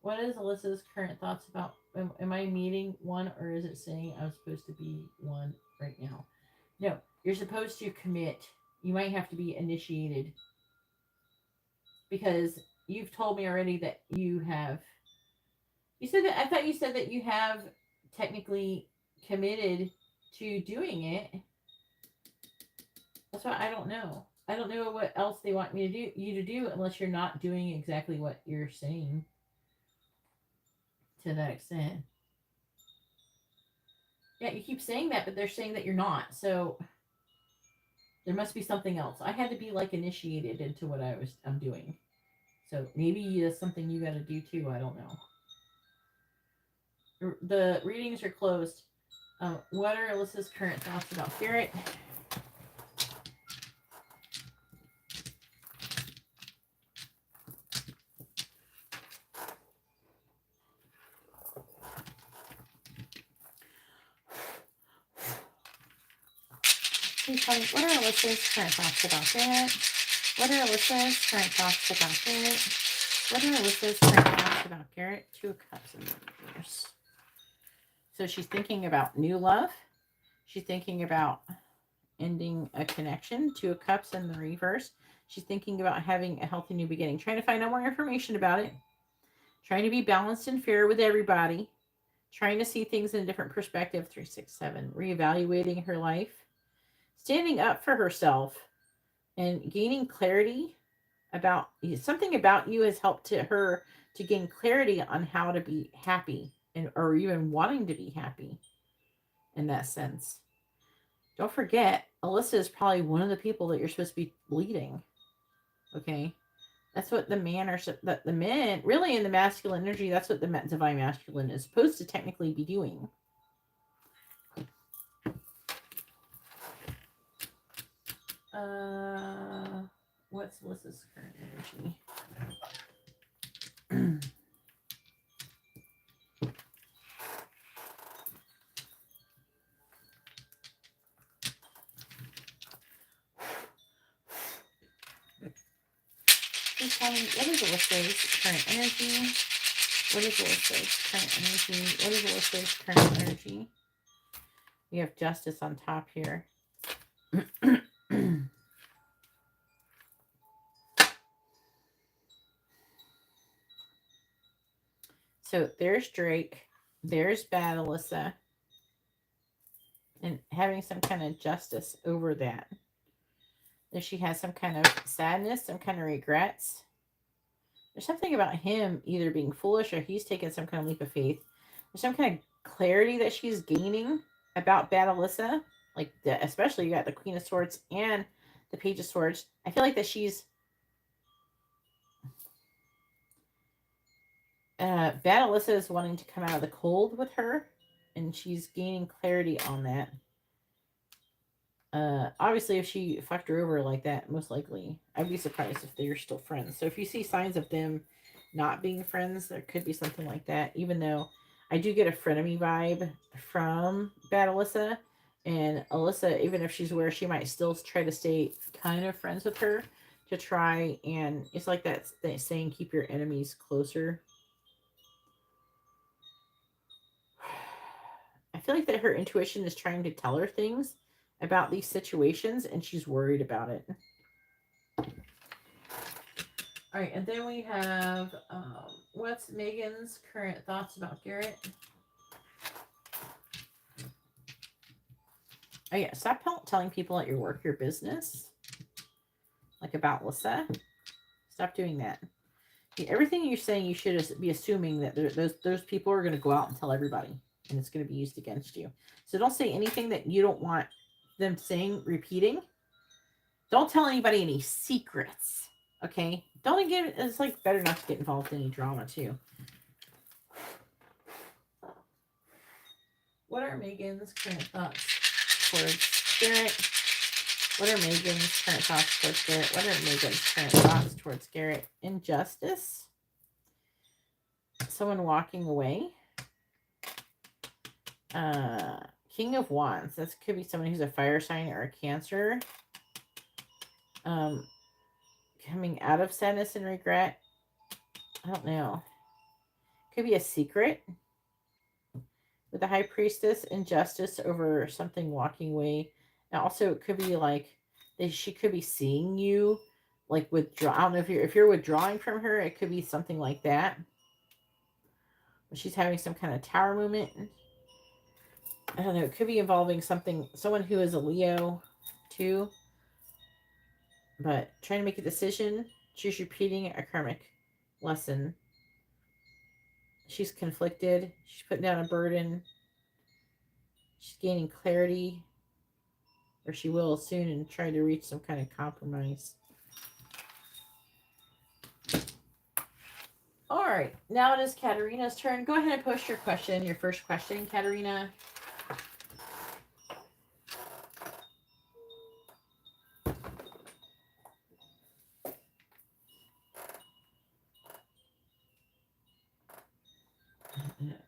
What is Alyssa's current thoughts about, am I meeting one, or is it saying I'm supposed to be one right now? No, you're supposed to commit. You might have to be initiated. Because you've told me already that you have, you said that, I thought you said that you have technically committed to doing it. That's why I don't know. I don't know what else they want me to do, you to do, unless you're not doing exactly what you're saying to that extent. Yeah, you keep saying that, but they're saying that you're not. So there must be something else. I had to be like initiated into what I'm doing. So maybe that's something you got to do too. I don't know. The readings are closed. What are Alyssa's current thoughts about Garrett? Please tell me, what are Alyssa's current thoughts about Garrett? What are Alyssa's current thoughts about Garrett? What are Alyssa's current thoughts about Garrett? 2 of Cups in the reverse. So she's thinking about new love. She's thinking about ending a connection. 2 of Cups in the reverse. She's thinking about having a healthy new beginning. Trying to find out more information about it. Trying to be balanced and fair with everybody. Trying to see things in a different perspective. 3, 6, 7. Reevaluating her life. Standing up for herself. And gaining clarity about something about you has helped to her to gain clarity on how to be happy, and or even wanting to be happy in that sense. Don't forget, Alyssa is probably one of the people that you're supposed to be leading. Okay, that's what the men really in the masculine energy. That's what the divine masculine is supposed to technically be doing. What's Alyssa's current energy? Please tell me, what is Alyssa's current energy? What is Alyssa's current energy? What is Alyssa's current energy? We have Justice on top here. So there's Drake. There's bad Alyssa. And having some kind of justice over that. If she has some kind of sadness, some kind of regrets. There's something about him either being foolish or he's taken some kind of leap of faith. There's some kind of clarity that she's gaining about Bad Alyssa. Like, especially you got the Queen of Swords and the Page of Swords. I feel like that she's... Bad Alyssa is wanting to come out of the cold with her. And she's gaining clarity on that. Obviously, if she fucked her over like that, most likely, I'd be surprised if they're still friends. So if you see signs of them not being friends, there could be something like that. Even though I do get a frenemy vibe from Bad Alyssa, and Alyssa, even if she's aware, she might still try to stay kind of friends with her to try, and it's like that saying, keep your enemies closer. I feel like that her intuition is trying to tell her things about these situations, and she's worried about it. All right, and then we have what's Megan's current thoughts about Garrett? Oh yeah, stop telling people at your work your business, like about Lisa. Stop doing that. Everything you're saying, you should be assuming that those people are going to go out and tell everybody, and it's going to be used against you. So don't say anything that you don't want them saying, repeating. Don't tell anybody any secrets. Okay? Don't get... It's like better not to get involved in any drama too. What are Megan's current thoughts towards Garrett? What are Megan's current thoughts towards Garrett? What are Megan's current thoughts towards Garrett? Injustice? Someone walking away? King of Wands. This could be someone who's a fire sign or a Cancer. Coming out of sadness and regret. I don't know. Could be a secret. With the High Priestess, injustice over something walking away. And also, it could be like she could be seeing you, like withdraw. I don't know if you're withdrawing from her. It could be something like that. She's having some kind of tower movement. I don't know. It could be involving someone who is a Leo, too. But trying to make a decision. She's repeating a karmic lesson. She's conflicted. She's putting down a burden. She's gaining clarity. Or she will soon, and try to reach some kind of compromise. All right. Now it is Katarina's turn. Go ahead and post your question. Your first question, Katarina.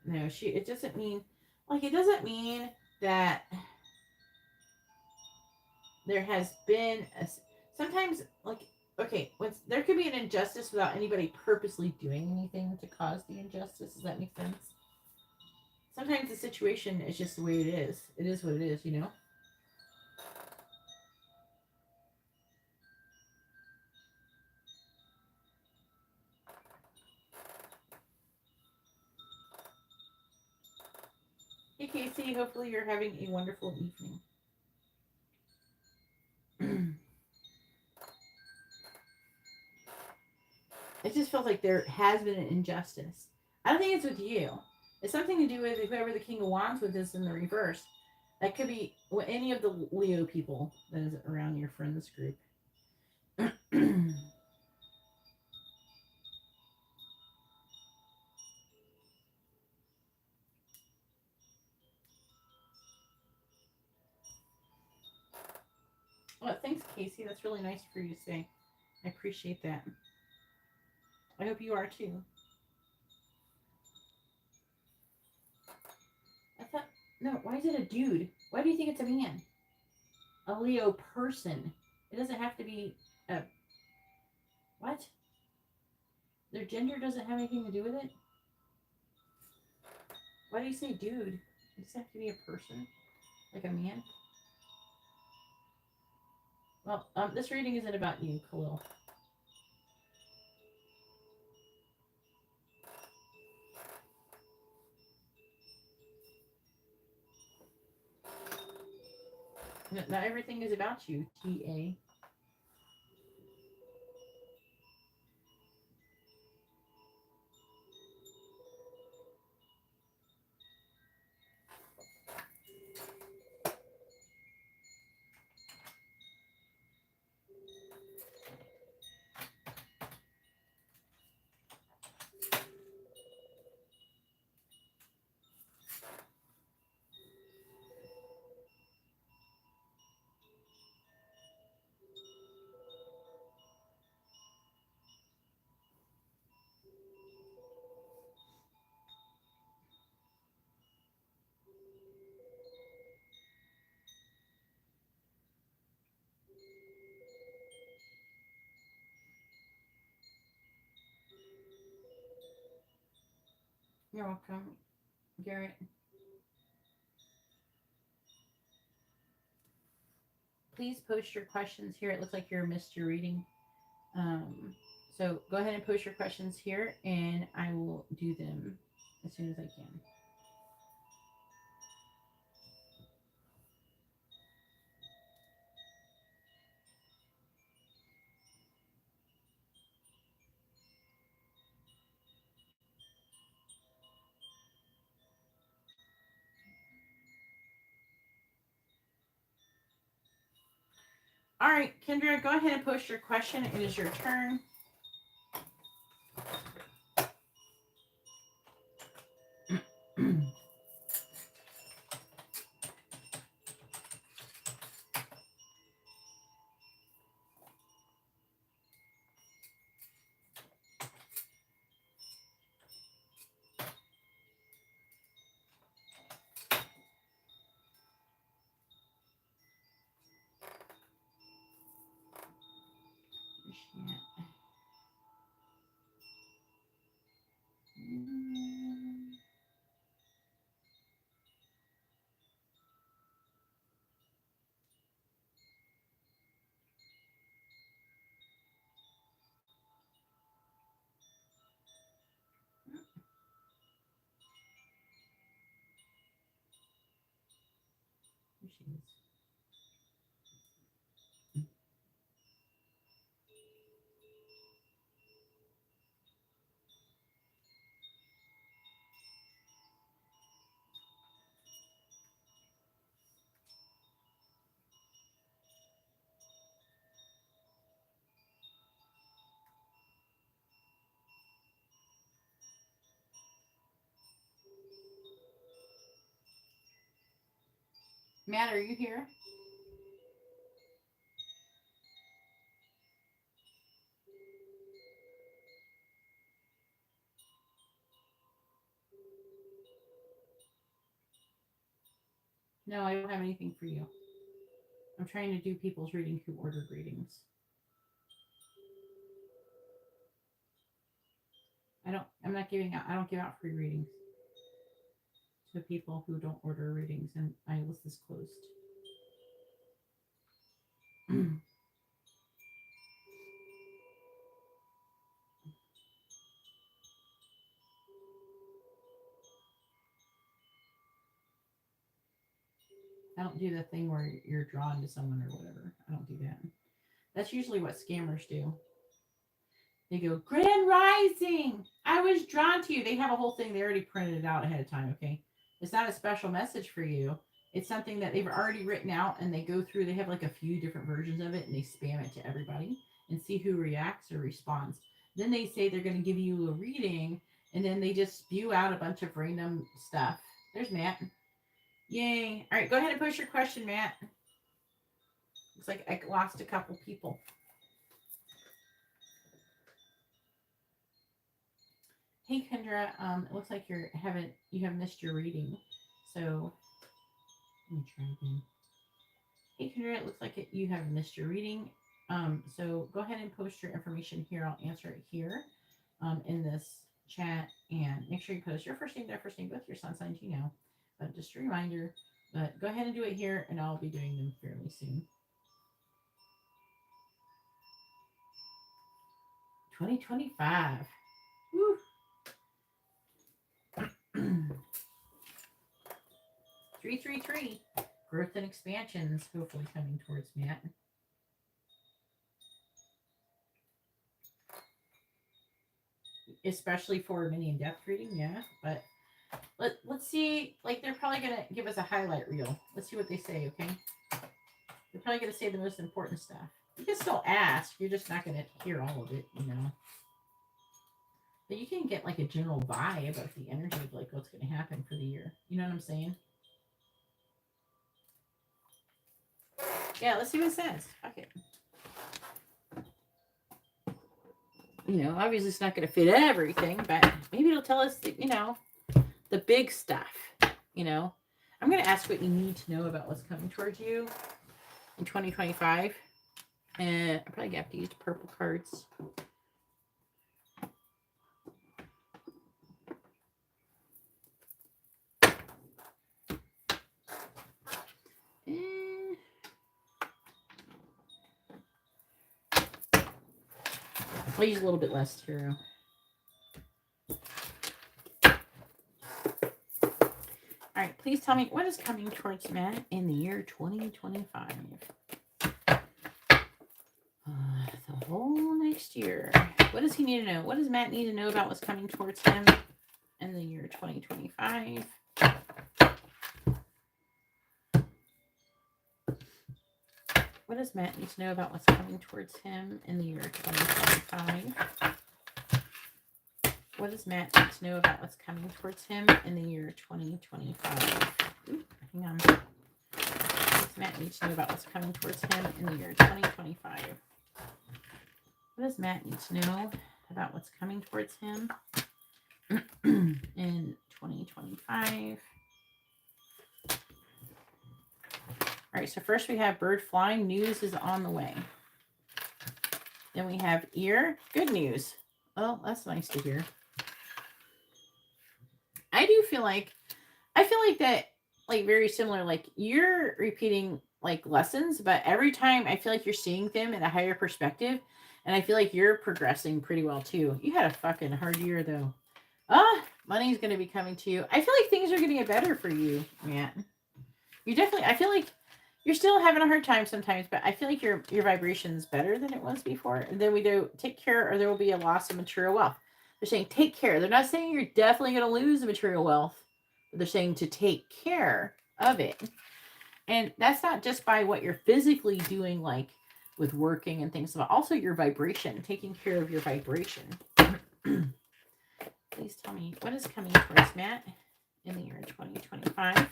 No, it doesn't mean, like, it doesn't mean that there has been sometimes, like, okay, there could be an injustice without anybody purposely doing anything to cause the injustice. Does that make sense? Sometimes the situation is just the way it is. It is what it is, you know? Hey, Casey, hopefully you're having a wonderful evening. It just feels like there has been an injustice. I don't think it's with you. It's something to do with whoever the King of Wands with is in the reverse. That could be any of the Leo people that is around your friends group. Well, thanks, Casey. That's really nice for you to say. I appreciate that. I hope you are too. I thought, no, why is it a dude? Why do you think it's a man? A Leo person. It doesn't have to be a... What? Their gender doesn't have anything to do with it? Why do you say dude? It doesn't have to be a person? Like a man? Well, this reading isn't about you, Khalil. Not everything is about you, T.A. You're welcome, Garrett. Please post your questions here. It looks like you're missed your reading. So go ahead and post your questions here, and I will do them as soon as I can. All right, Kendra, go ahead and post your question. It is your turn. Matt, are you here? No, I don't have anything for you. I'm trying to do people's reading who ordered readings. I'm not giving out, I don't give out free readings to people who don't order readings, and my list is closed. I don't do the thing where you're drawn to someone or whatever. I don't do that. That's usually what scammers do. They go, Grand Rising! I was drawn to you. They have a whole thing. They already printed it out ahead of time, okay? It's not a special message for you. It's something that they've already written out, and they go through. They have like a few different versions of it, and they spam it to everybody and see who reacts or responds. Then they say they're going to give you a reading, and then they just spew out a bunch of random stuff. There's Matt. Yay. All right, go ahead and push your question, Matt. Looks like I lost a couple people. Hey Kendra, it looks like you have missed your reading. So let me try again. Hey Kendra, it looks like you have missed your reading. So go ahead and post your information here. I'll answer it here in this chat, and make sure you post your first name, their first name, both your sun signs, But just a reminder, but go ahead and do it here, and I'll be doing them fairly soon. 2025. Woo. 333. Growth and expansions hopefully coming towards Matt. Especially for mini in-depth reading, yeah. But let's see. Like, they're probably gonna give us a highlight reel. Let's see what they say, okay? They're probably gonna say the most important stuff. You can still ask. You're just not gonna hear all of it, But you can get like a general vibe of the energy of like what's gonna happen for the year. You know what I'm saying? Yeah, let's see what it says. Okay. Obviously it's not going to fit everything, but maybe it'll tell us, the big stuff, I'm going to ask what you need to know about what's coming towards you in 2025. And I'm probably going to have to use purple cards. I'll use a little bit less tarot. All right, please tell me what is coming towards Matt in the year 2025. The whole next year. What does he need to know? What does Matt need to know about what's coming towards him in the year 2025? What does Matt need to know about what's coming towards him in the year 2025? What does Matt need to know about what's coming towards him in the year 2025? Ooh, hang on. What does Matt need to know about what's coming towards him in the year 2025? What does Matt need to know about what's coming towards him in 2025? All right, so first we have bird flying. News is on the way. Then we have ear. Good news. Well, that's nice to hear. I feel like that, like, very similar. Like, you're repeating, like, lessons, but every time I feel like you're seeing them in a higher perspective, and I feel like you're progressing pretty well, too. You had a fucking hard year, though. Money's going to be coming to you. I feel like things are going to get better for you, Matt. You definitely, I feel like you're still having a hard time sometimes, but I feel like your vibration's better than it was before. And then we do take care, or there will be a loss of material wealth. They're saying take care. They're not saying you're definitely going to lose the material wealth. But they're saying to take care of it. And that's not just by what you're physically doing, like with working and things, but also your vibration, taking care of your vibration. Please tell me what is coming towards Matt in the year 2025.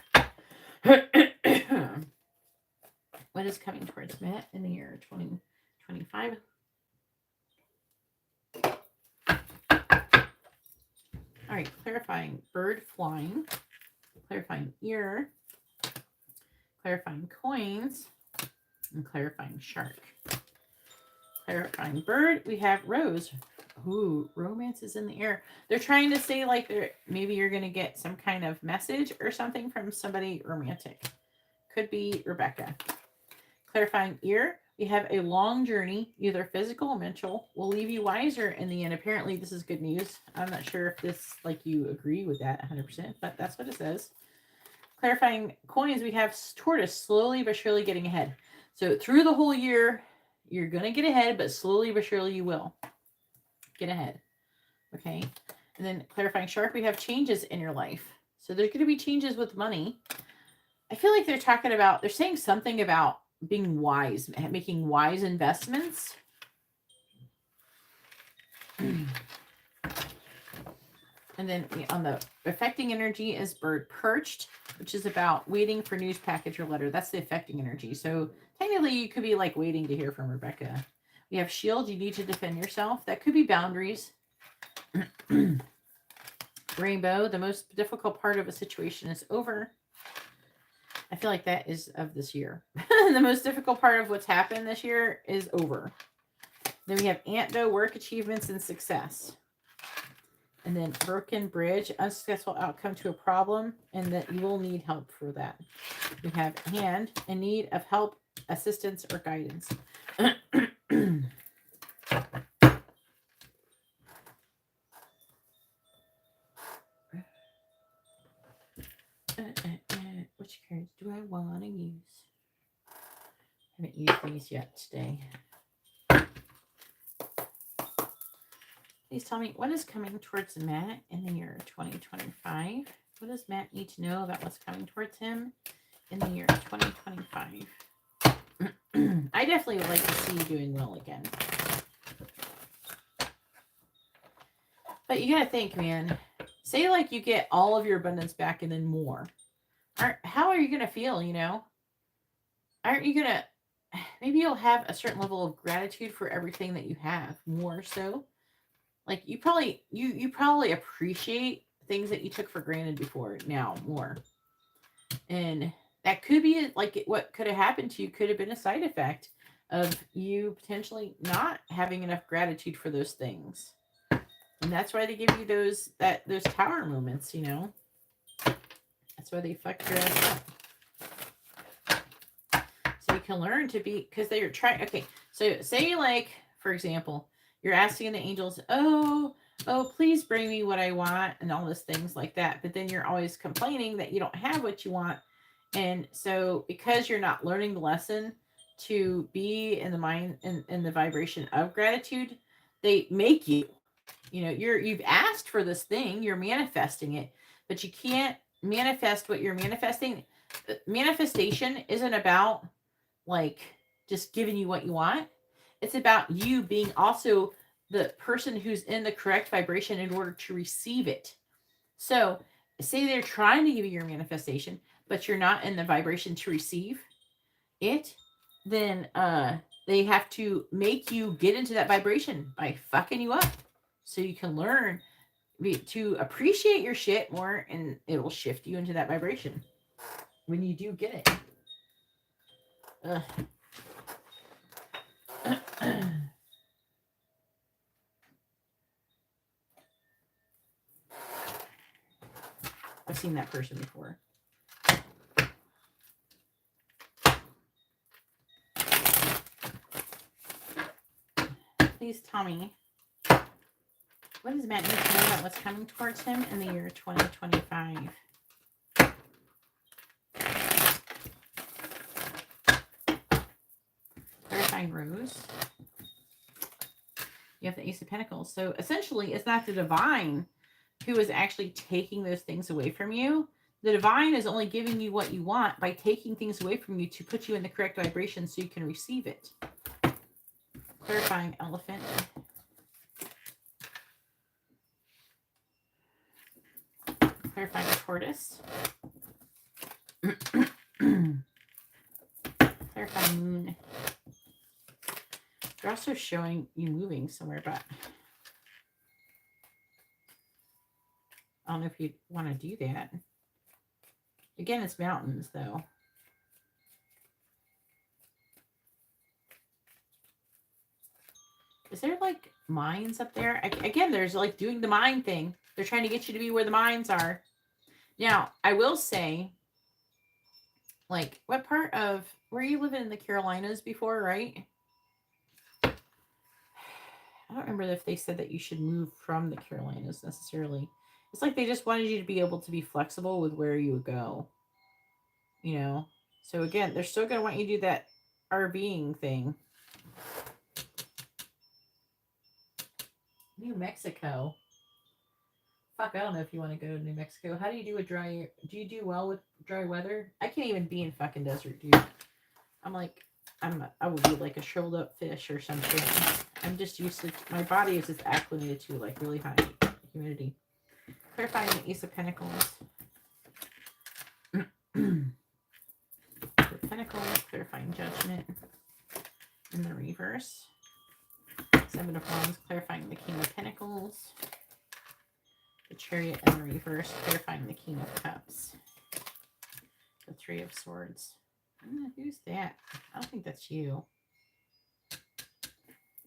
What is coming towards Matt in the year 2025? All right, clarifying bird flying, clarifying ear, clarifying coins, and clarifying shark. Clarifying bird, we have rose. Ooh, romance is in the air. They're trying to say, like, maybe you're going to get some kind of message or something from somebody romantic. Could be Rebecca. Clarifying ear, we have a long journey, either physical or mental, will leave you wiser in the end. Apparently, this is good news. I'm not sure if this, like, you agree with that 100%, but that's what it says. Clarifying coins, we have tortoise, slowly but surely getting ahead. So through the whole year, you're going to get ahead, but slowly but surely you will get ahead. Okay. And then clarifying shark, we have changes in your life. So there's going to be changes with money. I feel like they're saying something about being wise, making wise investments. And then on the affecting energy is bird perched, which is about waiting for news package or letter. That's the affecting energy. So technically you could be like waiting to hear from Rebecca. We have shield. You need to defend yourself. That could be boundaries. Rainbow. The most difficult part of a situation is over. I feel like that is of this year. The most difficult part of what's happened this year is over. Then we have Ant-Doe, work achievements and success. And then broken bridge, unsuccessful outcome to a problem, and that you will need help for that. We have hand, in need of help, assistance, or guidance. Which cards do I want to use? I haven't used these yet today. Please tell me what is coming towards Matt in the year 2025. What does Matt need to know about what's coming towards him in the year 2025? I definitely would like to see you doing well again. But you got to think, man. Say like you get all of your abundance back and then more. How are you going to feel, you know? Aren't you going to... Maybe you'll have a certain level of gratitude for everything that you have, more so. Like you probably appreciate things that you took for granted before now more. And that could be like what could have happened to you could have been a side effect of you potentially not having enough gratitude for those things. And that's why they give you those tower moments, you know. That's why they fuck your ass up. So you can learn to be, because they're trying. Okay, so say like, for example, You're asking the angels, oh, please bring me what I want and all those things like that. But then you're always complaining that you don't have what you want. And so because you're not learning the lesson to be in the mind in the vibration of gratitude, they make you, you've asked for this thing, you're manifesting it, but you can't manifest what you're manifesting. Manifestation isn't about like just giving you what you want. It's about you being also the person who's in the correct vibration in order to receive it. So say they're trying to give you your manifestation, but you're not in the vibration to receive it, then they have to make you get into that vibration by fucking you up so you can learn to appreciate your shit more, and it will shift you into that vibration when you do get it. I've seen that person before. Please tell me, what does Matt need to know about what's coming towards him in the year 2025? Clarifying Rose. You have the Ace of Pentacles. So essentially, it's not the divine who is actually taking those things away from you. The divine is only giving you what you want by taking things away from you to put you in the correct vibration so you can receive it. Clarifying Elephant. Clarifying Tortoise. Clarifying Moon. They're also showing you moving somewhere, but I don't know if you want to do that. Again, it's mountains, though. Is there, like, mines up there? Again, there's, like, doing the mine thing. They're trying to get you to be where the mines are. Now, I will say, like, what part of... Were you living in the Carolinas before, right? I don't remember if they said that you should move from the Carolinas necessarily. It's like they just wanted you to be able to be flexible with where you would go. You know? So, again, they're still going to want you to do that RVing thing. New Mexico. Fuck, I don't know if you want to go to New Mexico. How do you do with dry... Do you do well with dry weather? I can't even be in fucking desert, dude. I'm like... I would be like a shriveled up fish or something. I'm just used to... My body is just acclimated to, like, really high humidity. Clarifying the Ace of Pentacles. Pentacles. Clarifying Judgment. In the reverse. Seven of Wands. Clarifying the King of Pentacles. The Chariot in the reverse, clarifying the King of Cups. The Three of Swords. Who's that? I don't think that's you.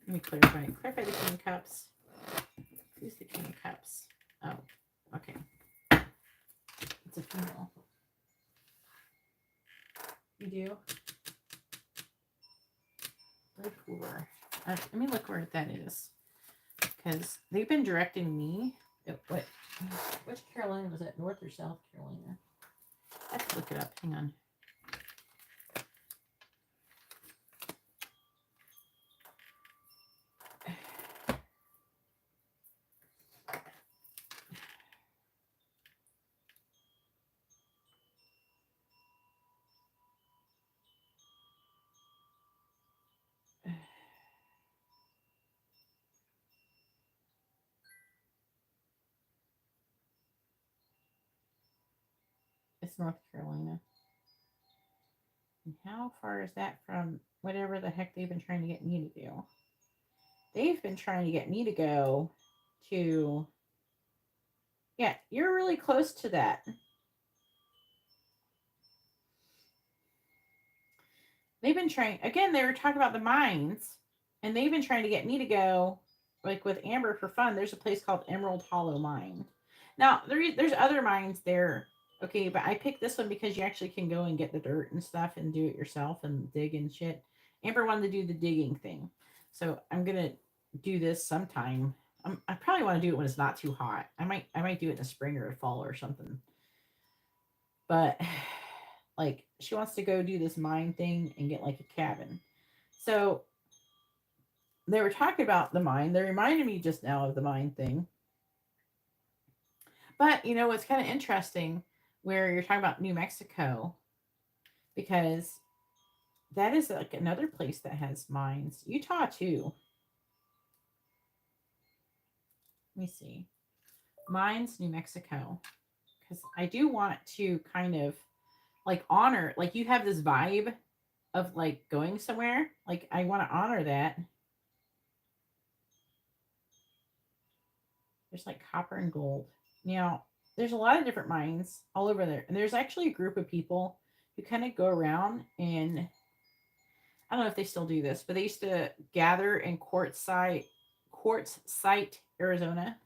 Let me clarify. Clarify the King of Cups. Who's the King of Cups? Oh, okay. It's a female. You do? Very cooler. Let me look where that is. Because they've been directing me. Which Carolina was that? North or South Carolina? I have to look it up. Hang on. It's North Carolina. And how far is that from whatever the heck they've been trying to get me to do? They've been trying to get me to go to... Yeah, you're really close to that. They've been trying... Again, they were talking about the mines. And they've been trying to get me to go, like with Amber for fun. There's a place called Emerald Hollow Mine. Now, there's other mines there. Okay, but I picked this one because you actually can go and get the dirt and stuff and do it yourself and dig and shit. Amber wanted to do the digging thing. So I'm going to do this sometime. I probably want to do it when it's not too hot. I might do it in the spring or fall or something. But like she wants to go do this mine thing and get like a cabin. So they were talking about the mine. They reminded me just now of the mine thing. But you know what's kind of interesting where you're talking about New Mexico because that is like another place that has mines. Utah too. Let me see. Mines, New Mexico. Because I do want to kind of like honor, like you have this vibe of like going somewhere. Like I want to honor that. There's like copper and gold. Now, there's a lot of different mines all over there. And there's actually a group of people who kind of go around and I don't know if they still do this, but they used to gather in Quartzsite, Arizona.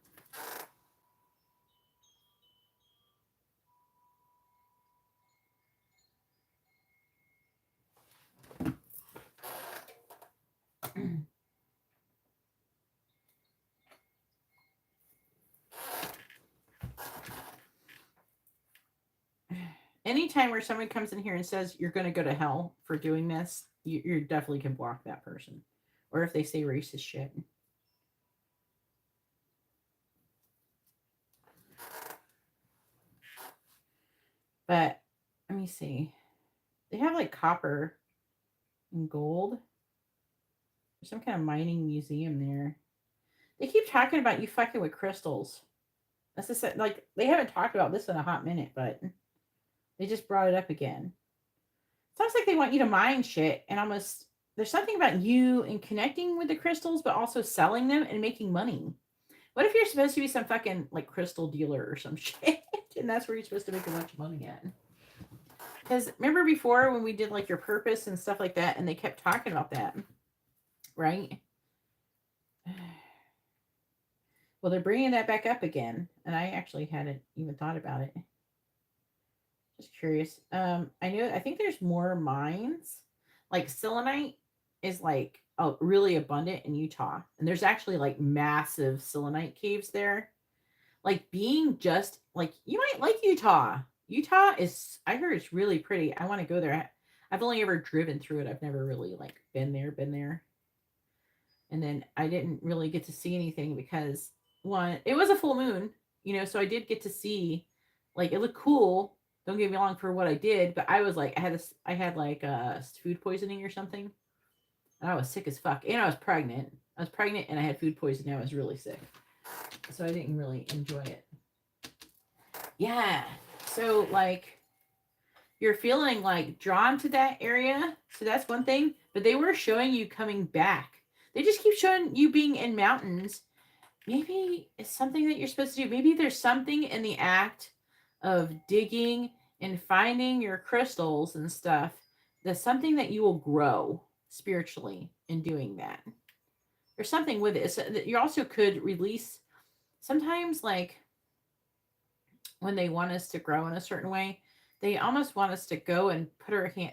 Anytime where somebody comes in here and says you're going to go to hell for doing this, you definitely can block that person. Or if they say racist shit. But let me see. They have like copper and gold. There's some kind of mining museum there. They keep talking about you fucking with crystals. That's just like they haven't talked about this in a hot minute, but they just brought it up again. Sounds like they want you to mine shit and almost there's something about you and connecting with the crystals, but also selling them and making money. What if you're supposed to be some fucking like crystal dealer or some shit, and that's where you're supposed to make a bunch of money at? Because remember before when we did like your purpose and stuff like that, and they kept talking about that, right? Well, they're bringing that back up again, and I actually hadn't even thought about it. Just curious. I think there's more mines. Like selenite is like really abundant in Utah, and there's actually like massive selenite caves there. Like being just like you might like Utah. Utah is I heard it's really pretty. I want to go there. I've only ever driven through it. I've never really like been there. And then I didn't really get to see anything because one, it was a full moon, so I did get to see like it looked cool. Don't get me wrong for what I did, but I was like I had like food poisoning or something. And I was sick as fuck. And I was pregnant. And I had food poisoning. I was really sick. So I didn't really enjoy it. Yeah. So like you're feeling like drawn to that area. So that's one thing. But they were showing you coming back. They just keep showing you being in mountains. Maybe it's something that you're supposed to do. Maybe there's something in the act of digging and finding your crystals and stuff. That's something that you will grow spiritually in doing that. There's something with it. So that you also could release sometimes like when they want us to grow in a certain way, they almost want us to go and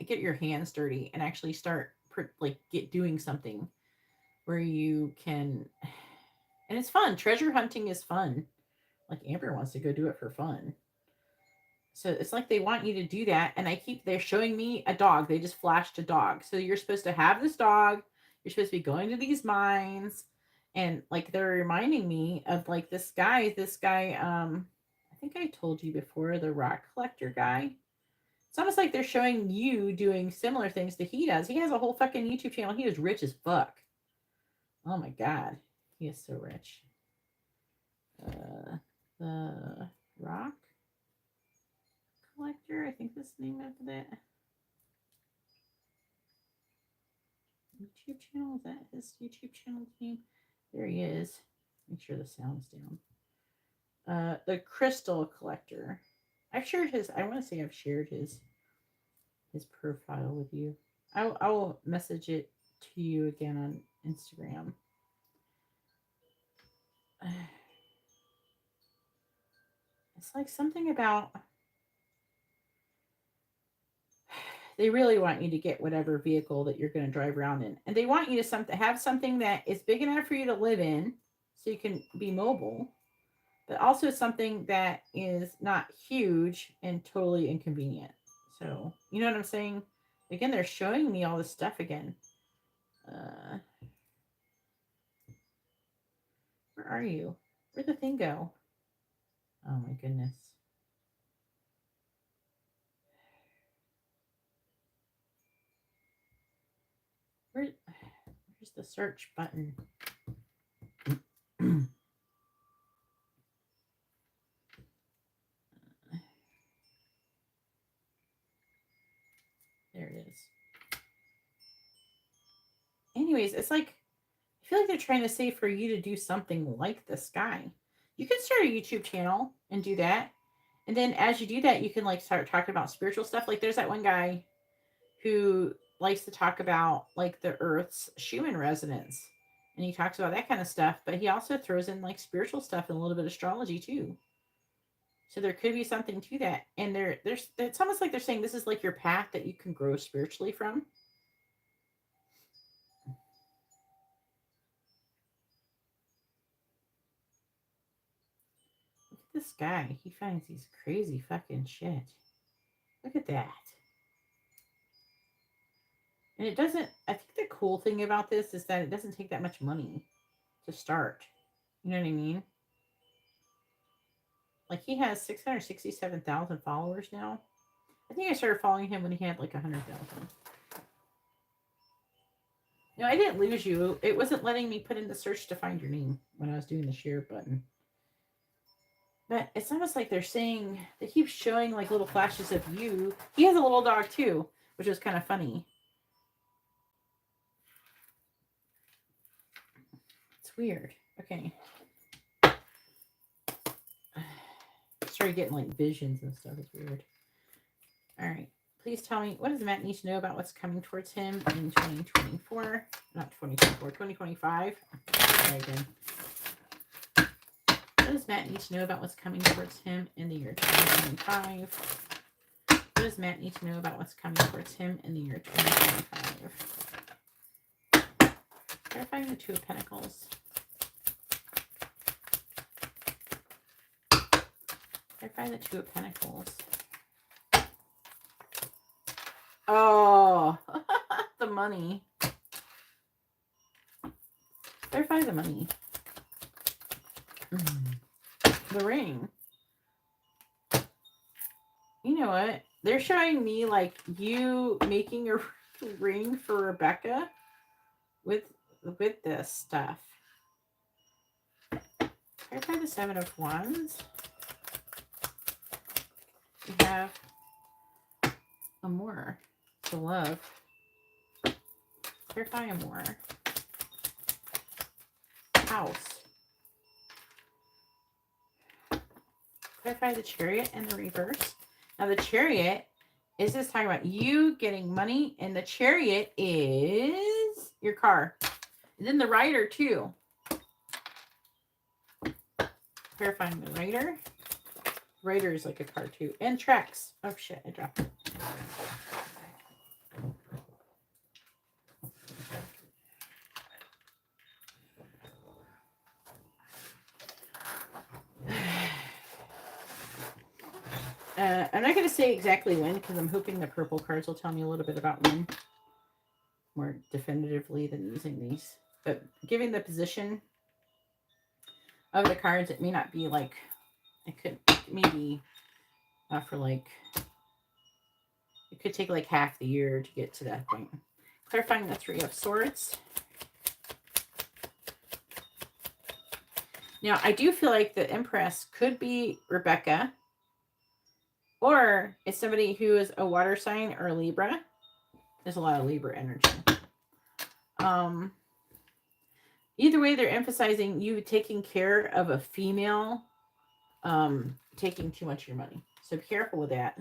get your hands dirty and actually start get doing something where you can, and it's fun. Treasure hunting is fun. Like Amber wants to go do it for fun. So it's like they want you to do that. And they're showing me a dog. They just flashed a dog. So you're supposed to have this dog. You're supposed to be going to these mines. And like they're reminding me of like this guy, I think I told you before, the rock collector guy. It's almost like they're showing you doing similar things that he does. He has a whole fucking YouTube channel. He is rich as fuck. Oh my God. He is so rich. The rock collector, I think that's the name of it. YouTube channel, is that his YouTube channel name? There he is. Make sure the sound's down. The crystal collector. I want to say I've shared his profile with you. I will message it to you again on Instagram. It's like something about they really want you to get whatever vehicle that you're going to drive around in. And they want you to have something that is big enough for you to live in so you can be mobile, but also something that is not huge and totally inconvenient. So, you know what I'm saying? Again, they're showing me all this stuff again. Where are you? Where'd the thing go? Oh my goodness. Where's the search button? There it is. Anyways, it's like, I feel like they're trying to say for you to do something like this guy. You can start a YouTube channel and do that. And then as you do that, you can like start talking about spiritual stuff. Like there's that one guy who likes to talk about like the Earth's Schumann resonance. And he talks about that kind of stuff, but he also throws in like spiritual stuff and a little bit of astrology too. So there could be something to that. And there's it's almost like they're saying this is like your path that you can grow spiritually from. Look at this guy. He finds these crazy fucking shit. Look at that. And it doesn't, I think the cool thing about this is that it doesn't take that much money to start. You know what I mean? Like he has 667,000 followers now. I think I started following him when he had like 100,000. No, I didn't lose you. It wasn't letting me put in the search to find your name when I was doing the share button. But it's almost like they're saying, they keep showing like little flashes of you. He has a little dog too, which is kind of funny. It's weird. Okay. Started getting like visions and stuff. It's weird. All right. Please tell me, what does Matt need to know about what's coming towards him in 2024? Not 2024, 2025. Try again. What does Matt need to know about what's coming towards him in the year 2025? What does Matt need to know about what's coming towards him in the year 2025? Clarifying the Two of Pentacles. Clarify the Two of Pentacles. Oh, the money. Clarify the money. The ring. You know what? They're showing me like you making a ring for Rebecca with this stuff. Clarify the Seven of Wands. We have Amour, to love. Clarify Amour. House. Clarify the Chariot and the reverse. Now the Chariot is just talking about you getting money, and the Chariot is your car. And then the Rider too. Clarifying the Rider. Rider is like a car too. And tracks. Oh shit, I dropped it. I'm not going to say exactly when, because I'm hoping the purple cards will tell me a little bit about when more definitively than using these. But giving the position of the cards, it may not be like, it could maybe for like, it could take like half the year to get to that point. Clarifying the Three of Swords. Now, I do feel like the Empress could be Rebecca, or it's somebody who is a water sign or a Libra. There's a lot of Libra energy. Either way, they're emphasizing you taking care of a female taking too much of your money. So be careful with that.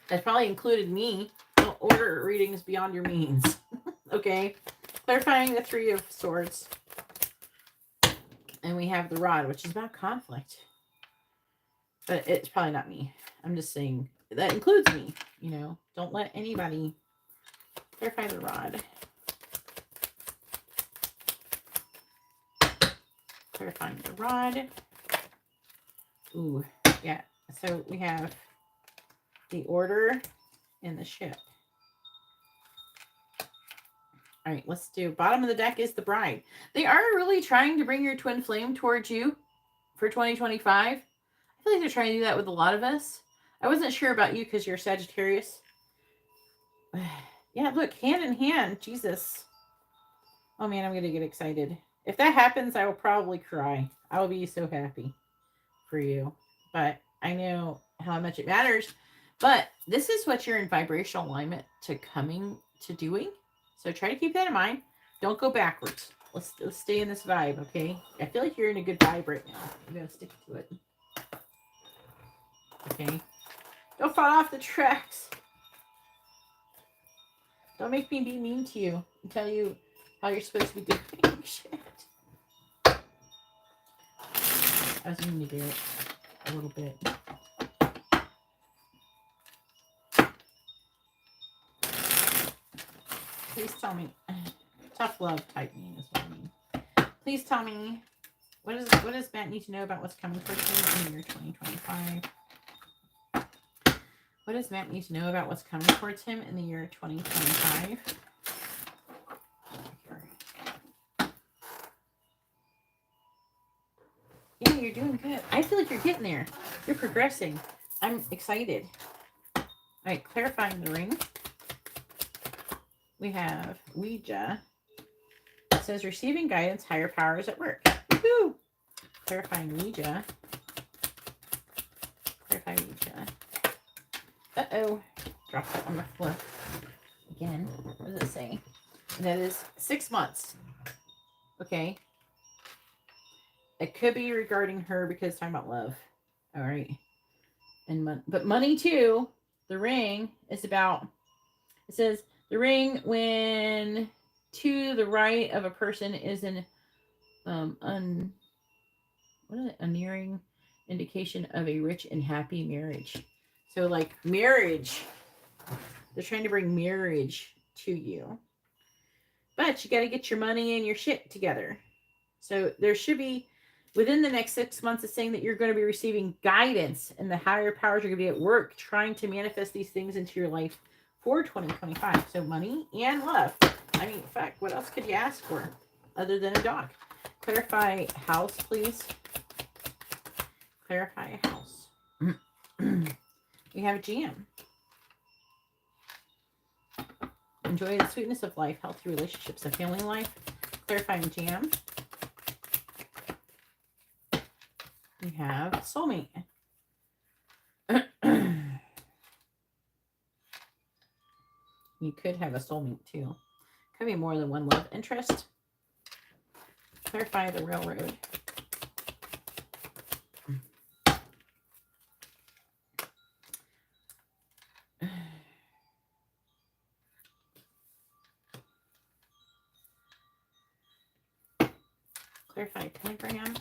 That's probably included me. Don't order readings beyond your means. Okay. Clarifying the Three of Swords. And we have the Rod, which is about conflict. But it's probably not me. I'm just saying that includes me, you know. Don't let anybody clarify the rod. Clarifying the rod. Ooh, yeah. So we have the order and the ship. All right, let's do bottom of the deck is the bride. They are really trying to bring your twin flame towards you for 2025. I feel like they're trying to do that with a lot of us. I wasn't sure about you because you're Sagittarius. Yeah, look, hand in hand. Jesus. Oh, man, I'm going to get excited. If that happens, I will probably cry. I will be so happy for you. But I know how much it matters. But this is what you're in vibrational alignment to coming to doing. So try to keep that in mind. Don't go backwards. Let's stay in this vibe, okay? I feel like you're in a good vibe right now. I'm going to stick to it. Okay? Don't fall off the tracks. Don't make me be mean to you and tell you how you're supposed to be doing shit. I was mean to do it a little bit. Please tell me. Tough love type mean is what I mean. Please tell me, what does Matt need to know about what's coming for him in the year 2025? What does Matt need to know about what's coming towards him in the year 2025? Yeah, you're doing good. I feel like you're getting there. You're progressing. I'm excited. All right, clarifying the ring. We have Ouija. It says receiving guidance, higher powers at work. Woohoo! Clarifying Ouija. Clarify Ouija. Uh-oh. Dropped it on the floor. Again. What does it say? And that is 6 months. Okay. It could be regarding her because it's talking about love. All right. And but money too. The ring is about, it says the ring when to the right of a person is an a nearing indication of a rich and happy marriage. So like marriage, they're trying to bring marriage to you. But you got to get your money and your shit together. So there should be, within the next 6 months, it's saying that you're going to be receiving guidance and the higher powers are going to be at work trying to manifest these things into your life for 2025. So money and love. I mean, fuck, what else could you ask for other than a dog? Clarify house, please. Clarify house. We have a jam. Enjoy the sweetness of life, healthy relationships, and family life. Clarifying jam. We have soulmate. You could have a soulmate too. Could be more than one love interest. Clarify the railroad. Clarify pentagram.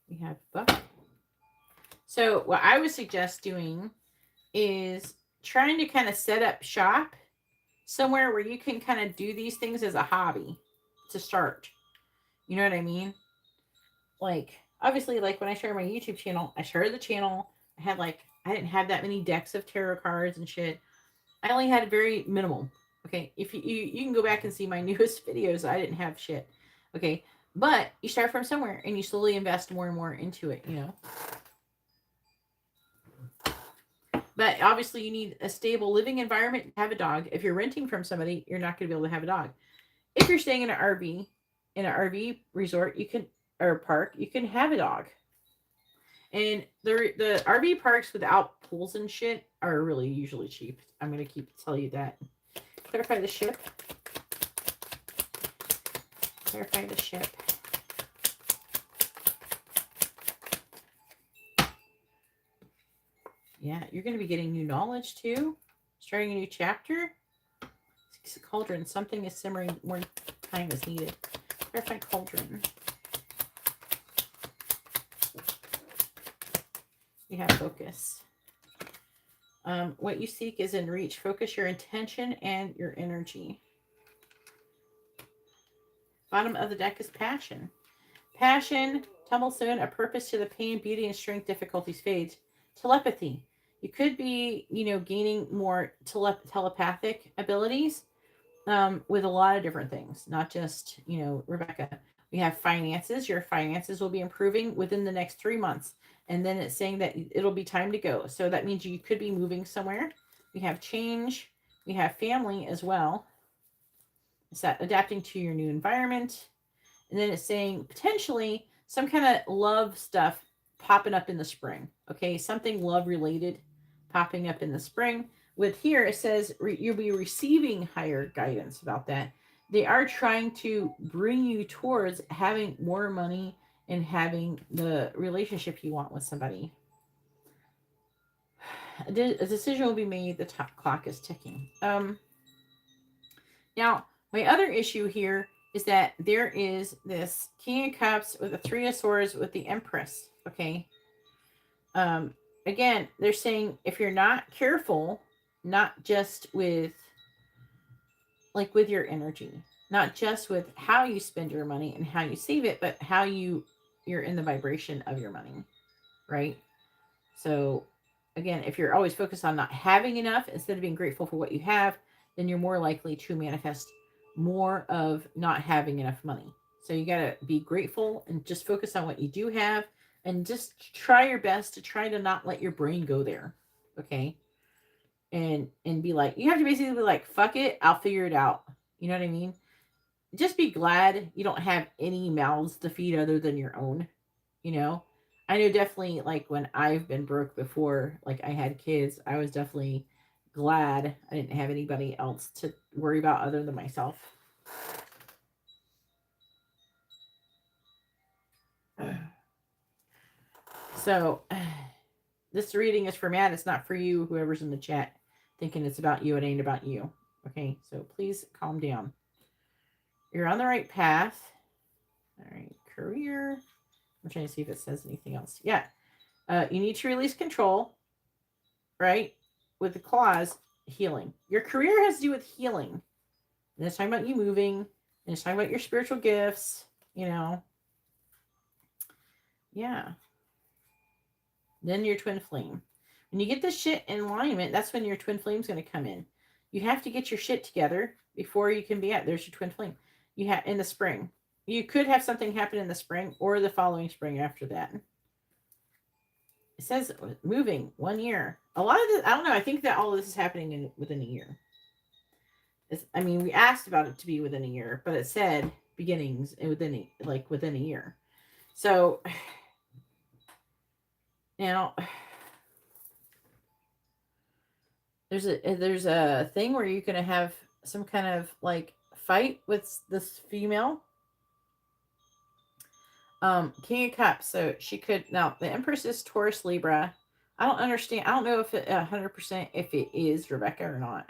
We have book. So what I would suggest doing is trying to kind of set up shop somewhere where you can kind of do these things as a hobby to start. You know what I mean? Like, obviously, like when I started my YouTube channel, I started the channel. I didn't have that many decks of tarot cards and shit. I only had very minimal. Okay, if you can go back and see my newest videos, I didn't have shit. Okay, but you start from somewhere and you slowly invest more and more into it, you know. But obviously you need a stable living environment to have a dog. If you're renting from somebody, you're not going to be able to have a dog. If you're staying in an RV resort, you can, or park, you can have a dog. And the RV parks without pools and shit are really usually cheap. I'm going to tell you that. Clarify the ship. Clarify the ship. Yeah, you're going to be getting new knowledge too. Starting a new chapter. Cauldron. Something is simmering. More time is needed. Clarify cauldron. You have focus. What you seek is in reach. Focus your intention and your energy. Bottom of the deck is passion. Passion, tumble soon, a purpose to the pain, beauty, and strength difficulties fades. Telepathy. You could be, gaining more telepathic abilities with a lot of different things, not just, Rebecca. We have finances. Your finances will be improving within the next 3 months. And then it's saying that it'll be time to go. So that means you could be moving somewhere. We have change. We have family as well. It's that adapting to your new environment. And then it's saying potentially some kind of love stuff popping up in the spring. Okay, something love related popping up in the spring. With here, it says you'll be receiving higher guidance about that. They are trying to bring you towards having more money and having the relationship you want with somebody. A decision will be made. The clock is ticking. Now, my other issue here is that there is this King of Cups with a Three of Swords with the Empress. Okay. Again, they're saying if you're not careful, not just with your energy, not just with how you spend your money and how you save it, but how you're in the vibration of your money, right? So again, if you're always focused on not having enough instead of being grateful for what you have, then you're more likely to manifest more of not having enough money. So you got to be grateful and just focus on what you do have and just try your best to try to not let your brain go there. Okay. And be like, you have to basically be like, fuck it, I'll figure it out. You know what I mean? Just be glad you don't have any mouths to feed other than your own. I know definitely like when I've been broke before, like I had kids, I was definitely glad I didn't have anybody else to worry about other than myself. So this reading is for Matt. It's not for you, whoever's in the chat thinking it's about you. It ain't about you. Okay, so please calm down. You're on the right path. All right, career. I'm trying to see if it says anything else. Yeah. You need to release control, right? With the clause, healing. Your career has to do with healing. And it's talking about you moving. And it's talking about your spiritual gifts, Yeah. Then your twin flame. When you get this shit in alignment, that's when your twin flame's going to come in. You have to get your shit together before you can be at. There's your twin flame. You have in the spring. You could have something happen in the spring or the following spring after that. It says moving 1 year. A lot of this, I don't know. I think that all of this is happening within a year. We asked about it to be within a year, but it said beginnings within a year. So now there's a thing where you're going to have some kind of fight with this female. King of Cups. So she could, now the Empress is Taurus Libra. I don't understand. I don't know if it 100% if it is Rebecca or not.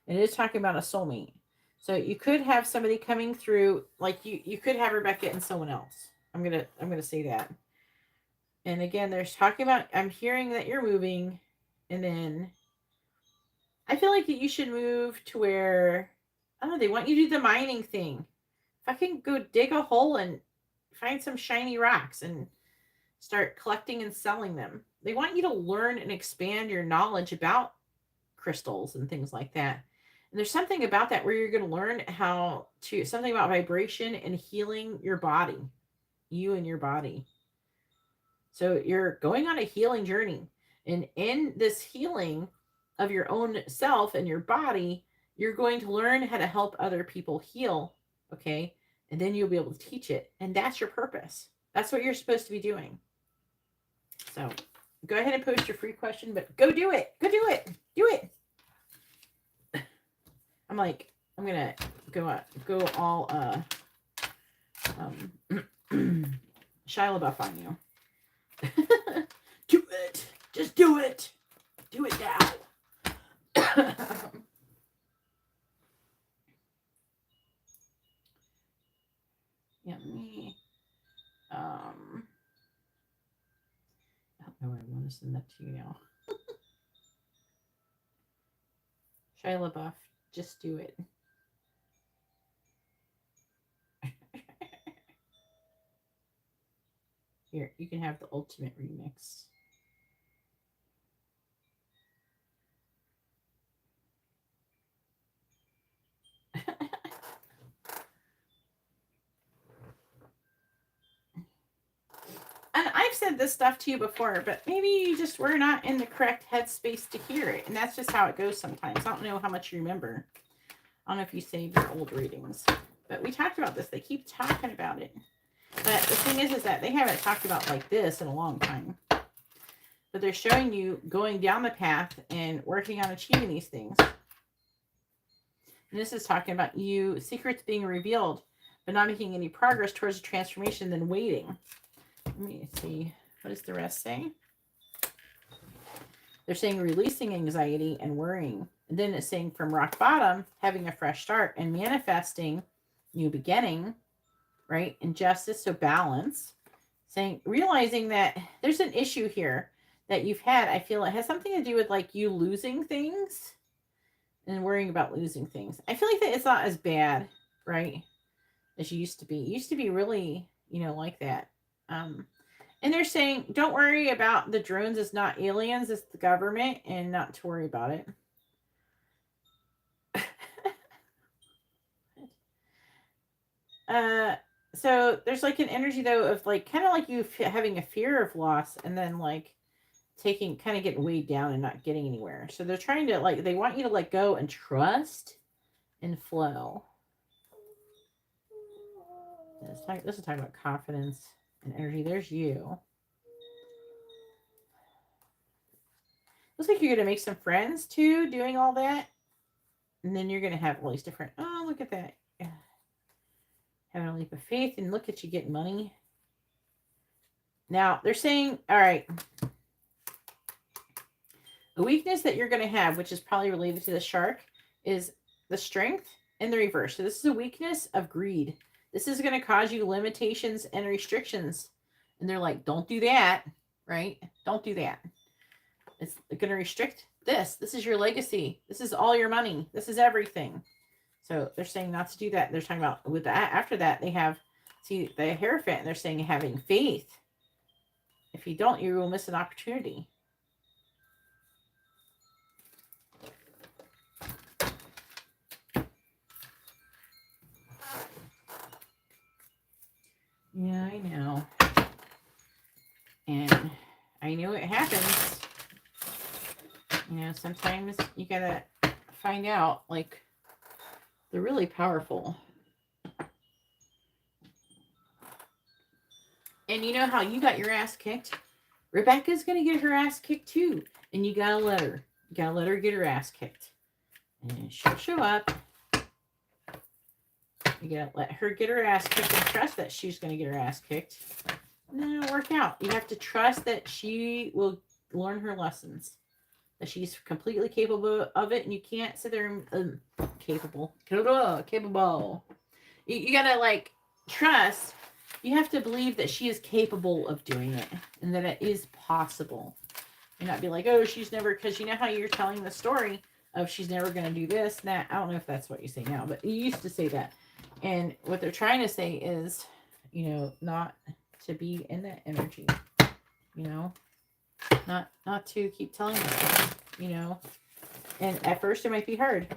And it is talking about a soulmate. So you could have somebody coming through, you could have Rebecca and someone else. I'm gonna say that. And again, there's talking about, I'm hearing that you're moving, and then I feel like that you should move to where, I don't know, they want you to do the mining thing. If I can go dig a hole and find some shiny rocks and start collecting and selling them. They want you to learn and expand your knowledge about crystals and things like that. And there's something about that where you're going to learn something about vibration and healing your body, you and your body. So you're going on a healing journey. And in this healing of your own self and your body, you're going to learn how to help other people heal. Okay. And then you'll be able to teach it. And that's your purpose. That's what you're supposed to be doing. So go ahead and post your free question, but go do it. Go do it. Do it. I'm going to go all Shia LaBeouf on you. Do it. Just do it. Do it now. Yeah, me. I don't know I want to send that to you now. Shia LaBeouf, just do it. Here, you can have the ultimate remix. And I've said this stuff to you before, but maybe you just were not in the correct headspace to hear it. And that's just how it goes sometimes. I don't know how much you remember. I don't know if you saved your old readings. But we talked about this. They keep talking about it. But the thing is that they haven't talked about like this in a long time. But they're showing you going down the path and working on achieving these things. And this is talking about you, secrets being revealed, but not making any progress towards a transformation, then waiting. Let me see. What does the rest say? They're saying releasing anxiety and worrying. And then it's saying from rock bottom, having a fresh start and manifesting new beginning, right? And justice, so balance. Saying, realizing that there's an issue here that you've had. I feel it has something to do with like you losing things and worrying about losing things. I feel like that it's not as bad, right, as you used to be. It used to be really, you know, like that. And they're saying, don't worry about the drones. It's not aliens. It's the government, and not to worry about it. So there's like an energy though of like kind of like you having a fear of loss, and then like kind of getting weighed down and not getting anywhere. So they're trying to like, they want you to let go and trust and flow. This is talking about confidence and energy. There's you. Looks like you're going to make some friends too, doing all that. And then you're going to have all these different, oh, look at that. Having a leap of faith, and look at you getting money. Now, they're saying, all right, a weakness that you're going to have, which is probably related to the shark, is the strength in the reverse. So this is a weakness of greed. This is going to cause you limitations and restrictions. And they're like, don't do that, right? Don't do that. It's going to restrict this. This is your legacy. This is all your money. This is everything. So they're saying not to do that. They're talking about with that. After that, they have, see, the Hierophant, and they're saying having faith. If you don't, you will miss an opportunity. Yeah, I know. And I know it happens. You know, sometimes you gotta find out, like, they're really powerful. And you know how you got your ass kicked? Rebecca's gonna get her ass kicked too. And you gotta let her. You gotta let her get her ass kicked. And she'll show up. You gotta let her get her ass kicked and trust that she's gonna get her ass kicked. And then it'll work out. You have to trust that she will learn her lessons. That she's completely capable of it, and you can't sit there and capable. You gotta like trust. You have to believe that she is capable of doing it, and that it is possible. And not be like, oh, she's never, because you know how you're telling the story of she's never gonna do this and that. I don't know if that's what you say now, but you used to say that. And what they're trying to say is, you know, not to be in that energy, you know, not to keep telling them, you know. And at first it might be hard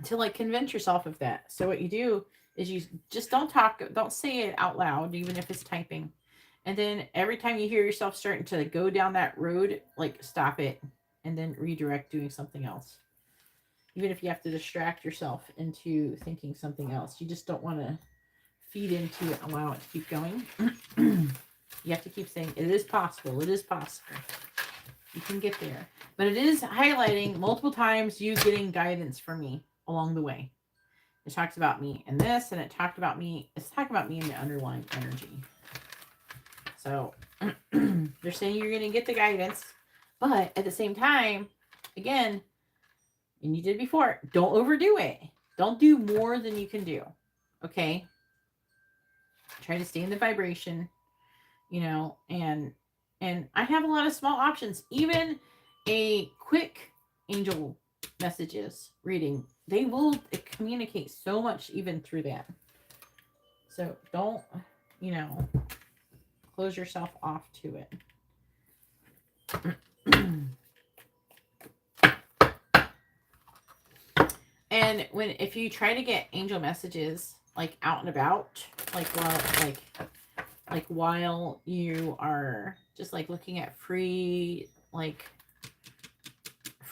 to like convince yourself of that. So what you do is you just don't say it out loud, even if it's typing. And then every time you hear yourself starting to go down that road, like stop it and then redirect doing something else. Even if you have to distract yourself into thinking something else, you just don't want to feed into it, allow it to keep going. You have to keep saying, it is possible. It is possible. You can get there. But it is highlighting multiple times you getting guidance from me along the way. It talks about me in this, and it talked about me. It's talking about me in the underlying energy. So they're saying you're going to get the guidance. But at the same time, again, and you did before, don't overdo it. Don't do more than you can do. Okay? Try to stay in the vibration, you know, and And I have a lot of small options. Even a quick angel messages reading, they will communicate so much even through that. So don't, close yourself off to it. And if you try to get angel messages like out and about, like while you are just like looking at free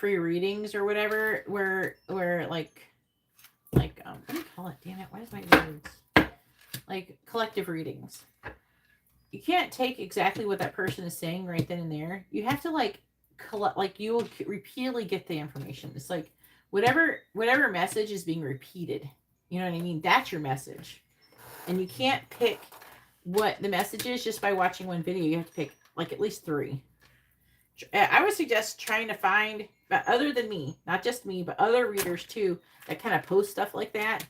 readings or whatever, where like what do you call it? Damn it, why is my words? Like collective readings. You can't take exactly what that person is saying right then and there. You have to like collect, like you will repeatedly get the information. It's like whatever message is being repeated. You know what I mean? That's your message. And you can't pick what the message is just by watching one video. You have to pick like at least 3. I would suggest trying to find, but other than me, not just me, but other readers too, that kind of post stuff like that.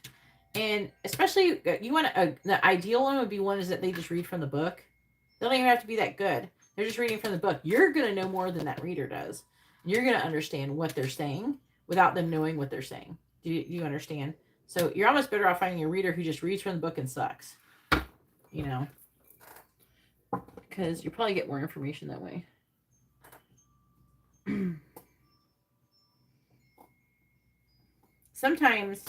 And especially you want the ideal one would be one is that they just read from the book. They don't even have to be that good. They're just reading from the book. You're going to know more than that reader does. You're going to understand what they're saying without them knowing what they're saying. Do you understand? So you're almost better off finding a reader who just reads from the book and sucks. Because you probably get more information that way. Sometimes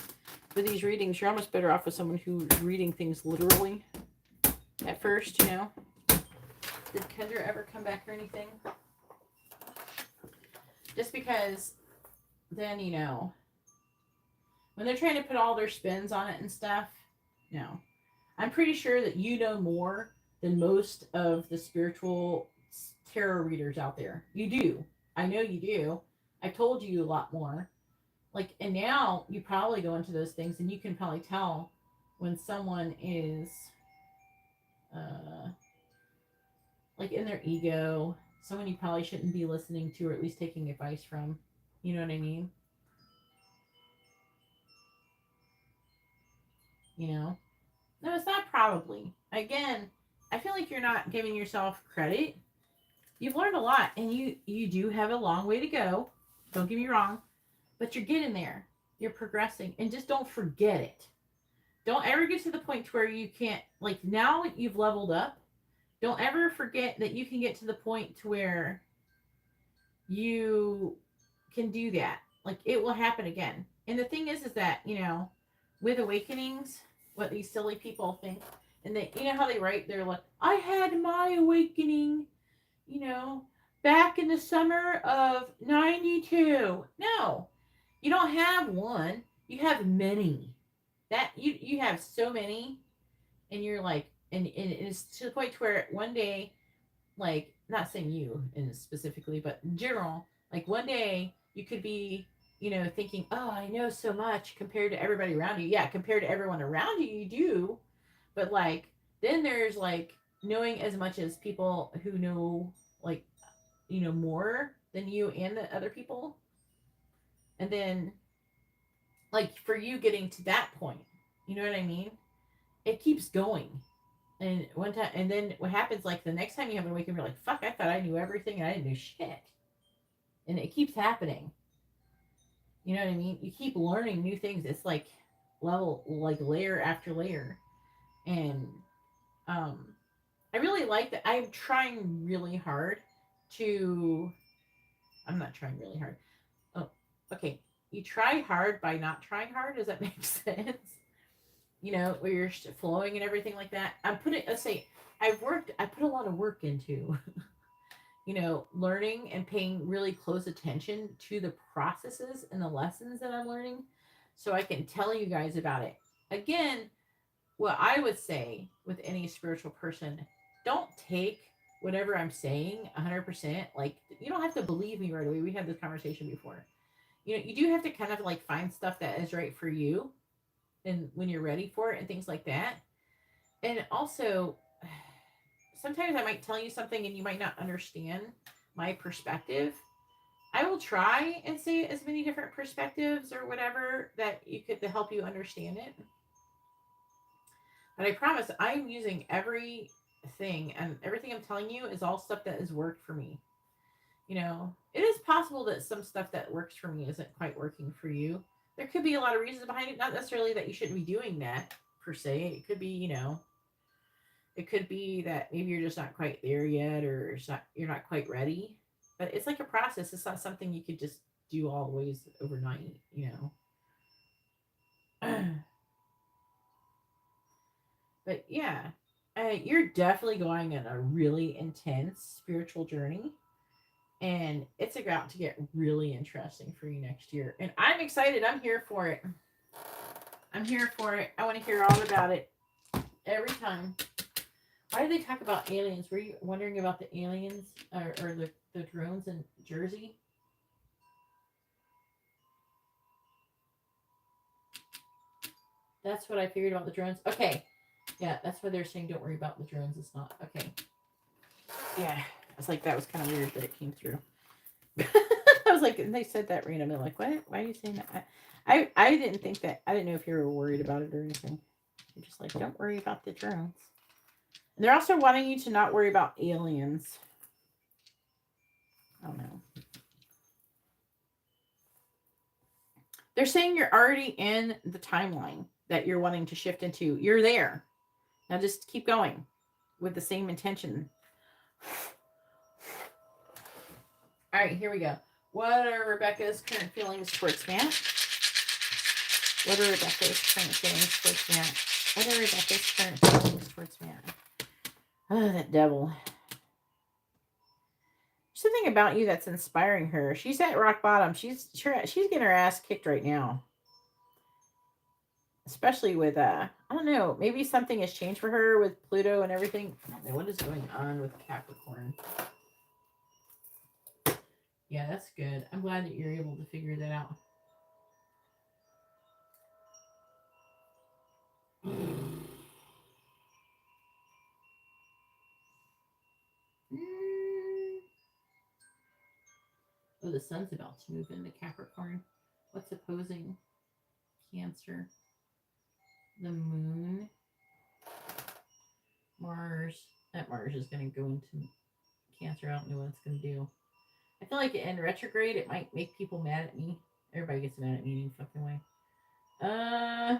with these readings, you're almost better off with someone who's reading things literally at first, Did Kendra ever come back or anything? Just because then, when they're trying to put all their spins on it and stuff, I'm pretty sure that you know more than most of the spiritual tarot readers out there. You do. I know you do. I told you a lot more. And now you probably go into those things and you can probably tell when someone is in their ego, someone you probably shouldn't be listening to or at least taking advice from. You know what I mean? No, it's not probably. Again, I feel like you're not giving yourself credit. You've learned a lot and you do have a long way to go. Don't get me wrong. But you're getting there. You're progressing. And just don't forget it. Don't ever get to the point to where you can't, now you've leveled up. Don't ever forget that you can get to the point to where you can do that. It will happen again. And the thing is that, with awakenings, what these silly people think, and they, how they write, they're like, I had my awakening, back in the summer of 92. No. You don't have one. You have many. That you have so many, and you're like, and it's to the point where one day, not saying you and specifically, but in general, one day you could be, thinking, oh, I know so much compared to everybody around you. Yeah, compared to everyone around you, you do. But then there's knowing as much as people who know more than you and the other people. And then, for you getting to that point, you know what I mean? It keeps going. And one time, and then what happens, the next time you have an awakening, you're like, fuck, I thought I knew everything and I didn't know shit. And it keeps happening. You know what I mean? You keep learning new things. It's layer after layer. And I really like that. I'm trying really hard I'm not trying really hard. Oh, okay. You try hard by not trying hard. Does that make sense? Where you're flowing and everything like that. Let's say I put a lot of work into, learning and paying really close attention to the processes and the lessons that I'm learning so I can tell you guys about it. Again, what I would say with any spiritual person, don't take whatever I'm saying 100%. You don't have to believe me right away. We had this conversation before. You do have to kind of find stuff that is right for you and when you're ready for it and things like that. And also, sometimes I might tell you something and you might not understand my perspective. I will try and say as many different perspectives or whatever that you could to help you understand it. But I promise I'm using every thing, and everything I'm telling you is all stuff that has worked for me. You know, it is possible that some stuff that works for me isn't quite working for you. There could be a lot of reasons behind it. Not necessarily that you shouldn't be doing that per se. It could be, you know, it could be that maybe you're just not quite there yet, or you're not quite ready. But it's like a process. It's not something you could just do always overnight. You know. But yeah, you're definitely going on a really intense spiritual journey, and it's about to get really interesting for you next year. And I'm excited. I'm here for it. I'm here for it. I want to hear all about it every time. Why do they talk about aliens? Were you wondering about the aliens or the drones in Jersey? That's what I figured about the drones. Okay. Yeah, that's why they're saying don't worry about the drones. It's not. Okay. Yeah. I was like, that was kind of weird that it came through. I was like, and they said that randomly. Like, what? Why are you saying that? I didn't think that. I didn't know if you were worried about it or anything. You're just like, don't worry about the drones. And they're also wanting you to not worry about aliens. I don't know. They're saying you're already in the timeline that you're wanting to shift into. You're there. Now just keep going with the same intention. All right, here we go. What are Rebecca's current feelings towards Matt? What are Rebecca's current feelings towards Matt? What are Rebecca's current feelings towards Matt? Oh, that devil. Something about you that's inspiring her. She's at rock bottom. She's getting her ass kicked right now. Especially with I don't know, maybe something has changed for her with Pluto and everything. I don't know what is going on with Capricorn. Yeah, that's good. I'm glad that you're able to figure that out. Oh, the sun's about to move into Capricorn. What's opposing Cancer? The moon. Mars. That Mars is going to go into Cancer. I don't know what it's going to do. I feel like in retrograde, it might make people mad at me. Everybody gets mad at me in a fucking way. I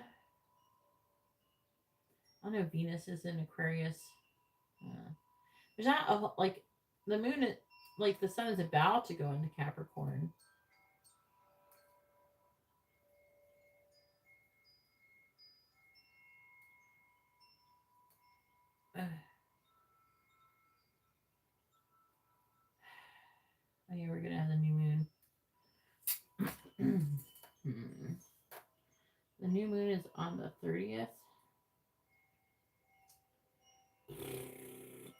don't know. Venus is in Aquarius. There's not a, like the moon, like the sun is about to go into Capricorn. Oh yeah, we're gonna have the new moon. The new moon is on the 30th.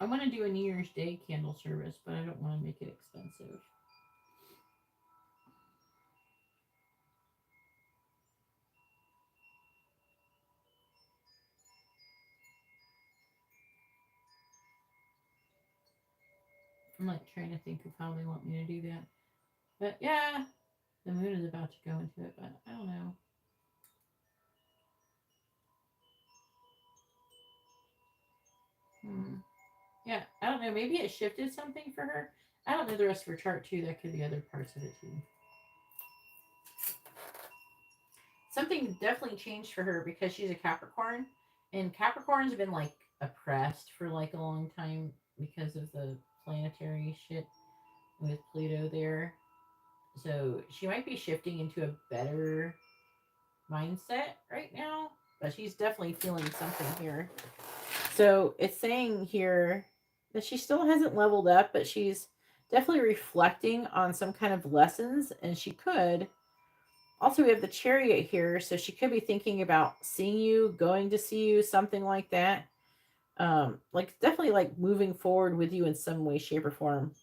I want to do a New Year's Day candle service, but I don't want to make it expensive. I'm like trying to think of how they want me to do that. But yeah, the moon is about to go into it, but I don't know. Yeah, I don't know. Maybe it shifted something for her. I don't know the rest of her chart too. That could be other parts of it too. Something definitely changed for her because she's a Capricorn, and Capricorns have been like oppressed for like a long time because of the planetary shit with Pluto there. So she might be shifting into a better mindset right now, but she's definitely feeling something here. So it's saying here that she still hasn't leveled up, but she's definitely reflecting on some kind of lessons, and she could. Also, we have the Chariot here, so she could be thinking about seeing you, going to see you, something like that. Like definitely like moving forward with you in some way, shape, or form.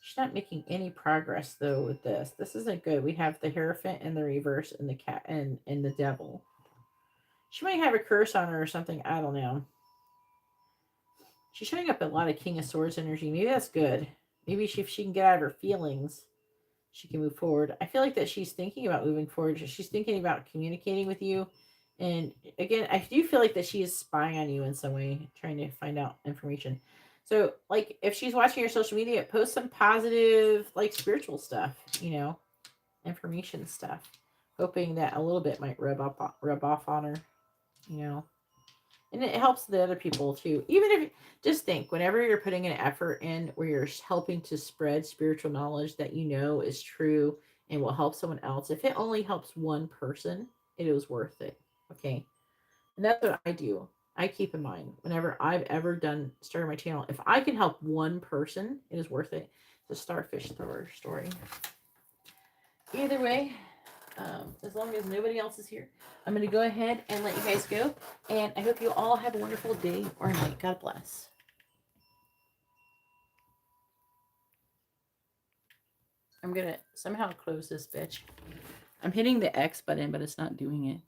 She's not making any progress though with this. This isn't good. We have the Hierophant in the reverse and the cat and the devil. She might have a curse on her or something. I don't know. She's showing up a lot of King of Swords energy. Maybe that's good. Maybe if she can get out of her feelings, she can move forward. I feel like that she's thinking about moving forward. She's thinking about communicating with you And again, I do feel like that she is spying on you in some way, trying to find out information. So, like, if she's watching your social media, post some positive, like, spiritual stuff, information stuff, hoping that a little bit might rub off on her, you know. And it helps the other people too. Even if, just think, whenever you're putting an effort in where you're helping to spread spiritual knowledge that is true and will help someone else, if it only helps one person, it is worth it. Okay. And that's what I do. I keep in mind whenever I've ever started my channel, if I can help one person, it is worth it. The starfish thrower story. Either way, as long as nobody else is here, I'm going to go ahead and let you guys go. And I hope you all have a wonderful day or night. God bless. I'm going to somehow close this bitch. I'm hitting the X button, but it's not doing it.